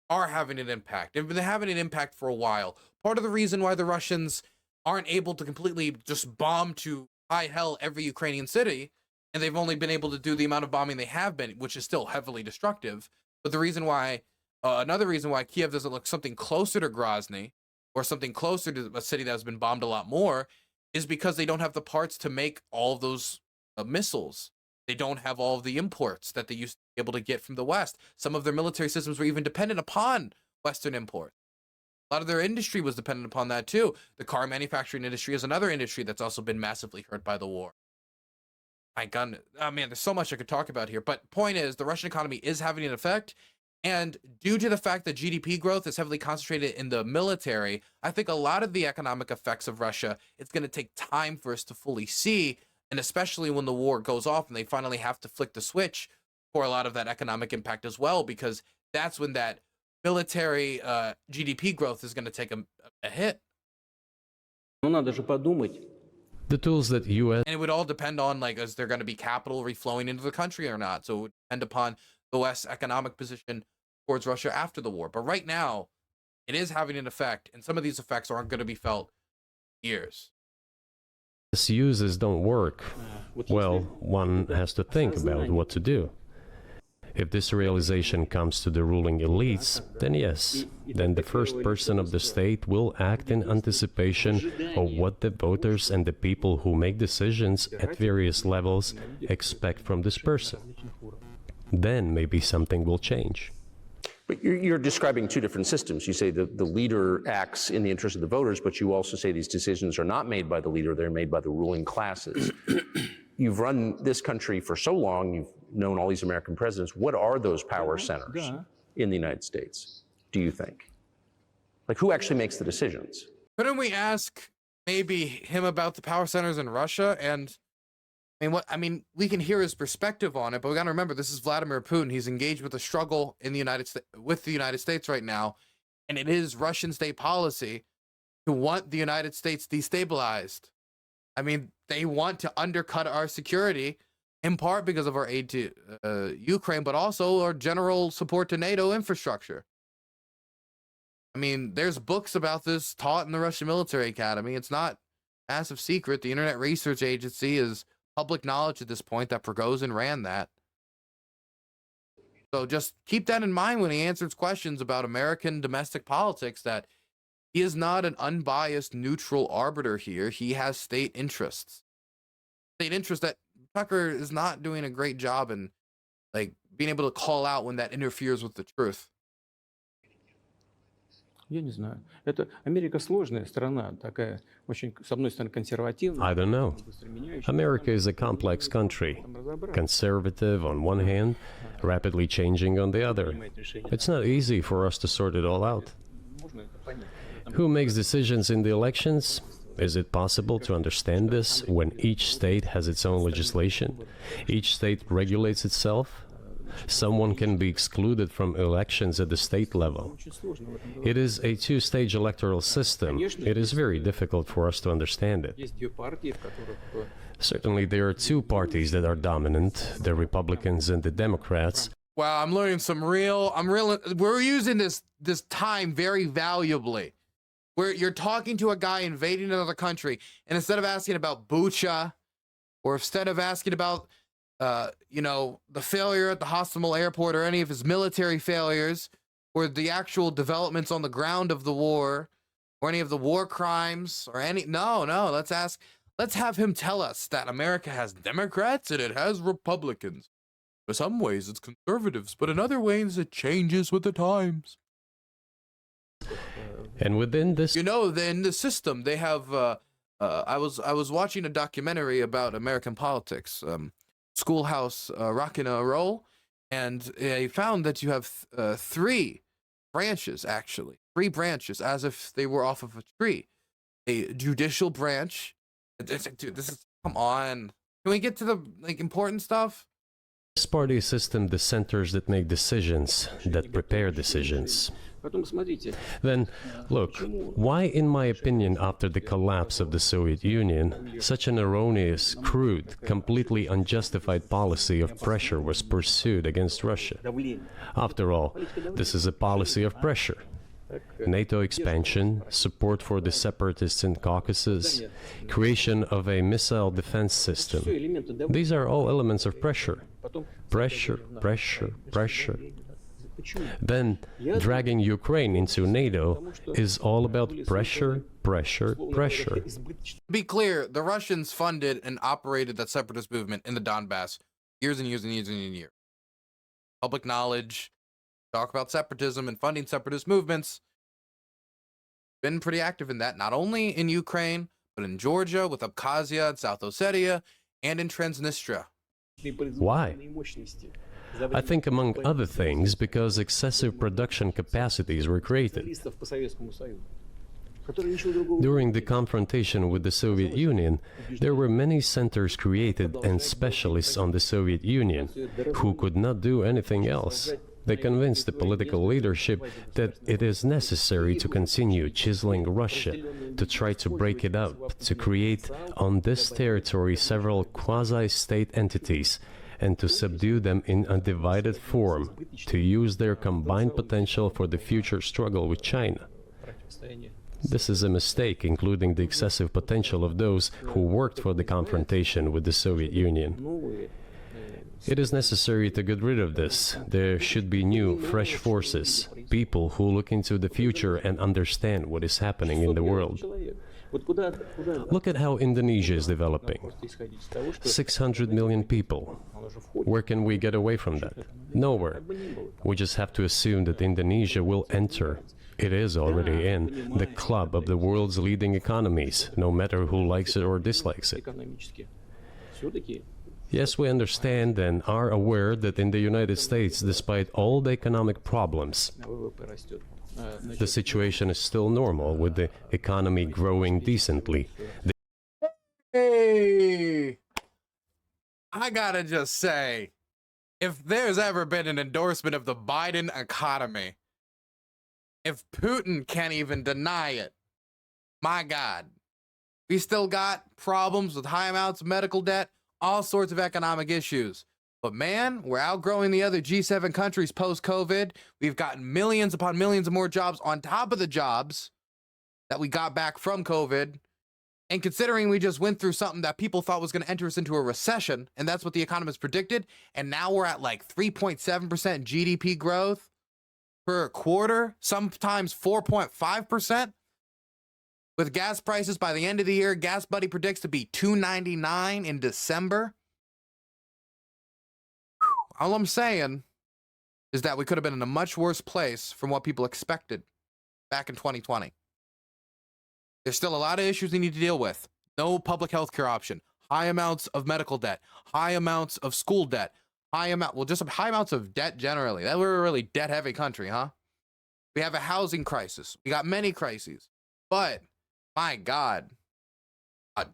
are having an impact. They've been having an impact for a while. Part of the reason why the Russians aren't able to completely just bomb to high hell every Ukrainian city, and they've only been able to do the amount of bombing they have been, which is still heavily destructive. But the reason why, another reason why Kiev doesn't look something closer to Grozny or something closer to a city that has been bombed a lot more, is because they don't have the parts to make all of those missiles. They don't have all of the imports that they used to be able to get from the West. Some of their military systems were even dependent upon Western imports. A lot of their industry was dependent upon that too. The car manufacturing industry is another industry that's also been massively hurt by the war. My God, oh man, there's so much I could talk about here. But point is, the Russian economy is having an effect. And due to the fact that GDP growth is heavily concentrated in the military, I think a lot of the economic effects of Russia, it's going to take time for us to fully see. And especially when the war goes off and they finally have to flick the switch for a lot of that economic impact as well, because that's when that military GDP growth is going to take a hit. The tools that U.S. And it would all depend on, like, is there going to be capital reflowing into the country or not? So it would depend upon the West's economic position towards Russia after the war. But right now, it is having an effect, and some of these effects aren't going to be felt years. uses don't work, well, one has to think about what to do. If this realization comes to the ruling elites, then yes, then the first person of the state will act in anticipation of what the voters and the people who make decisions at various levels expect from this person. Then maybe something will change. But you're describing two different systems. You say that the leader acts in the interest of the voters, but you also say these decisions are not made by the leader, they're made by the ruling classes. You've run this country for so long, you've known all these American presidents. What are those power centers in the United States, do you think? Like, who actually makes the decisions? Couldn't we ask maybe him about the power centers in Russia? And we can hear his perspective on it, but we got to remember, this is Vladimir Putin. He's engaged with a struggle in the United States right now, and it is Russian state policy to want the United States destabilized. I mean, they want to undercut our security, in part because of our aid to Ukraine, but also our general support to NATO infrastructure. I mean, there's books about this taught in the Russian military academy. It's not a massive secret. The Internet Research Agency is public knowledge at this point that Prigozhin ran that. So just keep that in mind when he answers questions about American domestic politics, that he is not an unbiased, neutral arbiter here. He has state interests. State interests that Tucker is not doing a great job in, like, being able to call out when that interferes with the truth. Я не знаю. Это Америка сложная страна, такая очень, с одной стороны, консервативная. I don't know. America is a complex country, conservative on one hand, rapidly changing on the other. It's not easy for us to sort it all out. Who makes decisions in the elections? Is it possible to understand this when each state has its own legislation? Each state regulates itself? Someone can be excluded from elections at the state level. It is a two-stage electoral system. It is very difficult for us to understand it. Certainly, there are two parties that are dominant, the Republicans and the Democrats. Wow, I'm learning we're using this time very valuably. Where you're talking to a guy invading another country, and instead of asking about Bucha, or instead of asking about the failure at the Hostomel airport or any of his military failures, or the actual developments on the ground of the war, or any of the war crimes, or any. No, let's have him tell us that America has Democrats and it has Republicans. In some ways it's conservatives, but in other ways it changes with the times. And within this, in the system they have I was watching a documentary about American politics, Schoolhouse Rockin' a Roll, and they found that you have three branches, as if they were off of a tree. A judicial branch. Dude, this is, come on. Can we get to the important stuff? this party system, the centers that make decisions, that prepare decisions. Then, look, why, in my opinion, after the collapse of the Soviet Union, such an erroneous, crude, completely unjustified policy of pressure was pursued against Russia? After all, this is a policy of pressure. NATO expansion, support for the separatists in Caucasus, creation of a missile defense system. These are all elements of pressure. Pressure, pressure, pressure. Then, dragging Ukraine into NATO is all about pressure, pressure, pressure. To be clear, the Russians funded and operated that separatist movement in the Donbass years and years and years and years. Public knowledge, talk about separatism and funding separatist movements. Been pretty active in that, not only in Ukraine, but in Georgia, with Abkhazia and South Ossetia, and in Transnistria. Why? I think, among other things, because excessive production capacities were created. During the confrontation with the Soviet Union, there were many centers created and specialists on the Soviet Union who could not do anything else. They convinced the political leadership that it is necessary to continue chiseling Russia, to try to break it up, to create on this territory several quasi-state entities, and to subdue them in a divided form, to use their combined potential for the future struggle with China. This is a mistake, including the excessive potential of those who worked for the confrontation with the Soviet Union. It is necessary to get rid of this. There should be new, fresh forces, people who look into the future and understand what is happening in the world. Look at how Indonesia is developing. 600 million people. Where can we get away from that? Nowhere. We just have to assume that Indonesia will enter, it is already in, the club of the world's leading economies, no matter who likes it or dislikes it. Yes, we understand and are aware that in the United States, despite all the economic problems, the situation is still normal, with the economy growing decently. Hey! I gotta just say, if there's ever been an endorsement of the Biden economy, if Putin can't even deny it, my God. We still got problems with high amounts of medical debt, all sorts of economic issues. But man, we're outgrowing the other G7 countries post-COVID. We've gotten millions upon millions of more jobs on top of the jobs that we got back from COVID. And considering we just went through something that people thought was going to enter us into a recession, and that's what the economists predicted, and now we're at like 3.7% GDP growth per quarter, sometimes 4.5%. With gas prices by the end of the year, Gas Buddy predicts to be $2.99 in December. All I'm saying is that we could have been in a much worse place from what people expected back in 2020. There's still a lot of issues we need to deal with. No public health care option, high amounts of medical debt, high amounts of school debt, high amounts of debt generally. That we're a really debt-heavy country, huh? We have a housing crisis. We got many crises. But, my God, a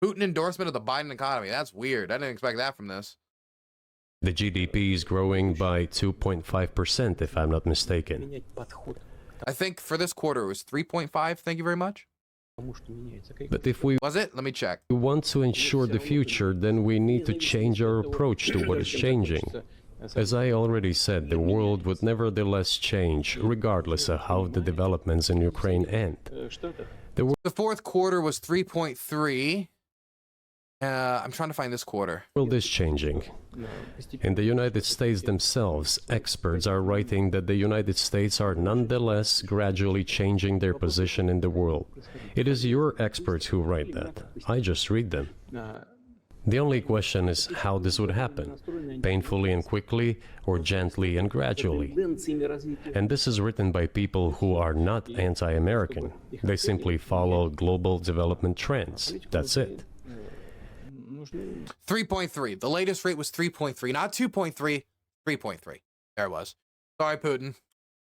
Putin endorsement of the Biden economy, that's weird. I didn't expect that from this. The GDP is growing by 2.5%, if I'm not mistaken. I think for this quarter it was 3.5. Thank you very much. But if we Was it? Let me check. want to ensure the future, then we need to change our approach to what is changing. As I already said, the world would nevertheless change, regardless of how the developments in Ukraine end. The fourth quarter was 3.3. I'm trying to find this quarter. The world is changing. In the United States themselves, experts are writing that the United States are nonetheless gradually changing their position in the world. It is your experts who write that. I just read them. The only question is how this would happen, painfully and quickly, or gently and gradually. And this is written by people who are not anti-American. They simply follow global development trends. That's it. 3.3. The latest rate was 3.3, not 2.3, 3.3. There it was. Sorry, Putin.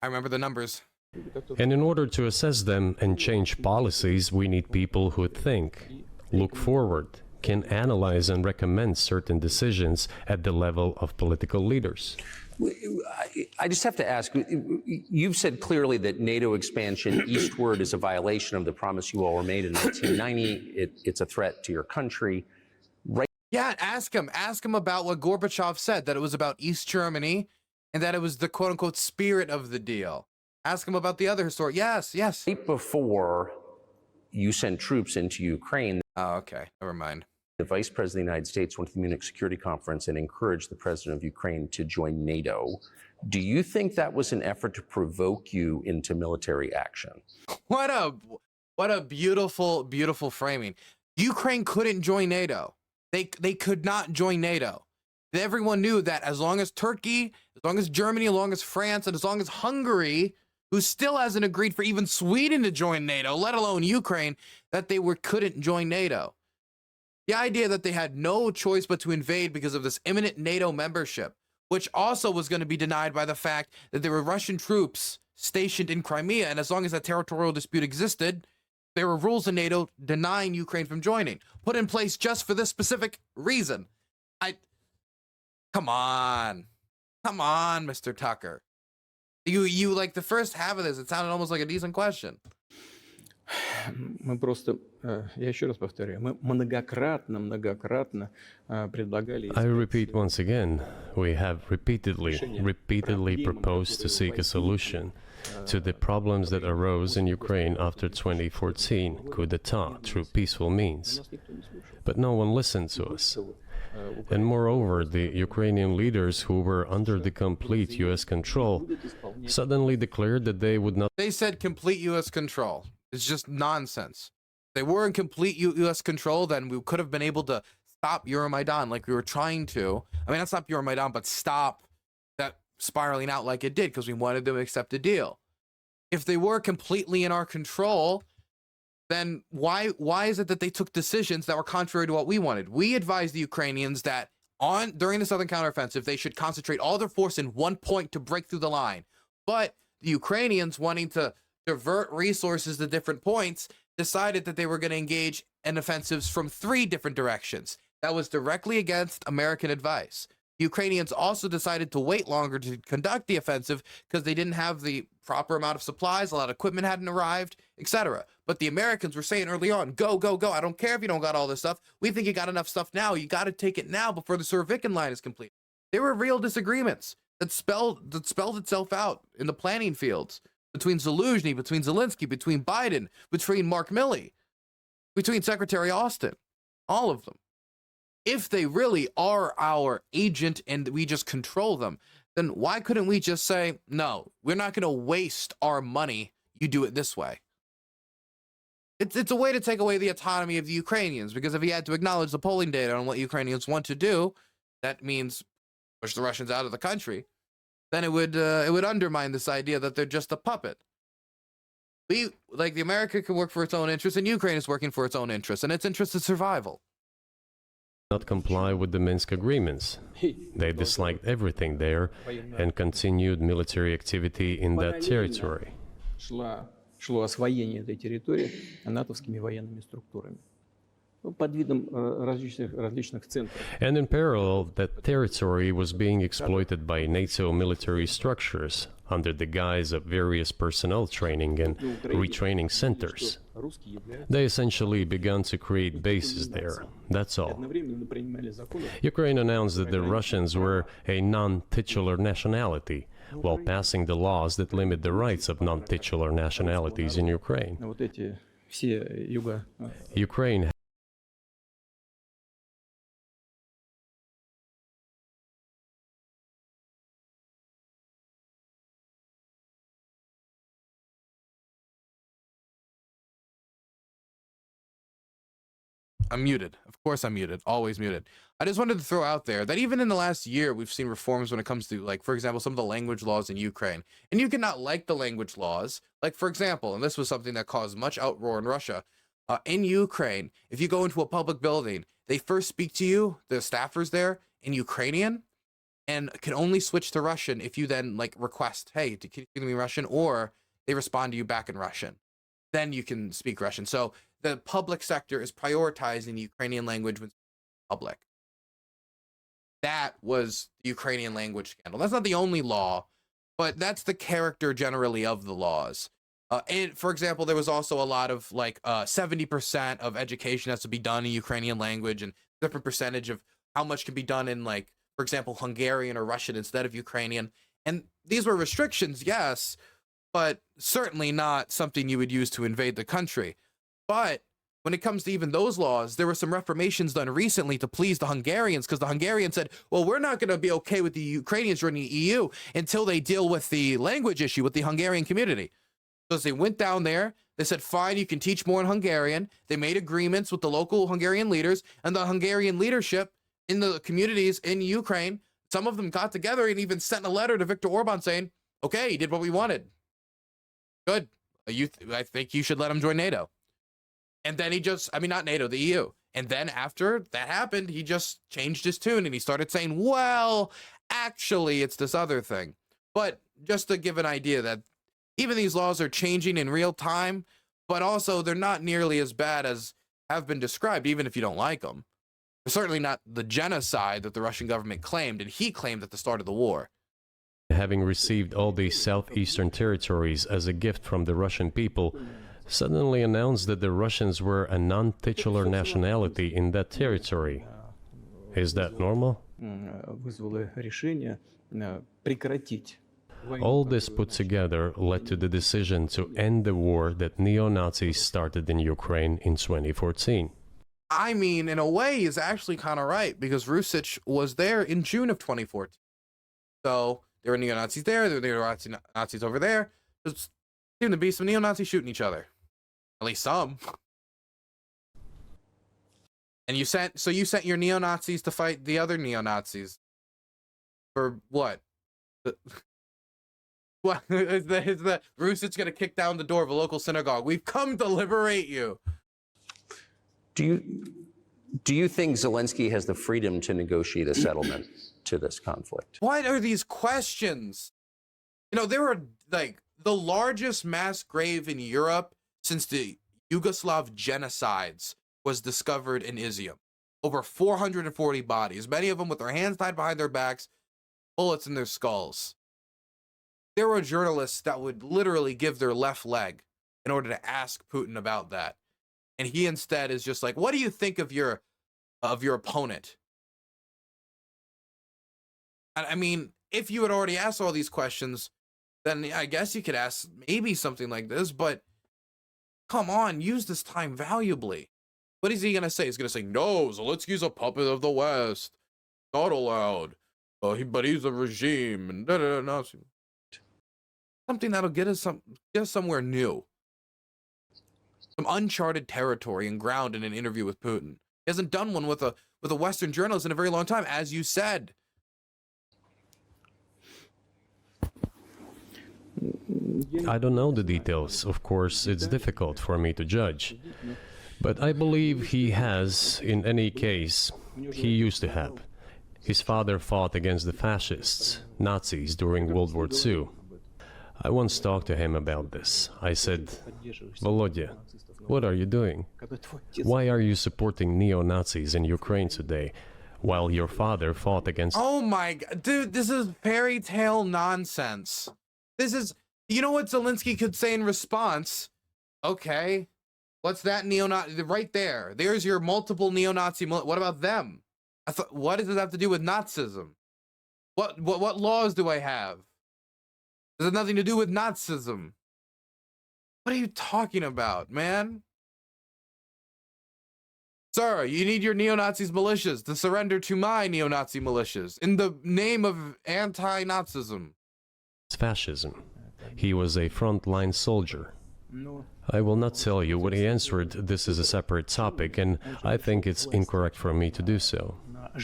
I remember the numbers. And in order to assess them and change policies, we need people who think, look forward, can analyze and recommend certain decisions at the level of political leaders. I just have to ask, you've said clearly that NATO expansion eastward is a violation of the promise you all were made in 1990. It's a threat to your country. Yeah, ask him about what Gorbachev said, that it was about East Germany and that it was the quote-unquote spirit of the deal. Ask him about the other story. Yes. Right before you sent troops into Ukraine, oh, okay, never mind. the Vice President of the United States went to the Munich Security Conference and encouraged the President of Ukraine to join NATO. Do you think that was an effort to provoke you into military action? What a beautiful, beautiful framing. Ukraine couldn't join NATO. They could not join NATO. Everyone knew that as long as Turkey, as long as Germany, as long as France, and as long as Hungary, who still hasn't agreed for even Sweden to join NATO, let alone Ukraine, that they couldn't join NATO. The idea that they had no choice but to invade because of this imminent NATO membership, which also was going to be denied by the fact that there were Russian troops stationed in Crimea, and as long as that territorial dispute existed, there were rules in NATO denying Ukraine from joining, put in place just for this specific reason. Come on, Mr. Tucker. You like the first half of this, it sounded almost like a decent question. Мы просто, я еще раз повторяю, мы многократно предлагали... I repeat once again, we have repeatedly proposed to seek a solution to the problems that arose in Ukraine after 2014 coup d'etat through peaceful means. But no one listened to us. And moreover, the Ukrainian leaders who were under the complete U.S. control suddenly declared that they would not... They said complete U.S. control. It's just nonsense. If they were in complete U.S. control, then we could have been able to stop Euromaidan like we were trying to. I mean, not stop Euromaidan, but stop that spiraling out like it did, because we wanted them to accept a deal. If they were completely in our control, then why is it that they took decisions that were contrary to what we wanted? We advised the Ukrainians that during the Southern counteroffensive, they should concentrate all their force in one point to break through the line. But the Ukrainians, wanting to divert resources to different points, decided that they were going to engage in offensives from 3 different directions. That was directly against American advice. The Ukrainians also decided to wait longer to conduct the offensive because they didn't have the proper amount of supplies, a lot of equipment hadn't arrived, etc. But the Americans were saying early on, go, go, go. I don't care if you don't got all this stuff. We think you got enough stuff now. You got to take it now before the Surovikin line is complete. There were real disagreements that spelled itself out in the planning fields between Zaluzhny, between Zelensky, between Biden, between Mark Milley, between Secretary Austin, all of them. If they really are our agent and we just control them, then why couldn't we just say, no, we're not going to waste our money. You do it this way. It's a way to take away the autonomy of the Ukrainians, because if he had to acknowledge the polling data on what Ukrainians want to do, that means push the Russians out of the country. Then it would undermine this idea that they're just a puppet. The America can work for its own interests, and Ukraine is working for its own interests, and its interest is survival. Not comply with the Minsk agreements. They disliked everything there and continued military activity in that territory. Шло освоение этой территории натовскими военными структурами. Под видом различных центров. And in parallel, that territory was being exploited by NATO military structures under the guise of various personnel training and retraining centers. They essentially began to create bases there. That's all. Ukraine announced that the Russians were a non-titular nationality, while passing the laws that limit the rights of non-titular nationalities in Ukraine. Ukraine I'm muted. Of course I'm muted. Always muted. I just wanted to throw out there that even in the last year, we've seen reforms when it comes to, like, for example, some of the language laws in Ukraine. And you cannot like the language laws. Like, for example, and this was something that caused much outroar in Russia. In Ukraine, if you go into a public building, they first speak to you, the staffers there, in Ukrainian, and can only switch to Russian if you then, like, request, hey, can you speak to me Russian? Or they respond to you back in Russian. Then you can speak Russian. So the public sector is prioritizing the Ukrainian language when public. That was the Ukrainian language scandal. That's not the only law, but that's the character generally of the laws. And for example, there was also a lot of, like, 70% of education has to be done in Ukrainian language, and different percentage of how much can be done in, like, for example, Hungarian or Russian instead of Ukrainian. And these were restrictions, yes, but certainly not something you would use to invade the country. But when it comes to even those laws, there were some reformations done recently to please the Hungarians, because the Hungarians said, well, we're not going to be okay with the Ukrainians joining the EU until they deal with the language issue with the Hungarian community. So they went down there, they said, fine, you can teach more in Hungarian. They made agreements with the local Hungarian leaders, and the Hungarian leadership in the communities in Ukraine, some of them got together and even sent a letter to Viktor Orban saying, okay, he did what we wanted. Good. I think you should let him join NATO. And then he just, I mean, not NATO, the EU. And then after that happened, he just changed his tune and he started saying, well, actually, it's this other thing. But just to give an idea that even these laws are changing in real time, but also they're not nearly as bad as have been described, even if you don't like them. They're certainly not the genocide that the Russian government claimed, and he claimed at the start of the war. Having received all these southeastern territories as a gift from the Russian people, suddenly announced that the Russians were a non-titular nationality in that territory. Is that normal? All this put together led to the decision to end the war that neo-Nazis started in Ukraine in 2014. I mean, in a way, he's actually kind of right, because Rusich was there in June of 2014. So there were neo-Nazis there, there were Nazis over there. There seemed to be some neo-Nazis shooting each other. At least some. And you sent your neo-Nazis to fight the other neo-Nazis. For what? What? Is the Rusich gonna kick down the door of a local synagogue? We've come to liberate you. Do you think Zelensky has the freedom to negotiate a settlement to this conflict? What are these questions? You know, there were, like, the largest mass grave in Europe since the Yugoslav genocides was discovered in Izium. Over 440 bodies, many of them with their hands tied behind their backs, bullets in their skulls. There were journalists that would literally give their left leg in order to ask Putin about that. And he instead is just like, what do you think of your opponent? I mean, if you had already asked all these questions, then I guess you could ask maybe something like this, but come on, use this time valuably. What is he going to say? He's going to say, no, Zelensky's a puppet of the West. Not allowed. But he's a regime. And no. Something that'll get us somewhere new. Some uncharted territory and ground in an interview with Putin. He hasn't done one with a Western journalist in a very long time, as you said. I don't know the details. Of course, it's difficult for me to judge. But I believe he has, in any case, he used to have. His father fought against the fascists, Nazis, during World War II. I once talked to him about this. I said, Volodya, what are you doing? Why are you supporting neo-Nazis in Ukraine today, while your father fought against... Oh my God, dude, this is fairy tale nonsense. This is, you know what Zelensky could say in response? Okay, what's that neo-Nazi, right there. There's your multiple neo-Nazi, what about them? I thought, what does it have to do with Nazism? What laws do I have? This has nothing to do with Nazism. What are you talking about, man? Sir, you need your neo-Nazis militias to surrender to my neo-Nazi militias in the name of anti-Nazism. Fascism. He was a frontline soldier. I will not tell you what he answered. This is a separate topic, and I think it's incorrect for me to do so.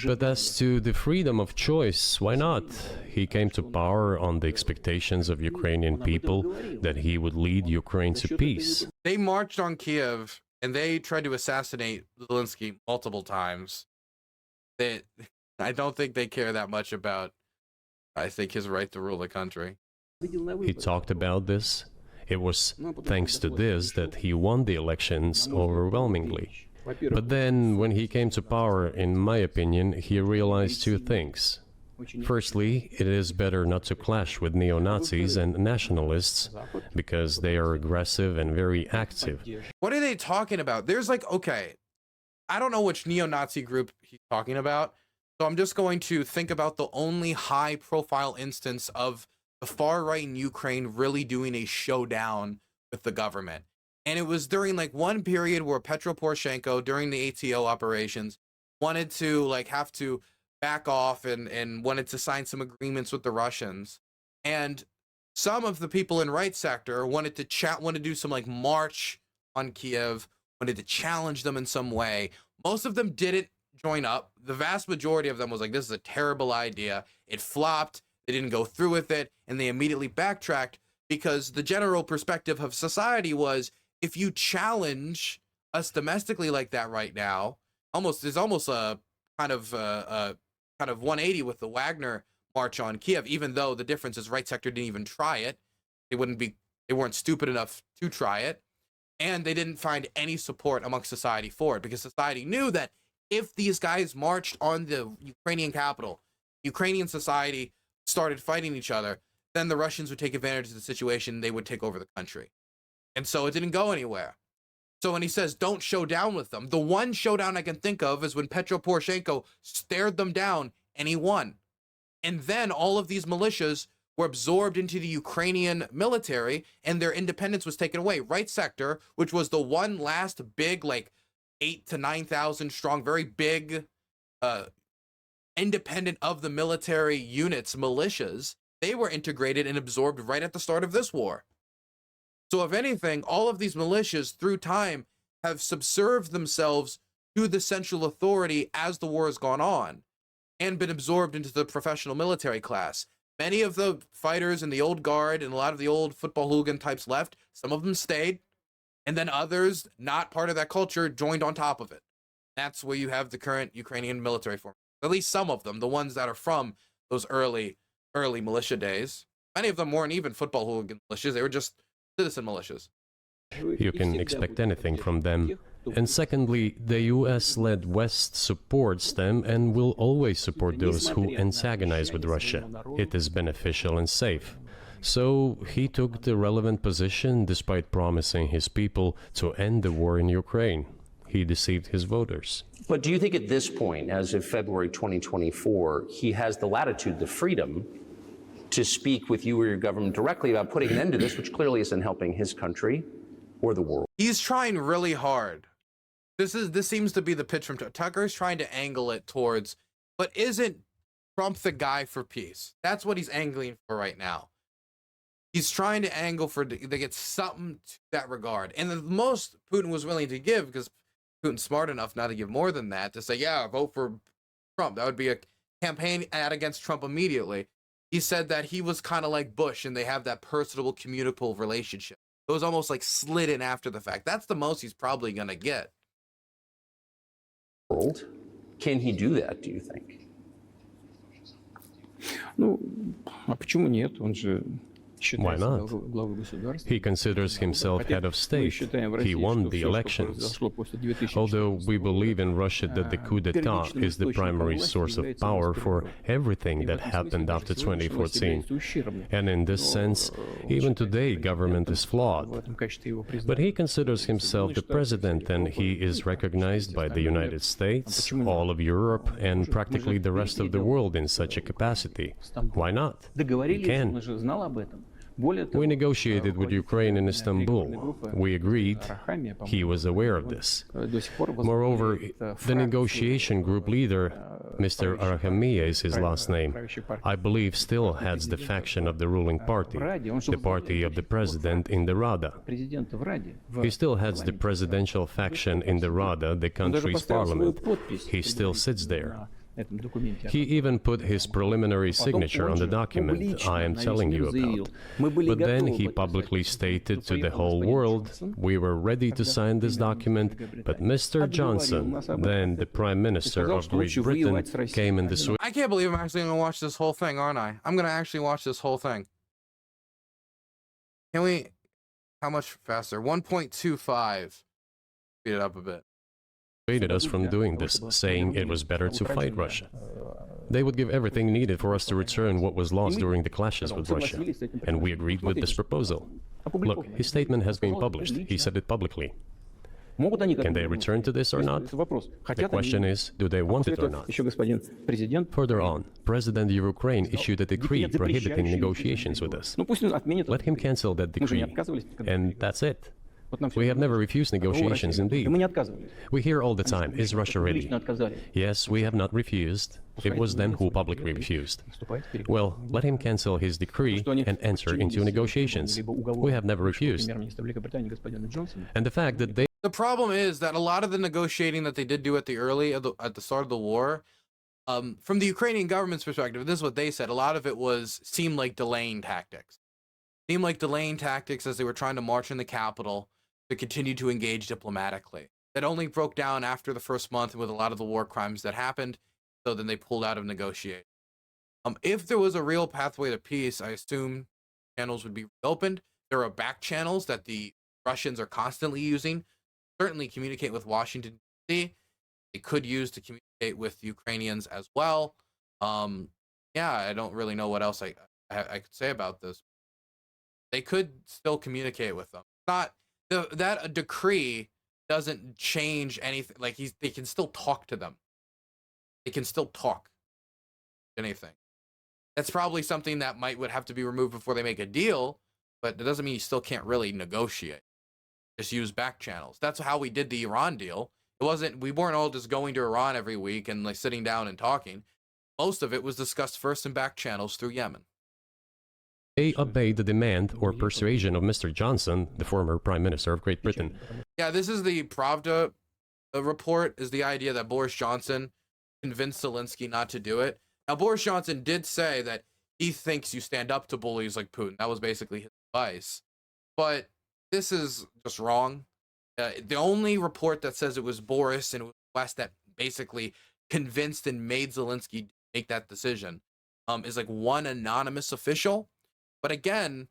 But as to the freedom of choice, why not? He came to power on the expectations of Ukrainian people that he would lead Ukraine to peace. They marched on Kiev and they tried to assassinate Zelensky multiple times. I don't think they care that much about, I think, his right to rule the country. He talked about this. It was thanks to this that he won the elections overwhelmingly. But then, when he came to power, in my opinion, he realized two things. Firstly, it is better not to clash with neo-Nazis and nationalists, because they are aggressive and very active. What are they talking about? There's like, okay, I don't know which neo-Nazi group he's talking about, so I'm just going to think about the only high-profile instance of the far-right in Ukraine really doing a showdown with the government. And it was during like one period where Petro Poroshenko, during the ATO operations, wanted to like have to back off and wanted to sign some agreements with the Russians. And some of the people in right sector wanted to do some like march on Kiev, wanted to challenge them in some way. Most of them didn't join up. The vast majority of them was like, this is a terrible idea. It flopped. They didn't go through with it. And they immediately backtracked because the general perspective of society was, if you challenge us domestically like that right now, there's almost a kind of 180 with the Wagner march on Kiev, even though the difference is right sector didn't even try it. They weren't stupid enough to try it. And they didn't find any support amongst society for it, because society knew that if these guys marched on the Ukrainian capital, Ukrainian society started fighting each other, then the Russians would take advantage of the situation. They would take over the country. And so it didn't go anywhere. So when he says, don't show down with them, the one showdown I can think of is when Petro Poroshenko stared them down and he won. And then all of these militias were absorbed into the Ukrainian military and their independence was taken away. Right sector, which was the one last big, like 8,000 to 9,000 strong, very big, independent of the military units, militias, they were integrated and absorbed right at the start of this war. So if anything, all of these militias through time have subserved themselves to the central authority as the war has gone on and been absorbed into the professional military class. Many of the fighters in the old guard and a lot of the old football hooligan types left. Some of them stayed, and then others, not part of that culture, joined on top of it. That's where you have the current Ukrainian military form. At least some of them, the ones that are from those early militia days. Many of them weren't even football hooligan militias. They were just citizen militias. You can expect anything from them. And secondly, the US-led West supports them and will always support those who antagonize with Russia. It is beneficial and safe. So he took the relevant position despite promising his people to end the war in Ukraine. He deceived his voters. But do you think at this point, as of February 2024, he has the latitude, the freedom to speak with you or your government directly about putting an end to this, which clearly isn't helping his country or the world? He's trying really hard. This seems to be the pitch from Tucker's trying to angle it towards, but isn't Trump the guy for peace? That's what he's angling for right now. He's trying to angle to get something to that regard. And the most Putin was willing to give, because Putin's smart enough not to give more than that, to say, yeah, vote for Trump. That would be a campaign ad against Trump immediately. He said that he was kind of like Bush and they have that personable, communicable relationship. It was almost like slid in after the fact. That's the most he's probably going to get. Can he do that, do you think? Ну, а почему нет? Он же Why not? He considers himself head of state. He won the elections. Although we believe in Russia that the coup d'etat is the primary source of power for everything that happened after 2014. And in this sense, even today, government is flawed. But he considers himself the president, and he is recognized by the United States, all of Europe, and practically the rest of the world in such a capacity. Why not? He can. We negotiated with Ukraine in Istanbul. We agreed. He was aware of this. Moreover, the negotiation group leader Mr. Arachamia is his last name, I believe still heads the faction of the ruling party, the party of the president in the Rada. He still heads the presidential faction in the Rada, the country's parliament. He still sits there. He even put his preliminary signature on the document I am telling you about. But then he publicly stated to the whole world, we were ready to sign this document, but Mr. Johnson, then the Prime Minister of Great Britain, came in this way. I can't believe I'm actually going to watch this whole thing, aren't I? I'm going to actually watch this whole thing. Can we... How much faster? 1.25. Speed it up a bit. Persuaded us from doing this, saying it was better to fight Russia. They would give everything needed for us to return what was lost during the clashes with Russia, and we agreed with this proposal. Look, his statement has been published. He said it publicly. Can they return to this or not? The question is, do they want it or not? Further on, President of Ukraine issued a decree prohibiting negotiations with us. Let him cancel that decree, and that's it. We have never refused negotiations, indeed. We hear all the time, is Russia ready? Yes, we have not refused. It was them who publicly refused. Well, let him cancel his decree and enter into negotiations. We have never refused. And the fact that they... The problem is that a lot of the negotiating that they did do at the start of the war, from the Ukrainian government's perspective, this is what they said, a lot of it seemed like delaying tactics. Seemed like delaying tactics as they were trying to march in the capital to continue to engage diplomatically. That only broke down after the first month with a lot of the war crimes that happened, so then they pulled out of negotiating. If there was a real pathway to peace, I assume channels would be opened. There are back channels that the Russians are constantly using, certainly communicate with Washington, D.C. They could use to communicate with Ukrainians as well. Yeah, I don't really know what else I could say about this. They could still communicate with them. Not that a decree doesn't change anything. Like they can still talk to them. They can still talk. Anything. That's probably something that would have to be removed before they make a deal, but that doesn't mean you still can't really negotiate. Just use back channels. That's how we did the Iran deal. We weren't all just going to Iran every week and like sitting down and talking. Most of it was discussed first in back channels through Yemen. They obeyed the demand or persuasion of Mr. Johnson, the former Prime Minister of Great Britain. Yeah, this is the Pravda report, is the idea that Boris Johnson convinced Zelensky not to do it. Now, Boris Johnson did say that he thinks you stand up to bullies like Putin. That was basically his advice. But this is just wrong. The only report that says it was Boris and West that basically convinced and made Zelensky make that decision is like one anonymous official. But again,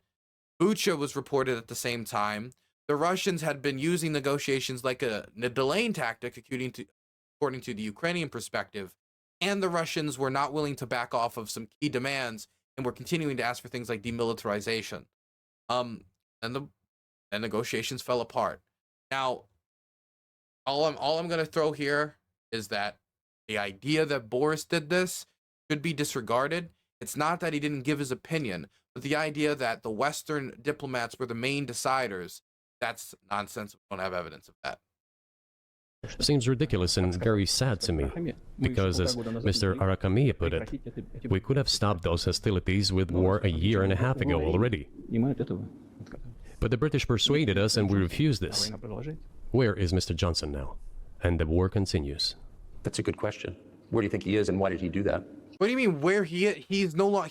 Bucha was reported at the same time. The Russians had been using negotiations like a delaying tactic, according to the Ukrainian perspective, and the Russians were not willing to back off of some key demands and were continuing to ask for things like demilitarization. And the negotiations fell apart. Now, all I'm going to throw here is that the idea that Boris did this should be disregarded. It's not that he didn't give his opinion, but the idea that the Western diplomats were the main deciders, that's nonsense. We don't have evidence of that. Seems ridiculous and very sad to me, because as Mr. Arachamia put it, we could have stopped those hostilities with war a year and a half ago already. But the British persuaded us and we refused this. Where is Mr. Johnson now? And the war continues. That's a good question. Where do you think he is and why did he do that? What do you mean where he's no longer,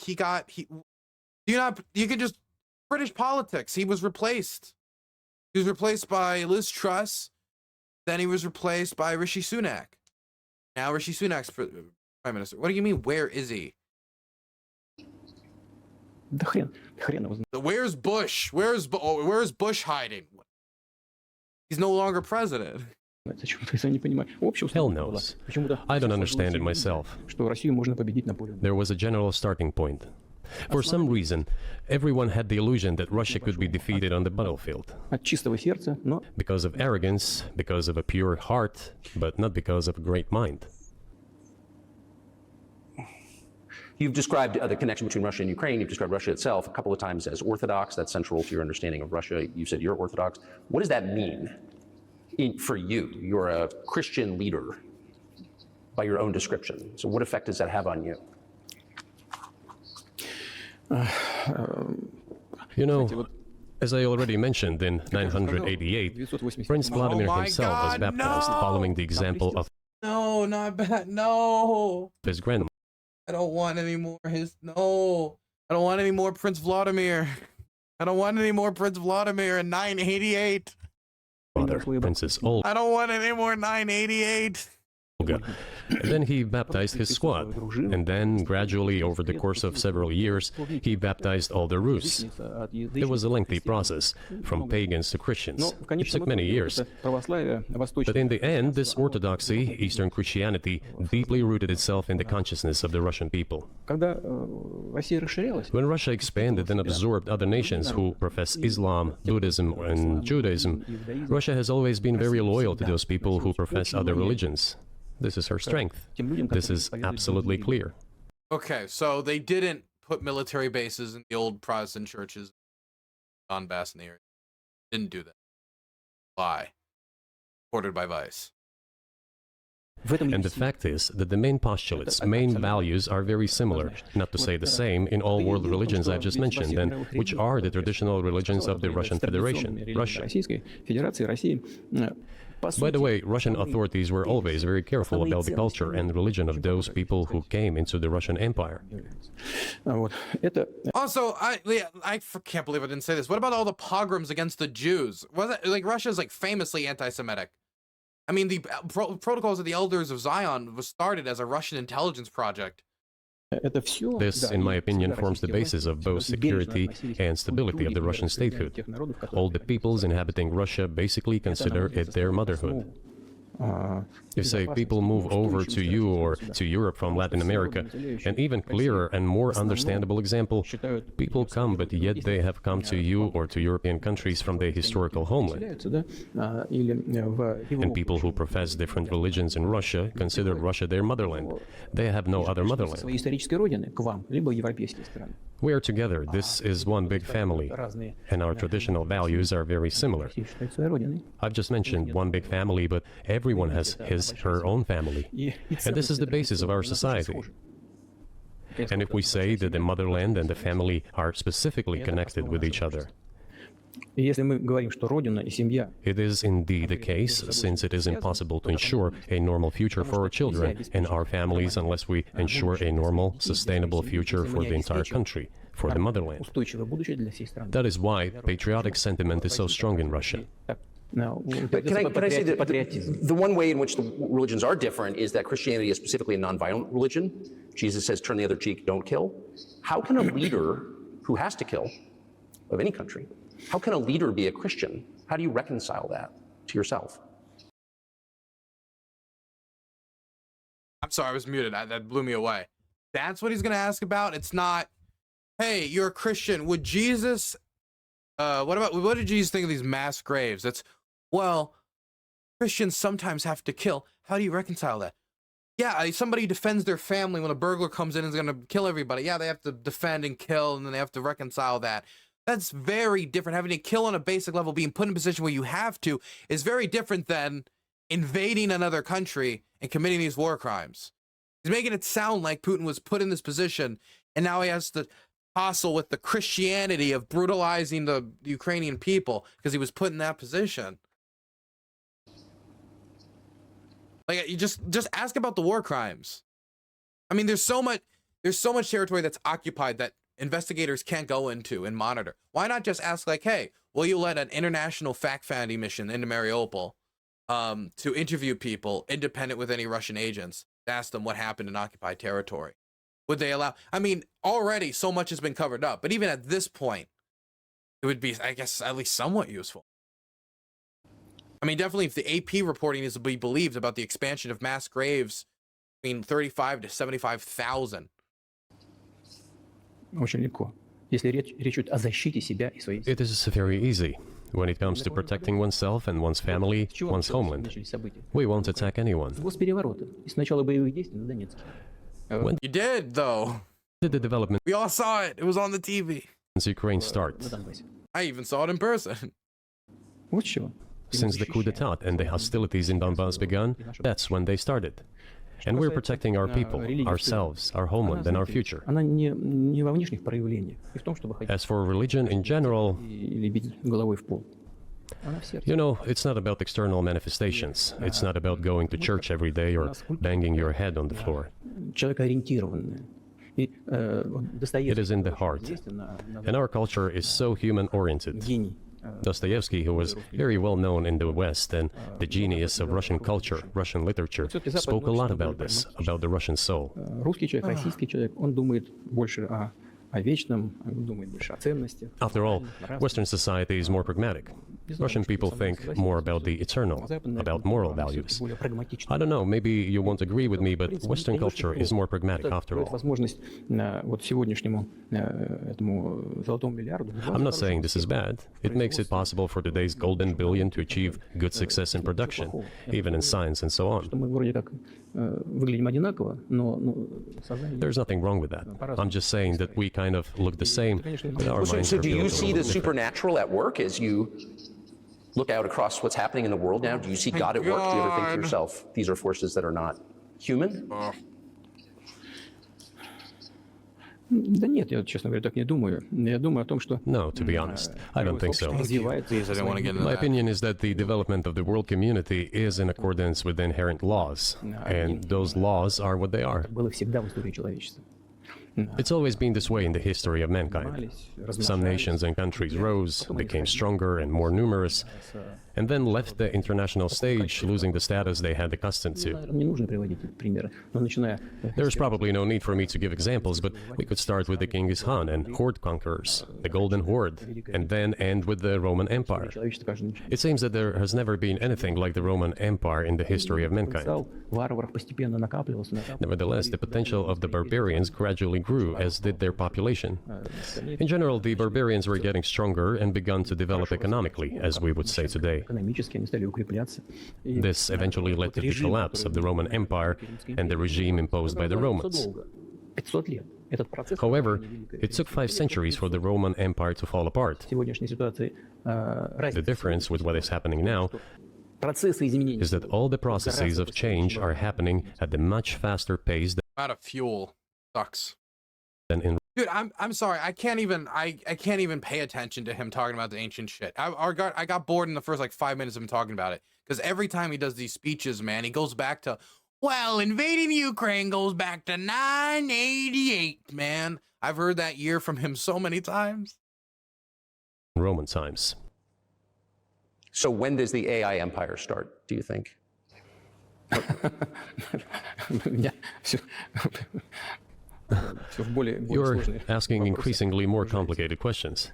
you could just, British politics, he was replaced. He was replaced by Liz Truss, then he was replaced by Rishi Sunak. Now Rishi Sunak's Prime Minister. What do you mean, where is he? Where's Bush? Where's Bush hiding? He's no longer president. Hell knows. I don't understand it myself. There was a general starting point. For some reason, everyone had the illusion that Russia could be defeated on the battlefield. Because of arrogance, because of a pure heart, but not because of a great mind. You've described the connection between Russia and Ukraine. You've described Russia itself a couple of times as orthodox. That's central to your understanding of Russia. You said you're orthodox. What does that mean for you? You're a Christian leader. by your own description. So what effect does that have on you? You know, as I already mentioned, in 988, Prince Vladimir himself was baptized following the example of No, not bad. No. his grandmother. I don't want any more no. I don't want any more Prince Vladimir. I don't want any more Prince Vladimir in 988. Princess Olga. I don't want any more 988. And then he baptized his squad, and then gradually over the course of several years he baptized all the Rus. It was a lengthy process, from pagans to Christians. It took many years. But in the end, this orthodoxy, Eastern Christianity, deeply rooted itself in the consciousness of the Russian people. When Russia expanded and absorbed other nations who profess Islam, Buddhism, and Judaism, Russia has always been very loyal to those people who profess other religions. This is her strength. This is absolutely clear. Okay, so they didn't put military bases in the old Protestant churches in Donbass and the area. Didn't do that. Lie. Reported by Vice. And the fact is that the main postulates, main values are very similar, not to say the same, in all world religions I've just mentioned, and which are the traditional religions of the Russian Federation, Russia. By the way, Russian authorities were always very careful about the culture and religion of those people who came into the Russian Empire. Also, I can't believe I didn't say this. What about all the pogroms against the Jews? Was it like Russia's like famously anti-Semitic? I mean, the Protocols of the Elders of Zion was started as a Russian intelligence project. This, in my opinion, forms the basis of both security and stability of the Russian statehood. All the peoples inhabiting Russia basically consider it their motherhood. If, say, people move over to you or to Europe from Latin America, an even clearer and more understandable example, people come, but yet they have come to you or to European countries from their historical homeland. And people who profess different religions in Russia consider Russia their motherland. They have no other motherland. We are together. This is one big family, and our traditional values are very similar. I've just mentioned one big family, but everyone has her own family. And this is the basis of our society. And if we say that the motherland and the family are specifically connected with each other, it is indeed the case, since it is impossible to ensure a normal future for our children and our families unless we ensure a normal, sustainable future for the entire country, for the motherland. That is why patriotic sentiment is so strong in Russia. But can I say that the one way in which the religions are different is that Christianity is specifically a nonviolent religion. Jesus says, turn the other cheek, don't kill. How can a leader who has to kill, of any country, how can a leader be a Christian? How do you reconcile that to yourself? I'm sorry, I was muted. That blew me away. That's what he's going to ask about? It's not, hey, you're a Christian. Would Jesus... what did Jesus think of these mass graves? That's, well, Christians sometimes have to kill. How do you reconcile that? Yeah, somebody defends their family when a burglar comes in and is going to kill everybody. Yeah, they have to defend and kill, and then they have to reconcile that. That's very different. Having to kill on a basic level, being put in a position where you have to, is very different than invading another country and committing these war crimes. He's making it sound like Putin was put in this position, and now he has to hustle with the Christianity of brutalizing the Ukrainian people because he was put in that position. Like, you just ask about the war crimes. I mean, there's so much territory that's occupied that investigators can't go into and monitor. Why not just ask, like, hey, will you let an international fact-finding mission into Mariupol to interview people independent with any Russian agents, to ask them what happened in occupied territory? Would they allow? I mean, already so much has been covered up, but even at this point, it would be, I guess, at least somewhat useful. I mean, definitely if the AP reporting is to be believed about the expansion of mass graves between 35 to 75,000. It is very easy. When it comes to protecting oneself and one's family, one's homeland, we won't attack anyone. When you did, though. Did the development? We all saw it. It was on the TV. Since Ukraine started. I even saw it in person. Since the coup d'etat and the hostilities in Donbass began, that's when they started. And we're protecting our people, ourselves, our homeland, and our future. Она не во внешних проявлениях, и в том, чтобы ходить As for religion in general, или бить головой в пол. Она в сердце. you know, it's not about external manifestations. It's not about going to church every day or banging your head on the floor. Человекоориентированная. И It is in the heart. And our culture is so human-oriented. гений. Dostoevsky, who was very well known in the West and the genius of Russian culture, Russian literature, spoke a lot about this, about the Russian soul. Русский человек, российский человек, он думает больше о вечном, он думает больше о ценностях. After all, Western society is more pragmatic. Russian people think more about the eternal, about moral values. I don't know, maybe you won't agree with me, but Western culture is more pragmatic after all. Возможность вот сегодняшнему этому золотому миллиарду. I'm not saying this is bad. It makes it possible for today's golden billion to achieve good success in production, even in science and so on. Мы вроде как выглядим одинаково, но сознание. There's nothing wrong with that. I'm just saying that we kind of look the same, but our minds So are do you built a see the little different. supernatural at work as you look out across what's happening in the world now? Do you see God at work? Do you ever think to yourself, these are forces that are not human? Да нет, я, честно говоря, так не думаю. Я думаю о том, что No, to be honest, I don't think so. развивается. Please, I didn't want to get into My that. opinion is that the development of the world community is in accordance with the inherent laws, and those laws are what they are. Было всегда в истории человечества. It's always been this way in the history of mankind. Some nations and countries rose, became stronger and more numerous, and then left the international stage, losing the status they had accustomed to. Не нужно приводить примеры, но начиная There's probably no need for me to give examples, but we could start with the Genghis Khan and horde conquerors, the Golden Horde, and then end with the Roman Empire. человечество каждый It seems that there has never been anything like the Roman Empire in the history of mankind. потенциал варваров постепенно накапливался. Nevertheless, the potential of the barbarians gradually grew, as did their population. In general, the barbarians were getting stronger and begun to develop economically, as we would say today. Экономически они стали укрепляться. И This eventually led to the collapse of the Roman Empire and the regime imposed by the Romans. 500 лет. Этот процесс. However, it took 5 centuries for the Roman Empire to fall apart. В сегодняшней ситуации The разница. difference with what is happening now Процессы изменений. is that all the processes of change are happening at a much faster pace Amount of fuel sucks. than in Dude, I'm sorry. I can't even pay attention to him talking about the ancient shit. I got bored in the first like 5 minutes of him talking about it, because every time he does these speeches, man, he goes back to, well, invading Ukraine goes back to 988, man. I've heard that year from him so many times. Roman times. So when does the AI empire start, do you think? Я всё- всё в более You're сложные asking вопросы. increasingly more complicated questions.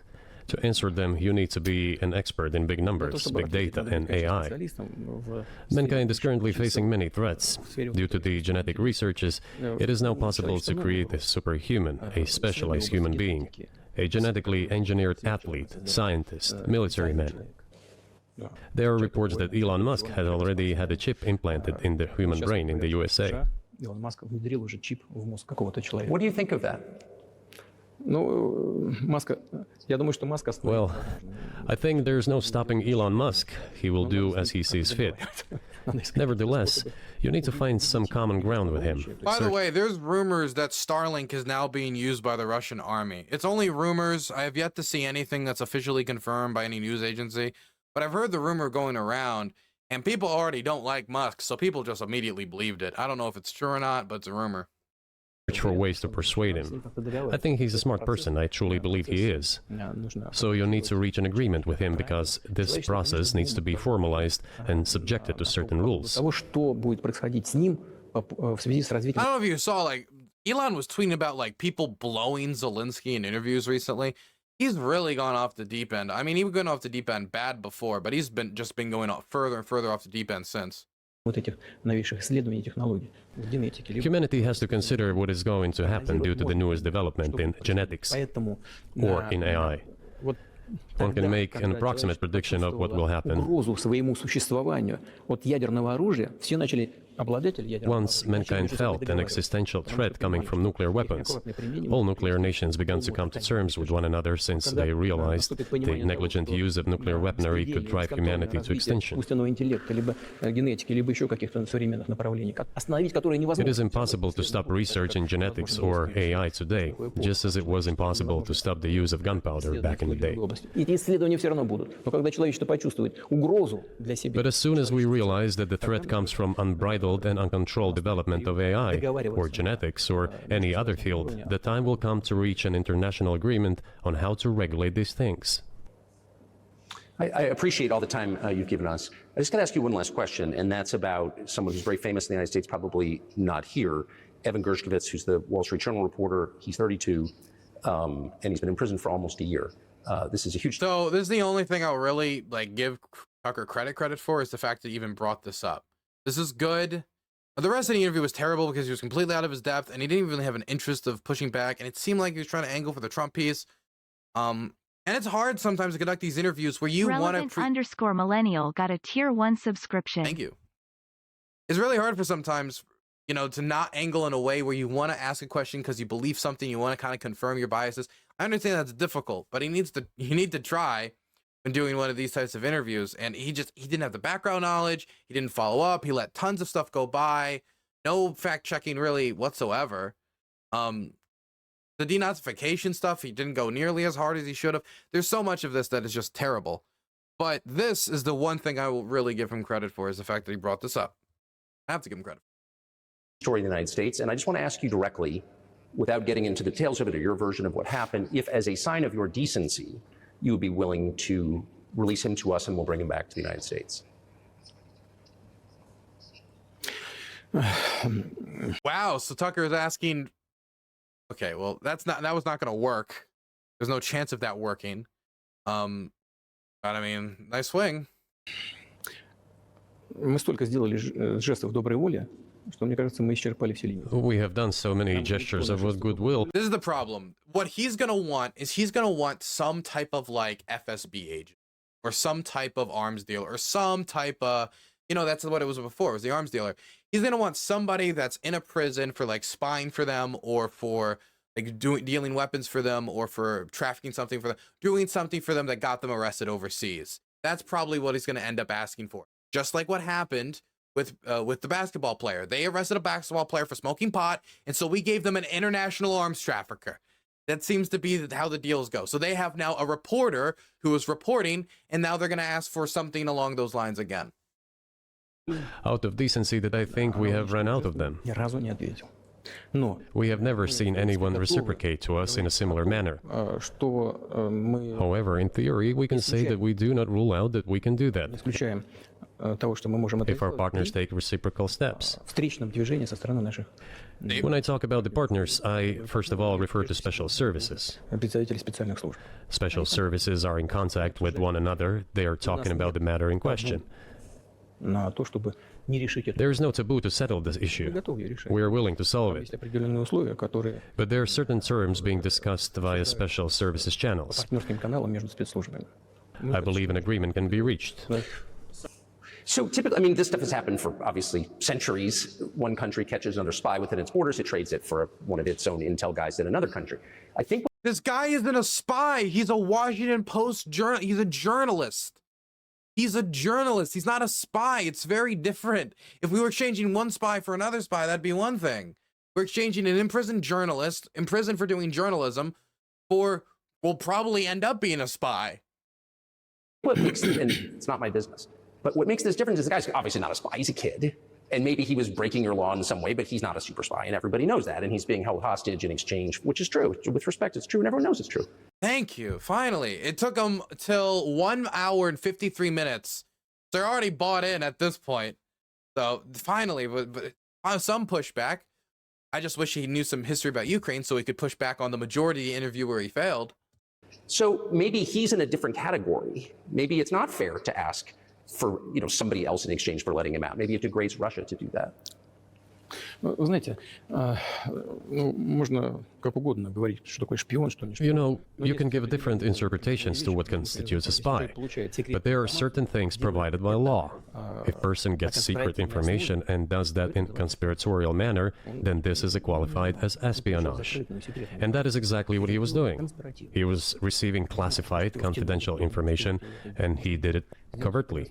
To answer them, you need to be an expert in big То, numbers, чтобы big ответить, data, надо and быть, конечно, AI. специалистом в Mankind is сфере currently общества. facing many threats. Due to the genetic researches, it is now possible to create a superhuman, a specialized human being, a genetically engineered athlete, scientist, military man. There are reports that Elon Musk has already had a chip implanted in the human Сейчас, brain in the например, USA. США, Илон Маск внедрил уже чип в мозг какого-то человека. What do you think of that? Ну, Маска, я думаю, что Маск остановит. Well, I think there's no stopping Elon Musk. He will do as he sees fit. Nevertheless, you need to find some common ground with him. By the way, there's rumors that Starlink is now being used by the Russian army. It's only rumors. I have yet to see anything that's officially confirmed by any news agency, but I've heard the rumor going around, and people already don't like Musk, so people just immediately believed it. I don't know if it's true or not, but it's a rumor. Search for ways to persuade him. I think he's a smart person. I truly believe he is. So you need to reach an agreement with him, because this process needs to be formalized and subjected to certain rules. Того, что будет происходить с ним в связи с I развитием. don't know if you saw, like, Elon was tweeting about, like, people blowing Zelensky in interviews recently. He's really gone off the deep end. I mean, he was going off the deep end bad before, but he's been going off further and further off the deep end since. Вот этих новейших исследований и технологий в генетике. либо- Humanity has to consider what is going to happen due to the newest development in genetics Поэтому or in AI. вот One can тогда, make an когда approximate человечество prediction of what will почувствовало happen. угрозу своему существованию от ядерного оружия, все начали Once mankind felt an existential threat coming from nuclear weapons, all nuclear nations began to come to terms with one another since they realized the negligent use of nuclear weaponry could drive humanity to extinction. It is impossible to stop research in genetics or AI today, just as it was impossible to stop the use of gunpowder back in the day. But as soon as we realize that the threat comes from unbridled and uncontrolled development of AI, or genetics, or any other field, the time will come to reach an international agreement on how to regulate these things. I appreciate all the time you've given us. I just got to ask you one last question, and that's about someone who's very famous in the United States, probably not here, Evan Gershkovich, who's the Wall Street Journal reporter. He's 32, and he's been in prison for almost a year. This is a huge... So this is the only thing I'll really give Tucker credit for, is the fact that he even brought this up. This is good. The rest of the interview was terrible because he was completely out of his depth and he didn't really have an interest of pushing back, and it seemed like he was trying to angle for the Trump piece. And it's hard sometimes to conduct these interviews where you want to... _millennial got a tier 1 subscription. Thank you. It's really hard for sometimes, to not angle in a way where you want to ask a question because you believe something, you want to kind of confirm your biases. I understand that's difficult, but you need to try when doing one of these types of interviews. And he didn't have the background knowledge. He didn't follow up. He let tons of stuff go by. No fact checking really whatsoever. The denazification stuff, he didn't go nearly as hard as he should have. There's so much of this that is just terrible. But this is the one thing I will really give him credit for, is the fact that he brought this up. I have to give him credit. Story in the United States, and I just want to ask you directly, without getting into the details of it or your version of what happened, if as a sign of your decency, you would be willing to release him to us and we'll bring him back to the United States. Wow, so Tucker is asking, okay, well, that was not going to work. There's no chance of that working. But I mean, nice swing. Мы столько сделали жестов доброй воли, что мне кажется, мы исчерпали все лимиты. We have done so many gestures of goodwill. This is the problem. What he's going to want is he's going to want some type of FSB agent or some type of arms dealer or some type of, that's what it was before. It was the arms dealer. He's going to want somebody that's in a prison for spying for them, or for dealing weapons for them, or for trafficking something for them, doing something for them that got them arrested overseas. That's probably what he's going to end up asking for. Just like what happened with the basketball player. They arrested a basketball player for smoking pot, and so we gave them an international arms trafficker. That seems to be how the deals go. So they have now a reporter who is reporting, and now they're going to ask for something along those lines again. Out of decency that I think we have run out of them. We have never seen anyone reciprocate to us in a similar manner. However, in theory, we can say that we do not rule out that we can do that if our partners take reciprocal steps. When I talk about the partners, I first of all refer to special services. Special services are in contact with one another. They are talking about the matter in question. There is no taboo to settle this issue. We are willing to solve it. But there are certain terms being discussed via special services channels. I believe an agreement can be reached. So typically, this stuff has happened for, obviously, centuries. One country catches another spy within its borders, it trades it for one of its own intel guys in another country. I think... This guy isn't a spy. He's a Washington Post journalist. He's a journalist. He's a journalist. He's not a spy. It's very different. If we were exchanging one spy for another spy, that'd be one thing. We're exchanging an imprisoned journalist, imprisoned for doing journalism, for will probably end up being a spy. What makes, and it's not my business, but what makes this difference is the guy's obviously not a spy. He's a kid. And maybe he was breaking your law in some way, but he's not a super spy, and everybody knows that. And he's being held hostage in exchange, which is true. With respect, it's true, and everyone knows it's true. Thank you. Finally, it took them till 1 hour and 53 minutes. They're already bought in at this point. So finally, but some pushback. I just wish he knew some history about Ukraine so he could push back on the majority of the interview where he failed. So maybe he's in a different category. Maybe it's not fair to ask for somebody else in exchange for letting him out. Maybe it degrades Russia to do that. Вы знаете, можно как угодно говорить, что такое шпион, что не шпион. You know, you can give different interpretations to what constitutes a spy, but there are certain things provided by law. If a person gets secret information and does that in conspiratorial manner, then this is qualified as espionage. And that is exactly what he was doing. He was receiving classified, confidential information, and he did it covertly.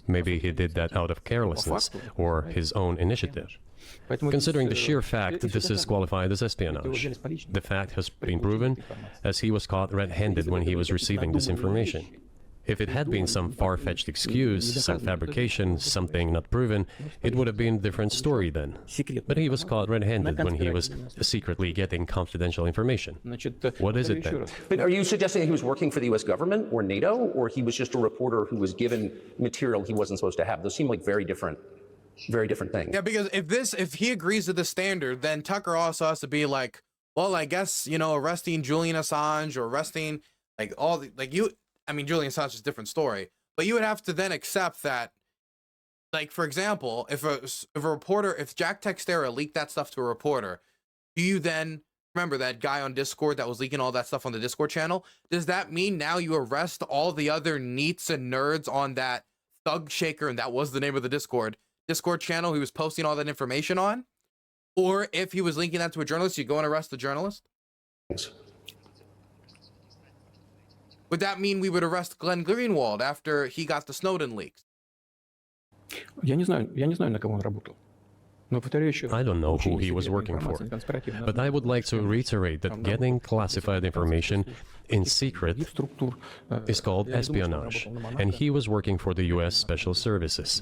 Maybe he did that out of carelessness or his own initiative. Considering the sheer fact that this is qualified as espionage, the fact has been proven as he was caught red-handed when he was receiving this information. If it had been some far-fetched excuse, some fabrication, something not proven, it would have been a different story then. But he was caught red-handed when he was secretly getting confidential information. What is it then? But are you suggesting he was working for the U.S. government or NATO, or he was just a reporter who was given material he wasn't supposed to have? Those seem like very different things. Yeah, because if he agrees to the standard, then Tucker also has to be like, well, I guess, you know, arresting Julian Assange or arresting like all the, like you. I mean, Julian Assange is a different story, but you would have to then accept that, like, for example, if a reporter, if Jack Texera leaked that stuff to a reporter, do you then remember that guy on Discord that was leaking all that stuff on the Discord channel? Does that mean now you arrest all the other neats and nerds on that Thug Shaker, and that was the name of the Discord channel he was posting all that information on? Or if he was linking that to a journalist, you go and arrest the journalist? Would that mean we would arrest Glenn Greenwald after he got the Snowden leaks? Я не знаю, на кого он работал. I don't know who he was working for, but I would like to reiterate that getting classified information in secret is called espionage, and he was working for the U.S. Special Services.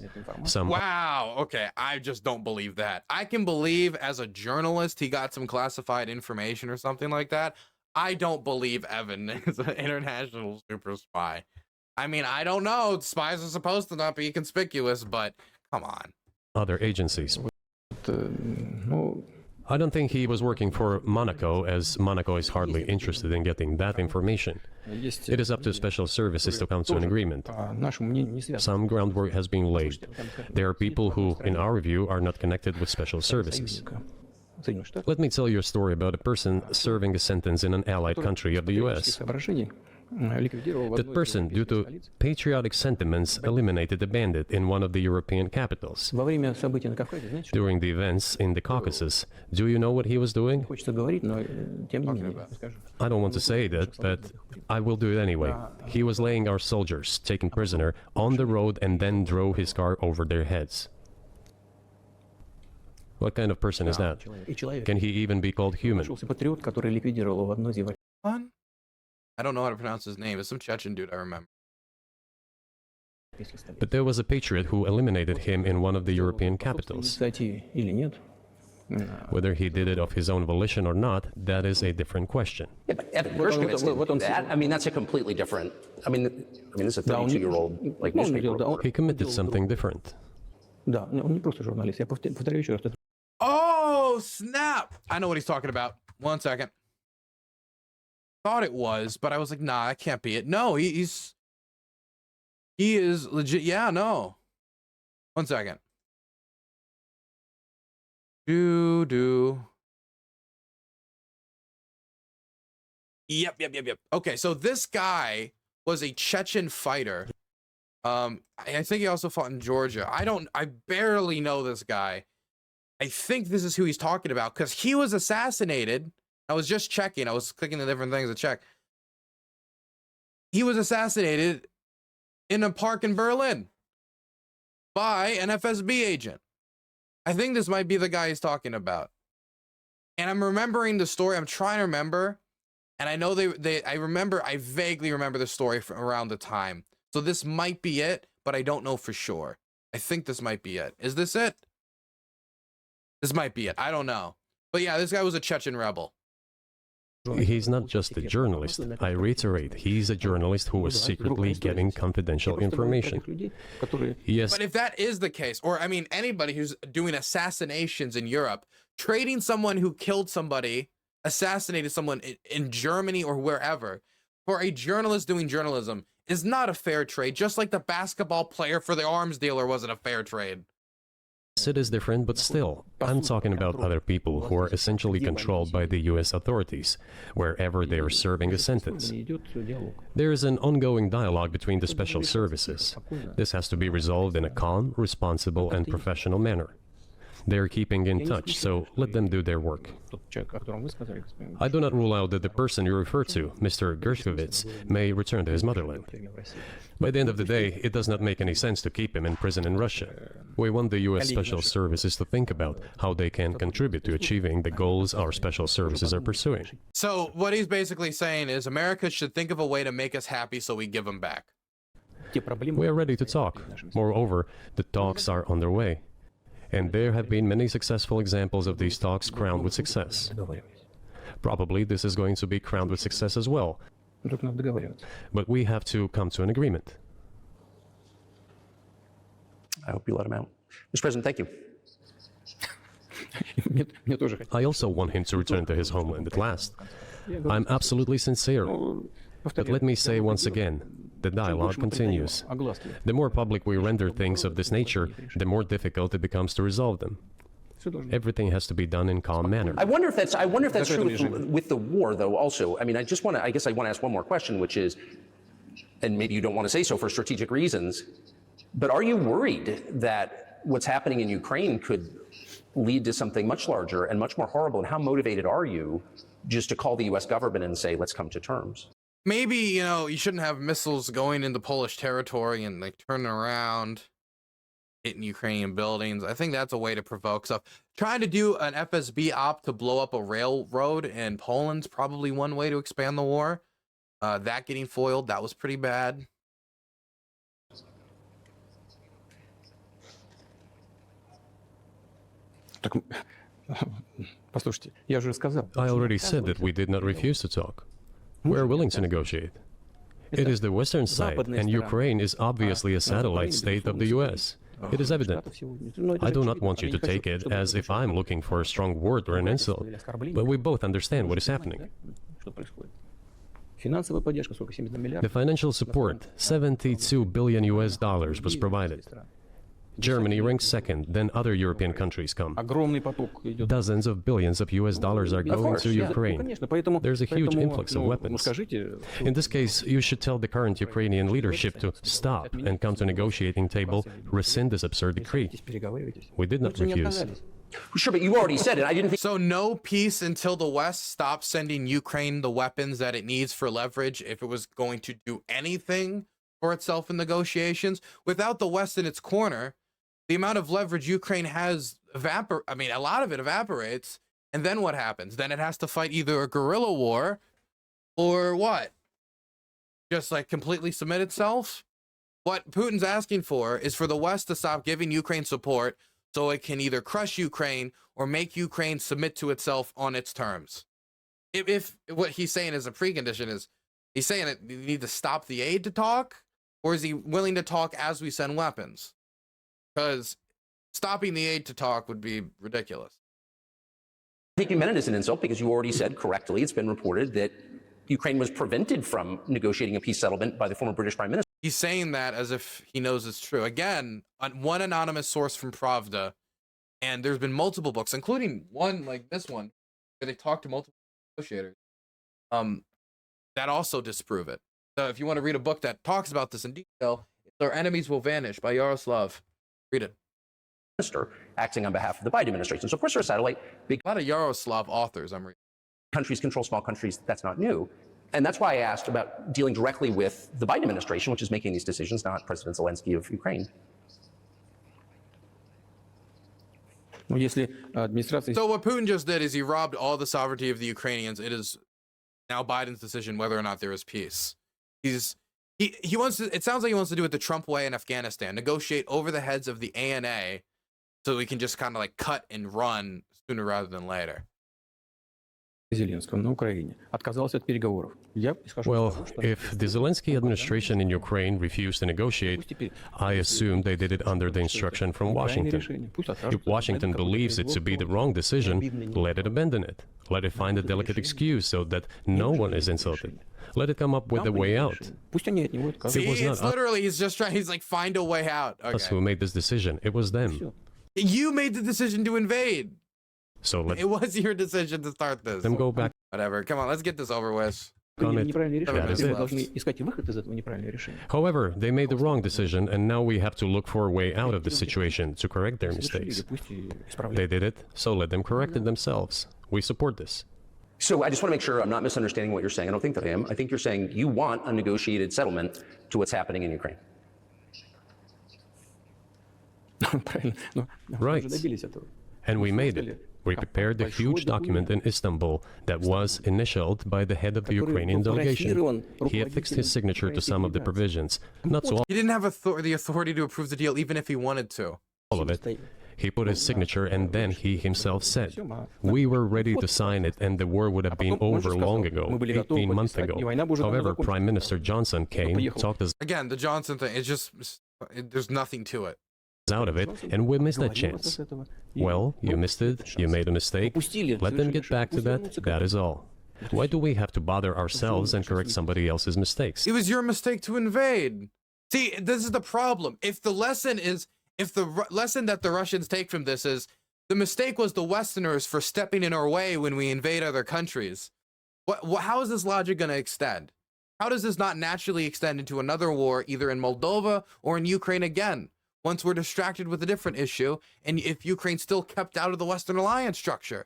Wow, okay, I just don't believe that. I can believe as a journalist he got some classified information or something like that. I don't believe Evan is an international super spy. I mean, I don't know. Spies are supposed to not be conspicuous, but come on. Other agencies. I don't think he was working for Monaco, as Monaco is hardly interested in getting that information. It is up to special services to come to an agreement. Some groundwork has been laid. There are people who, in our view, are not connected with special services. Let me tell you a story about a person serving a sentence in an allied country of the U.S. That person, due to patriotic sentiments, eliminated a bandit in one of the European capitals. During the events in the Caucasus, do you know what he was doing? I don't want to say that, but I will do it anyway. He was laying our soldiers, taken prisoner, on the road and then drove his car over their heads. What kind of person is that? Can he even be called human? I don't know how to pronounce his name. It's some Chechen dude I remember. But there was a patriot who eliminated him in one of the European capitals. Whether he did it of his own volition or not, that is a different question. Yeah, but Evan Gershkovich didn't do that. I mean, that's a completely different. I mean, this is a 32-year-old like newspaper. He committed something different. Oh, snap! I know what he's talking about. 1 second. Thought it was, but I was like, nah, that can't be it. No, he is legit. Yeah, no. 1 second. Yep. Okay, so this guy was a Chechen fighter. I think he also fought in Georgia. I barely know this guy. I think this is who he's talking about, because he was assassinated. I was just checking. I was clicking the different things to check. He was assassinated in a park in Berlin by an FSB agent. I think this might be the guy he's talking about. And I'm remembering the story. I'm trying to remember. And I know I vaguely remember the story from around the time. So this might be it, but I don't know for sure. I think this might be it. Is this it? This might be it. I don't know. But yeah, this guy was a Chechen rebel. He's not just a journalist. I reiterate, he's a journalist who was secretly getting confidential information. Yes. But if that is the case, or I mean, anybody who's doing assassinations in Europe, trading someone who killed somebody, assassinated someone in Germany or wherever, for a journalist doing journalism is not a fair trade, just like the basketball player for the arms dealer wasn't a fair trade. It is different, but still, I'm talking about other people who are essentially controlled by the U.S. authorities, wherever they are serving a sentence. There is an ongoing dialogue between the special services. This has to be resolved in a calm, responsible, and professional manner. They're keeping in touch, so let them do their work. I do not rule out that the person you refer to, Mr. Gershkovich, may return to his motherland. By the end of the day, it does not make any sense to keep him in prison in Russia. We want the U.S. Special Services to think about how they can contribute to achieving the goals our special services are pursuing. So what he's basically saying is America should think of a way to make us happy so we give them back. We are ready to talk. Moreover, the talks are underway. And there have been many successful examples of these talks crowned with success. Probably this is going to be crowned with success as well. But we have to come to an agreement. I hope you let him out. Mr. President, thank you. I also want him to return to his homeland at last. I'm absolutely sincere. But let me say once again, the dialogue continues. The more public we render things of this nature, the more difficult it becomes to resolve them. Everything has to be done in calm manner. I wonder if that's true with the war, though, also. I mean, I want to ask one more question, which is, and maybe you don't want to say so for strategic reasons, but are you worried that what's happening in Ukraine could lead to something much larger and much more horrible? And how motivated are you just to call the U.S. government and say, let's come to terms? Maybe, you know, you shouldn't have missiles going into Polish territory and like turning around, hitting Ukrainian buildings. I think that's a way to provoke stuff. Trying to do an FSB op to blow up a railroad in Poland's probably one way to expand the war. That getting foiled, that was pretty bad. I already said that we did not refuse to talk. We are willing to negotiate. It is the Western side, and Ukraine is obviously a satellite state of the U.S. It is evident. I do not want you to take it as if I'm looking for a strong word or an insult, but we both understand what is happening. The financial support, $72 billion was provided. Germany ranks second, then other European countries come. Dozens of billions of US dollars are going to Ukraine. There's a huge influx of weapons. In this case, you should tell the current Ukrainian leadership to stop and come to a negotiating table, rescind this absurd decree. We did not refuse. Sure, but you already said it. I didn't think... So no peace until the West stops sending Ukraine the weapons that it needs for leverage if it was going to do anything for itself in negotiations. Without the West in its corner, the amount of leverage Ukraine has a lot of it evaporates. And then what happens? Then it has to fight either a guerrilla war or what? Just like completely submit itself? What Putin's asking for is for the West to stop giving Ukraine support so it can either crush Ukraine or make Ukraine submit to itself on its terms. If what he's saying is a precondition is, he's saying that you need to stop the aid to talk, or is he willing to talk as we send weapons? Because stopping the aid to talk would be ridiculous. I think you meant it as an insult because you already said correctly, it's been reported that Ukraine was prevented from negotiating a peace settlement by the former British Prime Minister. He's saying that as if he knows it's true. Again, one anonymous source from Pravda, and there's been multiple books, including one like this one, where they talk to multiple negotiators, that also disprove it. So if you want to read a book that talks about this in detail, Our Enemies Will Vanish by Yaroslav. Read it. Minister acting on behalf of the Biden administration. So of course they're a satellite. Big a lot of Yaroslav authors I'm reading. Countries control small countries. That's not new. And that's why I asked about dealing directly with the Biden administration, which is making these decisions, not President Zelensky of Ukraine. So what Putin just did is he robbed all the sovereignty of the Ukrainians. It is now Biden's decision whether or not there is peace. He wants to, it sounds like he wants to do it the Trump way in Afghanistan, negotiate over the heads of the ANA so we can just kind of like cut and run sooner rather than later. Well, if the Zelensky administration in Ukraine refused to negotiate, I assume they did it under the instruction from Washington. If Washington believes it to be the wrong decision, let it abandon it. Let it find a delicate excuse so that no one is insulted. Let it come up with a way out. See, it's literally, he's like, find a way out. Okay. Us who made this decision. It was them. You made the decision to invade. So let It was your decision to start this. them go back Whatever. Come on, let's get this over with. on it. Неправильное решение. That is Мы it. должны искать выход из этого неправильного решения. However, they made the wrong decision, and now we have to look for a way out of the situation to correct their mistakes. Пусть и исправляют. They did it, so let them correct it themselves. We support this. So I just want to make sure I'm not misunderstanding what you're saying. I don't think that I am. I think you're saying you want a negotiated settlement to what's happening in Ukraine. Правильно. Но мы Right. уже добились этого. And we made it. We prepared a huge document in Istanbul that was initialed by the head of the Ukrainian delegation. He affixed his signature to some of the provisions, not to He didn't have the authority to approve the deal, even if he wanted to. all of it. He put his signature, and then he himself said, "We were ready to sign it, and the war would have been over long ago, 18 months ago." However, Prime Minister Johnson came, talked us Again, the Johnson thing, there's nothing to it. out of it, and we missed that chance. Well, you missed it, you made a mistake. Let them get back to that, that is all. Why do we have to bother ourselves and correct somebody else's mistakes? It was your mistake to invade. See, this is the problem. If the lesson that the Russians take from this is the mistake was the Westerners for stepping in our way when we invade other countries, how is this logic going to extend? How does this not naturally extend into another war, either in Moldova or in Ukraine again, once we're distracted with a different issue, and if Ukraine still kept out of the Western alliance structure?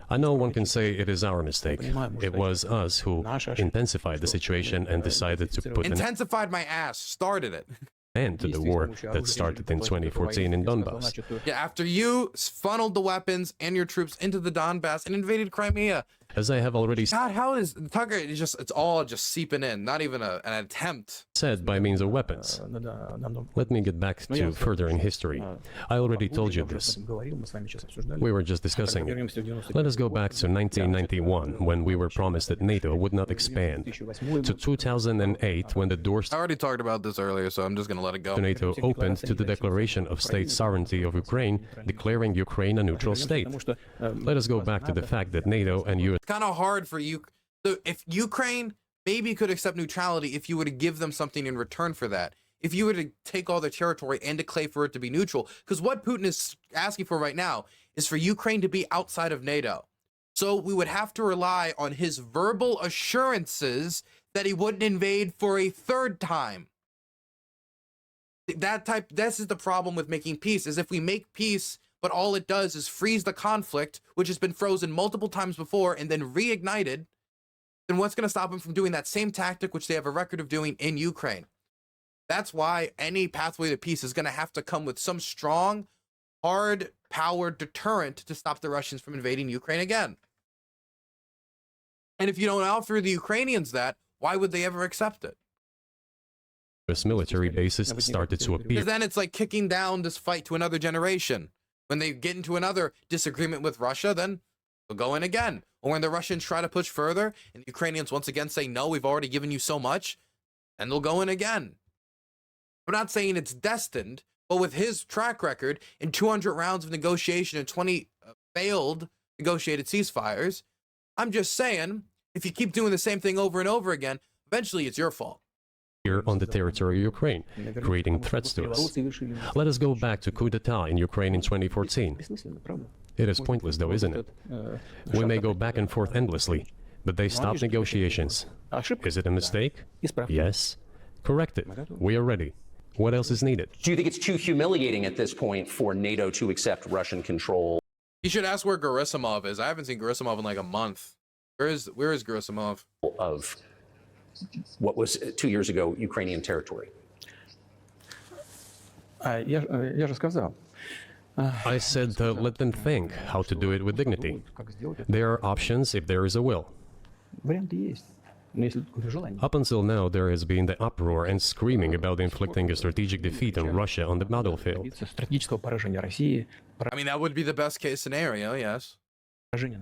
I know one can say it is our mistake. It was us who intensified the situation and decided to put an Intensified my ass, started it. end to the war that started in 2014 in Donbass. Yeah, after you funneled the weapons and your troops into the Donbass and invaded Crimea. As I have already God, how is Tucker? It's all just seeping in. Not even an attempt. said, by means of weapons. Let me get back to further in history. I already told you this. We were just discussing it. Let us go back to 1991, when we were promised that NATO would not expand, to 2008, when the doors I already talked about this earlier, so I'm just gonna let it go. to NATO opened, to the declaration of state sovereignty of Ukraine, declaring Ukraine a neutral state. Let us go back to the fact that NATO and U.S. It's kind of hard for you. So if Ukraine maybe could accept neutrality if you were to give them something in return for that. If you were to take all their territory and declare for it to be neutral, because what Putin is asking for right now is for Ukraine to be outside of NATO. So we would have to rely on his verbal assurances that he wouldn't invade for a third time. This is the problem with making peace, is if we make peace, but all it does is freeze the conflict, which has been frozen multiple times before and then reignited, then what's going to stop them from doing that same tactic, which they have a record of doing in Ukraine? That's why any pathway to peace is going to have to come with some strong, hard-powered deterrent to stop the Russians from invading Ukraine again. And if you don't offer the Ukrainians that, why would they ever accept it? military bases started to appear. Because then it's like kicking down this fight to another generation. When they get into another disagreement with Russia, then they'll go in again. Or when the Russians try to push further and the Ukrainians once again say, no, we've already given you so much, and they'll go in again. I'm not saying it's destined, but with his track record in 200 rounds of negotiation and 20 failed negotiated ceasefires, I'm just saying, if you keep doing the same thing over and over again, eventually it's your fault. Here on the territory of Ukraine, creating threats to us. Let us go back to coup d'etat in Ukraine in 2014. It is pointless though, isn't it? We may go back and forth endlessly, but they stopped negotiations. Is it a mistake? Yes. Correct it. We are ready. What else is needed? Do you think it's too humiliating at this point for NATO to accept Russian control? You should ask where Gerasimov is. I haven't seen Gerasimov in like a month. Where is Gerasimov? Of what was 2 years ago Ukrainian territory. Я же сказал. I said let them think how to do it with dignity. There are options if there is a will. Варианты есть. Но если только желание. Up until now, there has been the uproar and screaming about inflicting a strategic defeat on Russia on the battlefield. Стратегического поражения России. I mean, that would be the best case scenario, yes.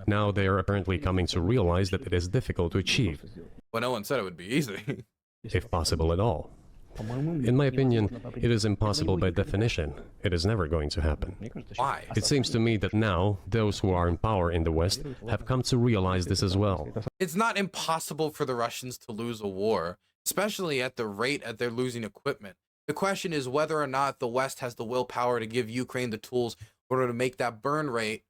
Now they are apparently coming to realize that it is difficult to achieve, Well, no one said it would be easy. if possible at all. In my opinion, it is impossible by definition. It is never going to happen. Why? It seems to me that now, those who are in power in the West have come to realize this as well. It's not impossible for the Russians to lose a war, especially at the rate that they're losing equipment. The question is whether or not the West has the willpower to give Ukraine the tools in order to make that burn rate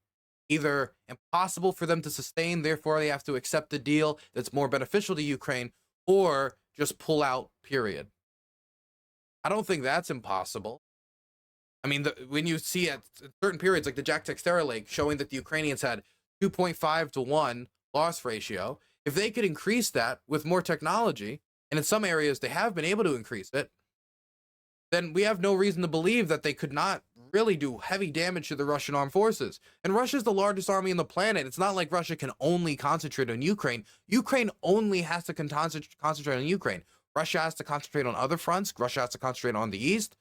either impossible for them to sustain, therefore they have to accept the deal that's more beneficial to Ukraine, or just pull out, period. I don't think that's impossible. I mean, when you see at certain periods, like the Jack Texera Lake, showing that the Ukrainians had 2.5 to 1 loss ratio, if they could increase that with more technology, and in some areas they have been able to increase it, then we have no reason to believe that they could not really do heavy damage to the Russian armed forces. And Russia's the largest army on the planet. It's not like Russia can only concentrate on Ukraine. Ukraine only has to concentrate on Ukraine. Russia has to concentrate on other fronts. Russia has to concentrate on the east.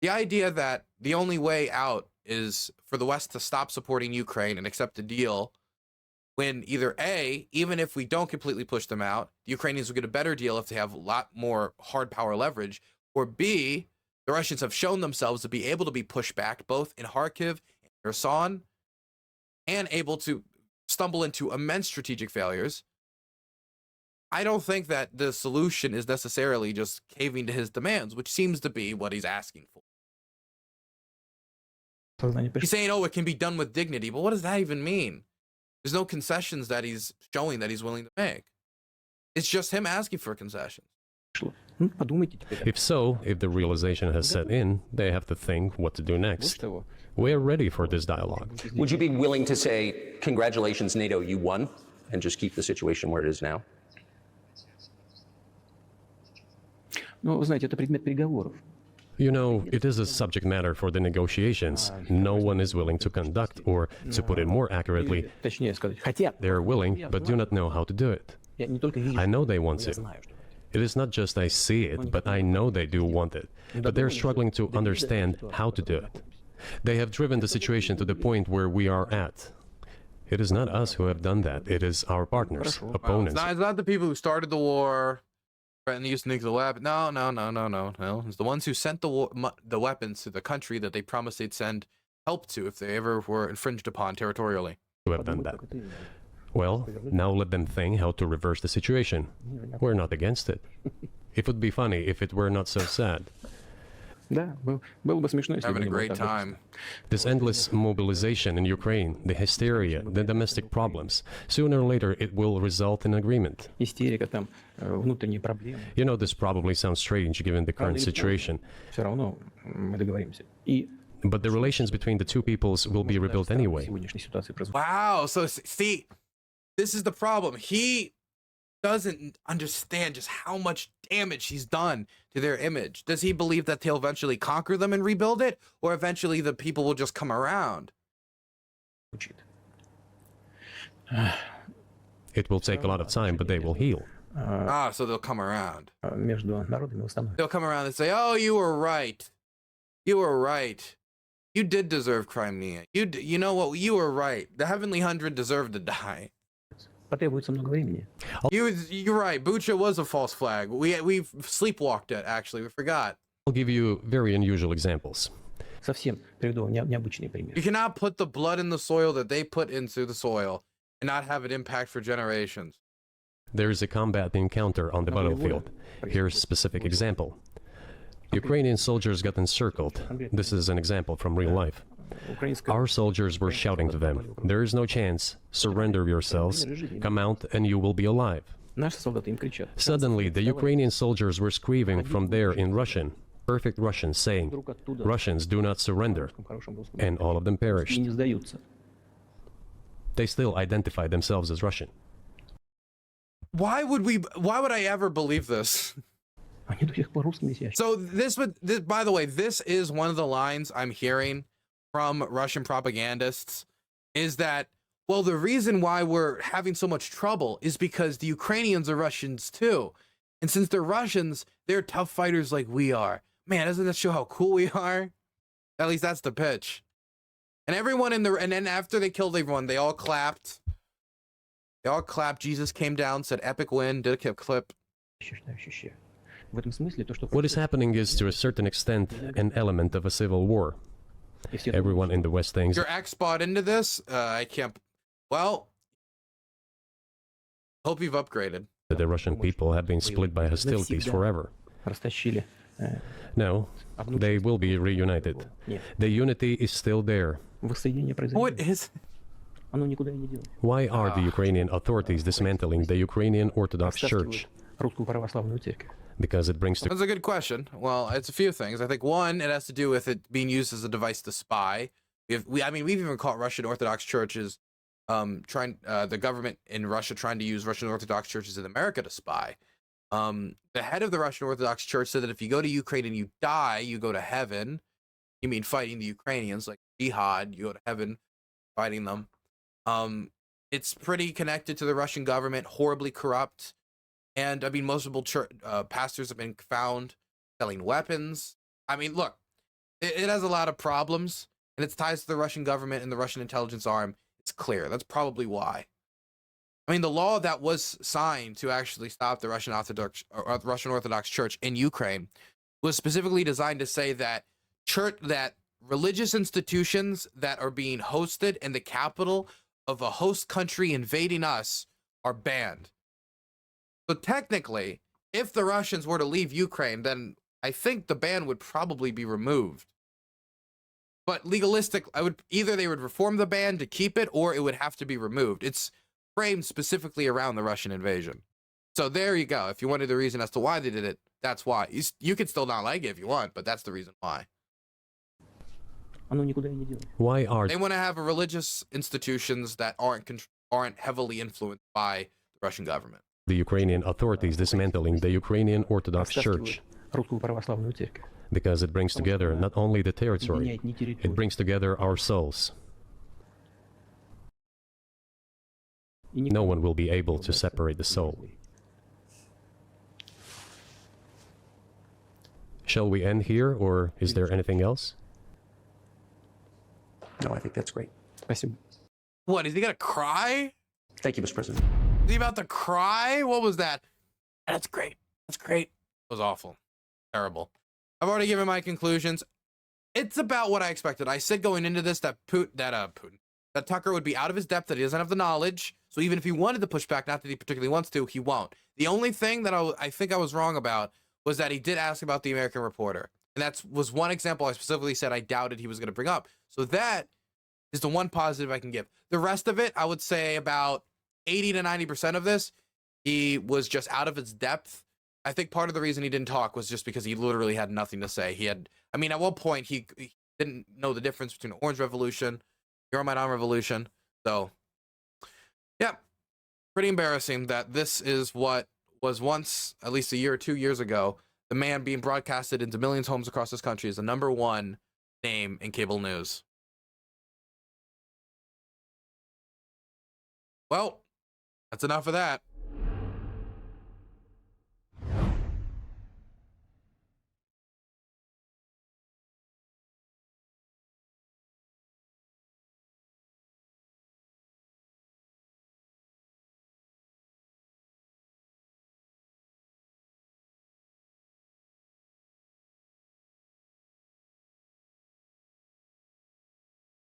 The idea that the only way out is for the West to stop supporting Ukraine and accept a deal when either A, even if we don't completely push them out, the Ukrainians will get a better deal if they have a lot more hard power leverage, or B, the Russians have shown themselves to be able to be pushed back both in Kharkiv and Kherson and able to stumble into immense strategic failures. I don't think that the solution is necessarily just caving to his demands, which seems to be what he's asking for. He's saying, oh, it can be done with dignity, but what does that even mean? There's no concessions that he's showing that he's willing to make. It's just him asking for concessions. If so, if the realization has set in, they have to think what to do next. We're ready for this dialogue. Would you be willing to say, congratulations, NATO, you won, and just keep the situation where it is now? You know, it is a subject matter for the negotiations. No one is willing to conduct, or, to put it more accurately, they're willing, but do not know how to do it. I know they want to. It is not just I see it, but I know they do want it. But they're struggling to understand how to do it. They have driven the situation to the point where we are at. It is not us who have done that. It is our partners, opponents. It's not the people who started the war, threatened to use nuclear weapons. No. It's the ones who sent the weapons to the country that they promised they'd send help to if they ever were infringed upon territorially. Who have done that. Well, now let them think how to reverse the situation. We're not against it. It would be funny if it were not so sad. Having a great time. This endless mobilization in Ukraine, the hysteria, the domestic problems, sooner or later it will result in agreement. You know, this probably sounds strange given the current situation. But the relations between the two peoples will be rebuilt anyway. Wow, so see, this is the problem. He doesn't understand just how much damage he's done to their image. Does he believe that he'll eventually conquer them and rebuild it, or eventually the people will just come around? It will take a lot of time, but they will heal. So they'll come around. They'll come around and say, oh, you were right. You were right. You did deserve Crimea. You know what? You were right. The Heavenly Hundred deserved to die. You're right. Bucha was a false flag. We sleepwalked it, actually. We forgot. I'll give you very unusual examples. You cannot put the blood in the soil that they put into the soil and not have an impact for generations. There is a combat encounter on the battlefield. Here's a specific example. Ukrainian soldiers got encircled. This is an example from real life. Our soldiers were shouting to them, there is no chance, surrender yourselves, come out and you will be alive. Suddenly, the Ukrainian soldiers were screaming from there in Russian, perfect Russian, saying, Russians do not surrender, and all of them perished. They still identify themselves as Russian. Why would I ever believe this? So by the way, this is one of the lines I'm hearing from Russian propagandists, is that, well, the reason why we're having so much trouble is because the Ukrainians are Russians too. And since they're Russians, they're tough fighters like we are. Man, doesn't that show how cool we are? At least that's the pitch. And everyone and then after they killed everyone, they all clapped. They all clapped. Jesus came down, said epic win, did a clip. What is happening is, to a certain extent, an element of a civil war. Everyone in the West thinks... Your ex bought into this? I can't... Well... Hope you've upgraded. ...that the Russian people have been split by hostilities forever. No, they will be reunited. The unity is still there. Воссоединение произойдет. What is? Оно никуда и не делось. Why are the Ukrainian authorities dismantling the Ukrainian Orthodox Church? Rусскую православную церковь. Because it brings That's a good question. Well, it's a few things. I think one, it has to do with it being used as a device to spy. I mean, we've even caught Russian Orthodox churches the government in Russia trying to use Russian Orthodox churches in America to spy. The head of the Russian Orthodox Church said that if you go to Ukraine and you die, you go to heaven. You mean fighting the Ukrainians, like jihad, you go to heaven fighting them. It's pretty connected to the Russian government, horribly corrupt. And I mean, multiple pastors have been found selling weapons. I mean, look, it has a lot of problems, and its ties to the Russian government and the Russian intelligence arm. It's clear. That's probably why. I mean, the law that was signed to actually stop the Russian Orthodox Church in Ukraine was specifically designed to say that religious institutions that are being hosted in the capital of a host country invading us are banned. So technically, if the Russians were to leave Ukraine, then I think the ban would probably be removed. But legalistic, either they would reform the ban to keep it, or it would have to be removed. It's framed specifically around the Russian invasion. So there you go. If you wanted the reason as to why they did it, that's why. You could still not like it if you want, but that's the reason why. Why are they want to have religious institutions that aren't heavily influenced by the Russian government? The Ukrainian authorities dismantling the Ukrainian Orthodox Church? Because it brings together not only the territory, it brings together our souls. No one will be able to separate the soul. Shall we end here, or is there anything else? No, I think that's great. What, is he gonna cry? Thank you, Mr. President. Is he about to cry? What was that? That's great. That's great. It was awful. Terrible. I've already given my conclusions. It's about what I expected. I said going into this that Tucker would be out of his depth, that he doesn't have the knowledge. So even if he wanted to push back, not that he particularly wants to, he won't. The only thing that I think I was wrong about was that he did ask about the American reporter. And that was one example I specifically said I doubted he was going to bring up. So that is the one positive I can give. The rest of it, I would say about 80 to 90% of this, he was just out of his depth. I think part of the reason he didn't talk was just because he literally had nothing to say. I mean, at one point, he didn't know the difference between the Orange Revolution, Euromaidan Revolution. So, yeah, pretty embarrassing that this is what was once, at least a year or 2 years ago, the man being broadcasted into millions of homes across this country is the #1 name in cable news. Well, that's enough of that.